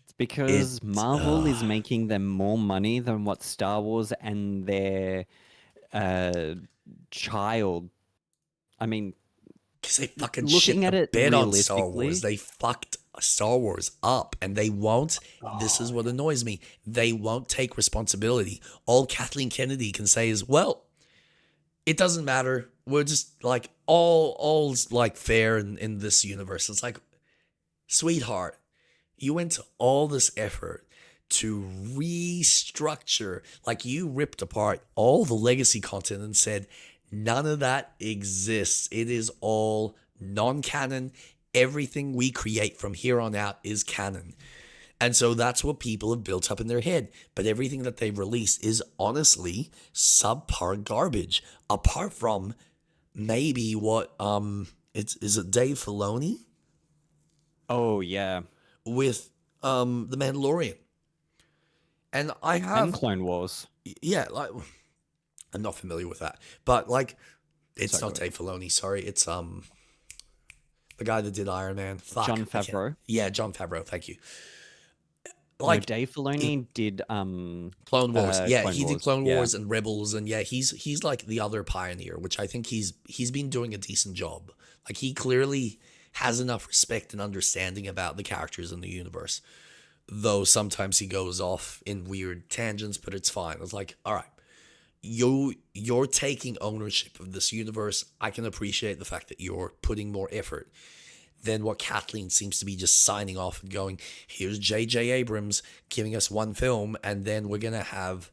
It's because Marvel is making them more money than what Star Wars and their child. I mean, because they fucking looking shit at the it bed on Star realistically, Wars. They fucked Star Wars up, and they won't. This is what annoys me. They won't take responsibility. All Kathleen Kennedy can say is, "Well, it doesn't matter. We're just like all's like fair in this universe." It's like, sweetheart, you went to all this effort to restructure, like you ripped apart all the legacy content and said, none of that exists. It is all non-canon. Everything we create from here on out is canon. And so that's what people have built up in their head. But everything that they've released is honestly subpar garbage. Apart from maybe what is it Dave Filoni? Oh yeah. With The Mandalorian. And I have and Clone Wars. Yeah, like I'm not familiar with that. But like it's Sorry, not Dave Filoni, sorry. It's the guy that did Iron Man. Fuck, Jon Favreau. Yeah, Jon Favreau, thank you. Like Dave Filoni did Clone Wars. Yeah, Clone he Wars. did Clone Yeah. Wars and Rebels, and yeah, he's like the other pioneer, which I think he's been doing a decent job. Like he clearly has enough respect and understanding about the characters in the universe. Though sometimes he goes off in weird tangents, but it's fine. It's like, all right, you're taking ownership of this universe. I can appreciate the fact that you're putting more effort than what Kathleen seems to be just signing off and going, here's J.J. Abrams giving us one film, and then we're going to have,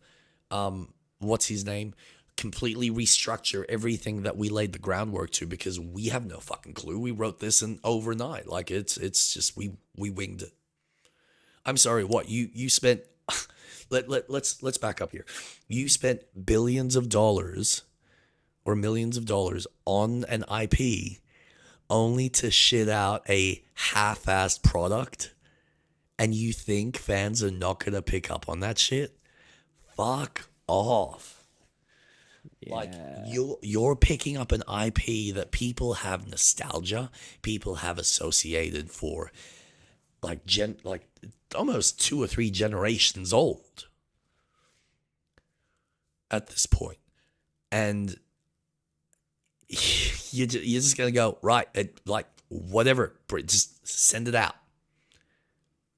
what's his name, completely restructure everything that we laid the groundwork to because we have no fucking clue. We wrote this in overnight. Like, it's just, we winged it. I'm sorry, what? You spent, let's back up here. You spent billions of dollars or millions of dollars on an IP only to shit out a half-assed product, and you think fans are not going to pick up on that shit? Fuck off. Yeah. Like, you're picking up an IP that people have nostalgia, people have associated for like almost 2 or 3 generations old at this point. And you're just going to go, right, like, whatever, just send it out.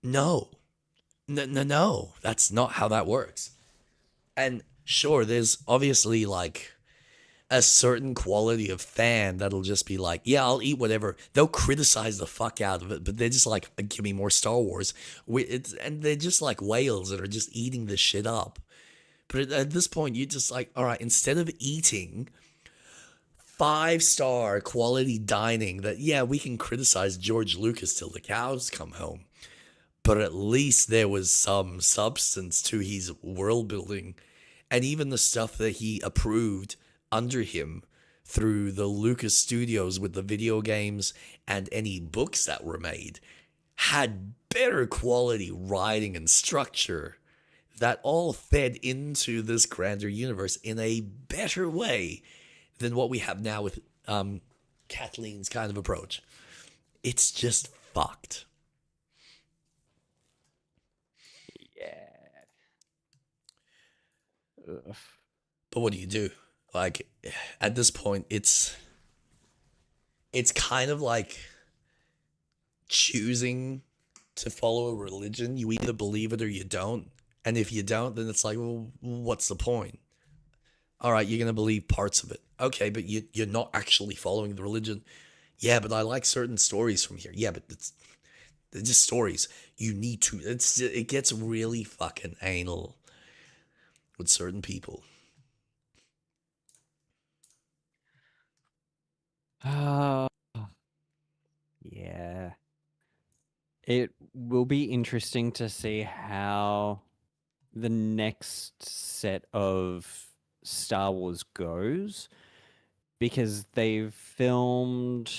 No, that's not how that works. And sure, there's obviously like a certain quality of fan that'll just be like, yeah, I'll eat whatever. They'll criticize the fuck out of it, but they're just like, give me more Star Wars. And they're just like whales that are just eating this shit up. But at this point, you're just like, all right, instead of eating 5-star quality dining that, yeah, we can criticize George Lucas till the cows come home, but at least there was some substance to his world building, and even the stuff that he approved under him through the Lucas Studios with the video games and any books that were made had better quality writing and structure that all fed into this grander universe in a better way than what we have now with Kathleen's kind of approach. It's just fucked. Yeah. Ugh. But what do you do? Like, at this point, it's kind of like choosing to follow a religion. You either believe it or you don't. And if you don't, then it's like, well, what's the point? All right, you're going to believe parts of it. Okay, but you're not actually following the religion. Yeah, but I like certain stories from here. Yeah, but they're just stories. You need to. It gets really fucking anal with certain people. Yeah. It will be interesting to see how the next set of Star Wars goes, because they've filmed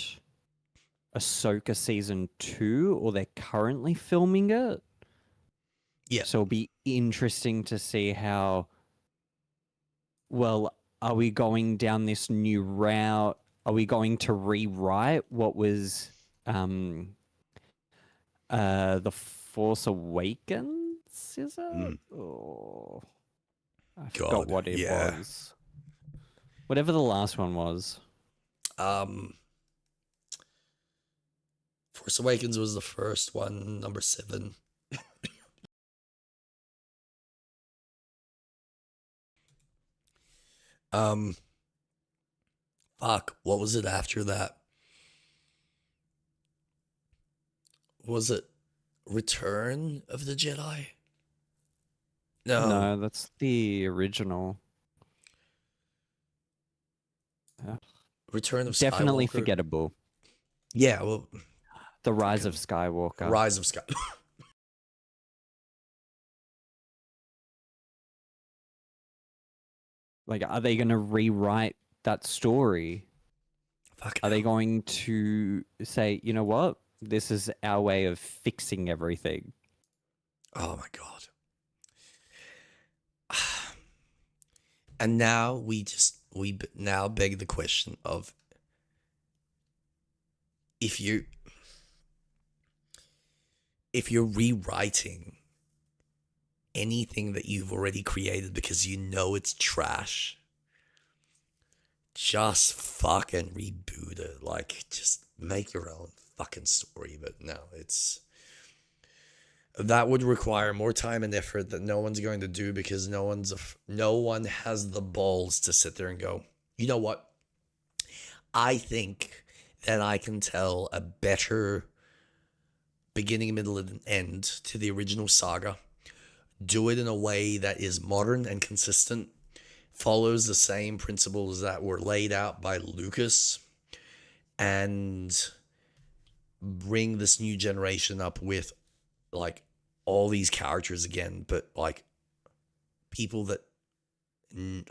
Ahsoka season 2, or they're currently filming it. Yeah. So it'll be interesting to see how, well, are we going down this new route? Are we going to rewrite what was The Force Awakens, is it? Oh, I forgot God, what it yeah. was. Whatever the last one was. Force Awakens was the first one, number 7. Fuck, what was it after that? Was it Return of the Jedi? No, that's the original. Return of Definitely Skywalker? forgettable. Yeah, well, The Rise of Skywalker. Rise of Sky. Like, are they going to rewrite that story? Are they going to say, you know what? This is our way of fixing everything? Oh my god. And now we now beg the question of, if you're rewriting anything that you've already created because you know it's trash, just fucking reboot it. Like, just make your own fucking story. But no, that would require more time and effort that no one's going to do, because no one has the balls to sit there and go, you know what? I think that I can tell a better beginning, middle, and end to the original saga. Do it in a way that is modern and consistent, follows the same principles that were laid out by Lucas, and bring this new generation up with, like, all these characters again, but like people that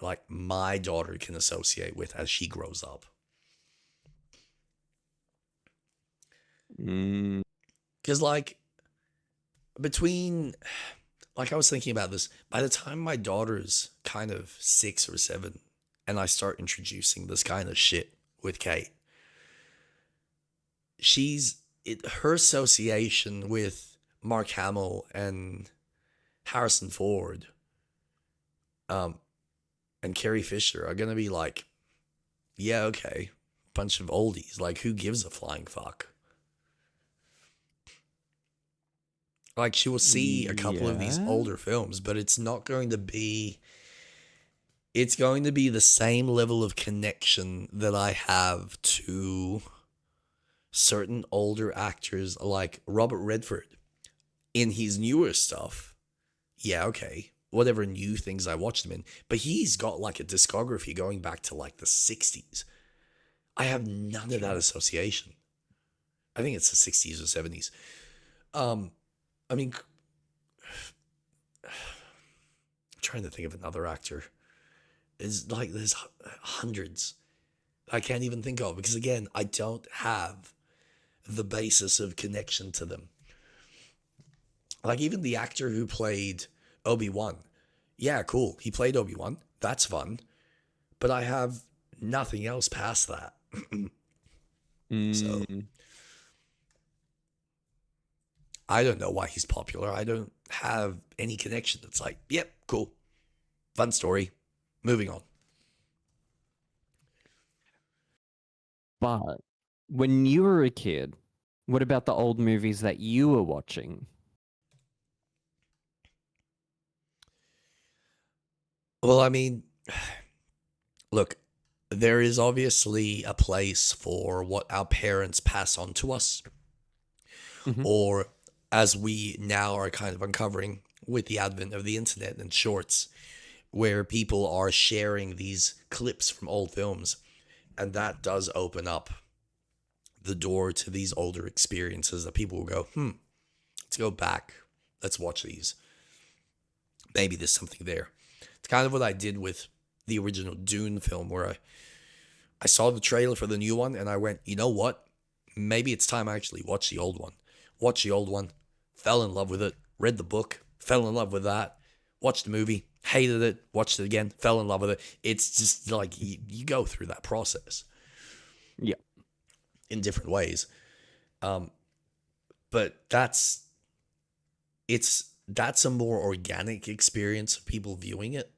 like my daughter can associate with as she grows up. Because like, between, like, I was thinking about this, by the time my daughter's kind of 6 or 7 and I start introducing this kind of shit with Kate, her association with Mark Hamill and Harrison Ford and Carrie Fisher are going to be like, yeah, okay, bunch of oldies. Like, who gives a flying fuck? Like, she will see a couple of these older films, but it's not going to be... It's going to be the same level of connection that I have to certain older actors like Robert Redford. In his newer stuff, yeah, okay, whatever new things I watched him in, but he's got like a discography going back to like the 60s. I have none of that association. I think it's the 60s or 70s. I mean, I'm trying to think of another actor. It's like there's hundreds I can't even think of, because again, I don't have the basis of connection to them. Like, even the actor who played Obi-Wan. Yeah, cool. He played Obi-Wan. That's fun. But I have nothing else past that. So, I don't know why he's popular. I don't have any connection. It's like, yep, cool. Fun story. Moving on. But when you were a kid, what about the old movies that you were watching? Well, I mean, look, there is obviously a place for what our parents pass on to us, or as we now are kind of uncovering with the advent of the internet and shorts, where people are sharing these clips from old films. And that does open up the door to these older experiences that people will go, let's go back. Let's watch these. Maybe there's something there. It's kind of what I did with the original Dune film, where I saw the trailer for the new one and I went, you know what? Maybe it's time I actually watch the old one. Watch the old one, fell in love with it, read the book, fell in love with that, watched the movie, hated it, watched it again, fell in love with it. It's just like you go through that process. Yeah. In different ways. But that's a more organic experience of people viewing it.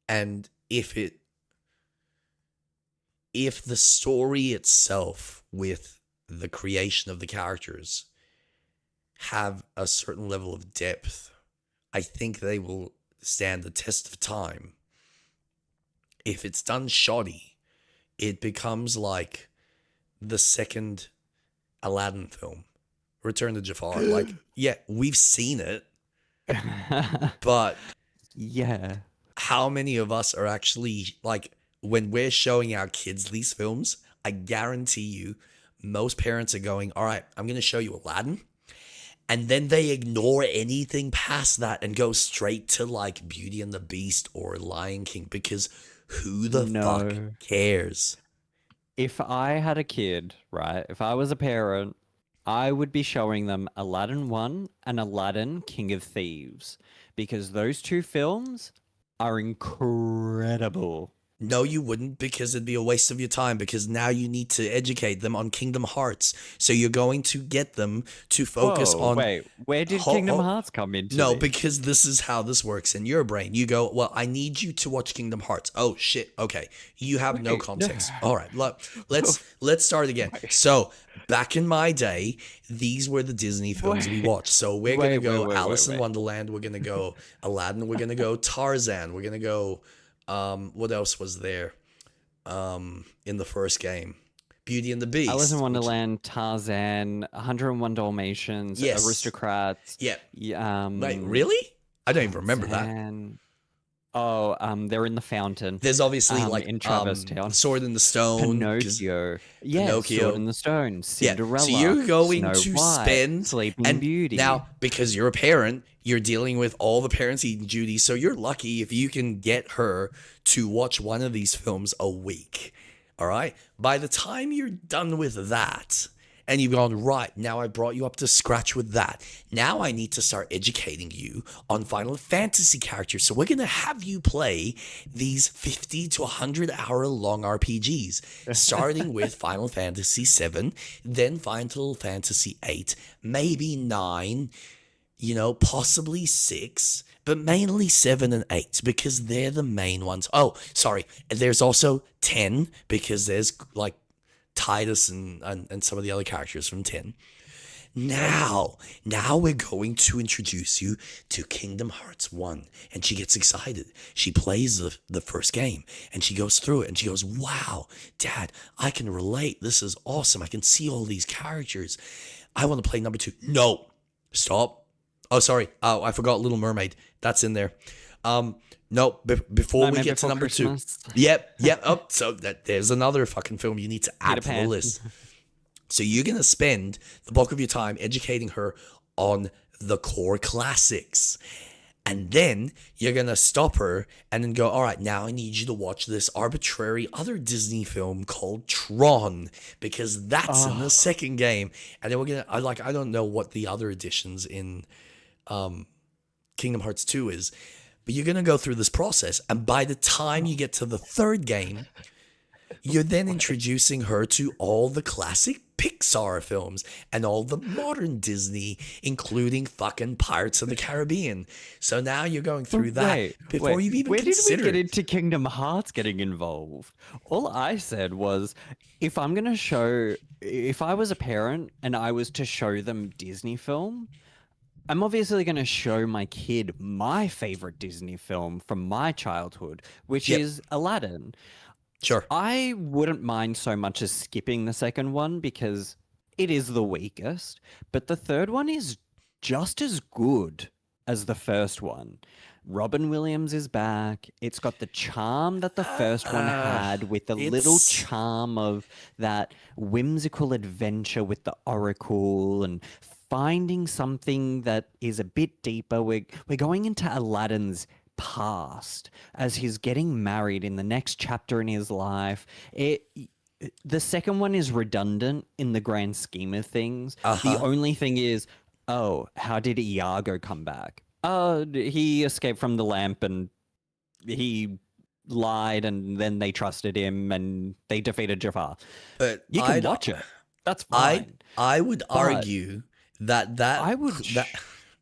And if the story itself with the creation of the characters have a certain level of depth, I think they will stand the test of time. If it's done shoddy, it becomes like the second Aladdin film, Return to Jafar. Like, yeah, we've seen it, but yeah, how many of us are actually, like, when we're showing our kids these films, I guarantee you most parents are going, all right, I'm going to show you Aladdin. And then they ignore anything past that and go straight to like Beauty and the Beast or Lion King, because who the fuck cares? If I had a kid, right, if I was a parent, I would be showing them Aladdin 1 and Aladdin King of Thieves, because those two films are incredible. No, you wouldn't, because it'd be a waste of your time, because now you need to educate them on Kingdom Hearts. So you're going to get them to focus on... Wait, where did Kingdom Hearts come into No, this? because this is how this works in your brain. You go, well, I need you to watch Kingdom Hearts. Oh, shit. Okay. You have no context. All right. Let's start again. So back in my day, these were the Disney films we watched. So we're going to go Alice in Wonderland. We're going to go Aladdin. We're going to go Tarzan. We're going to go... what else was there in the first game? Beauty and the Beast. Alice in Wonderland, Tarzan, 101 Dalmatians, Yes. Aristocrats. Yeah. Like, really? I don't even remember that. Oh, they're in the fountain. There's obviously in Traverse Town. Sword in the Stone. Pinocchio. Yeah, Pinocchio. Sword in the Stone. Cinderella. Yeah. So you're going Snow to White, spend Sleeping Beauty. Now, because you're a parent, you're dealing with all the parenting duties. So you're lucky if you can get her to watch one of these films a week. All right. By the time you're done with that, and you've gone, right, now I brought you up to scratch with that. Now I need to start educating you on Final Fantasy characters. So we're going to have you play these 50 to 100 hour long RPGs, starting with Final Fantasy 7, then Final Fantasy 8, maybe 9, possibly 6, but mainly 7 and 8, because they're the main ones. Oh, sorry. There's also 10, because there's like Titus and some of the other characters from 10. Now we're going to introduce you to Kingdom Hearts 1. And she gets excited. She plays the first game and she goes through it and she goes, wow, Dad, I can relate. This is awesome. I can see all these characters. I want to play number 2. No, stop. Oh, sorry. Oh, I forgot Little Mermaid. That's in there. No, before we get to number Christmas. 2. Yep. Oh, so there's another fucking film you need to add to the list. So you're going to spend the bulk of your time educating her on the core classics. And then you're going to stop her and then go, all right, now I need you to watch this arbitrary other Disney film called Tron, because that's in the second game. And then we're going to, I don't know what the other editions in Kingdom Hearts 2 is, but you're going to go through this process. And by the time you get to the third game, you're then introducing her to all the classic Pixar films and all the modern Disney, including fucking Pirates of the Caribbean. So now you're going through that before you've even where did we get considered. into Kingdom Hearts getting involved? All I said was, if I was a parent and I was to show them Disney film, I'm obviously going to show my kid my favorite Disney film from my childhood, which is Aladdin. Sure. I wouldn't mind so much as skipping the second one because it is the weakest, but the third one is just as good as the first one. Robin Williams is back. It's got the charm that the first one had, with the little charm of that whimsical adventure with the Oracle and finding something that is a bit deeper. We're going into Aladdin's past as he's getting married in the next chapter in his life. The second one is redundant in the grand scheme of things. The only thing is, how did Iago come back? He escaped from the lamp and he lied, and then they trusted him and they defeated Jafar. But you can watch it. That's fine. I would argue that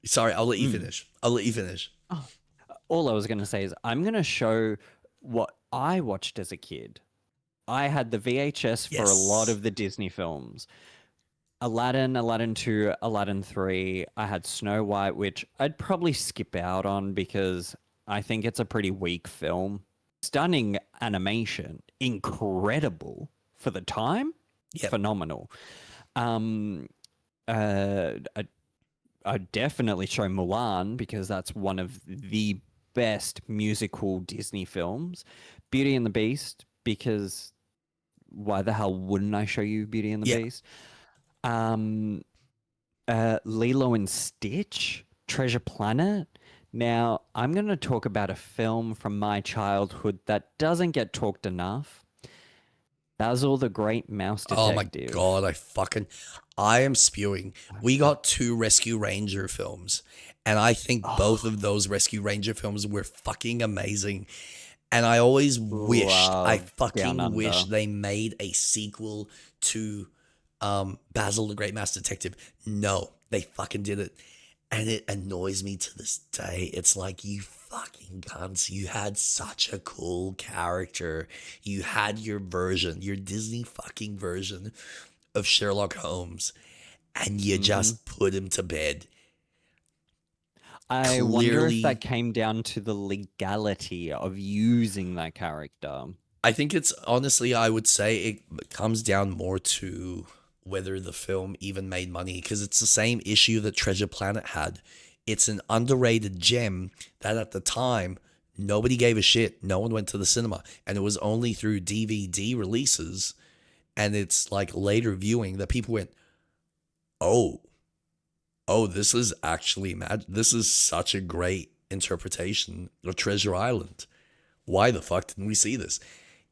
sorry, I'll let you finish. I'll let you finish. All I was going to say is I'm going to show what I watched as a kid. I had the VHS for a lot of the Disney films. Aladdin, Aladdin 2, Aladdin 3. I had Snow White, which I'd probably skip out on because I think it's a pretty weak film. Stunning animation, incredible for the time, phenomenal. I'd definitely show Mulan because that's one of the best musical Disney films. Beauty and the Beast, because why the hell wouldn't I show you Beauty and the Beast? Lilo and Stitch, Treasure Planet. Now, I'm going to talk about a film from my childhood that doesn't get talked enough. Basil the Great Mouse Detective. Oh my god, I am spewing. We got 2 Rescue Ranger films, and I think both of those Rescue Ranger films were fucking amazing. And I always I fucking wish they made a sequel to Basil the Great Mouse Detective. No, they fucking did it. And it annoys me to this day. It's like, you fucking cunts. You had such a cool character. You had your version, your Disney fucking version of Sherlock Holmes. And you just put him to bed. I wonder if that came down to the legality of using that character. I think it's, honestly, I would say it comes down more to whether the film even made money, because it's the same issue that Treasure Planet had. It's an underrated gem that at the time, nobody gave a shit. No one went to the cinema. And it was only through DVD releases and it's like later viewing that people went, oh, this is actually this is such a great interpretation of Treasure Island. Why the fuck didn't we see this?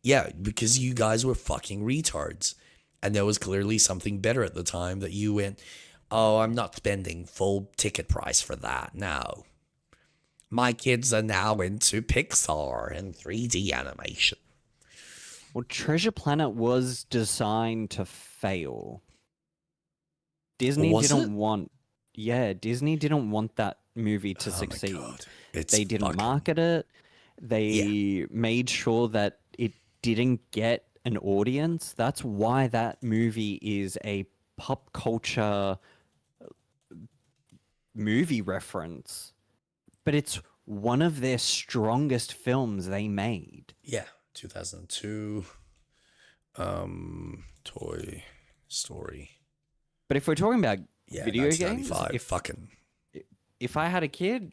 Yeah, because you guys were fucking retards. And there was clearly something better at the time that you went, oh, I'm not spending full ticket price for that. No. My kids are now into Pixar and 3D animation. Well, Treasure Planet was designed to fail. Disney didn't want that movie to succeed. They didn't market it. They made sure that it didn't get an audience. That's why that movie is a pop culture movie reference. But it's one of their strongest films they made. Yeah, 2002 Toy Story. But if we're talking about video games, if I had a kid,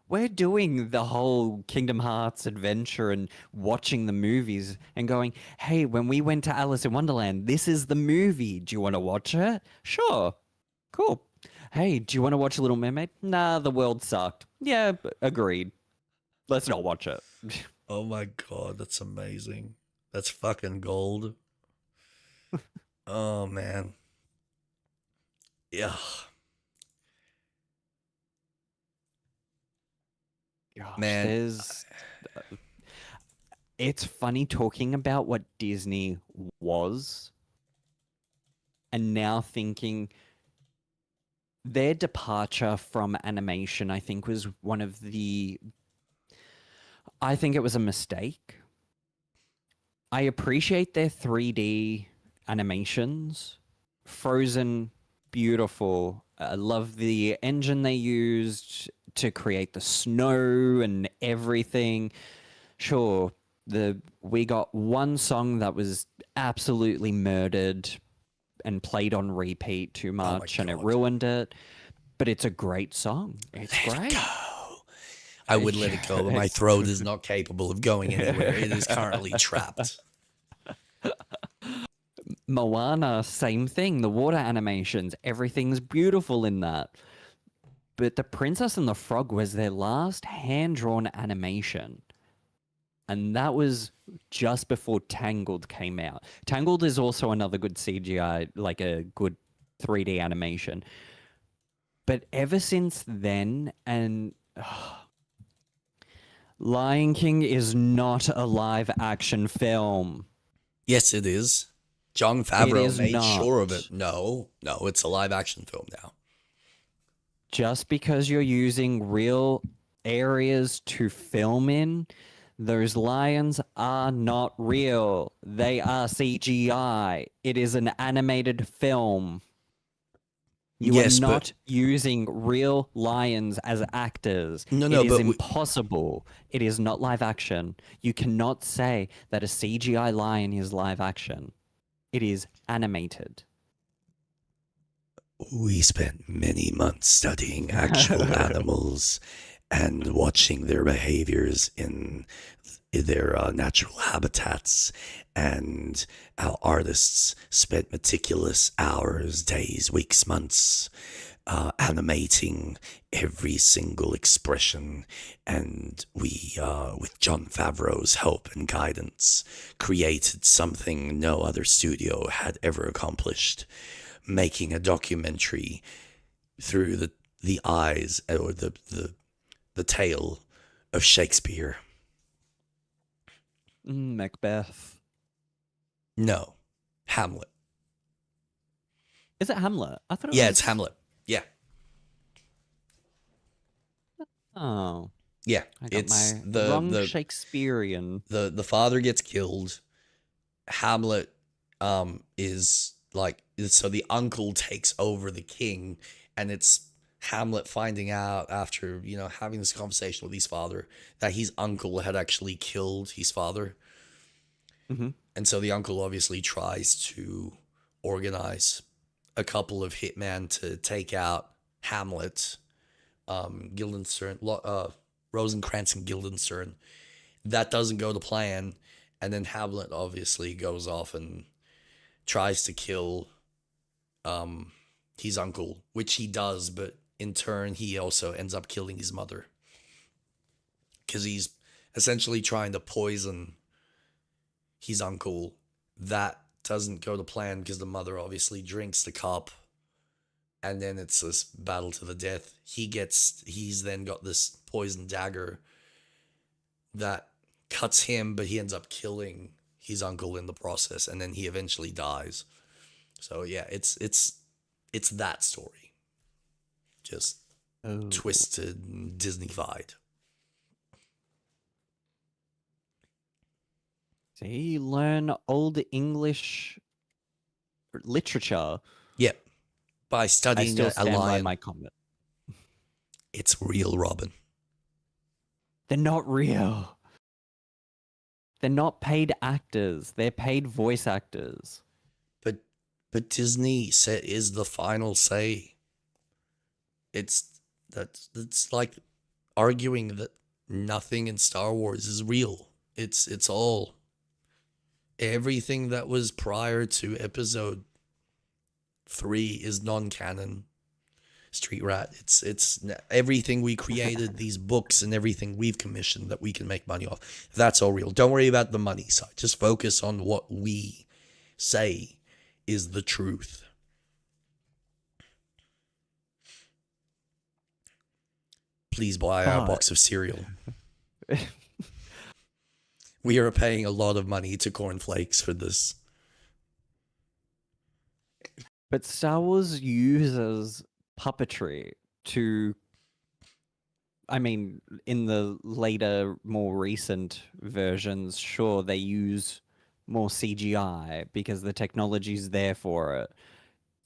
we're doing the whole Kingdom Hearts adventure and watching the movies and going, hey, when we went to Alice in Wonderland, this is the movie. Do you want to watch it? Sure. Cool. Hey, do you want to watch Little Mermaid? Nah, the world sucked. Yeah, agreed. Let's not watch it. Oh my god, that's amazing. That's fucking gold. Oh man. Yeah. Gosh, man, it's funny talking about what Disney was and now thinking their departure from animation, I think, was one of the. I think it was a mistake. I appreciate their 3D animations. Frozen, beautiful. I love the engine they used to create the snow and everything. Sure, we got one song that was absolutely murdered and played on repeat too much, and it ruined it. But it's a great song. It's great. I would let it go, but my throat is not capable of going anywhere. It is currently trapped. Moana, same thing. The water animations, everything's beautiful in that. But The Princess and the Frog was their last hand-drawn animation. And that was just before Tangled came out. Tangled is also another good CGI, like a good 3D animation. But ever since then, and Lion King is not a live action film. Yes, it is. Jon Favreau made sure of it. No, it's a live action film now. Just because you're using real areas to film in, those lions are not real. They are CGI. It is an animated film. You are not using real lions as actors. No, it is but impossible. It is not live action. You cannot say that a CGI lion is live action. It is animated. We spent many months studying actual animals and watching their behaviors in their natural habitats, and our artists spent meticulous hours, days, weeks, months animating every single expression, and we, with Jon Favreau's help and guidance, created something no other studio had ever accomplished, making a documentary through the eyes or the tale of Shakespeare. Macbeth. No, Hamlet. Is it Hamlet? I thought it was. Yeah, it's Hamlet. Yeah. Oh. Yeah, I got it's my the wrong Shakespearean. The father gets killed. Hamlet is like, so the uncle takes over the king, and it's Hamlet finding out after, having this conversation with his father that his uncle had actually killed his father. Mm-hmm. And so the uncle obviously tries to organize a couple of hitmen to take out Hamlet, Guildenstern, Rosencrantz and Guildenstern. That doesn't go to plan, and then Hamlet obviously goes off and tries to kill his uncle, which he does, but in turn he also ends up killing his mother, because he's essentially trying to poison his uncle. That doesn't go to plan because the mother obviously drinks the cup, and then it's this battle to the death. He's then got this poison dagger that cuts him, but he ends up killing his uncle in the process, and then he eventually dies. So yeah, it's that story, just twisted and Disney-fied. So you learn old English literature. Yep, by studying I still stand a by lion. my comment. It's real, Robin. They're not real. They're not paid actors. They're paid voice actors. But Disney is the final say. It's like arguing that nothing in Star Wars is real. It's all, everything that was prior to Episode 3 is non-canon. Street Rat. It's everything we created, these books and everything we've commissioned that we can make money off. That's all real. Don't worry about the money side. Just focus on what we say is the truth. Please buy our box of cereal. We are paying a lot of money to Cornflakes for this. But Star Wars uses puppetry to, I mean, in the later, more recent versions, sure, they use more CGI because the technology's there for it.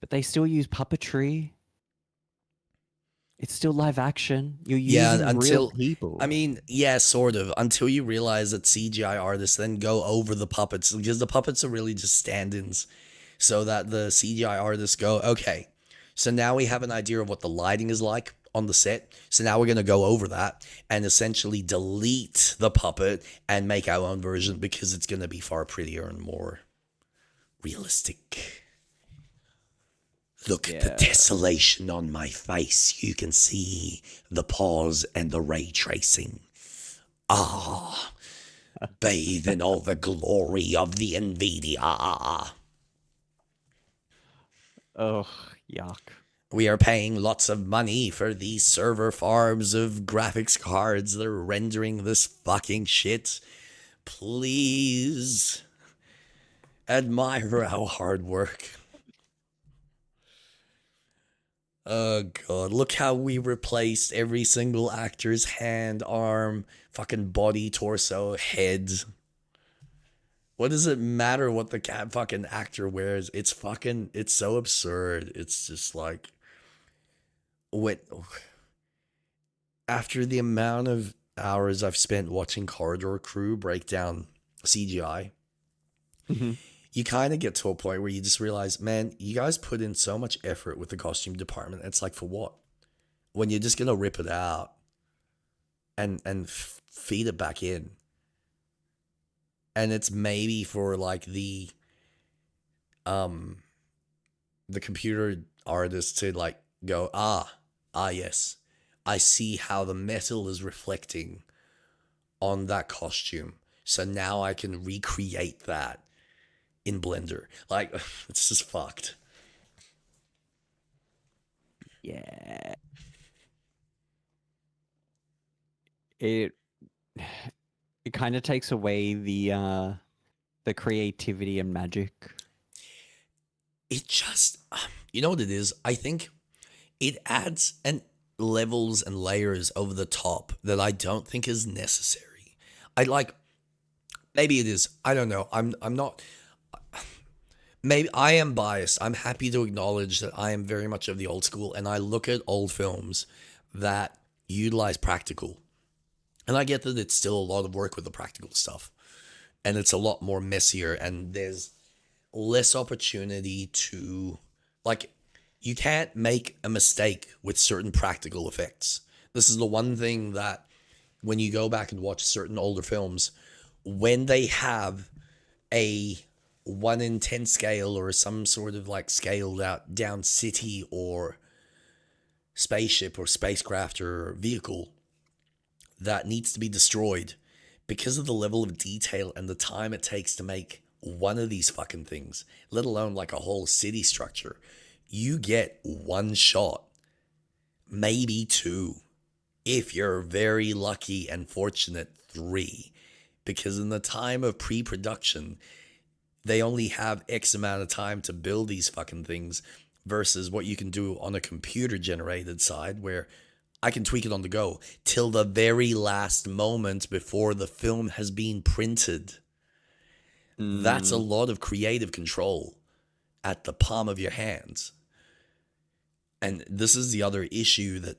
But they still use puppetry. It's still live action. You're Yeah, using real until people. I mean, yeah, sort of. Until you realize that CGI artists then go over the puppets because the puppets are really just stand-ins, so that the CGI artists go, okay, so now we have an idea of what the lighting is like on the set. So now we're gonna go over that and essentially delete the puppet and make our own version because it's gonna be far prettier and more realistic. Look at the tessellation on my face. You can see the pause and the ray tracing. Ah, bathe in all the glory of the NVIDIA. Ugh, yuck. We are paying lots of money for these server farms of graphics cards that are rendering this fucking shit. Please admire our hard work. Oh god, look how we replaced every single actor's hand, arm, fucking body, torso, head. What does it matter what the fucking actor wears? It's so absurd. It's just like, after the amount of hours I've spent watching Corridor Crew break down CGI, you kind of get to a point where you just realize, man, you guys put in so much effort with the costume department. It's like, for what? When you're just gonna rip it out and feed it back in, and it's maybe for like the computer artist to like go, yes, I see how the metal is reflecting on that costume, so now I can recreate that in Blender. Like, it's just fucked. Yeah. It kind of takes away the creativity and magic. It just, you know what it is? I think it adds levels and layers over the top that I don't think is necessary. Maybe it is. I don't know. I'm not. Maybe I am biased. I'm happy to acknowledge that I am very much of the old school, and I look at old films that utilize practical. And I get that it's still a lot of work with the practical stuff, and it's a lot more messier, and there's less opportunity to, like, you can't make a mistake with certain practical effects. This is the one thing that when you go back and watch certain older films, when they have a 1 in 10 scale or some sort of like scaled out down city or spaceship or spacecraft or vehicle that needs to be destroyed, because of the level of detail and the time it takes to make one of these fucking things, let alone like a whole city structure, you get one shot, maybe two, if you're very lucky and fortunate, three, because in the time of pre-production, they only have X amount of time to build these fucking things versus what you can do on a computer generated side where I can tweak it on the go till the very last moment before the film has been printed. That's a lot of creative control at the palm of your hands. And this is the other issue that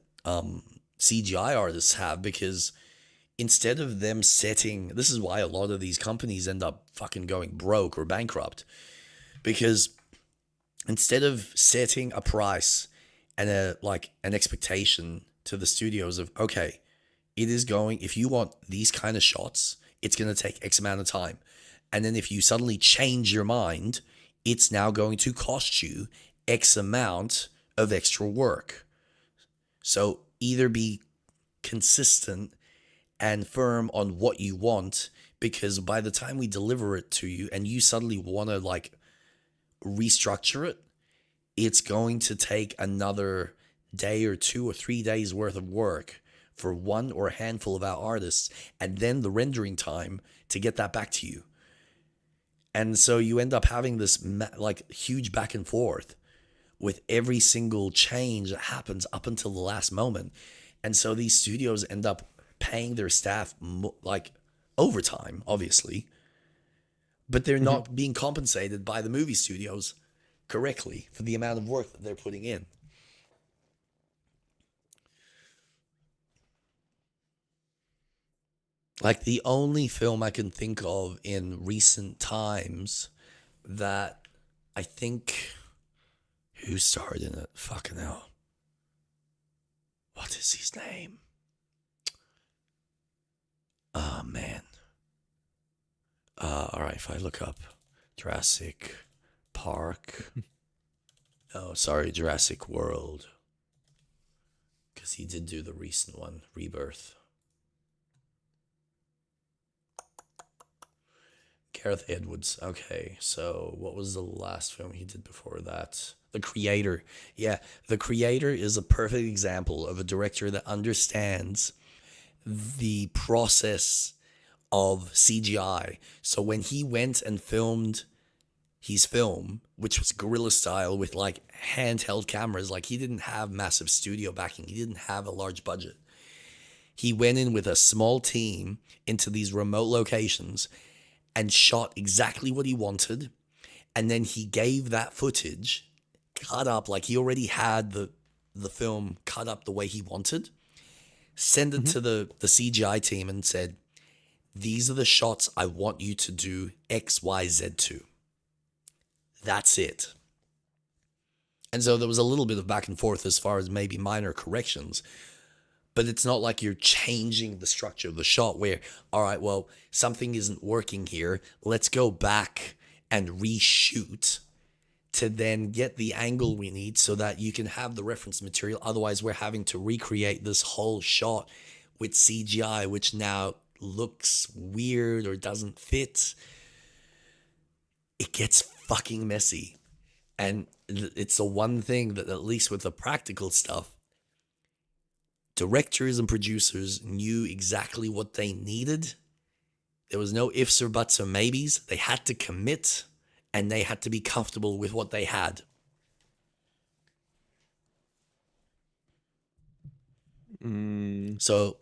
CGI artists have, because instead of them setting, this is why a lot of these companies end up fucking going broke or bankrupt, because instead of setting a price and an expectation to the studios of, okay, it is going, if you want these kind of shots, it's going to take X amount of time. And then if you suddenly change your mind, it's now going to cost you X amount of extra work. So either be consistent and firm on what you want, because by the time we deliver it to you and you suddenly want to like restructure it, it's going to take another day or 2 or 3 days worth of work for one or a handful of our artists, and then the rendering time to get that back to you. And so you end up having this like huge back and forth with every single change that happens up until the last moment. And so these studios end up paying their staff like overtime, obviously, but they're not being compensated by the movie studios correctly for the amount of work that they're putting in. Like, the only film I can think of in recent times that I think, who starred in it? Fucking hell. What is his name? Oh, man. All right, if I look up Jurassic Park. No, sorry, Jurassic World. Because he did do the recent one, Rebirth. Gareth Edwards. Okay, so what was the last film he did before that? The Creator. Yeah, The Creator is a perfect example of a director that understands the process of CGI. So when he went and filmed his film, which was guerrilla style with like handheld cameras, like he didn't have massive studio backing, he didn't have a large budget. He went in with a small team into these remote locations and shot exactly what he wanted. And then he gave that footage cut up, like he already had the film cut up the way he wanted, send it to the CGI team and said, these are the shots I want you to do X, Y, Z to. That's it. And so there was a little bit of back and forth as far as maybe minor corrections, but it's not like you're changing the structure of the shot where, all right, well, something isn't working here. Let's go back and reshoot to then get the angle we need so that you can have the reference material. Otherwise, we're having to recreate this whole shot with CGI, which now looks weird or doesn't fit. It gets fucking messy. And it's the one thing that, at least with the practical stuff, directors and producers knew exactly what they needed. There was no ifs or buts or maybes. They had to commit, and they had to be comfortable with what they had. So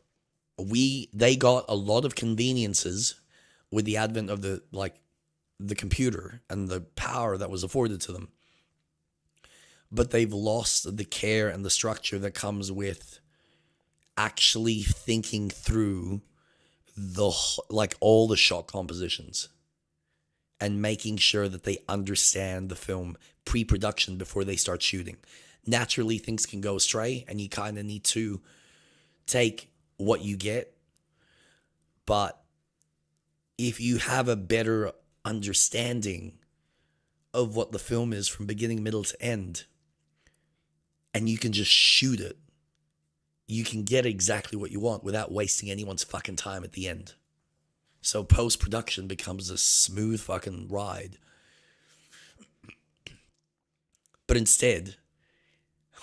they got a lot of conveniences with the advent of the computer and the power that was afforded to them. But they've lost the care and the structure that comes with actually thinking through all the shot compositions and making sure that they understand the film pre-production before they start shooting. Naturally, things can go astray, and you kind of need to take what you get. But if you have a better understanding of what the film is from beginning, middle to end, and you can just shoot it, you can get exactly what you want without wasting anyone's fucking time at the end. So post-production becomes a smooth fucking ride. But instead,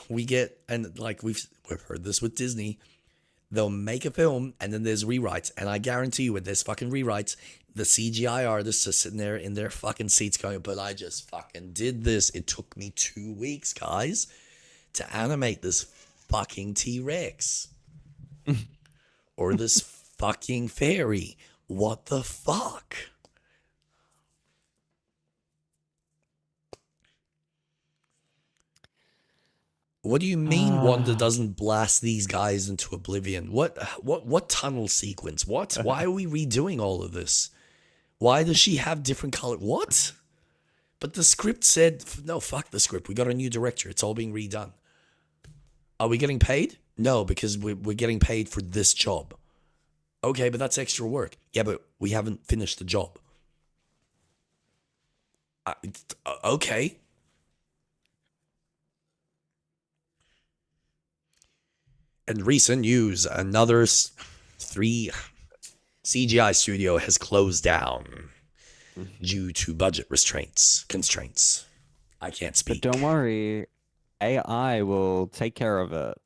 we get, and like we've heard this with Disney, they'll make a film and then there's rewrites. And I guarantee you, when there's fucking rewrites, the CGI artists are sitting there in their fucking seats going, but I just fucking did this. It took me 2 weeks, guys, to animate this fucking T-Rex. Or this fucking fairy. What the fuck? What do you mean Wanda doesn't blast these guys into oblivion? What tunnel sequence? What? Why are we redoing all of this? Why does she have different color? What? But the script said, no, fuck the script. We got a new director. It's all being redone. Are we getting paid? No, because we're getting paid for this job. Okay, but that's extra work. Yeah, but we haven't finished the job. Okay. In recent news, another 3 CGI studio has closed down due to budget constraints. I can't speak. But don't worry, AI will take care of it.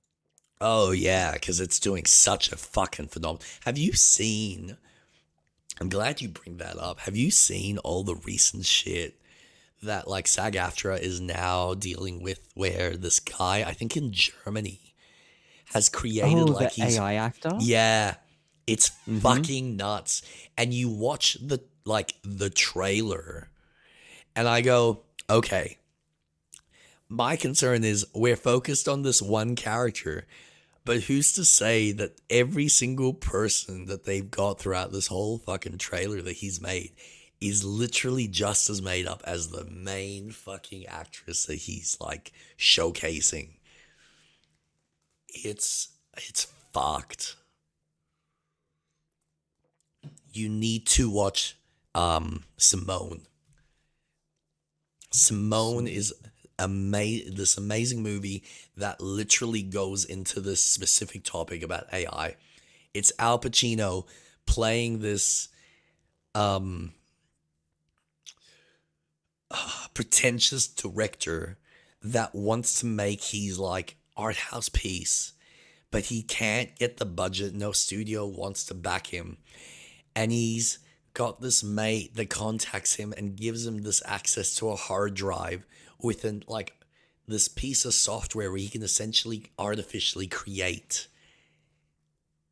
Oh, yeah, because it's doing such a fucking phenomenal. Have you seen, I'm glad you bring that up. Have you seen all the recent shit that like SAG-AFTRA is now dealing with, where this guy, I think in Germany, has created Oh, like the AI actor? Yeah, it's fucking nuts. And you watch the trailer, and I go, okay. My concern is we're focused on this one character, but who's to say that every single person that they've got throughout this whole fucking trailer that he's made is literally just as made up as the main fucking actress that he's like showcasing. It's fucked. You need to watch Simone. Simone is this amazing movie that literally goes into this specific topic about AI. It's Al Pacino playing this pretentious director that wants to make his like art house piece, but he can't get the budget. No studio wants to back him, and he's got this mate that contacts him and gives him this access to a hard drive within like this piece of software where he can essentially artificially create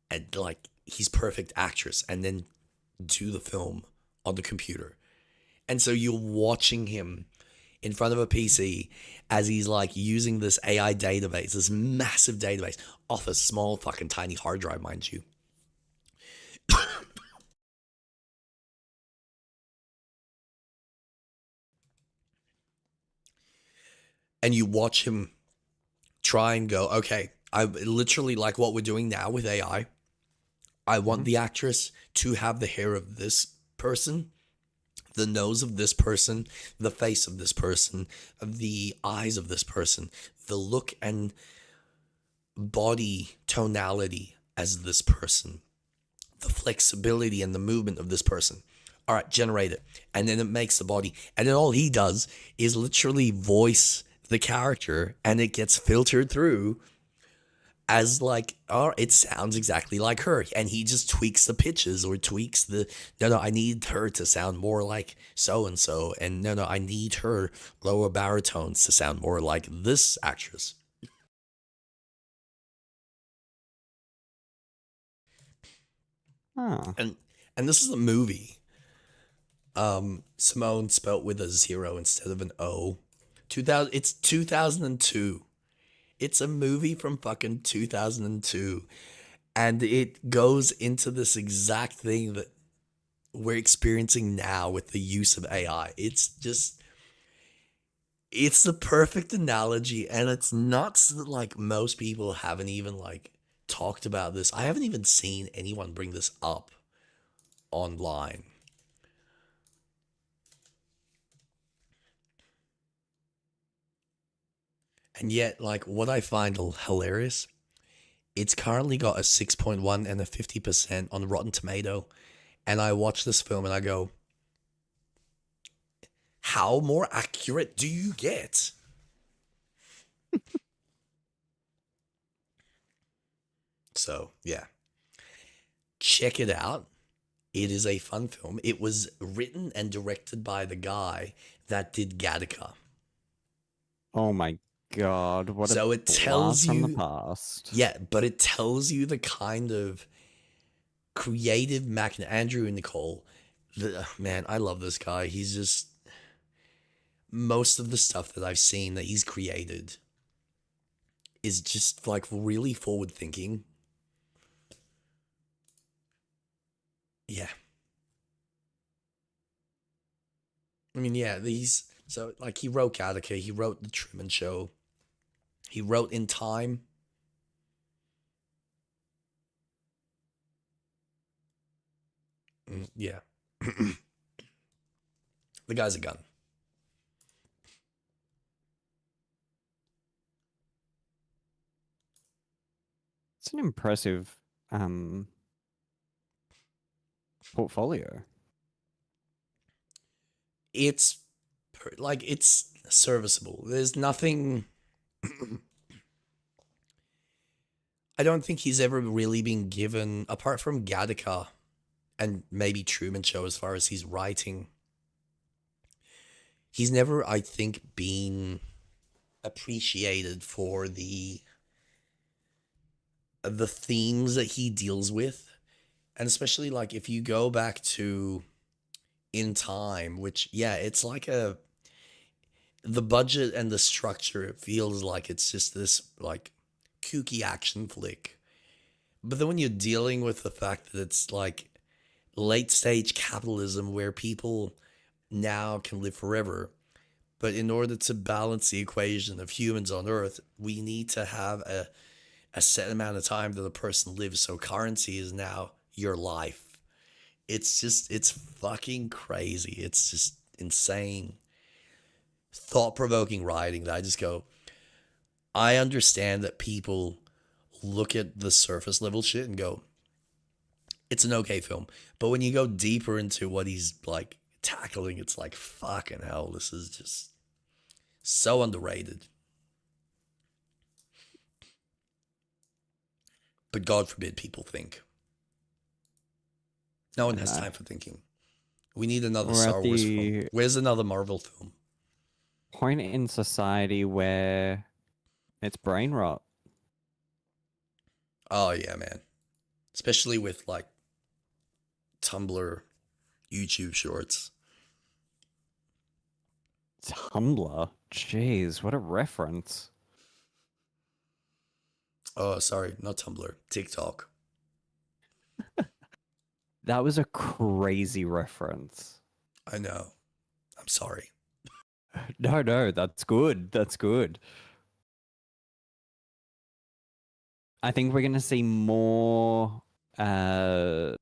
and like his perfect actress and then do the film on the computer. And so you're watching him in front of a PC as he's like using this AI database, this massive database off a small fucking tiny hard drive, mind you. And you watch him try and go, okay, I literally like what we're doing now with AI. I want the actress to have the hair of this person, the nose of this person, the face of this person, the eyes of this person, the look and body tonality as this person, the flexibility and the movement of this person. All right, generate it. And then it makes the body. And then all he does is literally voice the character, and it gets filtered through as like, oh, it sounds exactly like her. And he just tweaks the pitches or tweaks no, I need her to sound more like so-and-so. And no, I need her lower baritones to sound more like this actress. Oh. And this is a movie. Simone spelt with a 0 instead of an O. It's 2002. It's a movie from fucking 2002. And it goes into this exact thing that we're experiencing now with the use of AI. It's the perfect analogy, and it's nuts that like most people haven't even like talked about this. I haven't even seen anyone bring this up online. And yet, like, what I find hilarious, it's currently got a 6.1 and a 50% on Rotten Tomato. And I watch this film and I go, how more accurate do you get? So, yeah. Check it out. It is a fun film. It was written and directed by the guy that did Gattaca. Oh my god, what so a it tells blast from you the past. Yeah, but it tells you the kind of creative Andrew and Nicole. Man, I love this guy. He's just most of the stuff that I've seen that he's created is just like really forward thinking. Yeah. I mean, yeah, so like he wrote Gattaca, he wrote The Truman Show, he wrote In Time. Yeah. The guy's a gun. It's an impressive portfolio. It's serviceable. There's nothing. I don't think he's ever really been given, apart from Gattaca and maybe Truman Show, as far as his writing. he's never, I think, been appreciated for the themes that he deals with. And especially like if you go back to In Time, which yeah, it's like the budget and the structure, it feels like it's just this like kooky action flick. But then when you're dealing with the fact that it's like late stage capitalism where people now can live forever, but in order to balance the equation of humans on Earth, we need to have a set amount of time that a person lives. So currency is now your life. It's fucking crazy. It's just insane, thought-provoking writing that I just go, I understand that people look at the surface level shit and go, it's an okay film. But when you go deeper into what he's like tackling, it's like, fucking hell, this is just so underrated. But God forbid people think. No one has time for thinking. We need another We're Star at Wars the film. Where's another Marvel film? point in society where it's brain rot. Oh, yeah, man. Especially with, like, Tumblr, YouTube shorts. Tumblr? Jeez, what a reference. Oh, sorry, not Tumblr. TikTok. That was a crazy reference. I know. I'm sorry. No, that's good. That's good. I think we're going to see more. I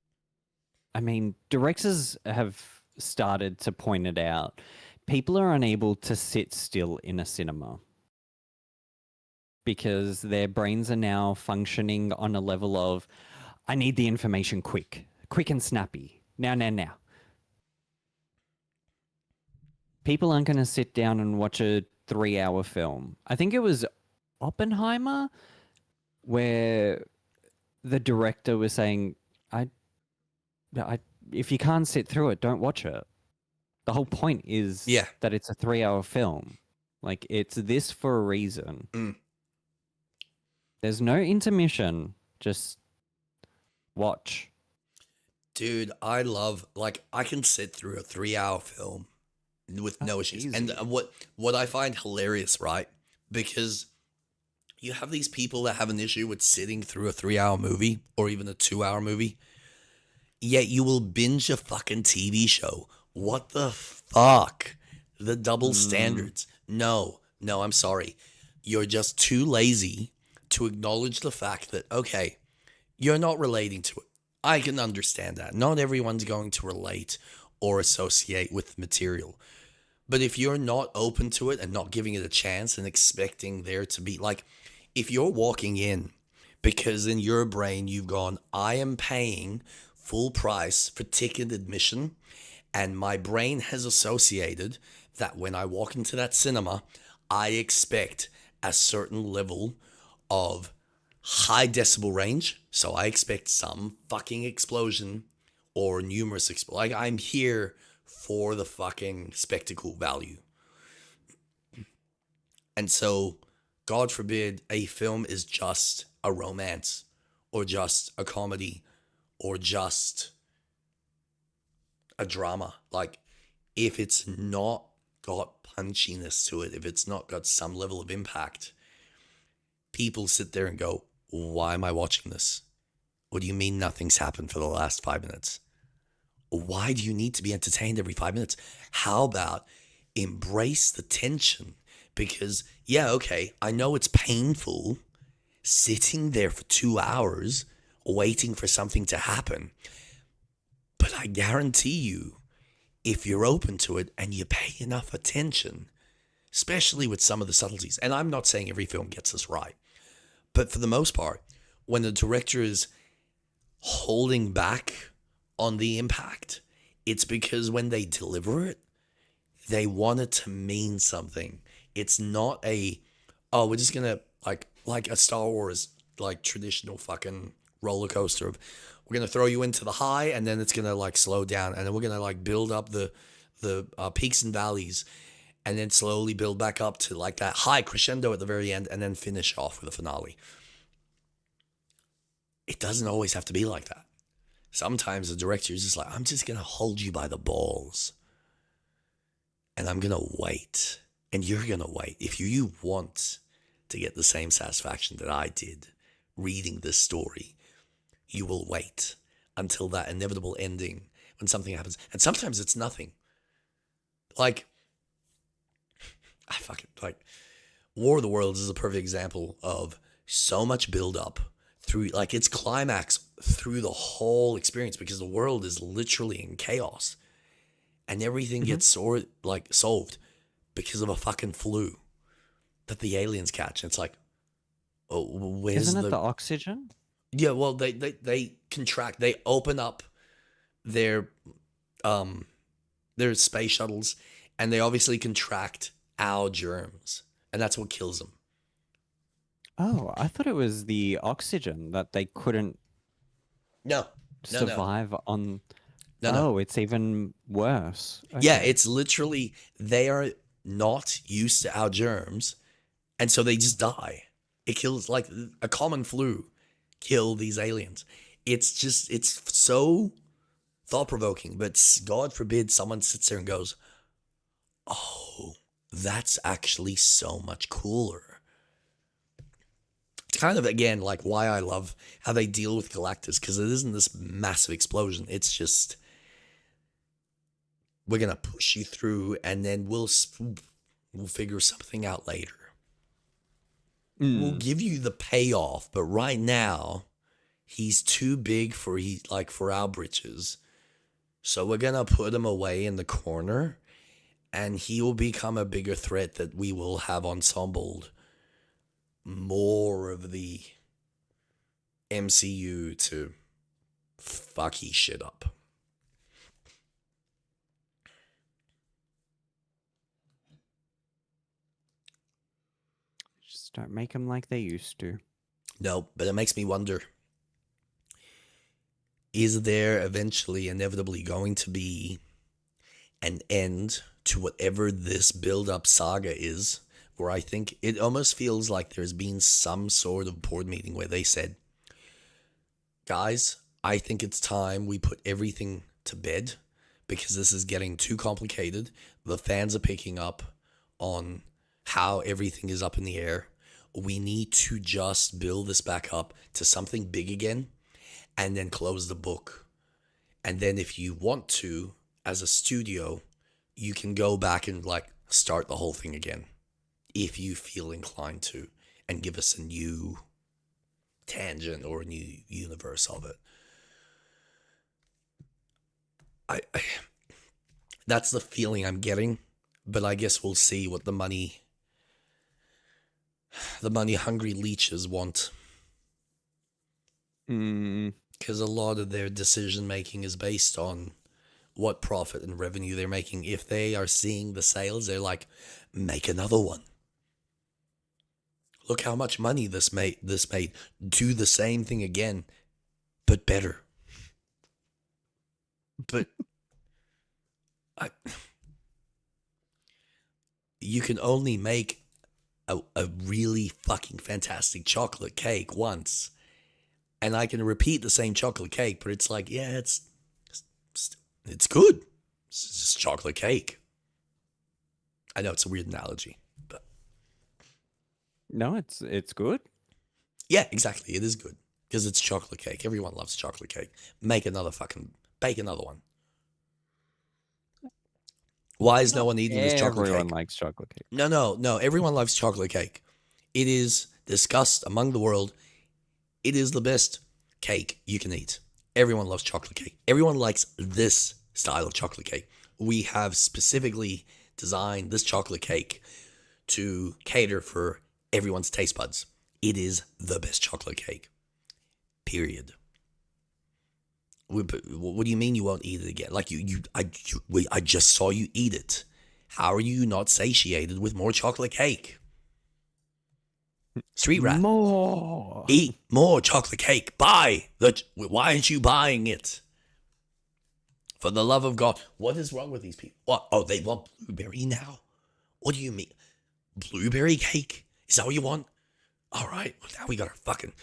mean, directors have started to point it out. People are unable to sit still in a cinema because their brains are now functioning on a level of, I need the information quick and snappy. Now. People aren't going to sit down and watch a 3-hour film. I think it was Oppenheimer where the director was saying, if you can't sit through it, don't watch it. The whole point is that it's a 3-hour film. Like, it's this for a reason. There's no intermission. Just watch. Dude, I love, like, I can sit through a 3-hour film with no issues. easy. And what I find hilarious, right? Because you have these people that have an issue with sitting through a 3-hour movie or even a 2-hour movie, yet you will binge a fucking TV show. What the fuck? The double standards. No, I'm sorry. You're just too lazy to acknowledge the fact that, okay, you're not relating to it. I can understand that. Not everyone's going to relate or associate with the material. But if you're not open to it and not giving it a chance and expecting there to be, like, if you're walking in because in your brain you've gone, I am paying full price for ticket admission, and my brain has associated that when I walk into that cinema, I expect a certain level of high decibel range. So I expect some fucking explosion or numerous explosions. Like, I'm here for the fucking spectacle value. And so, God forbid, a film is just a romance or just a comedy or just a drama. Like, if it's not got punchiness to it, if it's not got some level of impact, people sit there and go, why am I watching this? What do you mean nothing's happened for the last 5 minutes? Why do you need to be entertained every 5 minutes? How about embrace the tension? Because, yeah, okay, I know it's painful sitting there for 2 hours waiting for something to happen. But I guarantee you, if you're open to it and you pay enough attention, especially with some of the subtleties, and I'm not saying every film gets this right, but for the most part, when the director is holding back on the impact, it's because when they deliver it, they want it to mean something. It's not we're just gonna like a Star Wars like traditional fucking roller coaster of, we're gonna throw you into the high and then it's gonna like slow down and then we're gonna like build up the peaks and valleys, and then slowly build back up to like that high crescendo at the very end, and then finish off with a finale. It doesn't always have to be like that. Sometimes the director is just like, I'm just going to hold you by the balls. And I'm going to wait. And you're going to wait. If you want to get the same satisfaction that I did reading this story, you will wait until that inevitable ending when something happens. And sometimes it's nothing. Like, War of the Worlds is a perfect example of so much build up through, like, its climax through the whole experience, because the world is literally in chaos and everything gets solved because of a fucking flu that the aliens catch. And it's like, oh, where's Isn't it the oxygen? Yeah, well, they contract, they open up their space shuttles, and they obviously contract our germs, and that's what kills them. Oh, I thought it was the oxygen that they couldn't survive on. No. It's even worse. Yeah, Okay. it's literally, they are not used to our germs, and so they just die. It kills, like a common flu, kill these aliens. It's just, it's so thought-provoking, but God forbid someone sits there and goes, oh, that's actually so much cooler. It's kind of, again, like why I love how they deal with Galactus, because it isn't this massive explosion. It's just, we're going to push you through, and then we'll figure something out later. We'll give you the payoff, but right now, he's too big for our britches. So we're going to put him away in the corner, and he will become a bigger threat that we will have ensembled more of the MCU to fucky shit up. Just don't make them like they used to. No, but it makes me wonder, is there eventually, inevitably going to be an end to whatever this build-up saga is, where I think it almost feels like there's been some sort of board meeting where they said, guys, I think it's time we put everything to bed because this is getting too complicated. The fans are picking up on how everything is up in the air. We need to just build this back up to something big again and then close the book. And then if you want to, as a studio, you can go back and start the whole thing again if you feel inclined to, and give us a new tangent or a new universe of it. I that's the feeling I'm getting, but I guess we'll see what the money hungry leeches want. Because a lot of their decision making is based on what profit and revenue they're making. If they are seeing the sales, they're like, make another one. Look how much money this made. Do the same thing again, but better. But you can only make a really fucking fantastic chocolate cake once. And I can repeat the same chocolate cake, but it's like, yeah, it's good. It's just chocolate cake. I know it's a weird analogy, but no, it's good. Yeah, exactly. It is good because it's chocolate cake. Everyone loves chocolate cake. Bake another one. Why is no one eating this chocolate cake? Everyone likes chocolate cake. No. Everyone loves chocolate cake. It is discussed among the world. It is the best cake you can eat. Everyone loves chocolate cake. Everyone likes this style of chocolate cake. We have specifically designed this chocolate cake to cater for everyone's taste buds. It is the best chocolate cake. Period. What do you mean you won't eat it again? Like I just saw you eat it. How are you not satiated with more chocolate cake? Street rat. More. Eat more chocolate cake. Why aren't you buying it? For the love of God. What is wrong with these people? What? Oh, they want blueberry now. What do you mean? Blueberry cake? Is that what you want? All right, well, now we got our fucking...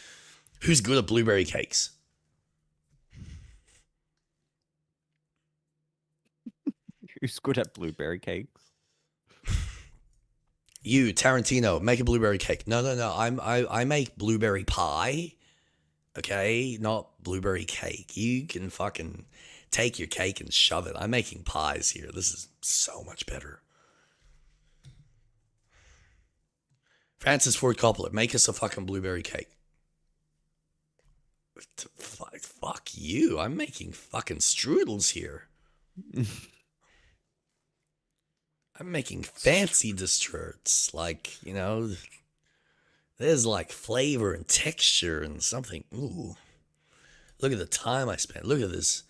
Who's good at blueberry cakes? Who's good at blueberry cakes? You, Tarantino, make a blueberry cake. No. I make blueberry pie. Okay, not blueberry cake. You can fucking take your cake and shove it. I'm making pies here. This is so much better. Francis Ford Coppola, make us a fucking blueberry cake. Fuck you. I'm making fucking strudels here. I'm making fancy desserts. Like, you know, there's like flavor and texture and something. Ooh. Look at the time I spent. Look at this.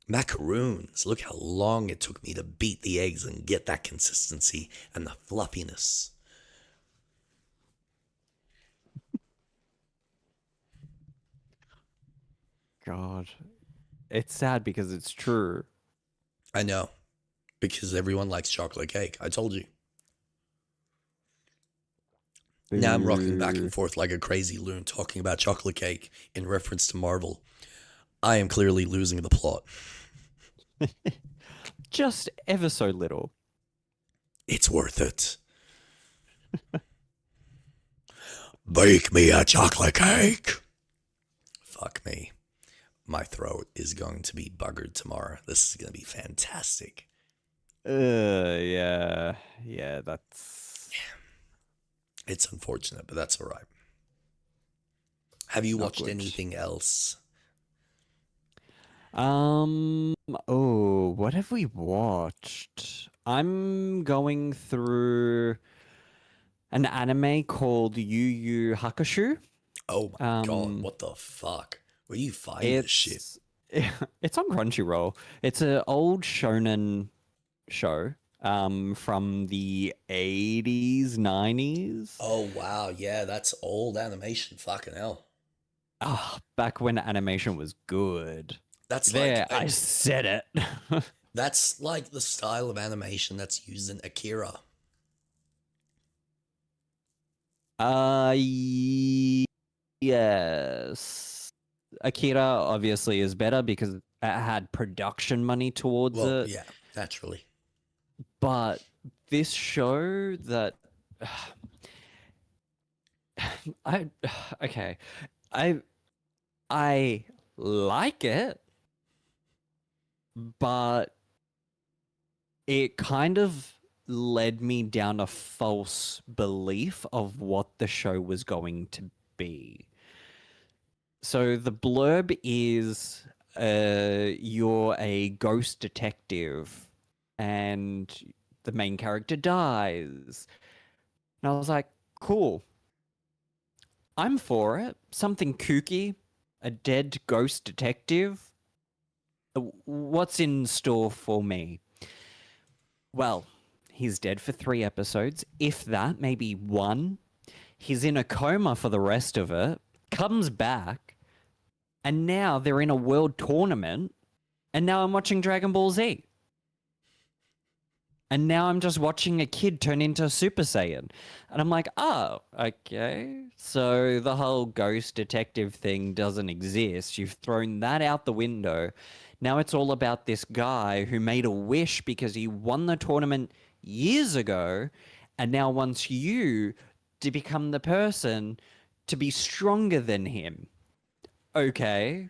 Macaroons. Look how long it took me to beat the eggs and get that consistency and the fluffiness. God. It's sad because it's true. I know. Because everyone likes chocolate cake. I told you. Now I'm rocking back and forth like a crazy loon talking about chocolate cake in reference to Marvel. I am clearly losing the plot. Just ever so little. It's worth it. Bake me a chocolate cake. Fuck me. My throat is going to be buggered tomorrow. This is going to be fantastic. Yeah, that's... It's unfortunate, but that's all right. Have you watched anything else? Oh, what have we watched? I'm going through an anime called Yu Yu Hakusho. Oh my god, what the fuck? Where do you find this shit? It's on Crunchyroll. It's an old shonen show from the 80s, 90s. Oh wow, yeah, that's old animation. Fucking hell. Ah, back when animation was good. That's there. like I said it. That's like the style of animation that's used in Akira. Yes. Akira obviously is better because it had production money towards it. Yeah, naturally. But this show that I like it, but it kind of led me down a false belief of what the show was going to be. So the blurb is you're a ghost detective and the main character dies. And I was like, cool. I'm for it. Something kooky. A dead ghost detective. What's in store for me? Well, he's dead for 3 episodes. If that, maybe 1. He's in a coma for the rest of it. Comes back. And now they're in a world tournament. And now I'm watching Dragon Ball Z. And now I'm just watching a kid turn into a Super Saiyan. And I'm like, oh, okay. So the whole ghost detective thing doesn't exist. You've thrown that out the window. Now it's all about this guy who made a wish because he won the tournament years ago and now wants you to become the person to be stronger than him. Okay.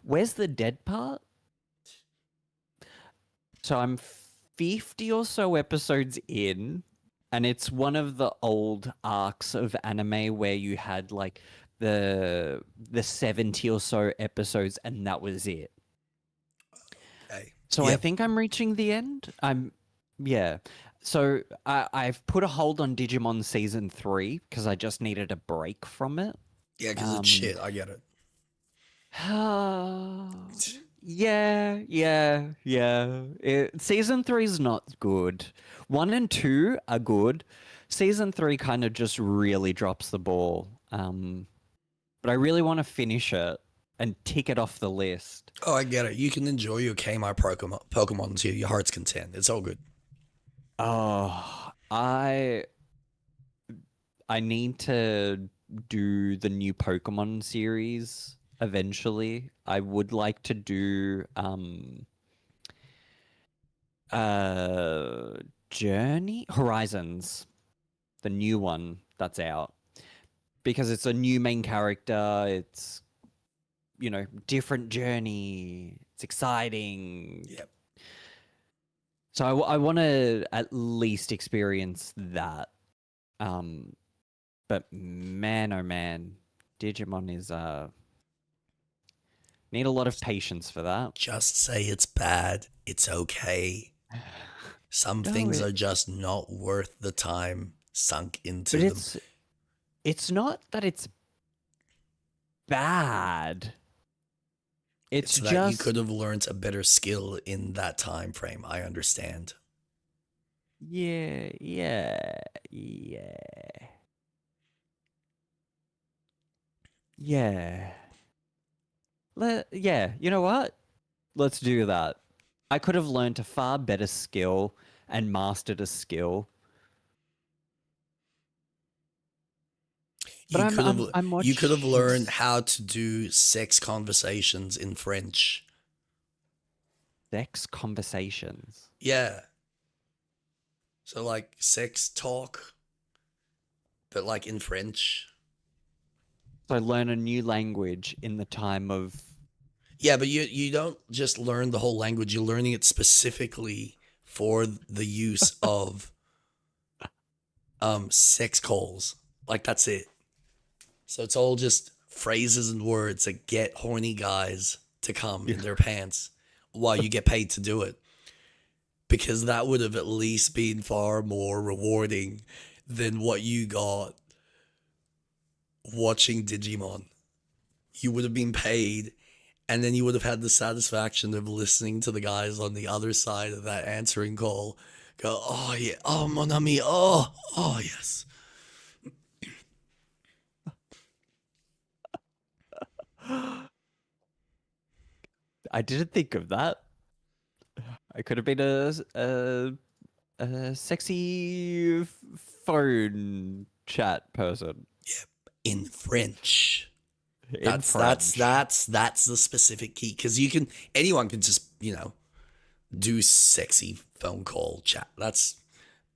Where's the dead part? So I'm 50 or so episodes in, and it's one of the old arcs of anime where you had like the 70 or so episodes, and that was it. Okay. So I think I'm reaching the end. Yeah. So I've put a hold on Digimon Season 3 because I just needed a break from it. Yeah, because it's shit. I get it. Yeah. Season 3 is not good. 1 and 2 are good. Season 3 kind of just really drops the ball. But I really want to finish it. and tick it off the list. Oh, I get it. You can enjoy your Kmart Pokemon to your heart's content. It's all good. Oh, I need to do the new Pokemon series eventually. I would like to do Journey Horizons, the new one that's out, because it's a new main character. It's, you know, different journey. It's exciting. Yep. So I want to at least experience that. But man, oh man, Digimon is need a lot of patience for that. Just say it's bad. It's okay. Some things are just not worth the time sunk into them. It's not that it's bad. It's that just you could have learned a better skill in that time frame. I understand. Yeah. Yeah, you know what? Let's do that. I could have learned a far better skill and mastered a skill. But You could have learned how to do sex conversations in French. Sex conversations? Yeah. So like sex talk, but like in French. So learn a new language in the time of... Yeah, but you don't just learn the whole language. You're learning it specifically for the use of sex calls. Like that's it. So it's all just phrases and words that get horny guys to come in their pants while you get paid to do it. Because that would have at least been far more rewarding than what you got watching Digimon. You would have been paid, and then you would have had the satisfaction of listening to the guys on the other side of that answering call go, oh yeah, oh mon ami, oh yes. I didn't think of that. I could have been a sexy phone chat person. Yeah, in French. In French. That's the specific key, because anyone can just, do sexy phone call chat. That's,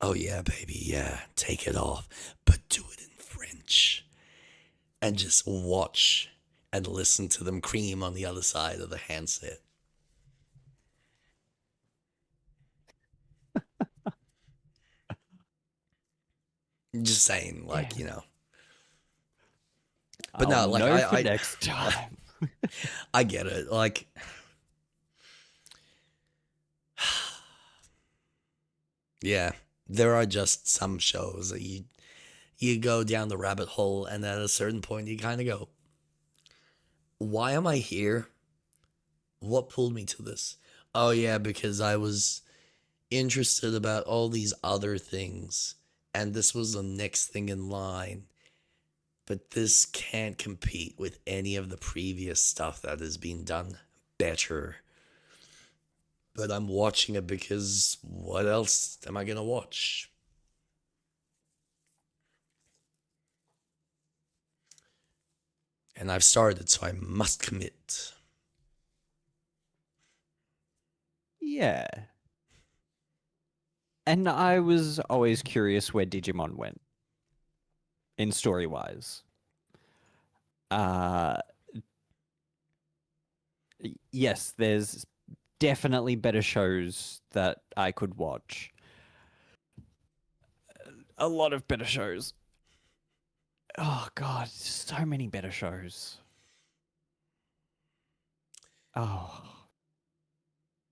oh yeah, baby, yeah, take it off, but do it in French, and just watch and listen to them cream on the other side of the handset. Just saying, like, But no, like I next time. I get it. Like, yeah, there are just some shows that you go down the rabbit hole, and at a certain point you kind of go, why am I here? What pulled me to this? Oh yeah, because I was interested about all these other things, and this was the next thing in line. But this can't compete with any of the previous stuff that has been done better. But I'm watching it because what else am I going to watch? And I've started, so I must commit. Yeah. And I was always curious where Digimon went. In story-wise. Yes, there's definitely better shows that I could watch. A lot of better shows. Oh god, so many better shows. Oh.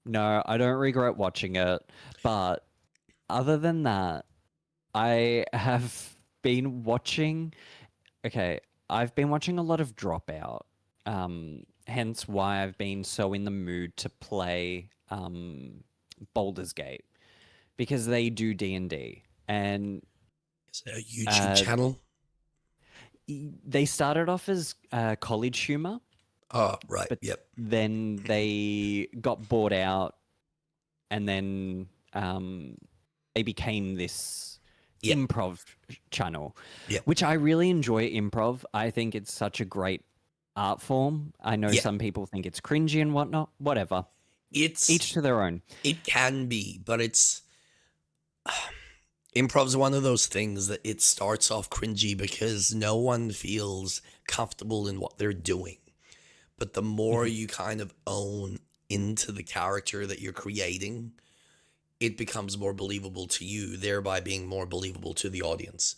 No, I don't regret watching it, but other than that, I have been watching... Okay, I've been watching a lot of Dropout. Hence why I've been so in the mood to play Baldur's Gate. Because they do D&D. And... Is it a YouTube channel? They started off as college humor. Oh, right. But Yep. then they got bought out, and then they became this improv channel, which I really enjoy. Improv. I think it's such a great art form. I know some people think it's cringy and whatnot. Whatever. It's each to their own. It can be, but it's improv's one of those things that it starts off cringy because no one feels comfortable in what they're doing. But the more you kind of own into the character that you're creating, it becomes more believable to you, thereby being more believable to the audience.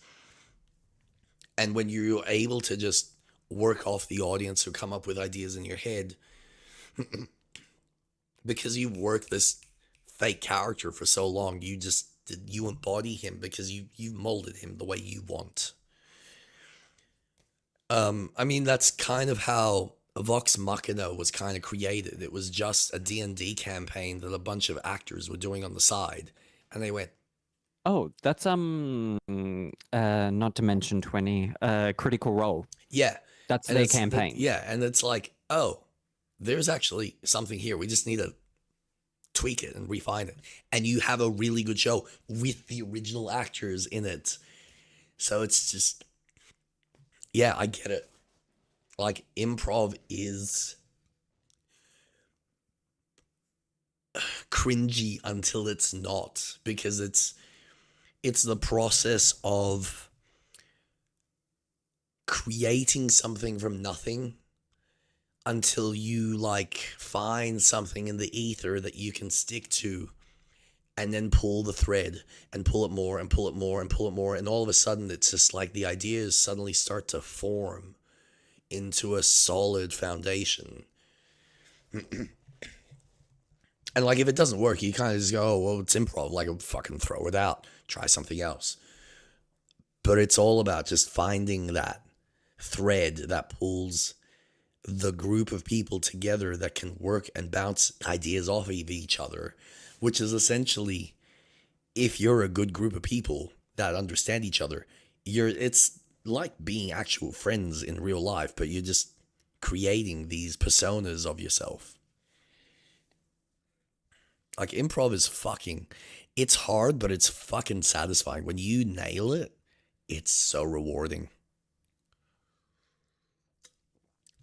And when you're able to just work off the audience or come up with ideas in your head, because you've worked this fake character for so long, you embody him because you molded him the way you want. I mean, that's kind of how Vox Machina was kind of created. It was just a D&D campaign that a bunch of actors were doing on the side, and they went, "Oh, that's not to mention 20 Critical Role." Yeah, that's and their campaign. And it's like, oh, there's actually something here. We just need to tweak it and refine it, and you have a really good show with the original actors in it. So it's just, yeah, I get it. Like, improv is cringy until it's not, because it's the process of creating something from nothing until you like find something in the ether that you can stick to, and then pull the thread and pull it more and pull it more and pull it more, and all of a sudden it's just like the ideas suddenly start to form into a solid foundation. And like, if it doesn't work, you kind of just go, oh, well, it's improv, like, fucking throw it out, try something else. But it's all about just finding that thread that pulls the group of people together that can work and bounce ideas off of each other, which is essentially, if you're a good group of people that understand each other, it's like being actual friends in real life, but you're just creating these personas of yourself. Like, improv is it's hard, but it's fucking satisfying. When you nail it, it's so rewarding.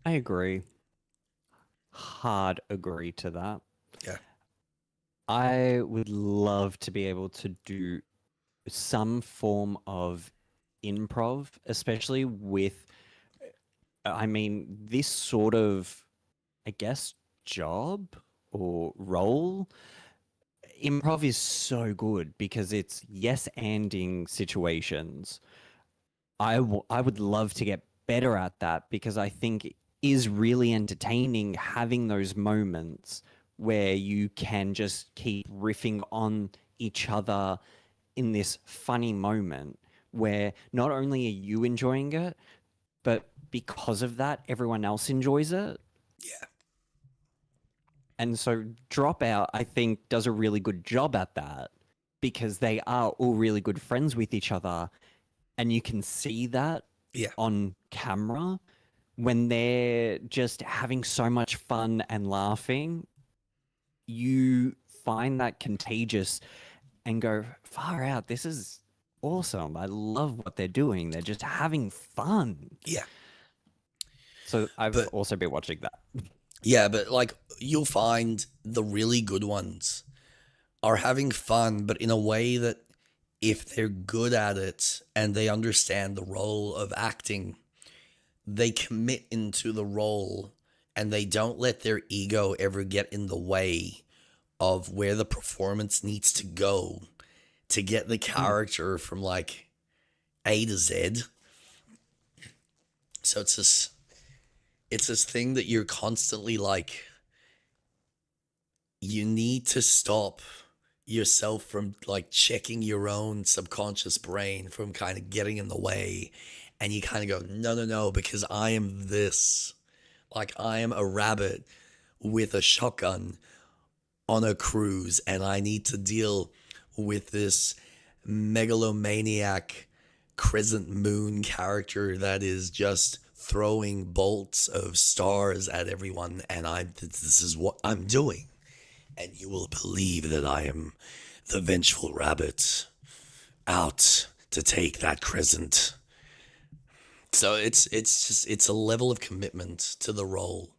I agree. Hard agree to that. Yeah. I would love to be able to do some form of improv, especially with, I mean, this sort of, I guess, job or role. Improv is so good because it's yes-anding situations. I would love to get better at that, because I think it is really entertaining having those moments where you can just keep riffing on each other in this funny moment where not only are you enjoying it, but because of that, everyone else enjoys it. Yeah. And so Dropout, I think, does a really good job at that, because they are all really good friends with each other, and you can see that on camera when they're just having so much fun and laughing. You find that contagious and go, far out, this is awesome. I love what they're doing. They're just having fun. Yeah. So I've also been watching that. Yeah, but like, you'll find the really good ones are having fun, but in a way that if they're good at it and they understand the role of acting, they commit into the role and they don't let their ego ever get in the way of where the performance needs to go to get the character from like A to Z. So it's this thing that you're constantly like, you need to stop yourself from like checking your own subconscious brain from kind of getting in the way, and you kind of go, no, because I am this. Like, I am a rabbit with a shotgun on a cruise, and I need to deal with this megalomaniac crescent moon character that is just throwing bolts of stars at everyone, and this is what I'm doing. And you will believe that I am the vengeful rabbit out to take that crescent. So it's a level of commitment to the role.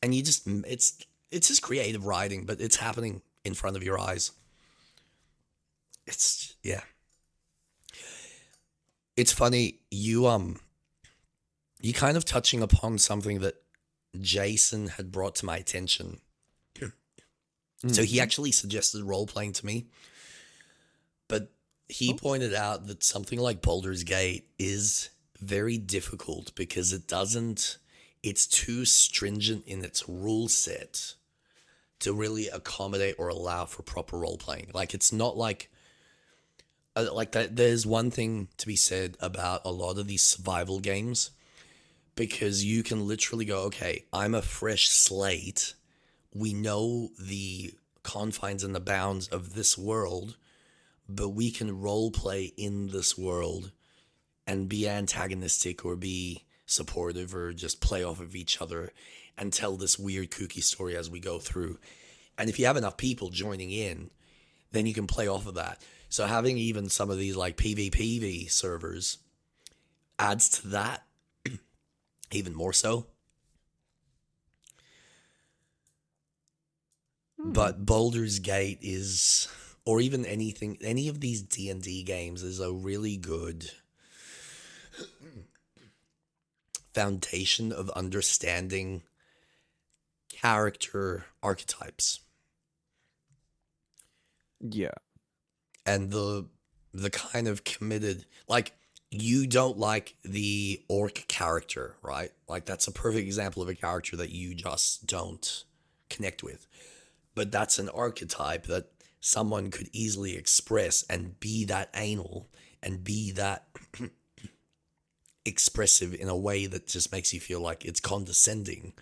And it's just creative writing, but it's happening in front of your eyes. Yeah. It's funny, you kind of touching upon something that Jason had brought to my attention. So he actually suggested role-playing to me, but he pointed out that something like Baldur's Gate is very difficult because it's too stringent in its rule set to really accommodate or allow for proper role-playing. Like, it's not like that. There's one thing to be said about a lot of these survival games, because you can literally go, okay, I'm a fresh slate. We know the confines and the bounds of this world, but we can role play in this world and be antagonistic or be supportive or just play off of each other and tell this weird kooky story as we go through. And if you have enough people joining in, then you can play off of that. So having even some of these like PvPv servers adds to that even more so. But Baldur's Gate is, or even any of these D&D games is a really good foundation of understanding character archetypes. Yeah. And the kind of committed, like, you don't like the orc character, right? Like, that's a perfect example of a character that you just don't connect with. But that's an archetype that someone could easily express and be that anal and be that expressive in a way that just makes you feel like it's condescending.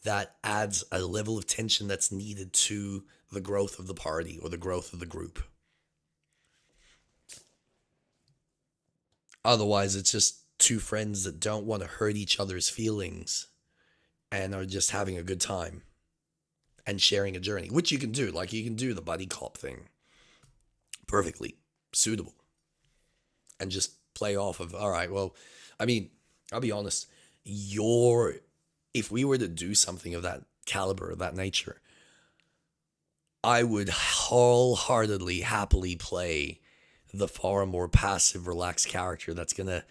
That adds a level of tension that's needed to the growth of the party or the growth of the group. Otherwise, it's just two friends that don't want to hurt each other's feelings and are just having a good time and sharing a journey, which you can do. Like, you can do the buddy cop thing perfectly suitable and just play off of, all right, well, I mean, I'll be honest, if we were to do something of that caliber, of that nature, I would wholeheartedly, happily play the far more passive, relaxed character that's going to,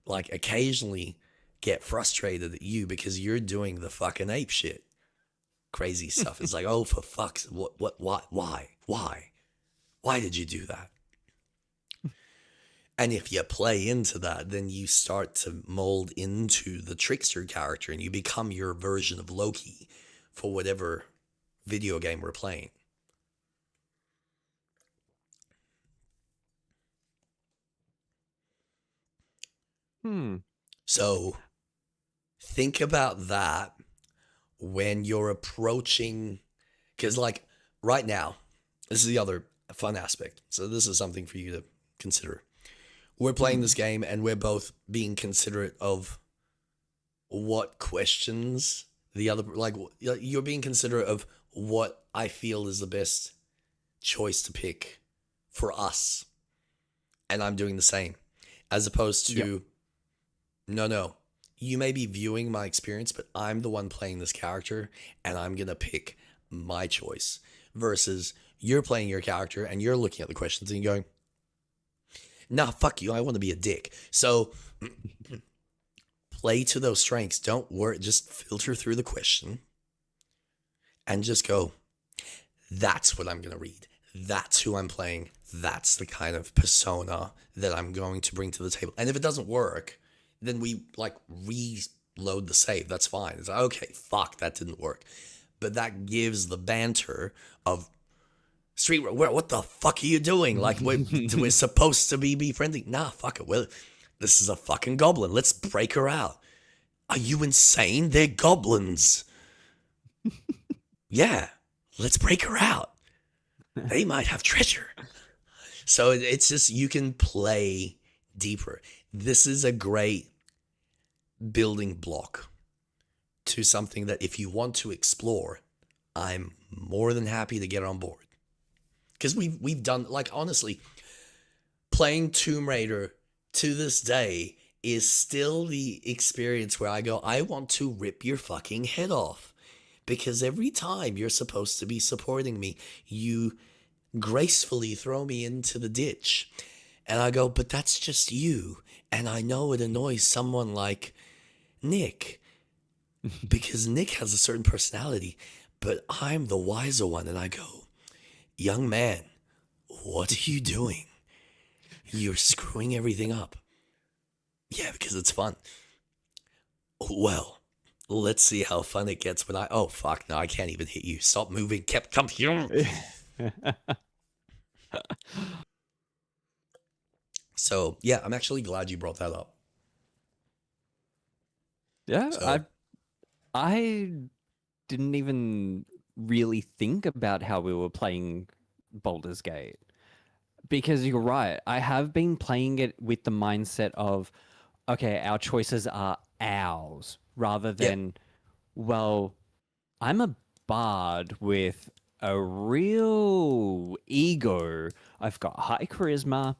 like, occasionally get frustrated at you because you're doing the fucking ape shit. Crazy stuff. It's like, oh, for fuck's, why did you do that? And if you play into that, then you start to mold into the trickster character and you become your version of Loki for whatever video game we're playing. So think about that when you're approaching, because like right now, this is the other fun aspect. So this is something for you to consider. We're playing this game and we're both being considerate of what questions the other, like, you're being considerate of what I feel is the best choice to pick for us. And I'm doing the same, as opposed to, no, you may be viewing my experience, but I'm the one playing this character and I'm going to pick my choice, versus you're playing your character and you're looking at the questions and going, nah, fuck you, I want to be a dick. So play to those strengths. Don't worry, just filter through the question and just go, that's what I'm going to read. That's who I'm playing. That's the kind of persona that I'm going to bring to the table. And if it doesn't work, then we like reload the save. That's fine. It's like, okay, fuck, that didn't work. But that gives the banter of street, what the fuck are you doing? Like, we're supposed to be friendly. Nah, fuck it. Well, this is a fucking goblin. Let's break her out. Are you insane? They're goblins. Yeah, let's break her out. They might have treasure. So it's just, you can play deeper. This is a great building block to something that if you want to explore, I'm more than happy to get on board. Because we've done, like, honestly, playing Tomb Raider to this day is still the experience where I go, I want to rip your fucking head off. Because every time you're supposed to be supporting me, you gracefully throw me into the ditch. And I go, but that's just you. And I know it annoys someone like Nick, because Nick has a certain personality, but I'm the wiser one. And I go, young man, what are you doing? You're screwing everything up. Yeah, because it's fun. Well, let's see how fun it gets when oh, fuck, no, I can't even hit you. Stop moving. Come here. So, yeah, I'm actually glad you brought that up. Yeah, So, I didn't even really think about how we were playing Baldur's Gate. Because you're right, I have been playing it with the mindset of, okay, our choices are ours, rather than, well, I'm a bard with a real ego. I've got high charisma.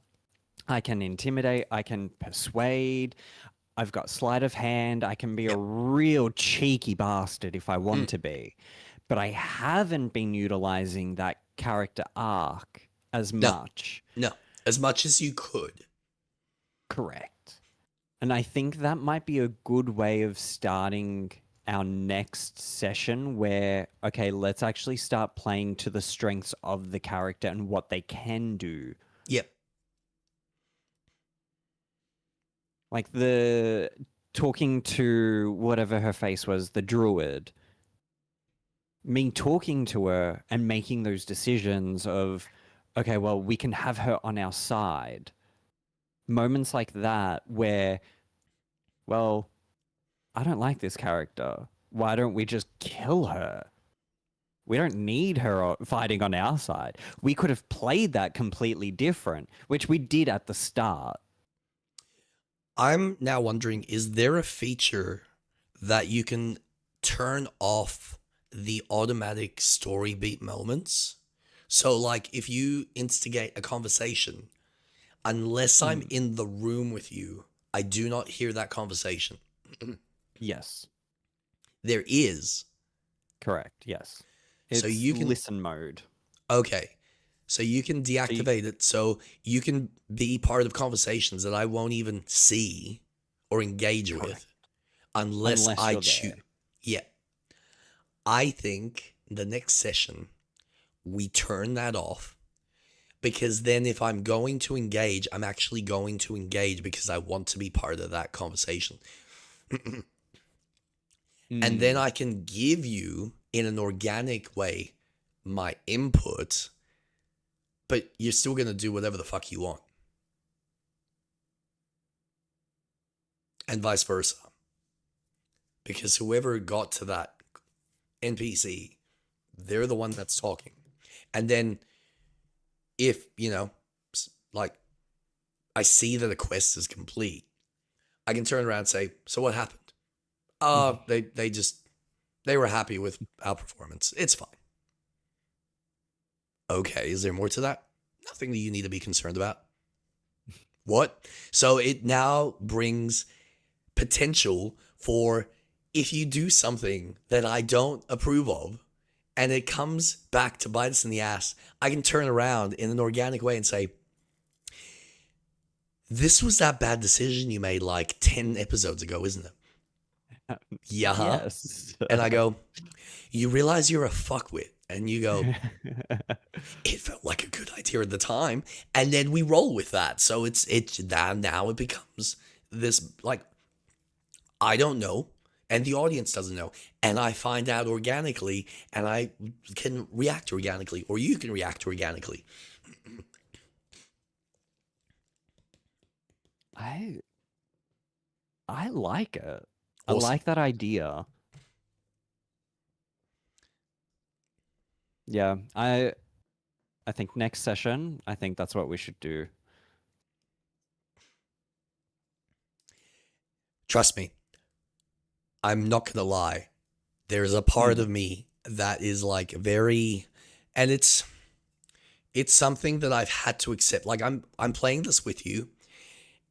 I can intimidate. I can persuade. I've got sleight of hand. I can be a real cheeky bastard if I want to be. But I haven't been utilizing that character arc as much. No, as much as you could. Correct. And I think that might be a good way of starting our next session where, okay, let's actually start playing to the strengths of the character and what they can do. Yep. Like the talking to whatever her face was, the druid. Me talking to her and making those decisions of, okay, well, we can have her on our side. Moments like that where, well, I don't like this character. Why don't we just kill her? We don't need her fighting on our side. We could have played that completely different, which we did at the start. I'm now wondering, is there a feature that you can turn off the automatic story beat moments? So, like, if you instigate a conversation, unless I'm in the room with you, I do not hear that conversation. Yes. There is. Correct, yes. It's so you can listen mode. Okay. So you can deactivate it so you can be part of conversations that I won't even see or engage with unless I choose. Yeah. I think the next session we turn that off, because then if I'm going to engage, I'm actually going to engage because I want to be part of that conversation. And then I can give you in an organic way my input, but you're still going to do whatever the fuck you want. And vice versa. Because whoever got to that NPC, they're the one that's talking. And then if, like, I see that a quest is complete, I can turn around and say, so what happened? They were happy with our performance. It's fine. Okay, is there more to that? Nothing that you need to be concerned about. What? So it now brings potential for, if you do something that I don't approve of and it comes back to bite us in the ass, I can turn around in an organic way and say, this was that bad decision you made like 10 episodes ago, isn't it? Yeah. Yes. And I go, you realize you're a fuckwit. And you go, it felt like a good idea at the time. And then we roll with that. So it's now it becomes this, like, I don't know. And the audience doesn't know. And I find out organically, and I can react organically, or you can react organically. I like it. Awesome. I like that idea. Yeah, I think next session, I think that's what we should do. Trust me, I'm not gonna lie. There's a part of me that is like very, and it's something that I've had to accept. Like I'm playing this with you,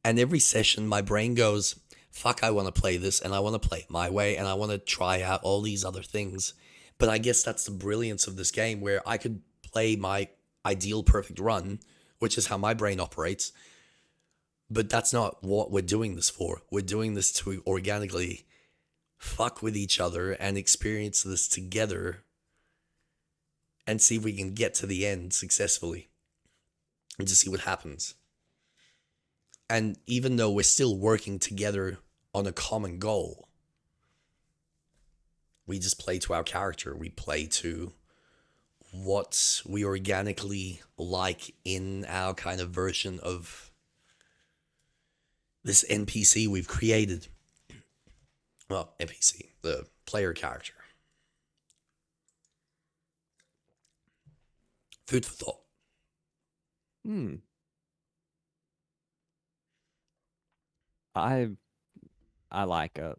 and every session my brain goes, "Fuck, I want to play this, and I want to play it my way, and I want to try out all these other things." But I guess that's the brilliance of this game, where I could play my ideal perfect run, which is how my brain operates. But that's not what we're doing this for. We're doing this to organically fuck with each other and experience this together and see if we can get to the end successfully and to see what happens. And even though we're still working together on a common goal, we just play to our character. We play to what we organically like in our kind of version of this NPC we've created. Well, NPC, the player character. Food for thought. I like it.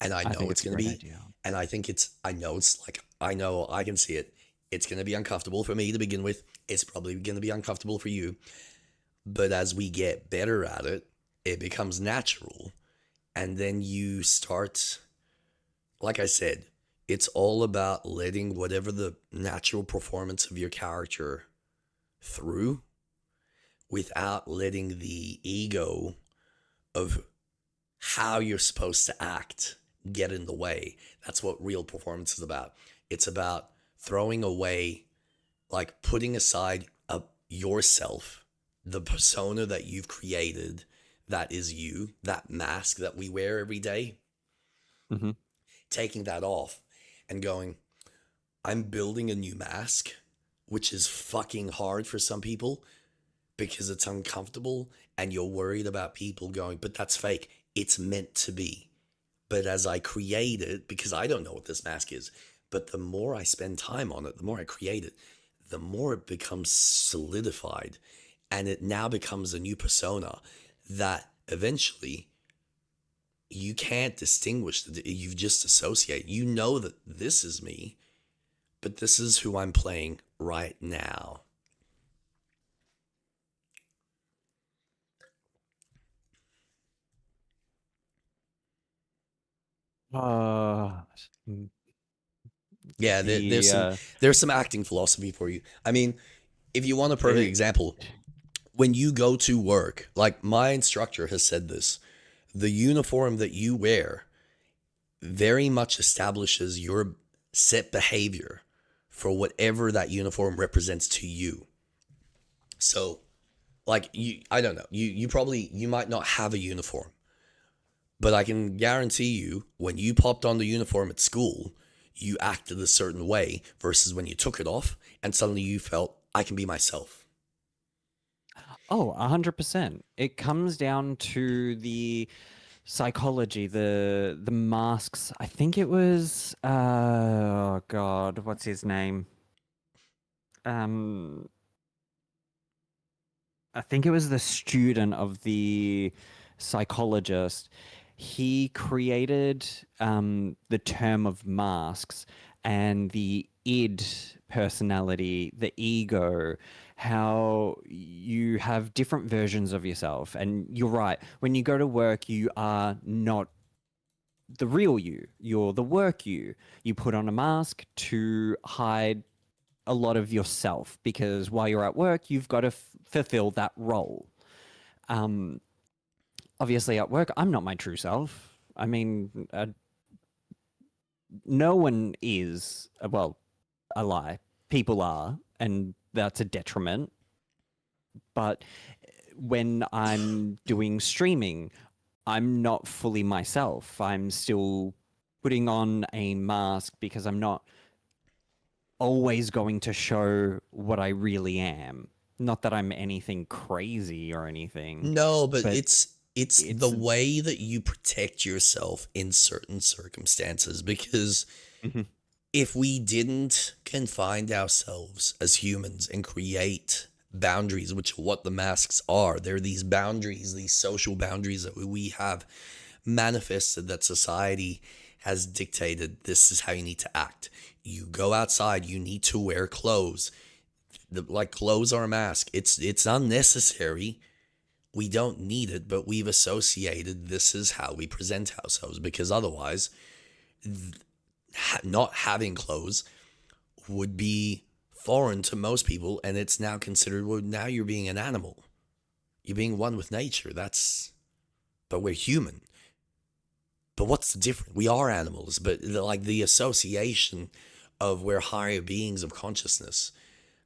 And I know think it's it's a going to great be, idea. and I know I can see it. It's going to be uncomfortable for me to begin with. It's probably going to be uncomfortable for you. But as we get better at it, it becomes natural. And then you start, like I said, it's all about letting whatever the natural performance of your character through without letting the ego of how you're supposed to act get in the way. That's what real performance is about. It's about throwing away, like putting aside yourself, the persona that you've created, that is you, that mask that we wear every day, taking that off and going, I'm building a new mask, which is fucking hard for some people because it's uncomfortable and you're worried about people going, but that's fake. It's meant to be. But as I create it, because I don't know what this mask is, but the more I spend time on it, the more I create it, the more it becomes solidified. And it now becomes a new persona that eventually you can't distinguish. You just associate. You know that this is me, but this is who I'm playing right now. Yeah, there's some acting philosophy for you. I mean, if you want a perfect example, when you go to work, like my instructor has said this, the uniform that you wear very much establishes your set behavior for whatever that uniform represents to you. So, like, I don't know, you might not have a uniform, but I can guarantee you when you popped on the uniform at school, you acted a certain way versus when you took it off and suddenly you felt, I can be myself. Oh, 100%. It comes down to the psychology, the masks. I think it was oh god, what's his name? I think it was the student of the psychologist. He created the term of masks and the id personality, the ego, how you have different versions of yourself. And you're right, when you go to work, you are not the real you. You're the work you. You put on a mask to hide a lot of yourself because while you're at work, you've got to fulfill that role. Obviously, at work, I'm not my true self. I mean, no one is, well, a lie. People are, and that's a detriment. But when I'm doing streaming, I'm not fully myself. I'm still putting on a mask because I'm not always going to show what I really am. Not that I'm anything crazy or anything. No, but it's the way that you protect yourself in certain circumstances, because if we didn't confine ourselves as humans and create boundaries, which are what the masks are, they're these boundaries, these social boundaries that we have manifested that society has dictated this is how you need to act. You go outside, you need to wear clothes. Like clothes are a mask. It's unnecessary. We don't need it, but we've associated this is how we present ourselves, because otherwise not having clothes would be foreign to most people, and it's now considered, well, now you're being an animal. You're being one with nature. But we're human. But what's the difference? We are animals, but the association of we're higher beings of consciousness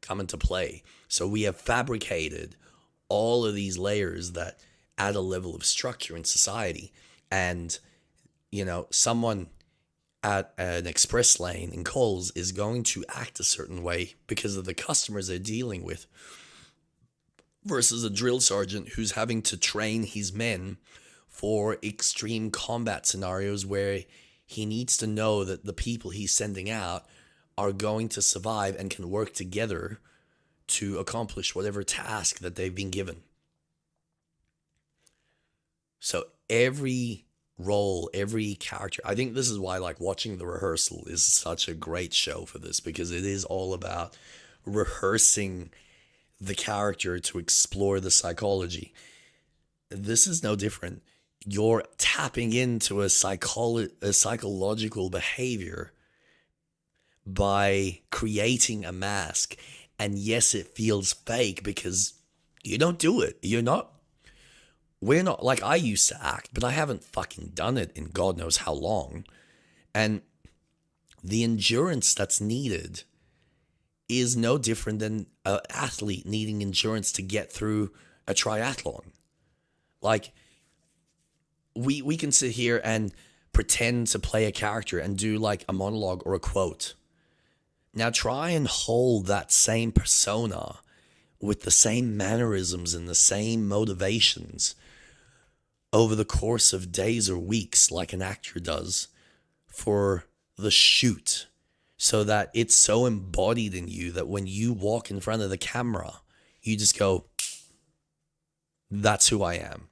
come into play. So we have fabricated all of these layers that add a level of structure in society. And, someone at an express lane in Coles is going to act a certain way because of the customers they're dealing with, versus a drill sergeant who's having to train his men for extreme combat scenarios where he needs to know that the people he's sending out are going to survive and can work together to accomplish whatever task that they've been given. So every role, every character, I think this is why watching The Rehearsal is such a great show for this, because it is all about rehearsing the character to explore the psychology. This is no different. You're tapping into a psychological behavior by creating a mask. And yes, it feels fake because you don't do it. We're not, I used to act, but I haven't fucking done it in God knows how long. And the endurance that's needed is no different than an athlete needing endurance to get through a triathlon. We can sit here and pretend to play a character and do a monologue or a quote. Now try and hold that same persona with the same mannerisms and the same motivations over the course of days or weeks, like an actor does for the shoot, so that it's so embodied in you that when you walk in front of the camera, you just go, that's who I am.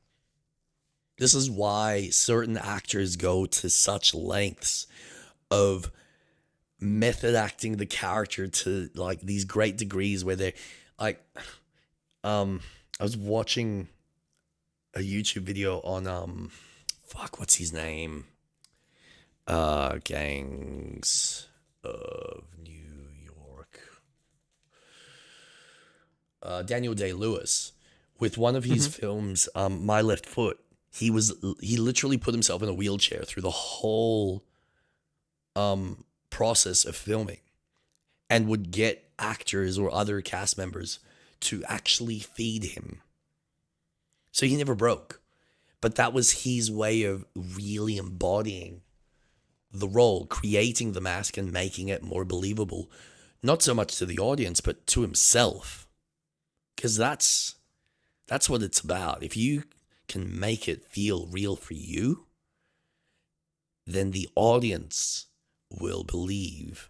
This is why certain actors go to such lengths of method acting the character to these great degrees where they're I was watching a YouTube video on what's his name? Gangs of New York. Daniel Day-Lewis, with one of his films, My Left Foot. He literally put himself in a wheelchair through the whole process of filming, and would get actors or other cast members to actually feed him. So he never broke. But that was his way of really embodying the role, creating the mask and making it more believable, not so much to the audience, but to himself. Because that's what it's about. If you can make it feel real for you, then the audience will believe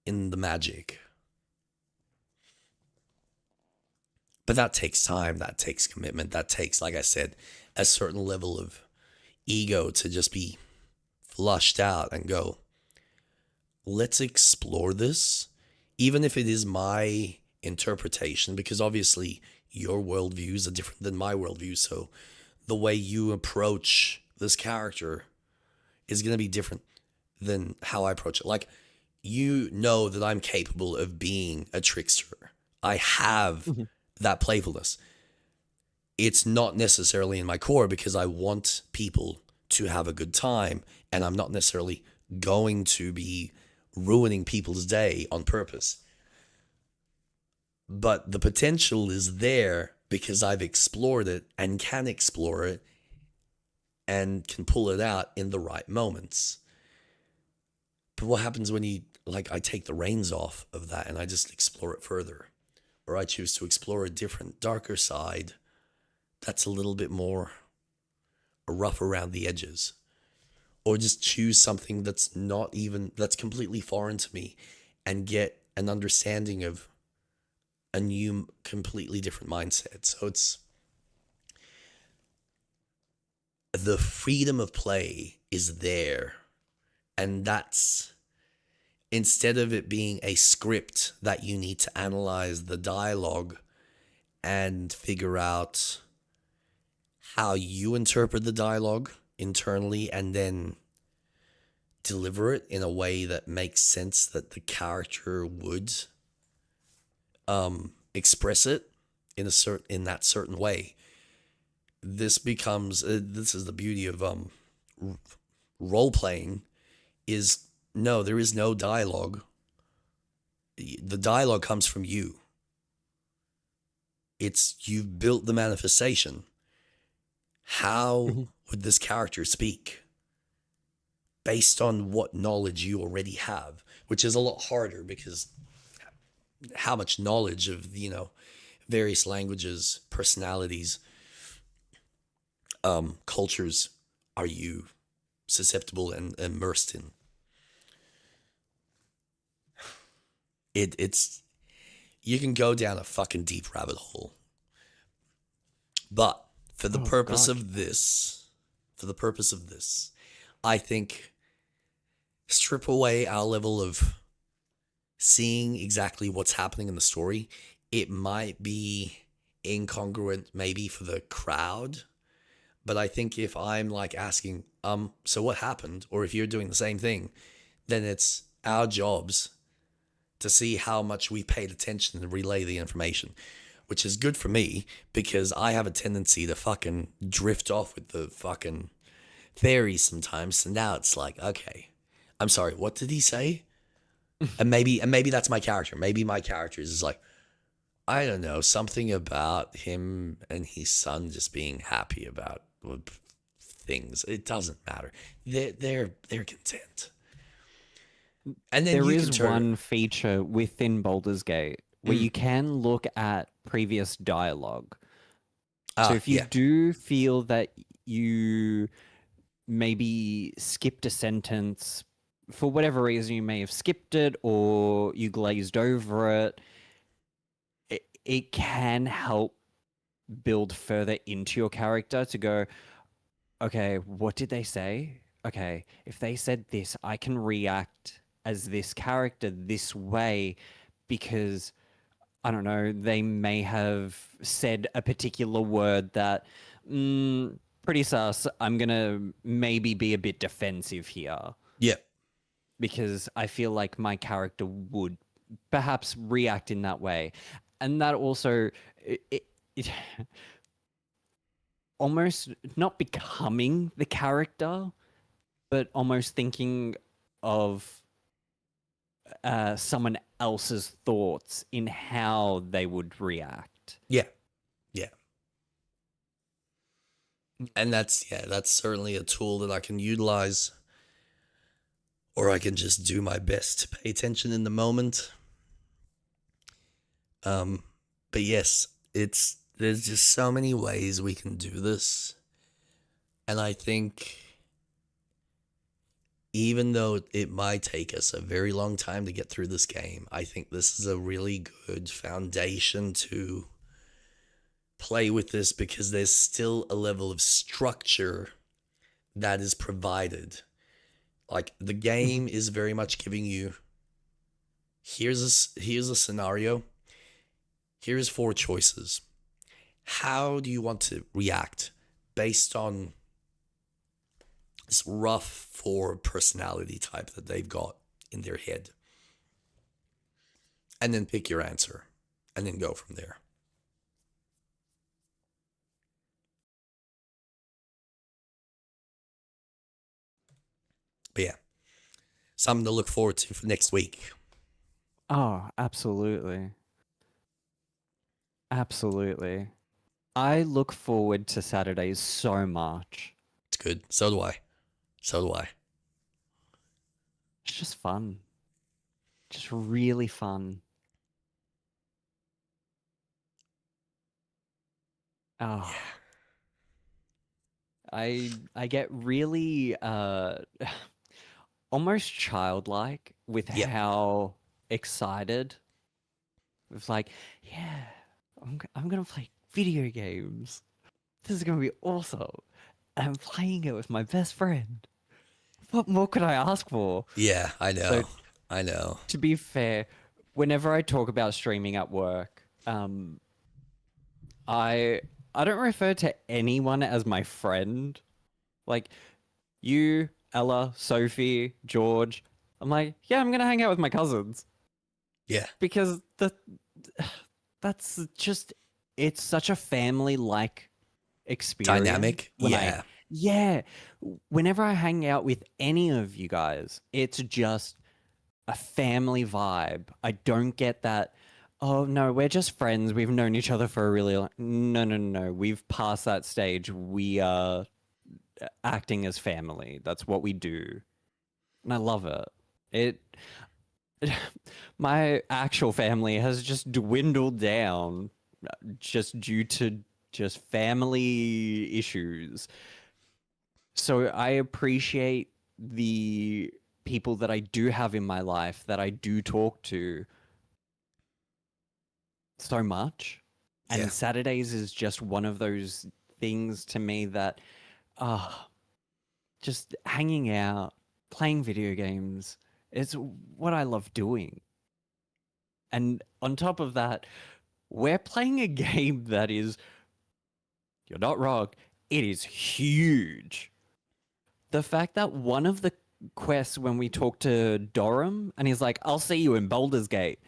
in the magic. But that takes time, that takes commitment, that takes, like I said, a certain level of ego to just be flushed out and go, let's explore this, even if it is my interpretation, because obviously your worldviews are different than my worldview, so the way you approach this character is going to be different than how I approach it. You know that I'm capable of being a trickster. I have that playfulness. It's not necessarily in my core because I want people to have a good time, and I'm not necessarily going to be ruining people's day on purpose. But the potential is there because I've explored it and can explore it and can pull it out in the right moments. But what happens when I take the reins off of that and I just explore it further? Or I choose to explore a different, darker side that's a little bit more rough around the edges. Or just choose something that's that's completely foreign to me and get an understanding of a new, completely different mindset. So the freedom of play is there. And that's, instead of it being a script that you need to analyze the dialogue and figure out how you interpret the dialogue internally and then deliver it in a way that makes sense that the character would express it in that certain way. This becomes this is the beauty of role playing, is no, there is no dialogue. The dialogue comes from you. It's, you've built the manifestation. How would this character speak based on what knowledge you already have, which is a lot harder because how much knowledge of, various languages, personalities, cultures are you susceptible and immersed in? It's you can go down a fucking deep rabbit hole. But for the purpose of this, I think strip away our level of seeing exactly what's happening in the story. It might be incongruent maybe for the crowd, but I think if I'm like asking, so what happened? Or if you're doing the same thing, then it's our jobs to see how much we paid attention and relay the information, which is good for me because I have a tendency to fucking drift off with the fucking theories sometimes. So now it's like, okay, I'm sorry, what did he say? and maybe that's my character. Maybe my character is like, I don't know, something about him and his son just being happy about things. It doesn't matter. They're content. And then there you is can one feature within Baldur's Gate where you can look at previous dialogue. So if you do feel that you maybe skipped a sentence, for whatever reason you may have skipped it or you glazed over it, it can help build further into your character to go, okay, what did they say? Okay, if they said this, I can react as this character this way because, I don't know, they may have said a particular word that, pretty sus, I'm going to maybe be a bit defensive here. Yeah. Because I feel like my character would perhaps react in that way. And that also, it almost not becoming the character, but almost thinking of someone else's thoughts in how they would react. Yeah. And that's certainly a tool that I can utilize, or I can just do my best to pay attention in the moment. But yes, there's just so many ways we can do this. And I think even though it might take us a very long time to get through this game, I think this is a really good foundation to play with this because there's still a level of structure that is provided. Like the game is very much giving you, here's a scenario. Here's 4 choices. How do you want to react based on this rough 4 personality type that they've got in their head? And then pick your answer and then go from there. But yeah, something to look forward to for next week. Oh, absolutely. Absolutely. I look forward to Saturdays so much. It's good. So do I. It's just fun. Just really fun. Oh. I get really almost childlike with how excited. It's like, yeah, I'm gonna play video games. This is gonna be awesome. and I'm playing it with my best friend. What more could I ask for? Yeah, I know. So, I know. to be fair, whenever I talk about streaming at work, I don't refer to anyone as my friend. Like you, Ella, Sophie, George. I'm like, yeah, I'm gonna hang out with my cousins. Yeah. Because that's just, it's such a family-like experience. Dynamic. Yeah. Whenever I hang out with any of you guys, it's just a family vibe. I don't get that, oh no, we're just friends. We've known each other for a really long. No. We've passed that stage. We are acting as family. That's what we do. And I love it. My actual family has just dwindled down just due to just family issues. So I appreciate the people that I do have in my life that I do talk to so much. And Saturdays is just one of those things to me that, just hanging out, playing video games, it's what I love doing. And on top of that, we're playing a game that is, you're not wrong, it is huge. The fact that one of the quests, when we talk to Dorum, and he's like, I'll see you in Baldur's Gate.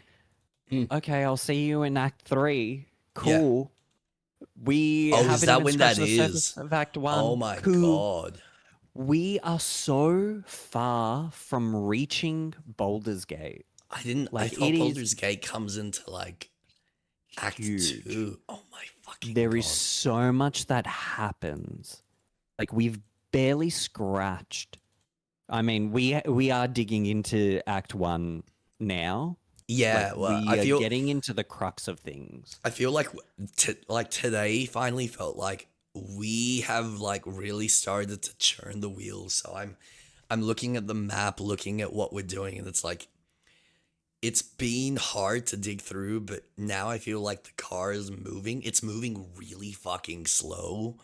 Okay, I'll see you in Act 3. Cool. We haven't is that even when scratched that the surface is? of Act 1. Oh my Cool. god. We are so far from reaching Baldur's Gate. I thought Baldur's Gate comes into like Act 2. Oh my fucking There god. is so much that happens. Like, we've barely scratched. I mean, we are digging into Act 1 now. Yeah, well, we I feel are getting into the crux of things. I feel like today finally felt like we have like really started to churn the wheels. So I'm looking at the map, looking at what we're doing, and it's like it's been hard to dig through, but now I feel like the car is moving. It's moving really fucking slow.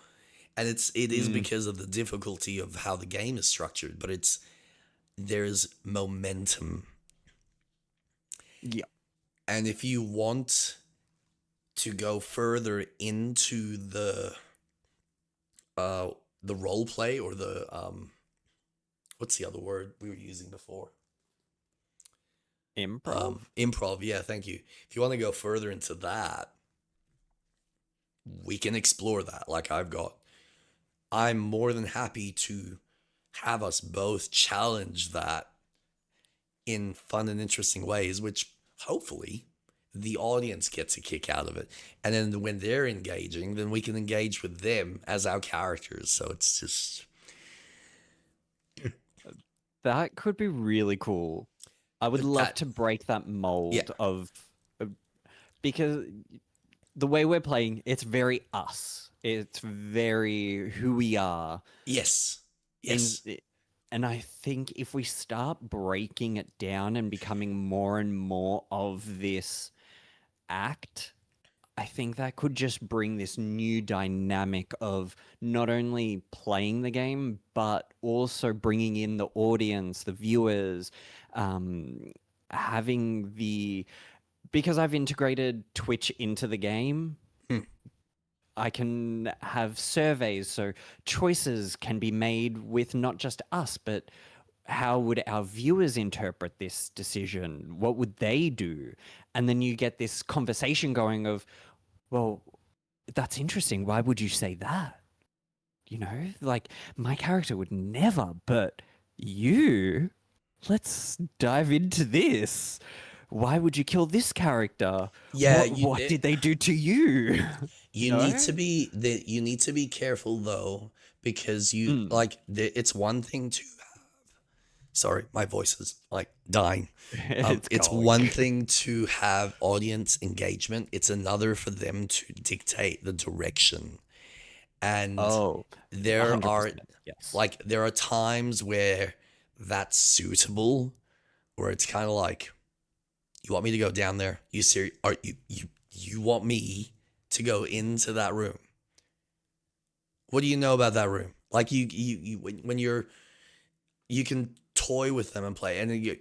And it is because of the difficulty of how the game is structured, but there's momentum. Yeah. And if you want to go further into the role play or the what's the other word we were using before? Improv? Improv, yeah, thank you. If you want to go further into that, we can explore that. Like I'm more than happy to have us both challenge that in fun and interesting ways, which hopefully the audience gets a kick out of it. And then when they're engaging, then we can engage with them as our characters. So it's just... That could be really cool. I would love to break that mold of... Because the way we're playing, it's very us. It's very who we are. Yes. And I think if we start breaking it down and becoming more and more of this act, I think that could just bring this new dynamic of not only playing the game, but also bringing in the audience, the viewers, having the... Because I've integrated Twitch into the game, I can have surveys, so choices can be made with not just us, but how would our viewers interpret this decision? What would they do? And then you get this conversation going of, well, that's interesting. Why would you say that? You know, like, my character would never, but you, let's dive into this. Why would you kill this character? Yeah, what did they do to you? You need to be careful though, because it's one thing to have. Sorry, my voice is like dying. It's one thing to have audience engagement. It's another for them to dictate the direction. And there 100%, are yes. there are times where that's suitable, where it's kind of like, you want me to go down there? You serious? Are you want me to go into that room? What do you know about that room? Like when you're you can toy with them and play, and then you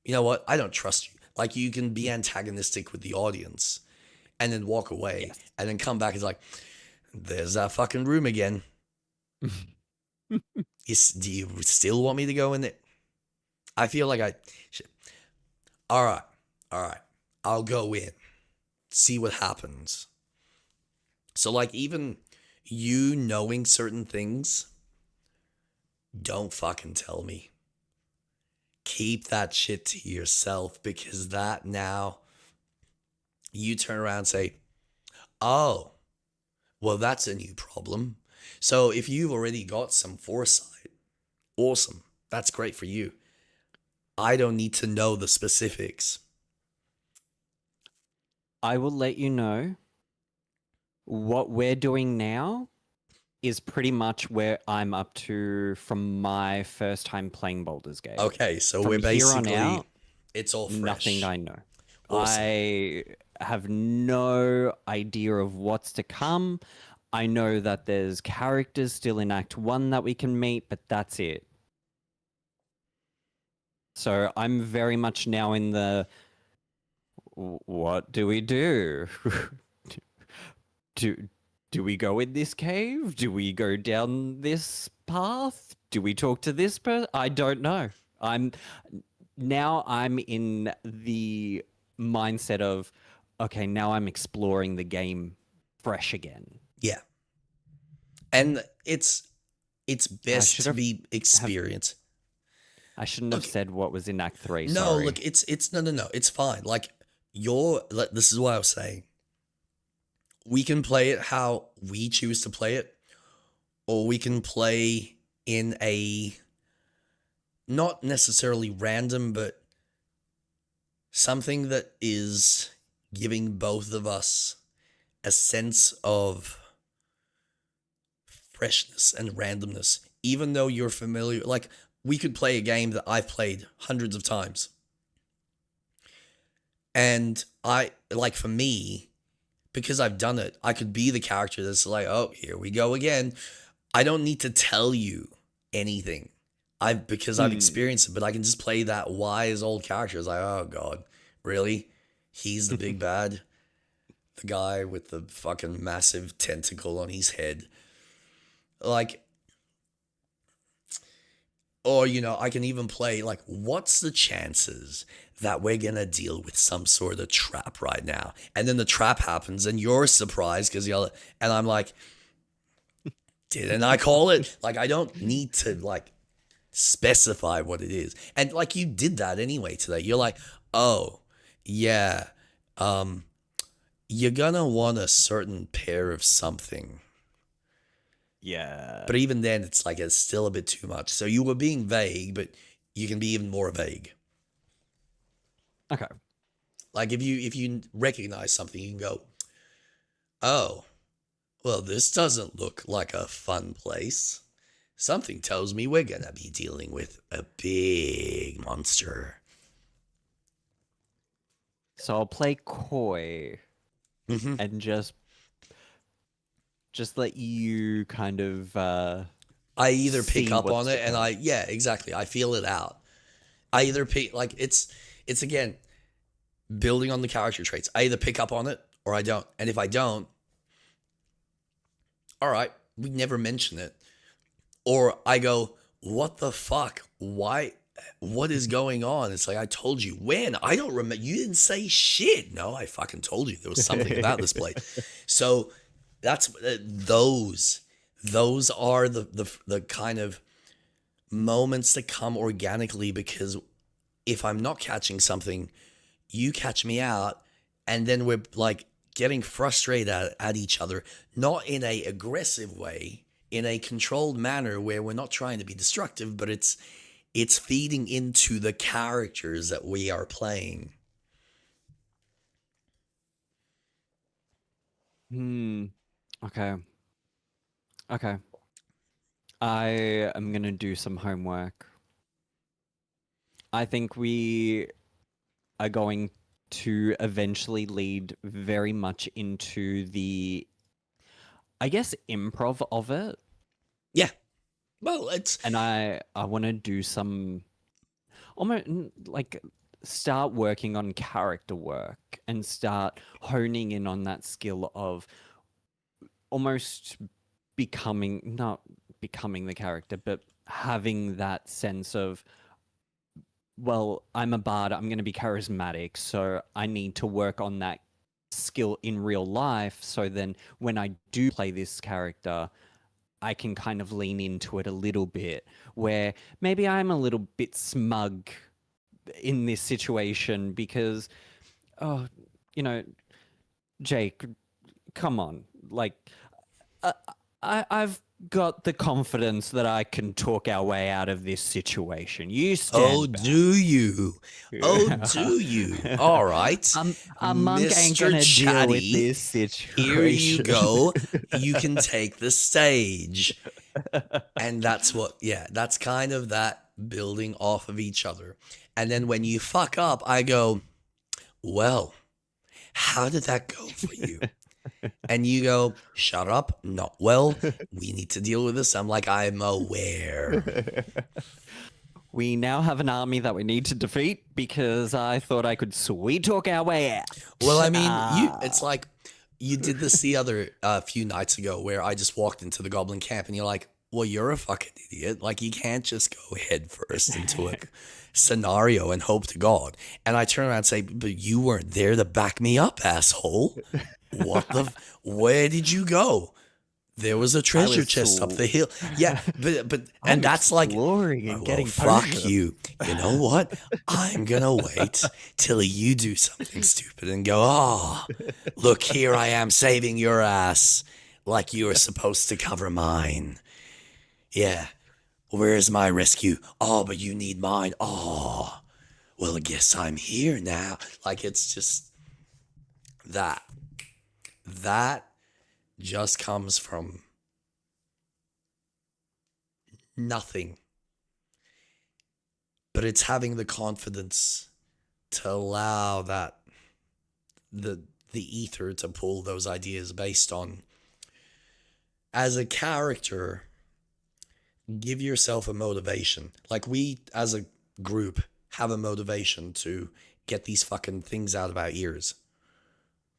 know what? I don't trust you. Like you can be antagonistic with the audience, and then walk away, and then come back. It's like, there's that fucking room again. Do you still want me to go in there? I feel like all right. I'll go in, see what happens. So like even you knowing certain things, don't fucking tell me. Keep that shit to yourself, because that now you turn around and say, oh, well, that's a new problem. So if you've already got some foresight, awesome. That's great for you. I don't need to know the specifics. I will let you know what we're doing now is pretty much where I'm up to from my first time playing Baldur's Gate. Okay, so from we're here on basically, out, it's all fresh. nothing I know. Awesome. I have no idea of what's to come. I know that there's characters still in Act 1 that we can meet, but that's it. So I'm very much now in the, what do we do? Do we go in this cave? Do we go down this path? Do we talk to this person? I don't know. I'm in the mindset of, okay, now I'm exploring the game fresh again. Yeah. And it's best to be experienced. I shouldn't have said what was in Act 3. No, sorry. look, it's no. It's fine. Like this is what I was saying. We can play it how we choose to play it, or we can play in a not necessarily random, but something that is giving both of us a sense of freshness and randomness, even though you're familiar. Like, we could play a game that I've played hundreds of times. And for me, because I've done it, I could be the character that's like, oh, here we go again. I don't need to tell you anything. Because I've experienced it, but I can just play that wise old character. It's like, oh God, really? He's the big bad? The guy with the fucking massive tentacle on his head. Like, or, I can even play, like, what's the chances that we're going to deal with some sort of trap right now? And then the trap happens and you're surprised because and I'm like, didn't I call it? Like, I don't need to, like, specify what it is. And, like, you did that anyway today. You're like, oh, yeah, you're going to want a certain pair of something. Yeah. But even then, it's still a bit too much. So you were being vague, but you can be even more vague. Okay. Like if you recognize something, you can go, oh, well, this doesn't look like a fun place. Something tells me we're going to be dealing with a big monster. So I'll play coy and just let you kind of I either pick see up what's on it to and come. yeah, exactly. I feel it out. I either pick, like, it's again, building on the character traits. I either pick up on it or I don't. And if I don't, all right, we never mention it. Or I go, what the fuck? Why? What is going on? It's like, I told you. When? I don't remember. You didn't say shit. No, I fucking told you there was something about this place. So that's those are the kind of moments that come organically, because if I'm not catching something, you catch me out, and then we're like getting frustrated at each other, not in a aggressive way, in a controlled manner where we're not trying to be destructive, but it's feeding into the characters that we are playing. Okay. I am going to do some homework. I think we are going to eventually lead very much into the, I guess, improv of it. Yeah. Well, it's and I want to do some almost like start working on character work and start honing in on that skill of almost not becoming the character, but having that sense of, well, I'm a bard, I'm going to be charismatic, so I need to work on that skill in real life. So then when I do play this character, I can kind of lean into it a little bit, where maybe I'm a little bit smug in this situation because, oh, you know, Jake, come on, like, uh, I've got the confidence that I can talk our way out of this situation. You stand Oh, back. do you? Oh, do you? All right. A monk ain't gonna deal with this situation. Here you go. You can take the stage. And that's that's kind of that building off of each other. And then when you fuck up, I go, well, how did that go for you? And you go, shut up, not well. We need to deal with this. I'm like, I'm aware. We now have an army that we need to defeat because I thought I could sweet talk our way out. Well, I mean, it's like you did this the other few nights ago where I just walked into the goblin camp and you're like, well, you're a fucking idiot. Like, you can't just go head first into a scenario and hope to God. And I turn around and say, but you weren't there to back me up, asshole. Where did you go? There was a treasure chest up the hill. Yeah, but and that's like, and getting fuck potions. you. You know what? I'm gonna wait till you do something stupid and go, oh, look, here I am saving your ass like you were supposed to cover mine. Yeah, where's my rescue? Oh, but you need mine. Oh, well, I guess I'm here now. Like, it's just that just comes from nothing. But it's having the confidence to allow that the ether to pull those ideas based on, as a character, give yourself a motivation. Like, we as a group have a motivation to get these fucking things out of our ears.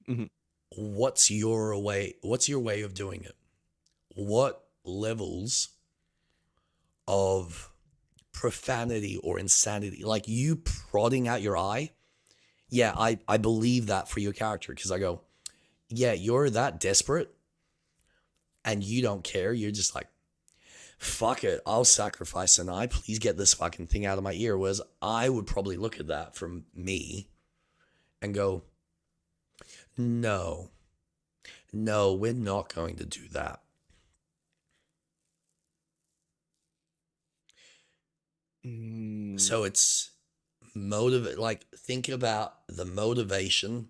Mm-hmm. What's your way of doing it? What levels of profanity or insanity, like you prodding out your eye? Yeah, I believe that for your character, because I go, yeah, you're that desperate and you don't care. You're just like, fuck it, I'll sacrifice an eye. Please get this fucking thing out of my ear. Whereas I would probably look at that from me and go, no, we're not going to do that. So it's like, think about the motivation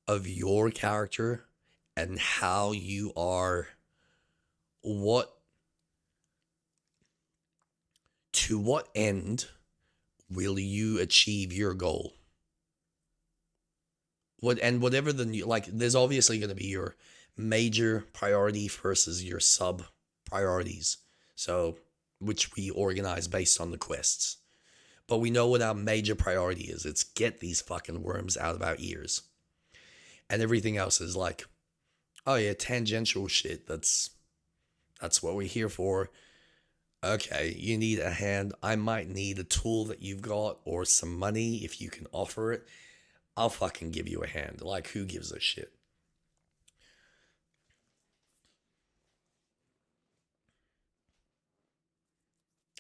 of your character and how you are, to what end will you achieve your goal? Whatever there's obviously going to be your major priority versus your sub priorities. So, which we organize based on the quests. But we know what our major priority is. It's get these fucking worms out of our ears. And everything else is like, oh yeah, tangential shit. That's what we're here for. Okay, you need a hand. I might need a tool that you've got or some money if you can offer it. I'll fucking give you a hand. Like, who gives a shit?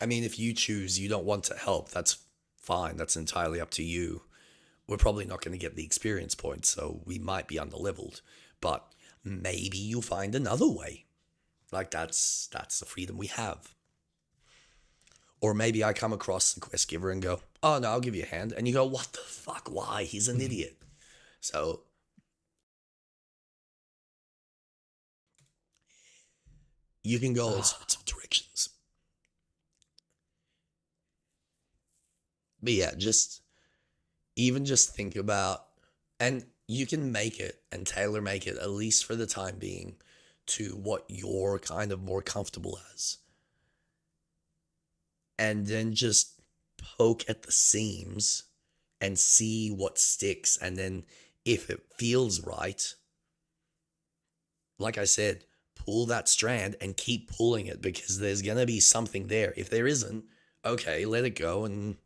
I mean, if you choose you don't want to help, that's fine. That's entirely up to you. We're probably not going to get the experience points, so we might be underleveled. But maybe you'll find another way. Like, that's the freedom we have. Or maybe I come across the quest giver and go, oh no, I'll give you a hand. And you go, what the fuck? Why? He's an idiot. So you can go all sorts of directions. But yeah, just think about, and you can make it and tailor make it, at least for the time being, to what you're kind of more comfortable as. and then just poke at the seams and see what sticks. And then if it feels right, like I said, pull that strand and keep pulling it, because there's going to be something there. If there isn't, okay, let it go and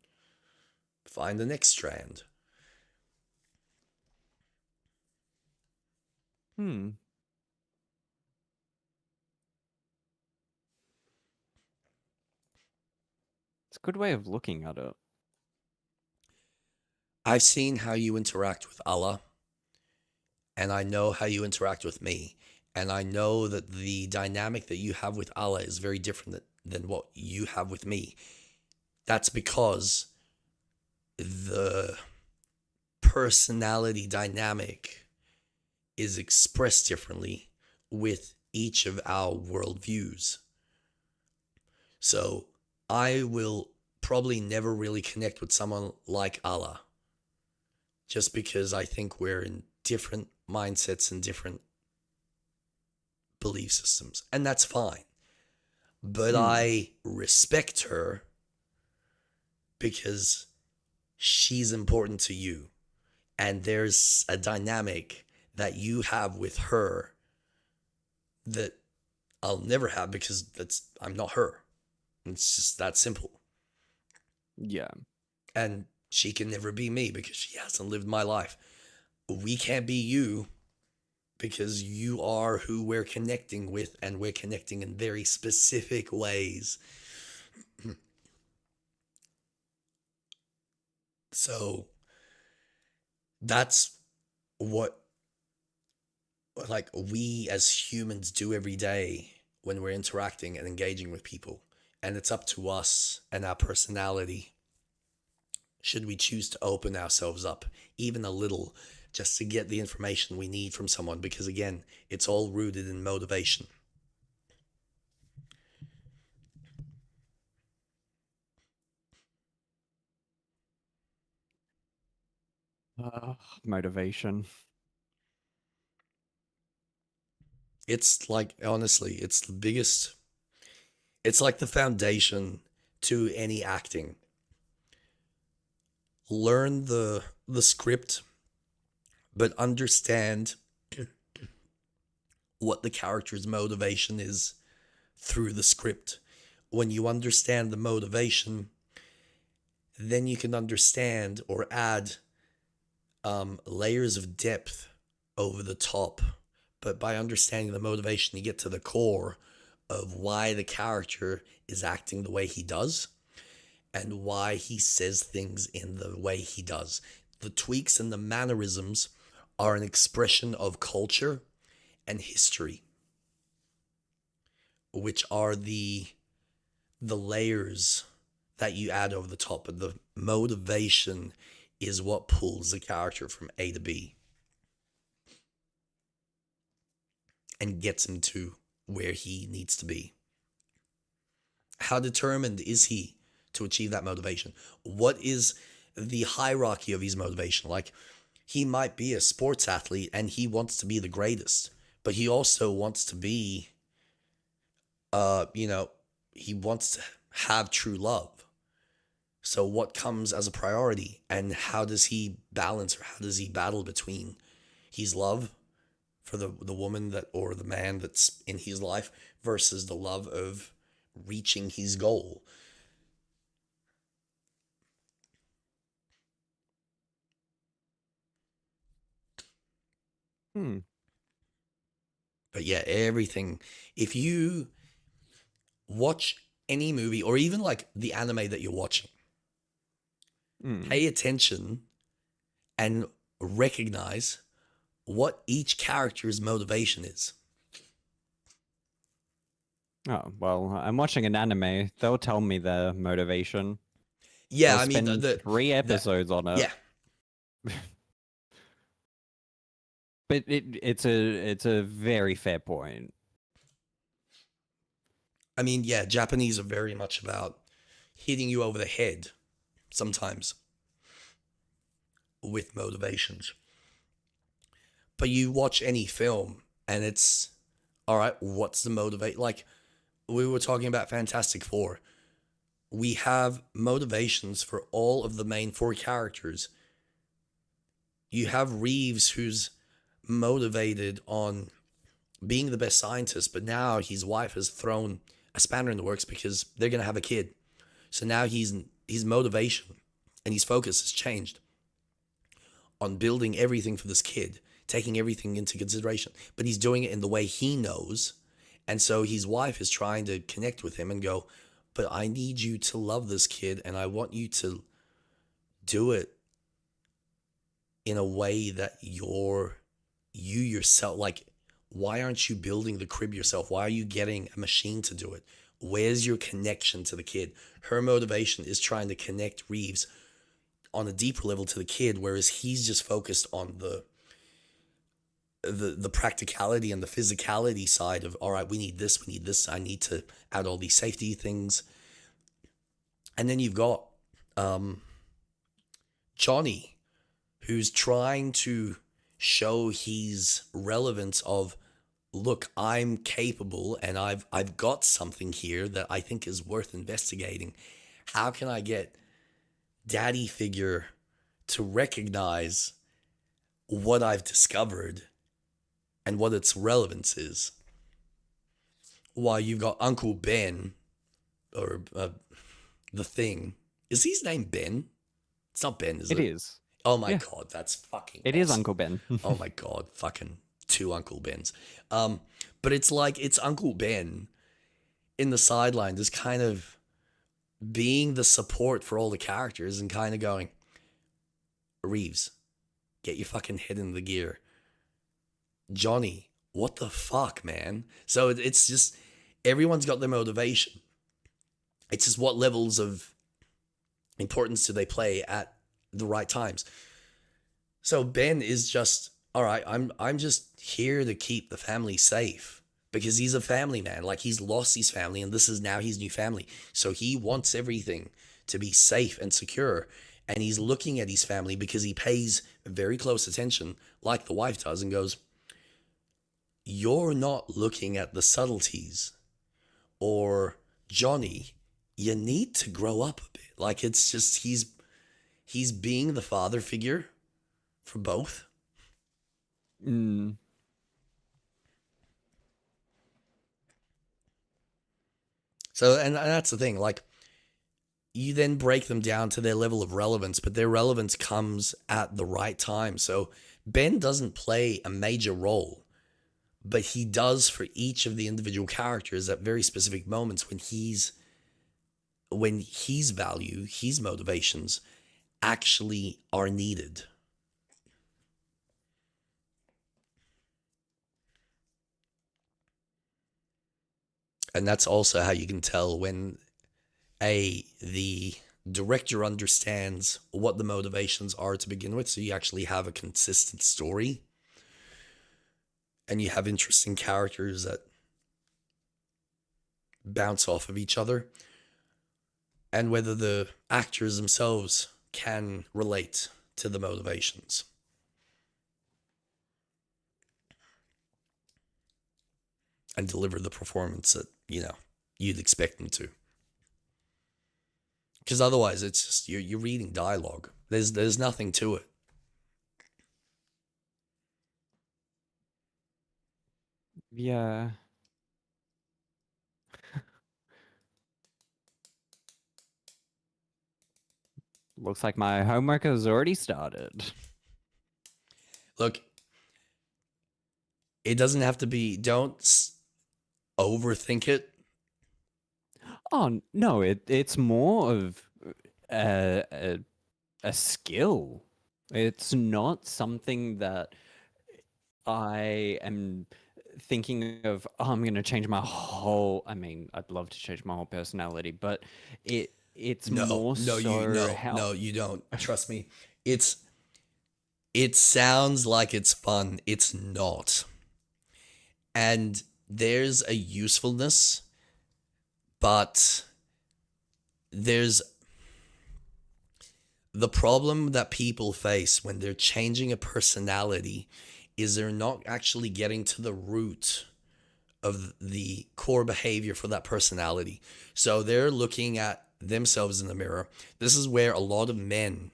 find the next strand. It's a good way of looking at it. I've seen how you interact with Allah, and I know how you interact with me. And I know that the dynamic that you have with Allah is very different than what you have with me. That's because the personality dynamic is expressed differently with each of our worldviews. So I will probably never really connect with someone like Allah, just because I think we're in different mindsets and different belief systems, and that's fine. But I respect her because she's important to you, and there's a dynamic that you have with her that I'll never have, because I'm not her. It's just that simple. Yeah. And she can never be me because she hasn't lived my life. We can't be you because you are who we're connecting with, and we're connecting in very specific ways. So that's what, like, we as humans do every day when we're interacting and engaging with people. And it's up to us and our personality, should we choose to open ourselves up even a little, just to get the information we need from someone. Because again, it's all rooted in motivation. Motivation. It's like, honestly, it's the biggest, it's like the foundation to any acting. Learn the script, but understand what the character's motivation is through the script. When you understand the motivation, then you can understand or add layers of depth over the top. But by understanding the motivation, you get to the core of why the character is acting the way he does and why he says things in the way he does. The tweaks and the mannerisms are an expression of culture and history, which are the layers that you add over the top. But the motivation is what pulls the character from A to B and gets him to where he needs to be. How determined is he to achieve that motivation? What is the hierarchy of his motivation? Like, he might be a sports athlete and he wants to be the greatest, but he also wants to be, he wants to have true love. So what comes as a priority, and how does he balance, or how does he battle between his love for the woman that, or the man that's in his life, versus the love of reaching his goal? But yeah, everything. If you watch any movie, or even like the anime that you're watching, pay attention and recognize what each character's motivation is. Oh, well, I'm watching an anime. They'll tell me their motivation. Yeah, They'll I mean, spend 3 episodes on it. Yeah. But it's a very fair point. I mean, yeah, Japanese are very much about hitting you over the head sometimes with motivations. But you watch any film and it's, all right, what's the motivate? Like, we were talking about Fantastic Four. we have motivations for all of the main four characters. You have Reeves, who's motivated on being the best scientist, but now his wife has thrown a spanner in the works because they're going to have a kid. So now his motivation and his focus has changed on building everything for this kid, taking everything into consideration. But he's doing it in the way he knows. And so his wife is trying to connect with him and go, but I need you to love this kid, and I want you to do it in a way that you yourself, like, why aren't you building the crib yourself? Why are you getting a machine to do it? Where's your connection to the kid? Her motivation is trying to connect Reeves on a deeper level to the kid, whereas he's just focused on the practicality and the physicality side of, all right, we need this, I need to add all these safety things. And then you've got Johnny, who's trying to show his relevance of, look, I'm capable and I've got something here that I think is worth investigating. How can I get daddy figure to recognize what I've discovered and what its relevance is? While you've got Uncle Ben, or the Thing. Is his name Ben? It's not Ben, is it? It is. Oh my Yeah. God, that's fucking It is awesome. Uncle Ben. Oh my God, fucking 2 Uncle Bens. But it's like, it's Uncle Ben in the sideline, just kind of being the support for all the characters and kind of going, Reeves, get your fucking head in the gear. Johnny, what the fuck, man? So it's just, everyone's got their motivation. It's just what levels of importance do they play at the right times. So Ben is just, all right, I'm just here to keep the family safe, because he's a family man. Like, he's lost his family and this is now his new family. So he wants everything to be safe and secure. And he's looking at his family because he pays very close attention, like the wife does, and goes, you're not looking at the subtleties. Or, Johnny, you need to grow up a bit. Like, it's just, he's being the father figure for both. Mm. So, and that's the thing, like, you then break them down to their level of relevance, but their relevance comes at the right time. So Ben doesn't play a major role, but he does for each of the individual characters at very specific moments when his value, his motivations actually are needed. And that's also how you can tell when the director understands what the motivations are to begin with, so you actually have a consistent story and you have interesting characters that bounce off of each other, and whether the actors themselves can relate to the motivations. And deliver the performance that, you'd expect them to. Because otherwise, it's just, you're reading dialogue. There's nothing to it. Yeah. Looks like my homework has already started. Look, it doesn't have to be, don't overthink it. Oh no, it's more of a skill. It's not something that I am thinking of. Oh, I'm going to change my whole. I mean, I'd love to change my whole personality, but it's more so how. No, you don't. Trust me. It sounds like it's fun. It's not. And there's a usefulness, but there's the problem that people face when they're changing a personality is they're not actually getting to the root of the core behavior for that personality. So they're looking at themselves in the mirror. This is where a lot of men,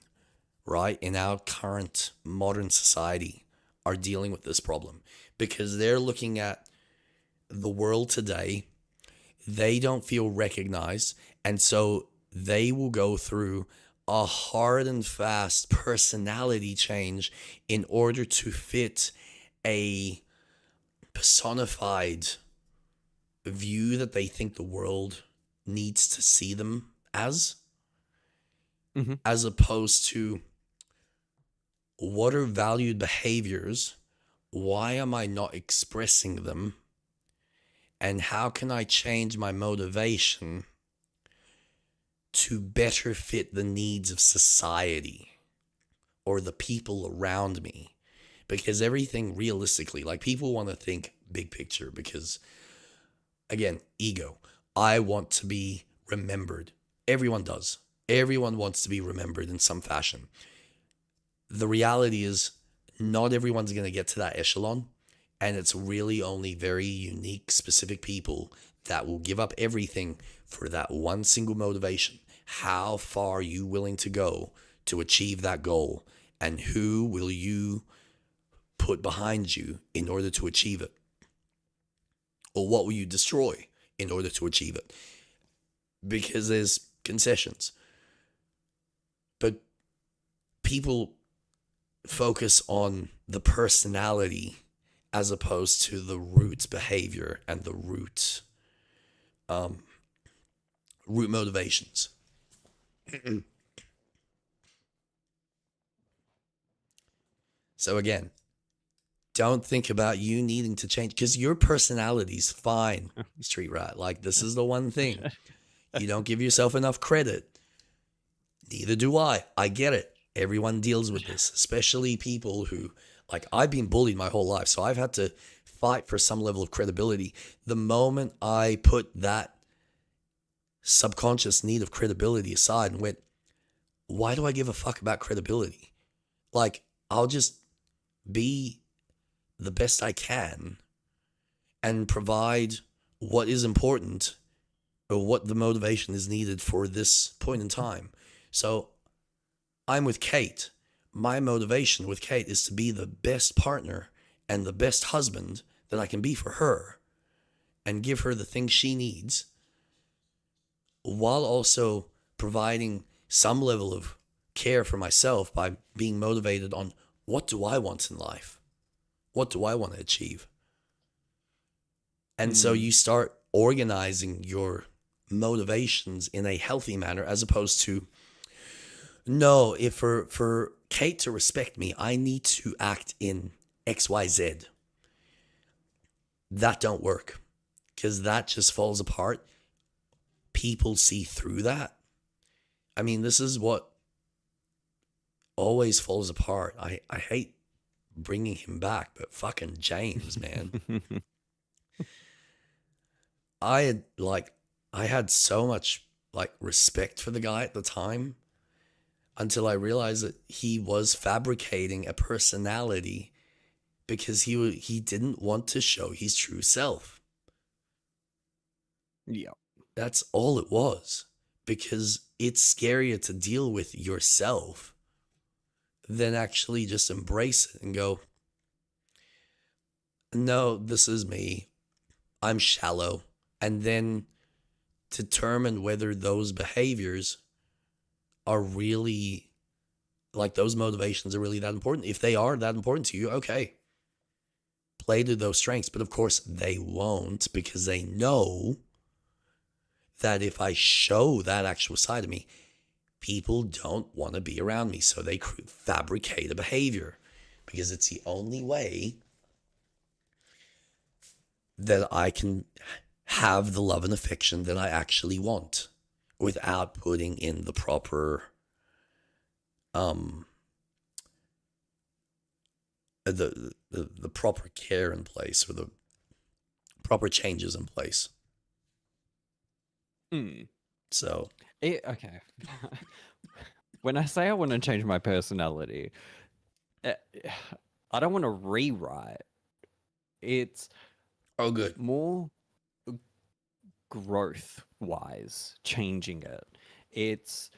right, in our current modern society are dealing with this problem, because they're looking at the world today. They don't feel recognized, and so they will go through a hard and fast personality change in order to fit a personified view that they think the world needs to see them as opposed to what are valued behaviors, why am I not expressing them, and how can I change my motivation to better fit the needs of society or the people around me. Because everything realistically, like, people want to think big picture because, again, ego. I want to be remembered. Everyone does. Everyone wants to be remembered in some fashion. The reality is not everyone's going to get to that echelon, and it's really only very unique, specific people that will give up everything for that one single motivation. How far are you willing to go to achieve that goal, and who will you put behind you in order to achieve it? Or what will you destroy in order to achieve it? Because there's concessions. But people focus on the personality as opposed to the root behavior and the root motivations. So again, don't think about you needing to change, because your personality's fine, Street Rat. Like, this is the one thing. You don't give yourself enough credit. Neither do I. I get it. Everyone deals with this, especially people who, like, I've been bullied my whole life, so I've had to fight for some level of credibility. The moment I put that subconscious need of credibility aside and went, why do I give a fuck about credibility? Like, I'll just be the best I can and provide what is important or what the motivation is needed for this point in time. So I'm with Kate. My motivation with Kate is to be the best partner and the best husband that I can be for her and give her the things she needs, while also providing some level of care for myself by being motivated on what do I want in life? What do I want to achieve? And so you start organizing your motivations in a healthy manner, as opposed to, no, if for Kate to respect me, I need to act in XYZ. That don't work, because that just falls apart. People see through that. I mean, this is what always falls apart. I hate bringing him back, but fucking James, man. I had so much respect for the guy at the time, until I realized that he was fabricating a personality because he didn't want to show his true self. Yeah. That's all it was, because it's scarier to deal with yourself than actually just embrace it and go, no, this is me. I'm shallow. And then determine whether those behaviors are really, those motivations are really that important. If they are that important to you, okay, play to those strengths. But of course they won't, because they know that if I show that actual side of me, people don't want to be around me. So they fabricate a behavior, because it's the only way that I can have the love and affection that I actually want without putting in the proper the proper care in place, or the proper changes in place. So okay. When I say I want to change my personality, I don't want to rewrite. It's good. More growth wise, changing it. It's,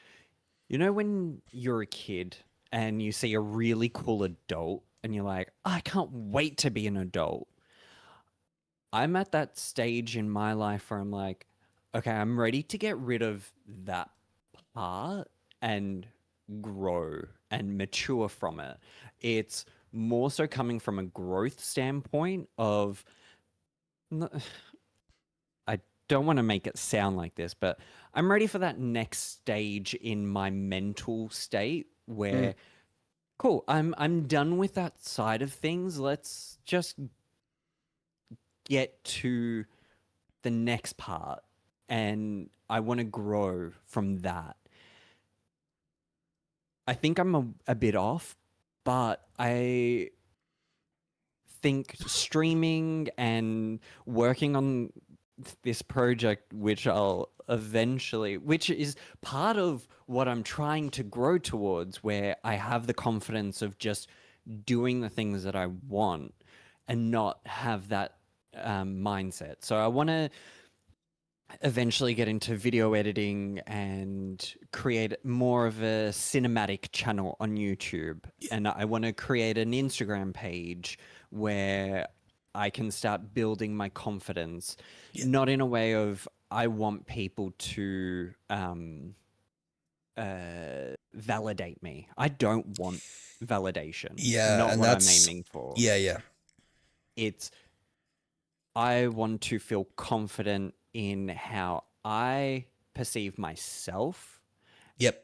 you know, when you're a kid and you see a really cool adult and you're like, I can't wait to be an adult. I'm at that stage in my life where I'm like, okay, I'm ready to get rid of that part and grow and mature from it. It's more so coming from a growth standpoint of, I don't want to make it sound like this, but I'm ready for that next stage in my mental state where cool, I'm done with that side of things. Let's just get to the next part, and I want to grow from that. I think I'm a bit off, but I think streaming and working on this project, which I'll eventually, which is part of what I'm trying to grow towards, where I have the confidence of just doing the things that I want and not have that mindset. So I want to eventually get into video editing and create more of a cinematic channel on YouTube. And I want to create an Instagram page where I can start building my confidence, not in a way of I want people to validate me. I don't want validation. Yeah, not and what I'm that's aiming for. yeah. It's I want to feel confident in how I perceive myself. Yep.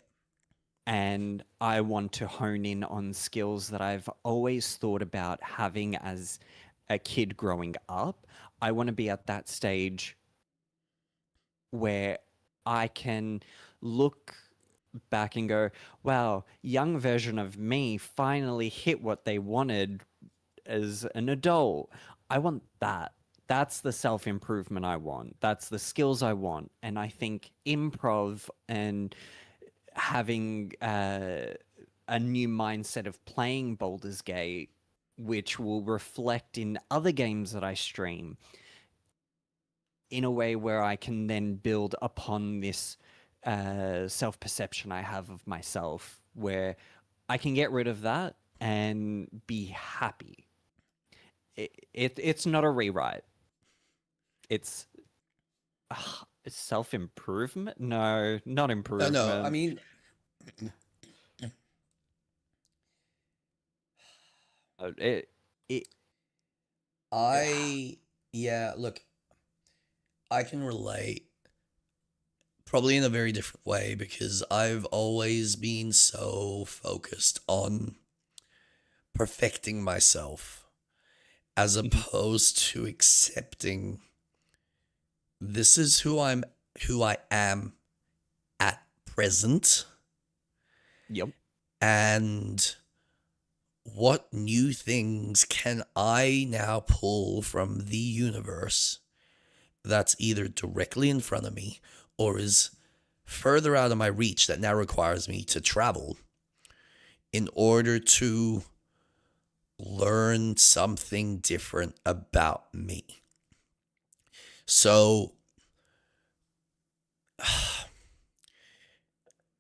And I want to hone in on skills that I've always thought about having as a kid growing up. I want to be at that stage where I can look back and go, wow, young version of me finally hit what they wanted as an adult. I want that. That's the self-improvement I want. That's the skills I want. And I think improv and having a new mindset of playing Baldur's Gate, which will reflect in other games that I stream, in a way where I can then build upon this self-perception I have of myself, where I can get rid of that and be happy. It's not a rewrite. It's self-improvement? No, not improvement. No, I mean, look, I can relate probably in a very different way because I've always been so focused on perfecting myself as opposed to accepting this is who I am at present. Yep. And what new things can I now pull from the universe that's either directly in front of me or is further out of my reach that now requires me to travel in order to learn something different about me. So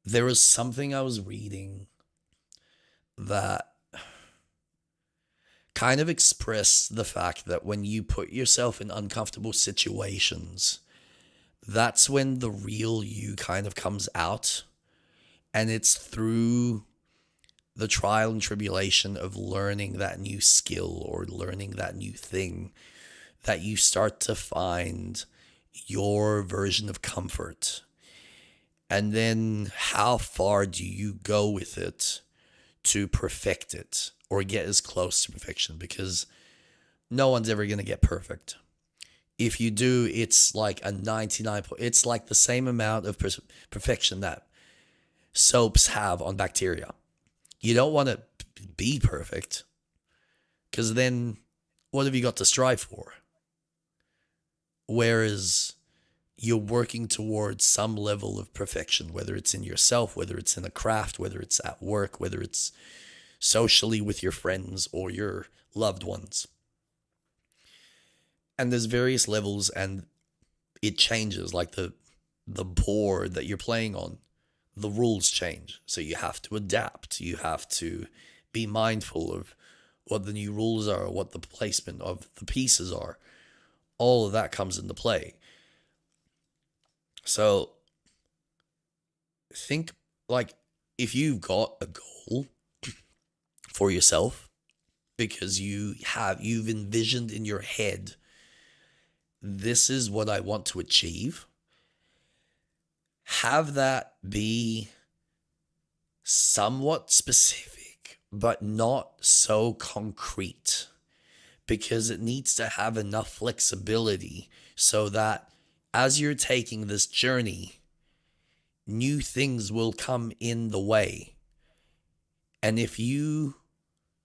there was something I was reading that kind of expressed the fact that when you put yourself in uncomfortable situations, that's when the real you kind of comes out. And it's through the trial and tribulation of learning that new skill or learning that new thing that you start to find your version of comfort. And then how far do you go with it to perfect it or get as close to perfection? Because no one's ever going to get perfect. If you do, it's like a 99. It's like the same amount of perfection that soaps have on bacteria. You don't want to be perfect because then what have you got to strive for? Whereas you're working towards some level of perfection, whether it's in yourself, whether it's in a craft, whether it's at work, whether it's socially with your friends or your loved ones. And there's various levels and it changes, like the board that you're playing on the rules change. So you have to adapt. You have to be mindful of what the new rules are, what the placement of the pieces are. All of that comes into play. So think like if you've got a goal for yourself because you've envisioned in your head, this is what I want to achieve. Have that be somewhat specific, but not so concrete, because it needs to have enough flexibility so that as you're taking this journey, new things will come in the way. And if you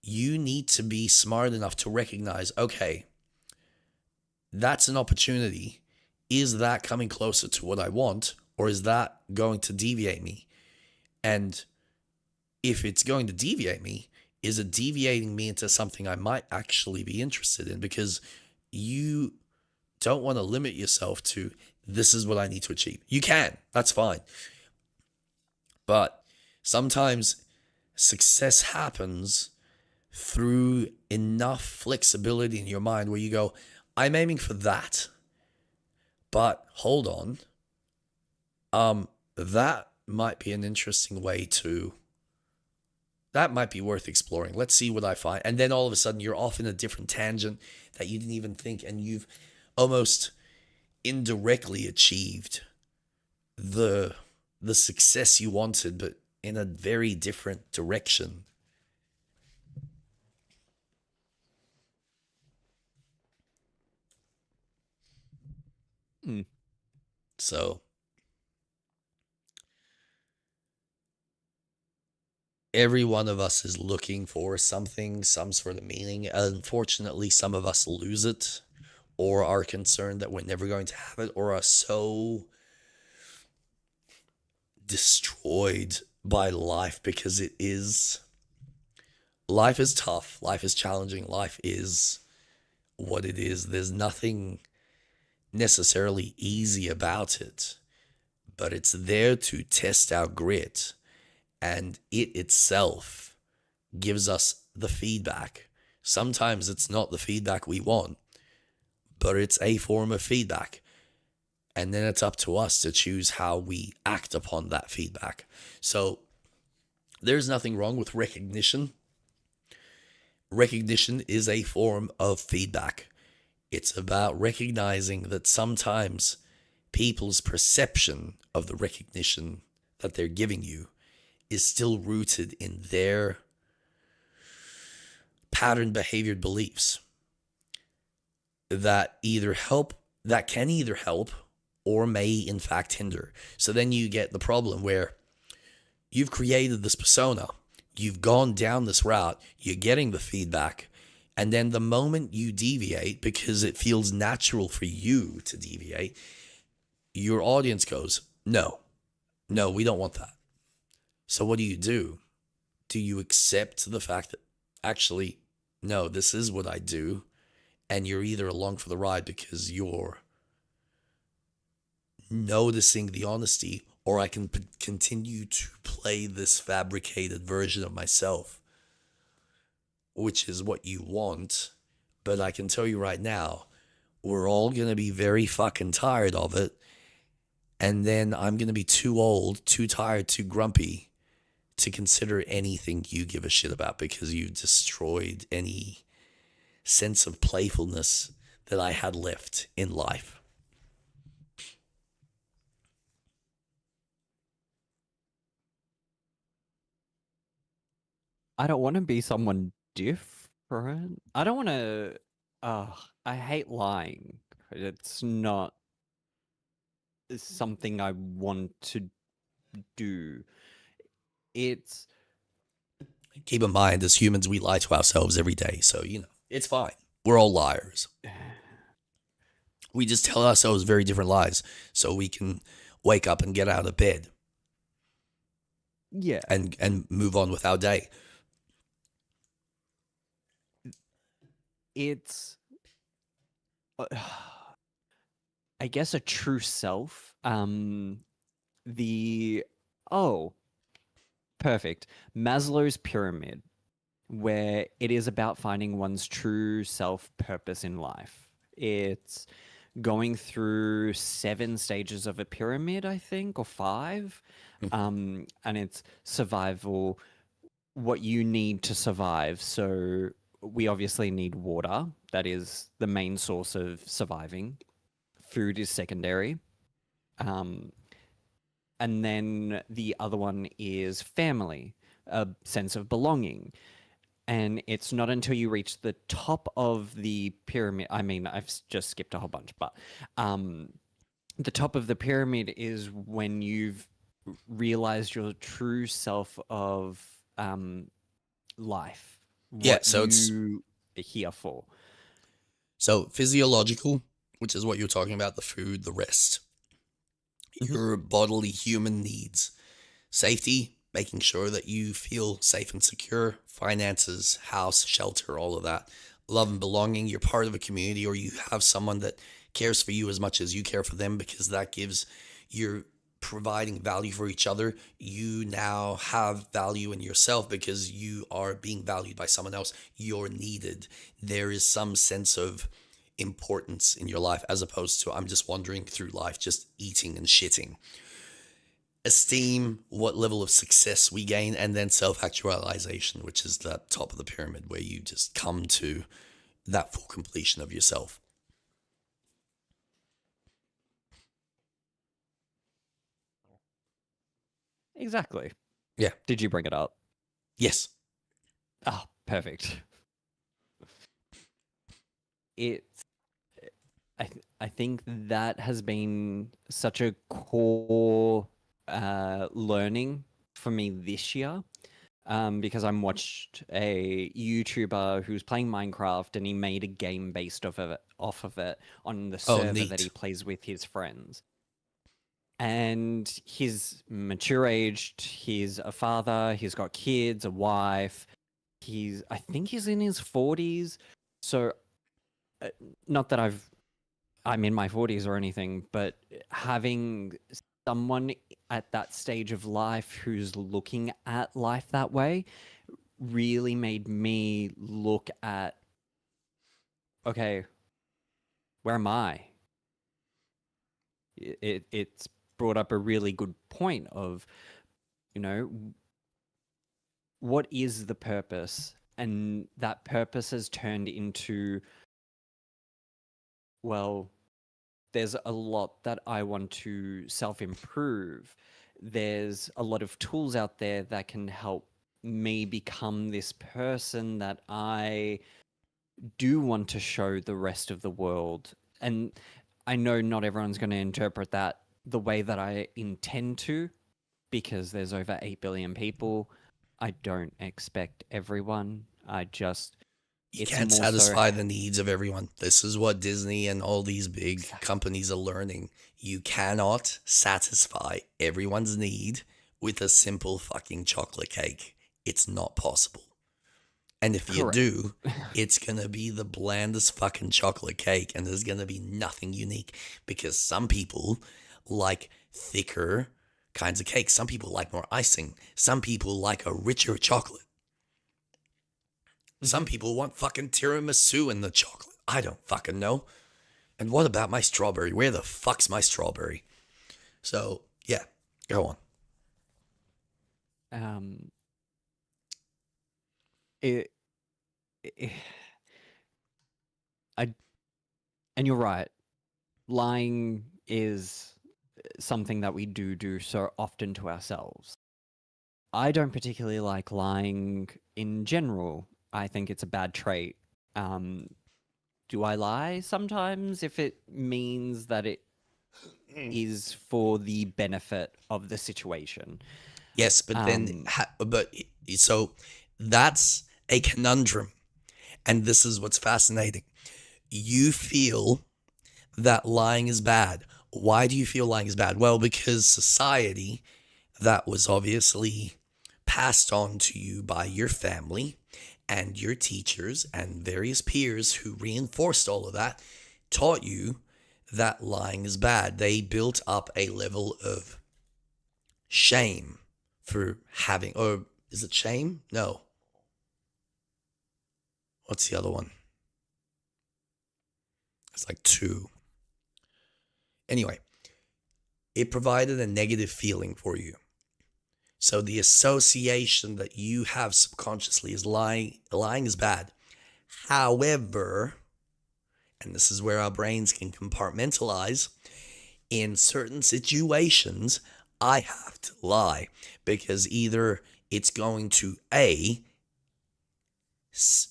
need to be smart enough to recognize, okay, that's an opportunity. Is that coming closer to what I want, or is that going to deviate me? And if it's going to deviate me, is it deviating me into something I might actually be interested in? Because you don't want to limit yourself to, this is what I need to achieve. You can, that's fine. But sometimes success happens through enough flexibility in your mind where you go, I'm aiming for that. But hold on. That might be an interesting way to, that might be worth exploring. Let's see what I find. And then all of a sudden you're off in a different tangent that you didn't even think, and you've almost indirectly achieved the success you wanted, but in a very different direction. So every one of us is looking for something, some sort of meaning. Unfortunately, some of us lose it, or are concerned that we're never going to have it, or are so destroyed by life because life is tough, life is challenging, life is what it is. There's nothing necessarily easy about it, but it's there to test our grit, and it itself gives us the feedback. Sometimes it's not the feedback we want, but it's a form of feedback. And then it's up to us to choose how we act upon that feedback. So there's nothing wrong with recognition. Recognition is a form of feedback. It's about recognizing that sometimes people's perception of the recognition that they're giving you is still rooted in their pattern behaviored beliefs that can either help or may in fact hinder. So then you get the problem where you've created this persona, you've gone down this route, you're getting the feedback, and then the moment you deviate, because it feels natural for you to deviate, your audience goes, no, we don't want that. So what do? Do you accept the fact that actually, no, this is what I do, and you're either along for the ride because you're noticing the honesty, or I can continue to play this fabricated version of myself, which is what you want. But I can tell you right now, we're all going to be very fucking tired of it. And then I'm going to be too old, too tired, too grumpy to consider anything you give a shit about, because you've destroyed any sense of playfulness that I had left in life. I don't want to be someone different. I don't want to. I hate lying. It's not something I want to do. It's. Keep in mind, as humans, we lie to ourselves every day. So, it's fine. We're all liars. We just tell ourselves very different lies so we can wake up and get out of bed. Yeah. And move on with our day. It's, I guess, a true self. The Oh, perfect. Maslow's pyramid, where it is about finding one's true self purpose in life. It's going through 7 stages of a pyramid, I think, or 5. And it's survival, what you need to survive. So we obviously need water. That is the main source of surviving. Food is secondary. And then the other one is family, a sense of belonging. And it's not until you reach the top of the pyramid. I mean, just skipped a whole bunch, but the top of the pyramid is when you've realized your true self of life, Yeah, what so it's you are here for. so physiological, which is what you're talking about, the food, the rest. Your bodily human needs. Safety, making sure that you feel safe and secure. Finances, house, shelter, all of that. Love and belonging. You're part of a community, or you have someone that cares for you as much as you care for them, because that gives you're providing value for each other. You now have value in yourself because you are being valued by someone else. You're needed. There is some sense of importance in your life, as opposed to I'm just wandering through life just eating and shitting. Esteem, what level of success we gain, and then self-actualization, which is the top of the pyramid, where you just come to that full completion of yourself. Exactly. Yeah. Did you bring it up? Yes. Ah, perfect. It's I think that has been such a core learning for me this year, because I watched a YouTuber who's playing Minecraft and he made a game based off of it on the Oh, server that neat. he plays with his friends. And he's mature aged, he's a father, he's got kids, a wife. I think he's in his 40s. So not that I'm in my 40s or anything, but having someone at that stage of life who's looking at life that way really made me look at, okay, where am I? It's brought up a really good point of, you know, what is the purpose? And that purpose has turned into, well, there's a lot that I want to self-improve. There's a lot of tools out there that can help me become this person that I do want to show the rest of the world. And I know not everyone's going to interpret that the way that I intend to, because there's over 8 billion people. I don't expect everyone. You It's can't more so satisfy the needs of everyone. This is what Disney and all these big companies are learning. You cannot satisfy everyone's need with a simple fucking chocolate cake. It's not possible. And if you Correct. do, it's going to be the blandest fucking chocolate cake, and there's going to be nothing unique, because some people like thicker kinds of cake. Some people like more icing. Some people like a richer chocolate. Some people want fucking tiramisu in the chocolate. I don't fucking know. And what about my strawberry? Where the fuck's my strawberry? So, yeah, go on. It, and you're right. Lying is something that we do so often to ourselves. I don't particularly like lying in general. I think it's a bad trait. Do I lie sometimes if it means that it is for the benefit of the situation? Yes, but then, so that's a conundrum. And this is what's fascinating. You feel that lying is bad. Why do you feel lying is bad? Well, because society, that was obviously passed on to you by your family and your teachers and various peers who reinforced all of that, taught you that lying is bad. They built up a level of shame for having, or is it shame? No. What's the other one? It's like 2. Anyway, it provided a negative feeling for you. So the association that you have subconsciously is lying is bad. However, and this is where our brains can compartmentalize, in certain situations, I have to lie because either it's going to A,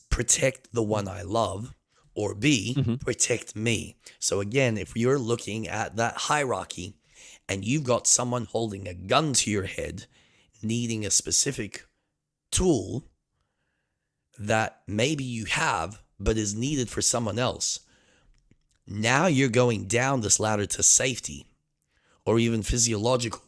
protect the one I love, or B, protect me. So again, if you're looking at that hierarchy and you've got someone holding a gun to your head, needing a specific tool that maybe you have but is needed for someone else, now you're going down this ladder to safety, or even physiological,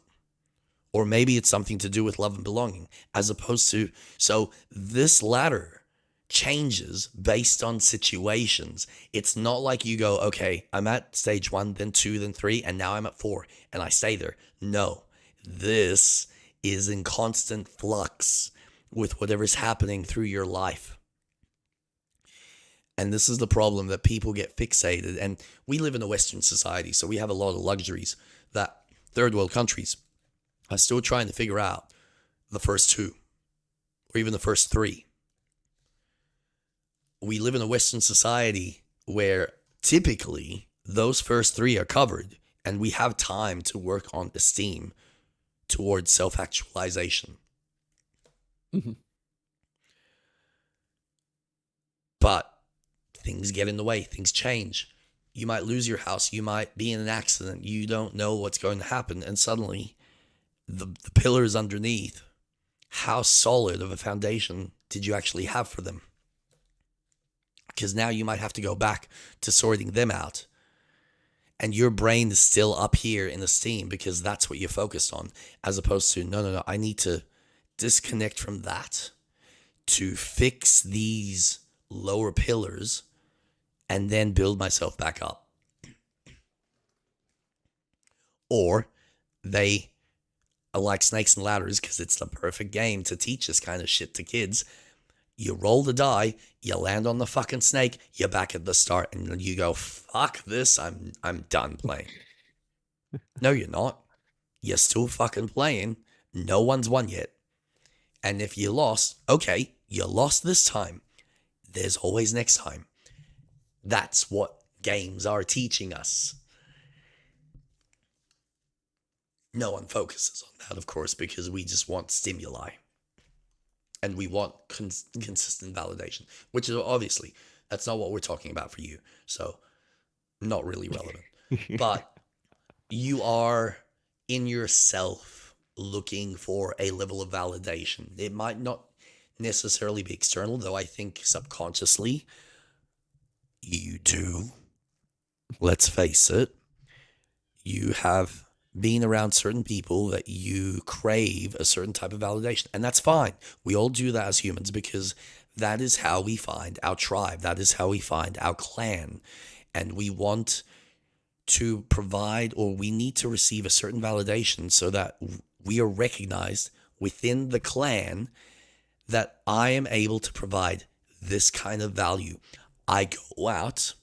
or maybe it's something to do with love and belonging, as opposed to, so this ladder changes based on situations. It's not like you go, okay, I'm at stage 1, then 2, then 3, and now I'm at 4, and I stay there. No, this is in constant flux with whatever's happening through your life. And this is the problem, that people get fixated. And we live in a Western society, so we have a lot of luxuries that third world countries are still trying to figure out the first 2 or even the first 3. We live in a Western society where typically those first 3 are covered, and we have time to work on esteem towards self-actualization. But things get in the way, things change. You might lose your house, you might be in an accident, you don't know what's going to happen, and suddenly the pillars underneath, how solid of a foundation did you actually have for them? Because now you might have to go back to sorting them out. And your brain is still up here in esteem because that's what you're focused on, as opposed to, no, I need to disconnect from that to fix these lower pillars and then build myself back up. Or they are like snakes and ladders, because it's the perfect game to teach this kind of shit to kids. You roll the die, you land on the fucking snake, you're back at the start, and then you go, fuck this, I'm done playing. No, you're not. You're still fucking playing. No one's won yet. And if you lost, okay, you lost this time. There's always next time. That's what games are teaching us. No one focuses on that, of course, because we just want stimuli. And we want consistent validation, which is obviously, that's not what we're talking about for you. So, not really relevant. But you are in yourself looking for a level of validation. It might not necessarily be external, though I think subconsciously you do. Let's face it. You have been around certain people that you crave a certain type of validation. And that's fine. We all do that as humans, because that is how we find our tribe. That is how we find our clan. And we want to provide, or we need to receive a certain validation so that we are recognized within the clan that I am able to provide this kind of value. I go out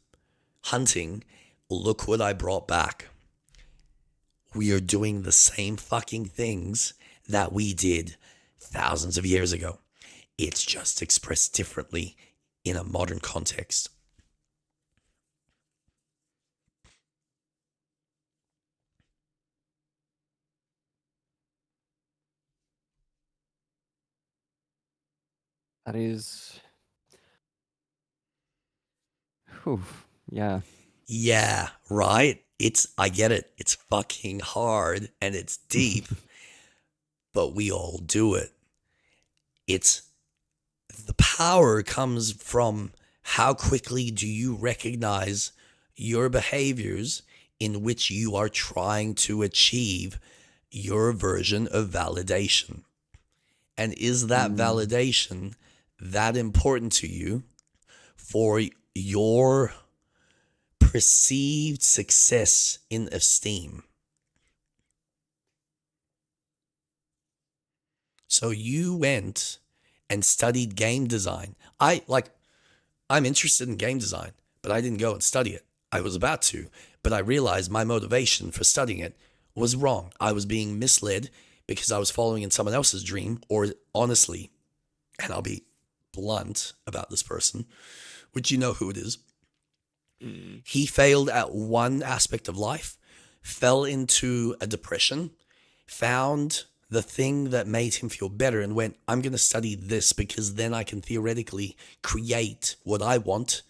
hunting. Look what I brought back. We are doing the same fucking things that we did thousands of years ago. It's just expressed differently in a modern context. That is... Whew, yeah. Yeah, right? I get it. It's fucking hard and it's deep, but we all do it. The power comes from how quickly do you recognize your behaviors in which you are trying to achieve your version of validation. And is that validation that important to you for your perceived success in esteem? So you went and studied game design. I'm interested in game design, but I didn't go and study it. I was about to, but I realized my motivation for studying it was wrong. I was being misled because I was following in someone else's dream, or honestly, and I'll be blunt about this person, which you know who it is. He failed at one aspect of life, fell into a depression, found the thing that made him feel better and went, I'm going to study this because then I can theoretically create what I want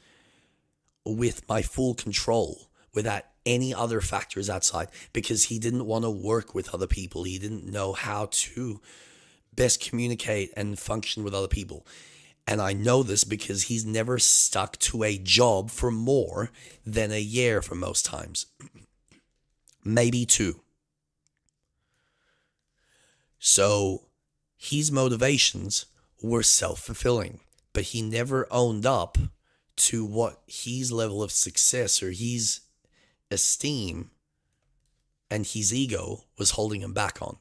with my full control without any other factors outside, because he didn't want to work with other people. He didn't know how to best communicate and function with other people. And I know this because he's never stuck to a job for more than a year for most times. Maybe 2. So his motivations were self-fulfilling, but he never owned up to what his level of success or his esteem and his ego was holding him back on.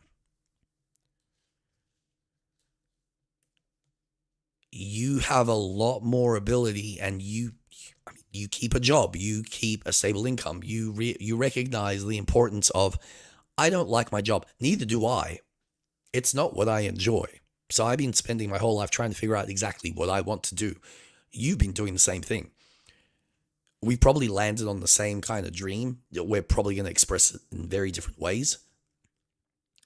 You have a lot more ability, and you keep a job, you keep a stable income, you recognize the importance of, I don't like my job, neither do I. It's not what I enjoy. So I've been spending my whole life trying to figure out exactly what I want to do. You've been doing the same thing. We probably landed on the same kind of dream. We're probably going to express it in very different ways.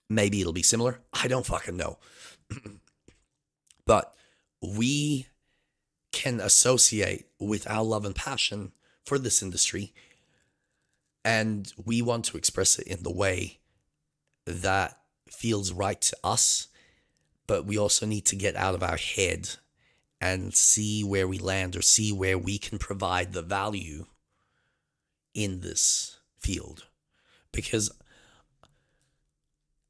Maybe it'll be similar. I don't fucking know. But we can associate with our love and passion for this industry, and we want to express it in the way that feels right to us, but we also need to get out of our head and see where we land, or see where we can provide the value in this field. Because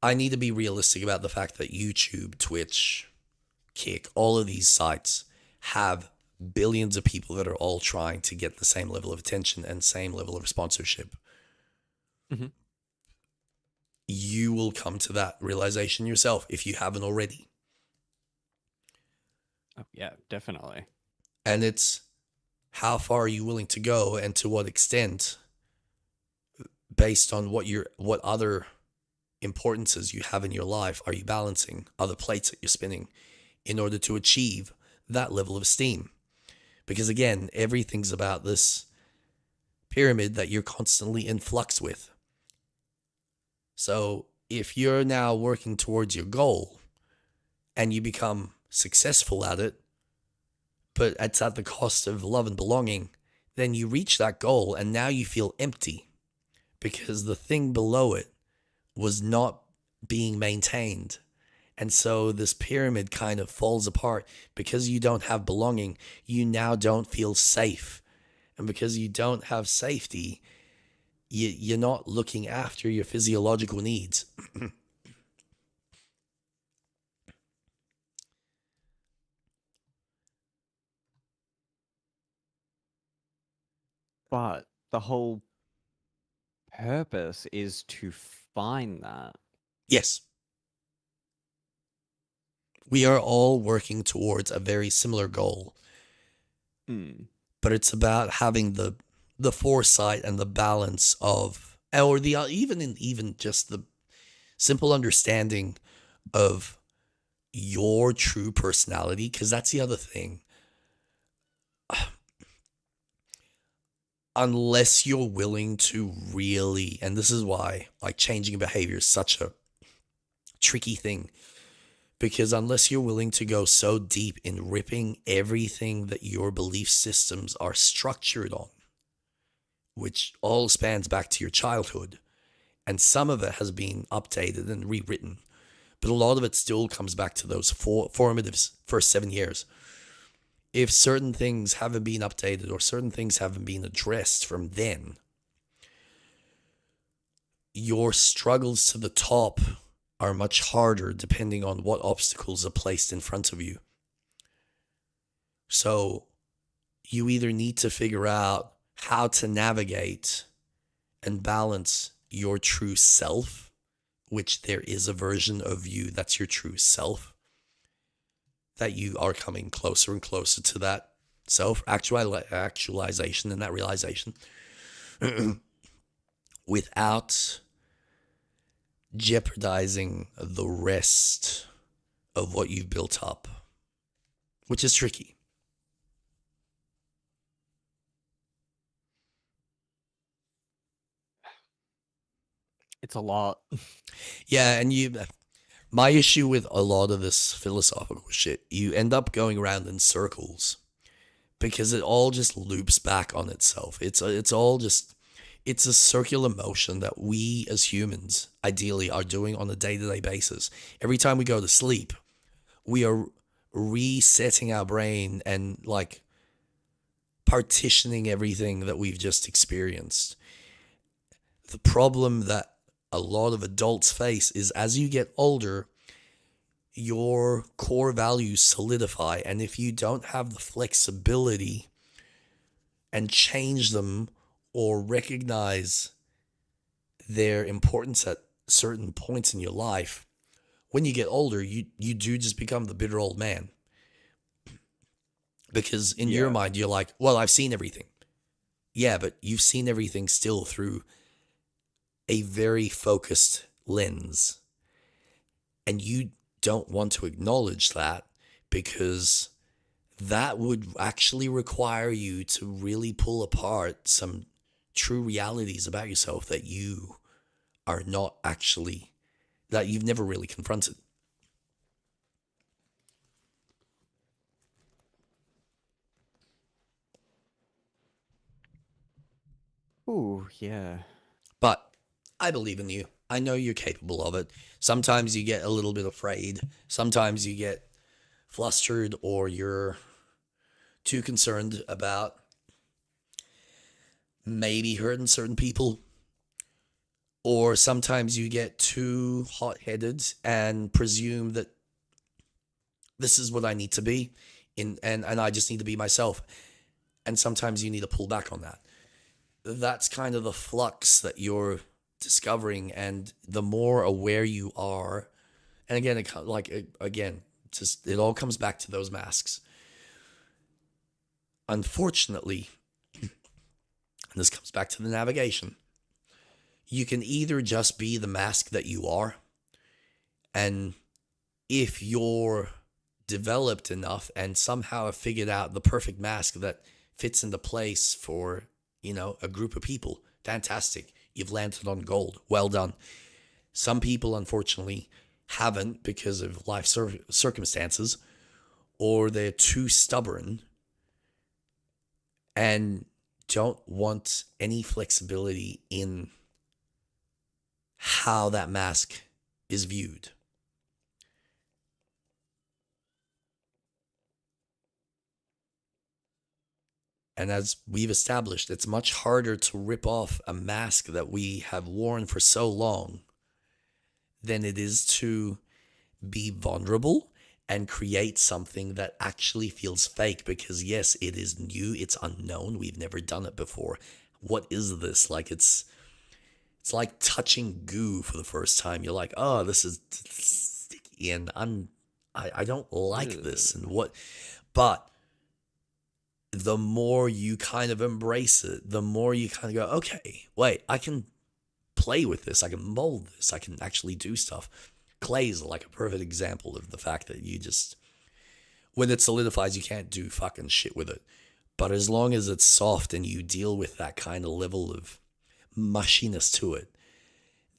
I need to be realistic about the fact that YouTube, Twitch, Kick, all of these sites have billions of people that are all trying to get the same level of attention and same level of sponsorship. Mm-hmm. You will come to that realization yourself if you haven't already. Oh, yeah, definitely. And it's how far are you willing to go, and to what extent, based on what other importances you have in your life, are you balancing, other plates that you're spinning in order to achieve that level of esteem. Because again, everything's about this pyramid that you're constantly in flux with. So if you're now working towards your goal and you become successful at it, but it's at the cost of love and belonging, then you reach that goal and now you feel empty because the thing below it was not being maintained. And so this pyramid kind of falls apart because you don't have belonging. You now don't feel safe. And because you don't have safety, you're not looking after your physiological needs. But the whole purpose is to find that. Yes. We are all working towards a very similar goal. But it's about having the foresight and the balance of, or the even just the simple understanding of your true personality, because that's the other thing. Unless you're willing to really, and this is why like changing behavior is such a tricky thing, because unless you're willing to go so deep in ripping everything that your belief systems are structured on, which all spans back to your childhood, and some of it has been updated and rewritten, but a lot of it still comes back to those formative first 7 years. If certain things haven't been updated or certain things haven't been addressed from then, your struggles to the top are much harder depending on what obstacles are placed in front of you. So you either need to figure out how to navigate and balance your true self, which there is a version of you that's your true self, that you are coming closer and closer to that self-actualization and that realization without jeopardizing the rest of what you've built up, which is tricky. It's a lot. Yeah, and my issue with a lot of this philosophical shit, you end up going around in circles because it all just loops back on itself. It's a circular motion that we as humans ideally are doing on a day-to-day basis. Every time we go to sleep, we are resetting our brain and like partitioning everything that we've just experienced. The problem that a lot of adults face is as you get older, your core values solidify. And if you don't have the flexibility and change them or recognize their importance at certain points in your life, when you get older, you do just become the bitter old man. Because in your mind, you're like, well, I've seen everything. Yeah, but you've seen everything still through a very focused lens. And you don't want to acknowledge that because that would actually require you to really pull apart some true realities about yourself that you are not actually, that you've never really confronted. Ooh, yeah. But I believe in you. I know you're capable of it. Sometimes you get a little bit afraid. Sometimes you get flustered or you're too concerned about maybe hurting certain people. Or sometimes you get too hot-headed and presume that this is what I need to be and I just need to be myself. And sometimes you need to pull back on that. That's kind of the flux that you're discovering, and the more aware you are, and again, it all comes back to those masks. Unfortunately, and this comes back to the navigation, you can either just be the mask that you are, and if you're developed enough and somehow have figured out the perfect mask that fits into place for, a group of people, fantastic. You've landed on gold. Well done. Some people, unfortunately, haven't because of life circumstances, or they're too stubborn and don't want any flexibility in how that mask is viewed. And as we've established, it's much harder to rip off a mask that we have worn for so long than it is to be vulnerable and create something that actually feels fake. Because yes, it is new, it's unknown, we've never done it before. What is this? Like it's like touching goo for the first time. You're like, oh, this is sticky and I don't like this and what, but the more you kind of embrace it, the more you kind of go, okay, wait, I can play with this. I can mold this. I can actually do stuff. Clay's like a perfect example of the fact that you just, when it solidifies, you can't do fucking shit with it. But as long as it's soft and you deal with that kind of level of mushiness to it,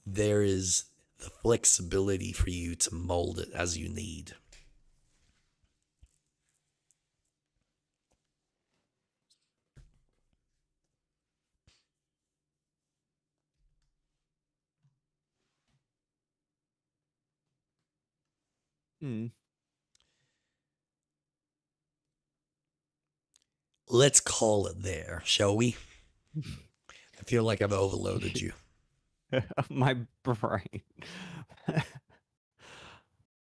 there is the flexibility for you to mold it as you need. Let's call it there, shall we? I feel like I've overloaded you. My brain.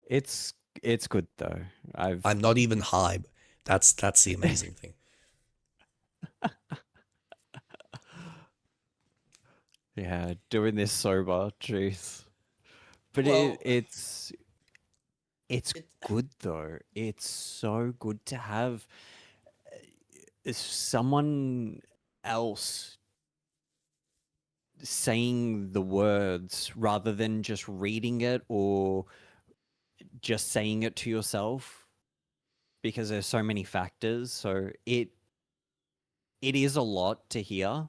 It's good though. I'm not even high. That's the amazing thing. Yeah, doing this sober, jeez. But Well, it's It's good though. It's so good to have someone else saying the words rather than just reading it or just saying it to yourself, because there's so many factors. So it is a lot to hear,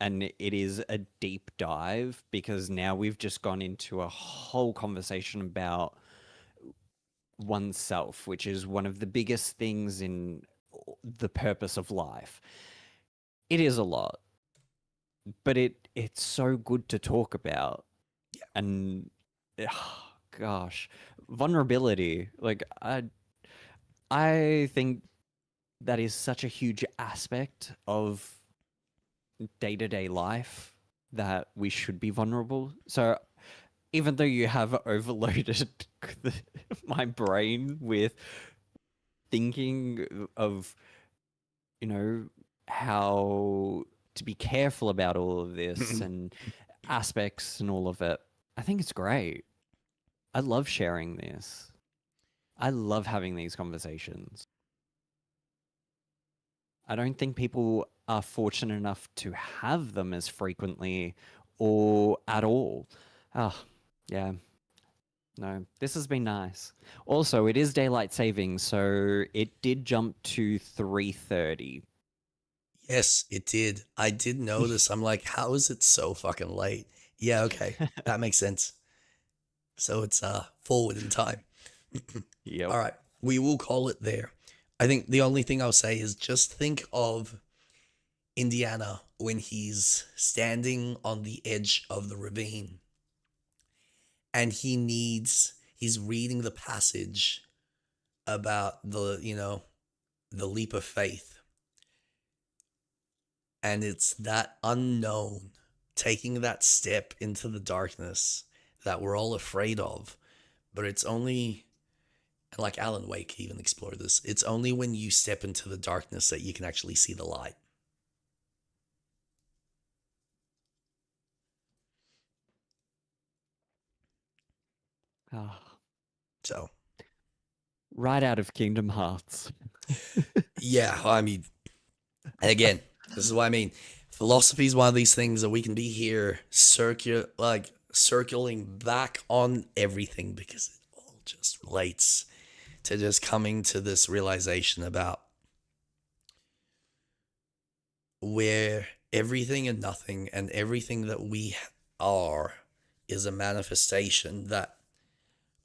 and it is a deep dive, because now we've just gone into a whole conversation about oneself, which is one of the biggest things in the purpose of life. It is a lot, but it's so good to talk about. And gosh, vulnerability, like I think that is such a huge aspect of day-to-day life, that we should be vulnerable. So even though you have overloaded my brain with thinking of, how to be careful about all of this and aspects and all of it, I think it's great. I love sharing this. I love having these conversations. I don't think people are fortunate enough to have them as frequently or at all. Oh, yeah. No, this has been nice. Also, it is daylight saving, so it did jump to 3:30. Yes, it did. I did notice. I'm like, how is it so fucking late? Yeah, okay. That makes sense. So it's forward in time. Yep. All right. We will call it there. I think the only thing I'll say is just think of Indiana when he's standing on the edge of the ravine and he's reading the passage about the leap of faith. And it's that unknown, taking that step into the darkness that we're all afraid of. But it's only, and like Alan Wake even explored this, it's only when you step into the darkness that you can actually see the light. Oh. So. Right out of Kingdom Hearts. Yeah, I mean, again, this is what I mean. Philosophy is one of these things that we can be here circling back on everything, because it all just relates to just coming to this realization about where everything and nothing and everything that we are is a manifestation that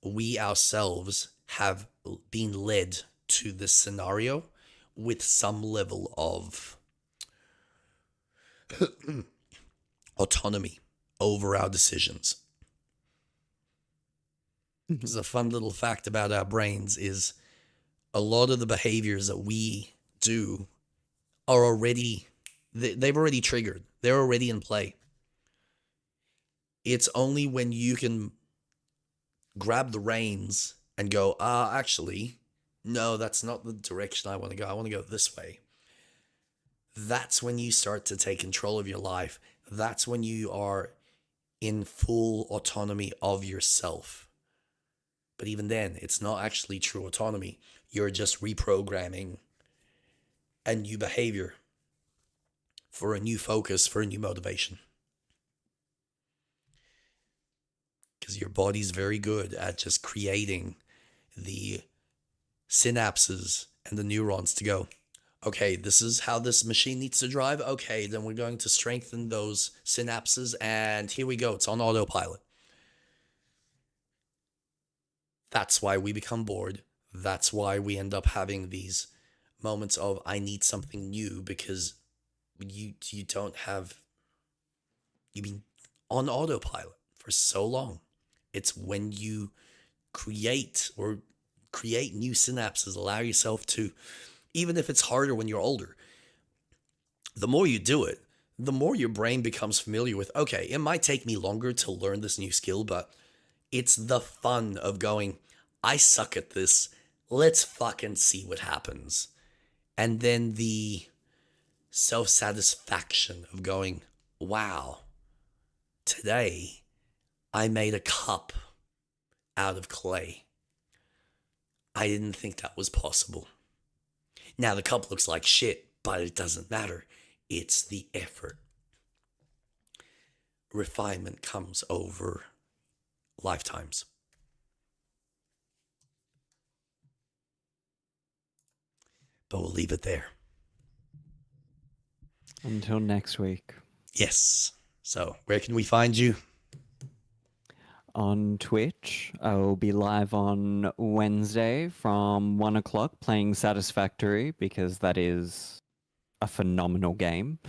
we ourselves have been led to this scenario with some level of autonomy over our decisions. Because a fun little fact about our brains is a lot of the behaviors that we do are already, they've already triggered. They're already in play. It's only when you can grab the reins and go, actually, no, that's not the direction I want to go. I want to go this way. That's when you start to take control of your life. That's when you are in full autonomy of yourself. But even then, it's not actually true autonomy. You're just reprogramming a new behavior for a new focus, for a new motivation. Because your body's very good at just creating the synapses and the neurons to go, okay, this is how this machine needs to drive. Okay, then we're going to strengthen those synapses, and here we go. It's on autopilot. That's why we become bored. That's why we end up having these moments of, I need something new, because you don't have, you've been on autopilot for so long. It's when you create new synapses, allow yourself to, even if it's harder when you're older, the more you do it, the more your brain becomes familiar with, okay, it might take me longer to learn this new skill, but it's the fun of going, I suck at this. Let's fucking see what happens. And then the self-satisfaction of going, wow, today I made a cup out of clay. I didn't think that was possible. Now the cup looks like shit, but it doesn't matter. It's the effort. Refinement comes over lifetimes. But we'll leave it there. Until next week. Yes. So, where can we find you? On Twitch. I will be live on Wednesday from 1 o'clock playing Satisfactory because that is a phenomenal game.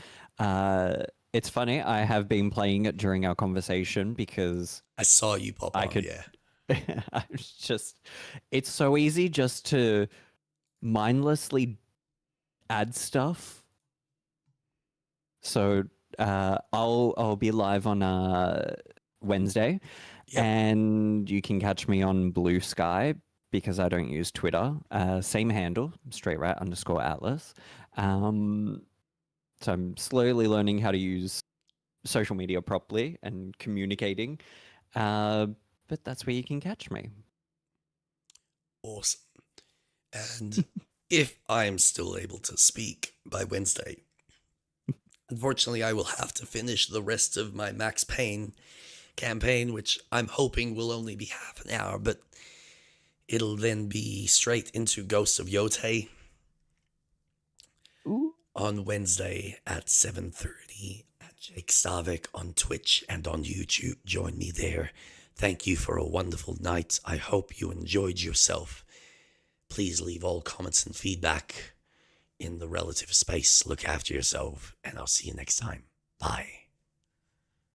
It's funny, I have been playing it during our conversation because I saw you pop on, yeah. I was just, it's so easy just to mindlessly add stuff. So I'll be live on Wednesday, and you can catch me on Blue Sky because I don't use Twitter. Same handle, straightrat_Atlas. So I'm slowly learning how to use social media properly and communicating. But that's where you can catch me. Awesome. And if I am still able to speak by Wednesday, unfortunately, I will have to finish the rest of my Max Payne campaign, which I'm hoping will only be half an hour, but it'll then be straight into Ghosts of Yotei on Wednesday at 7:30 at Jake Stavik on Twitch and on YouTube. Join me there. Thank you for a wonderful night. I hope you enjoyed yourself. Please leave all comments and feedback in the relative space. Look after yourself, and I'll see you next time. Bye.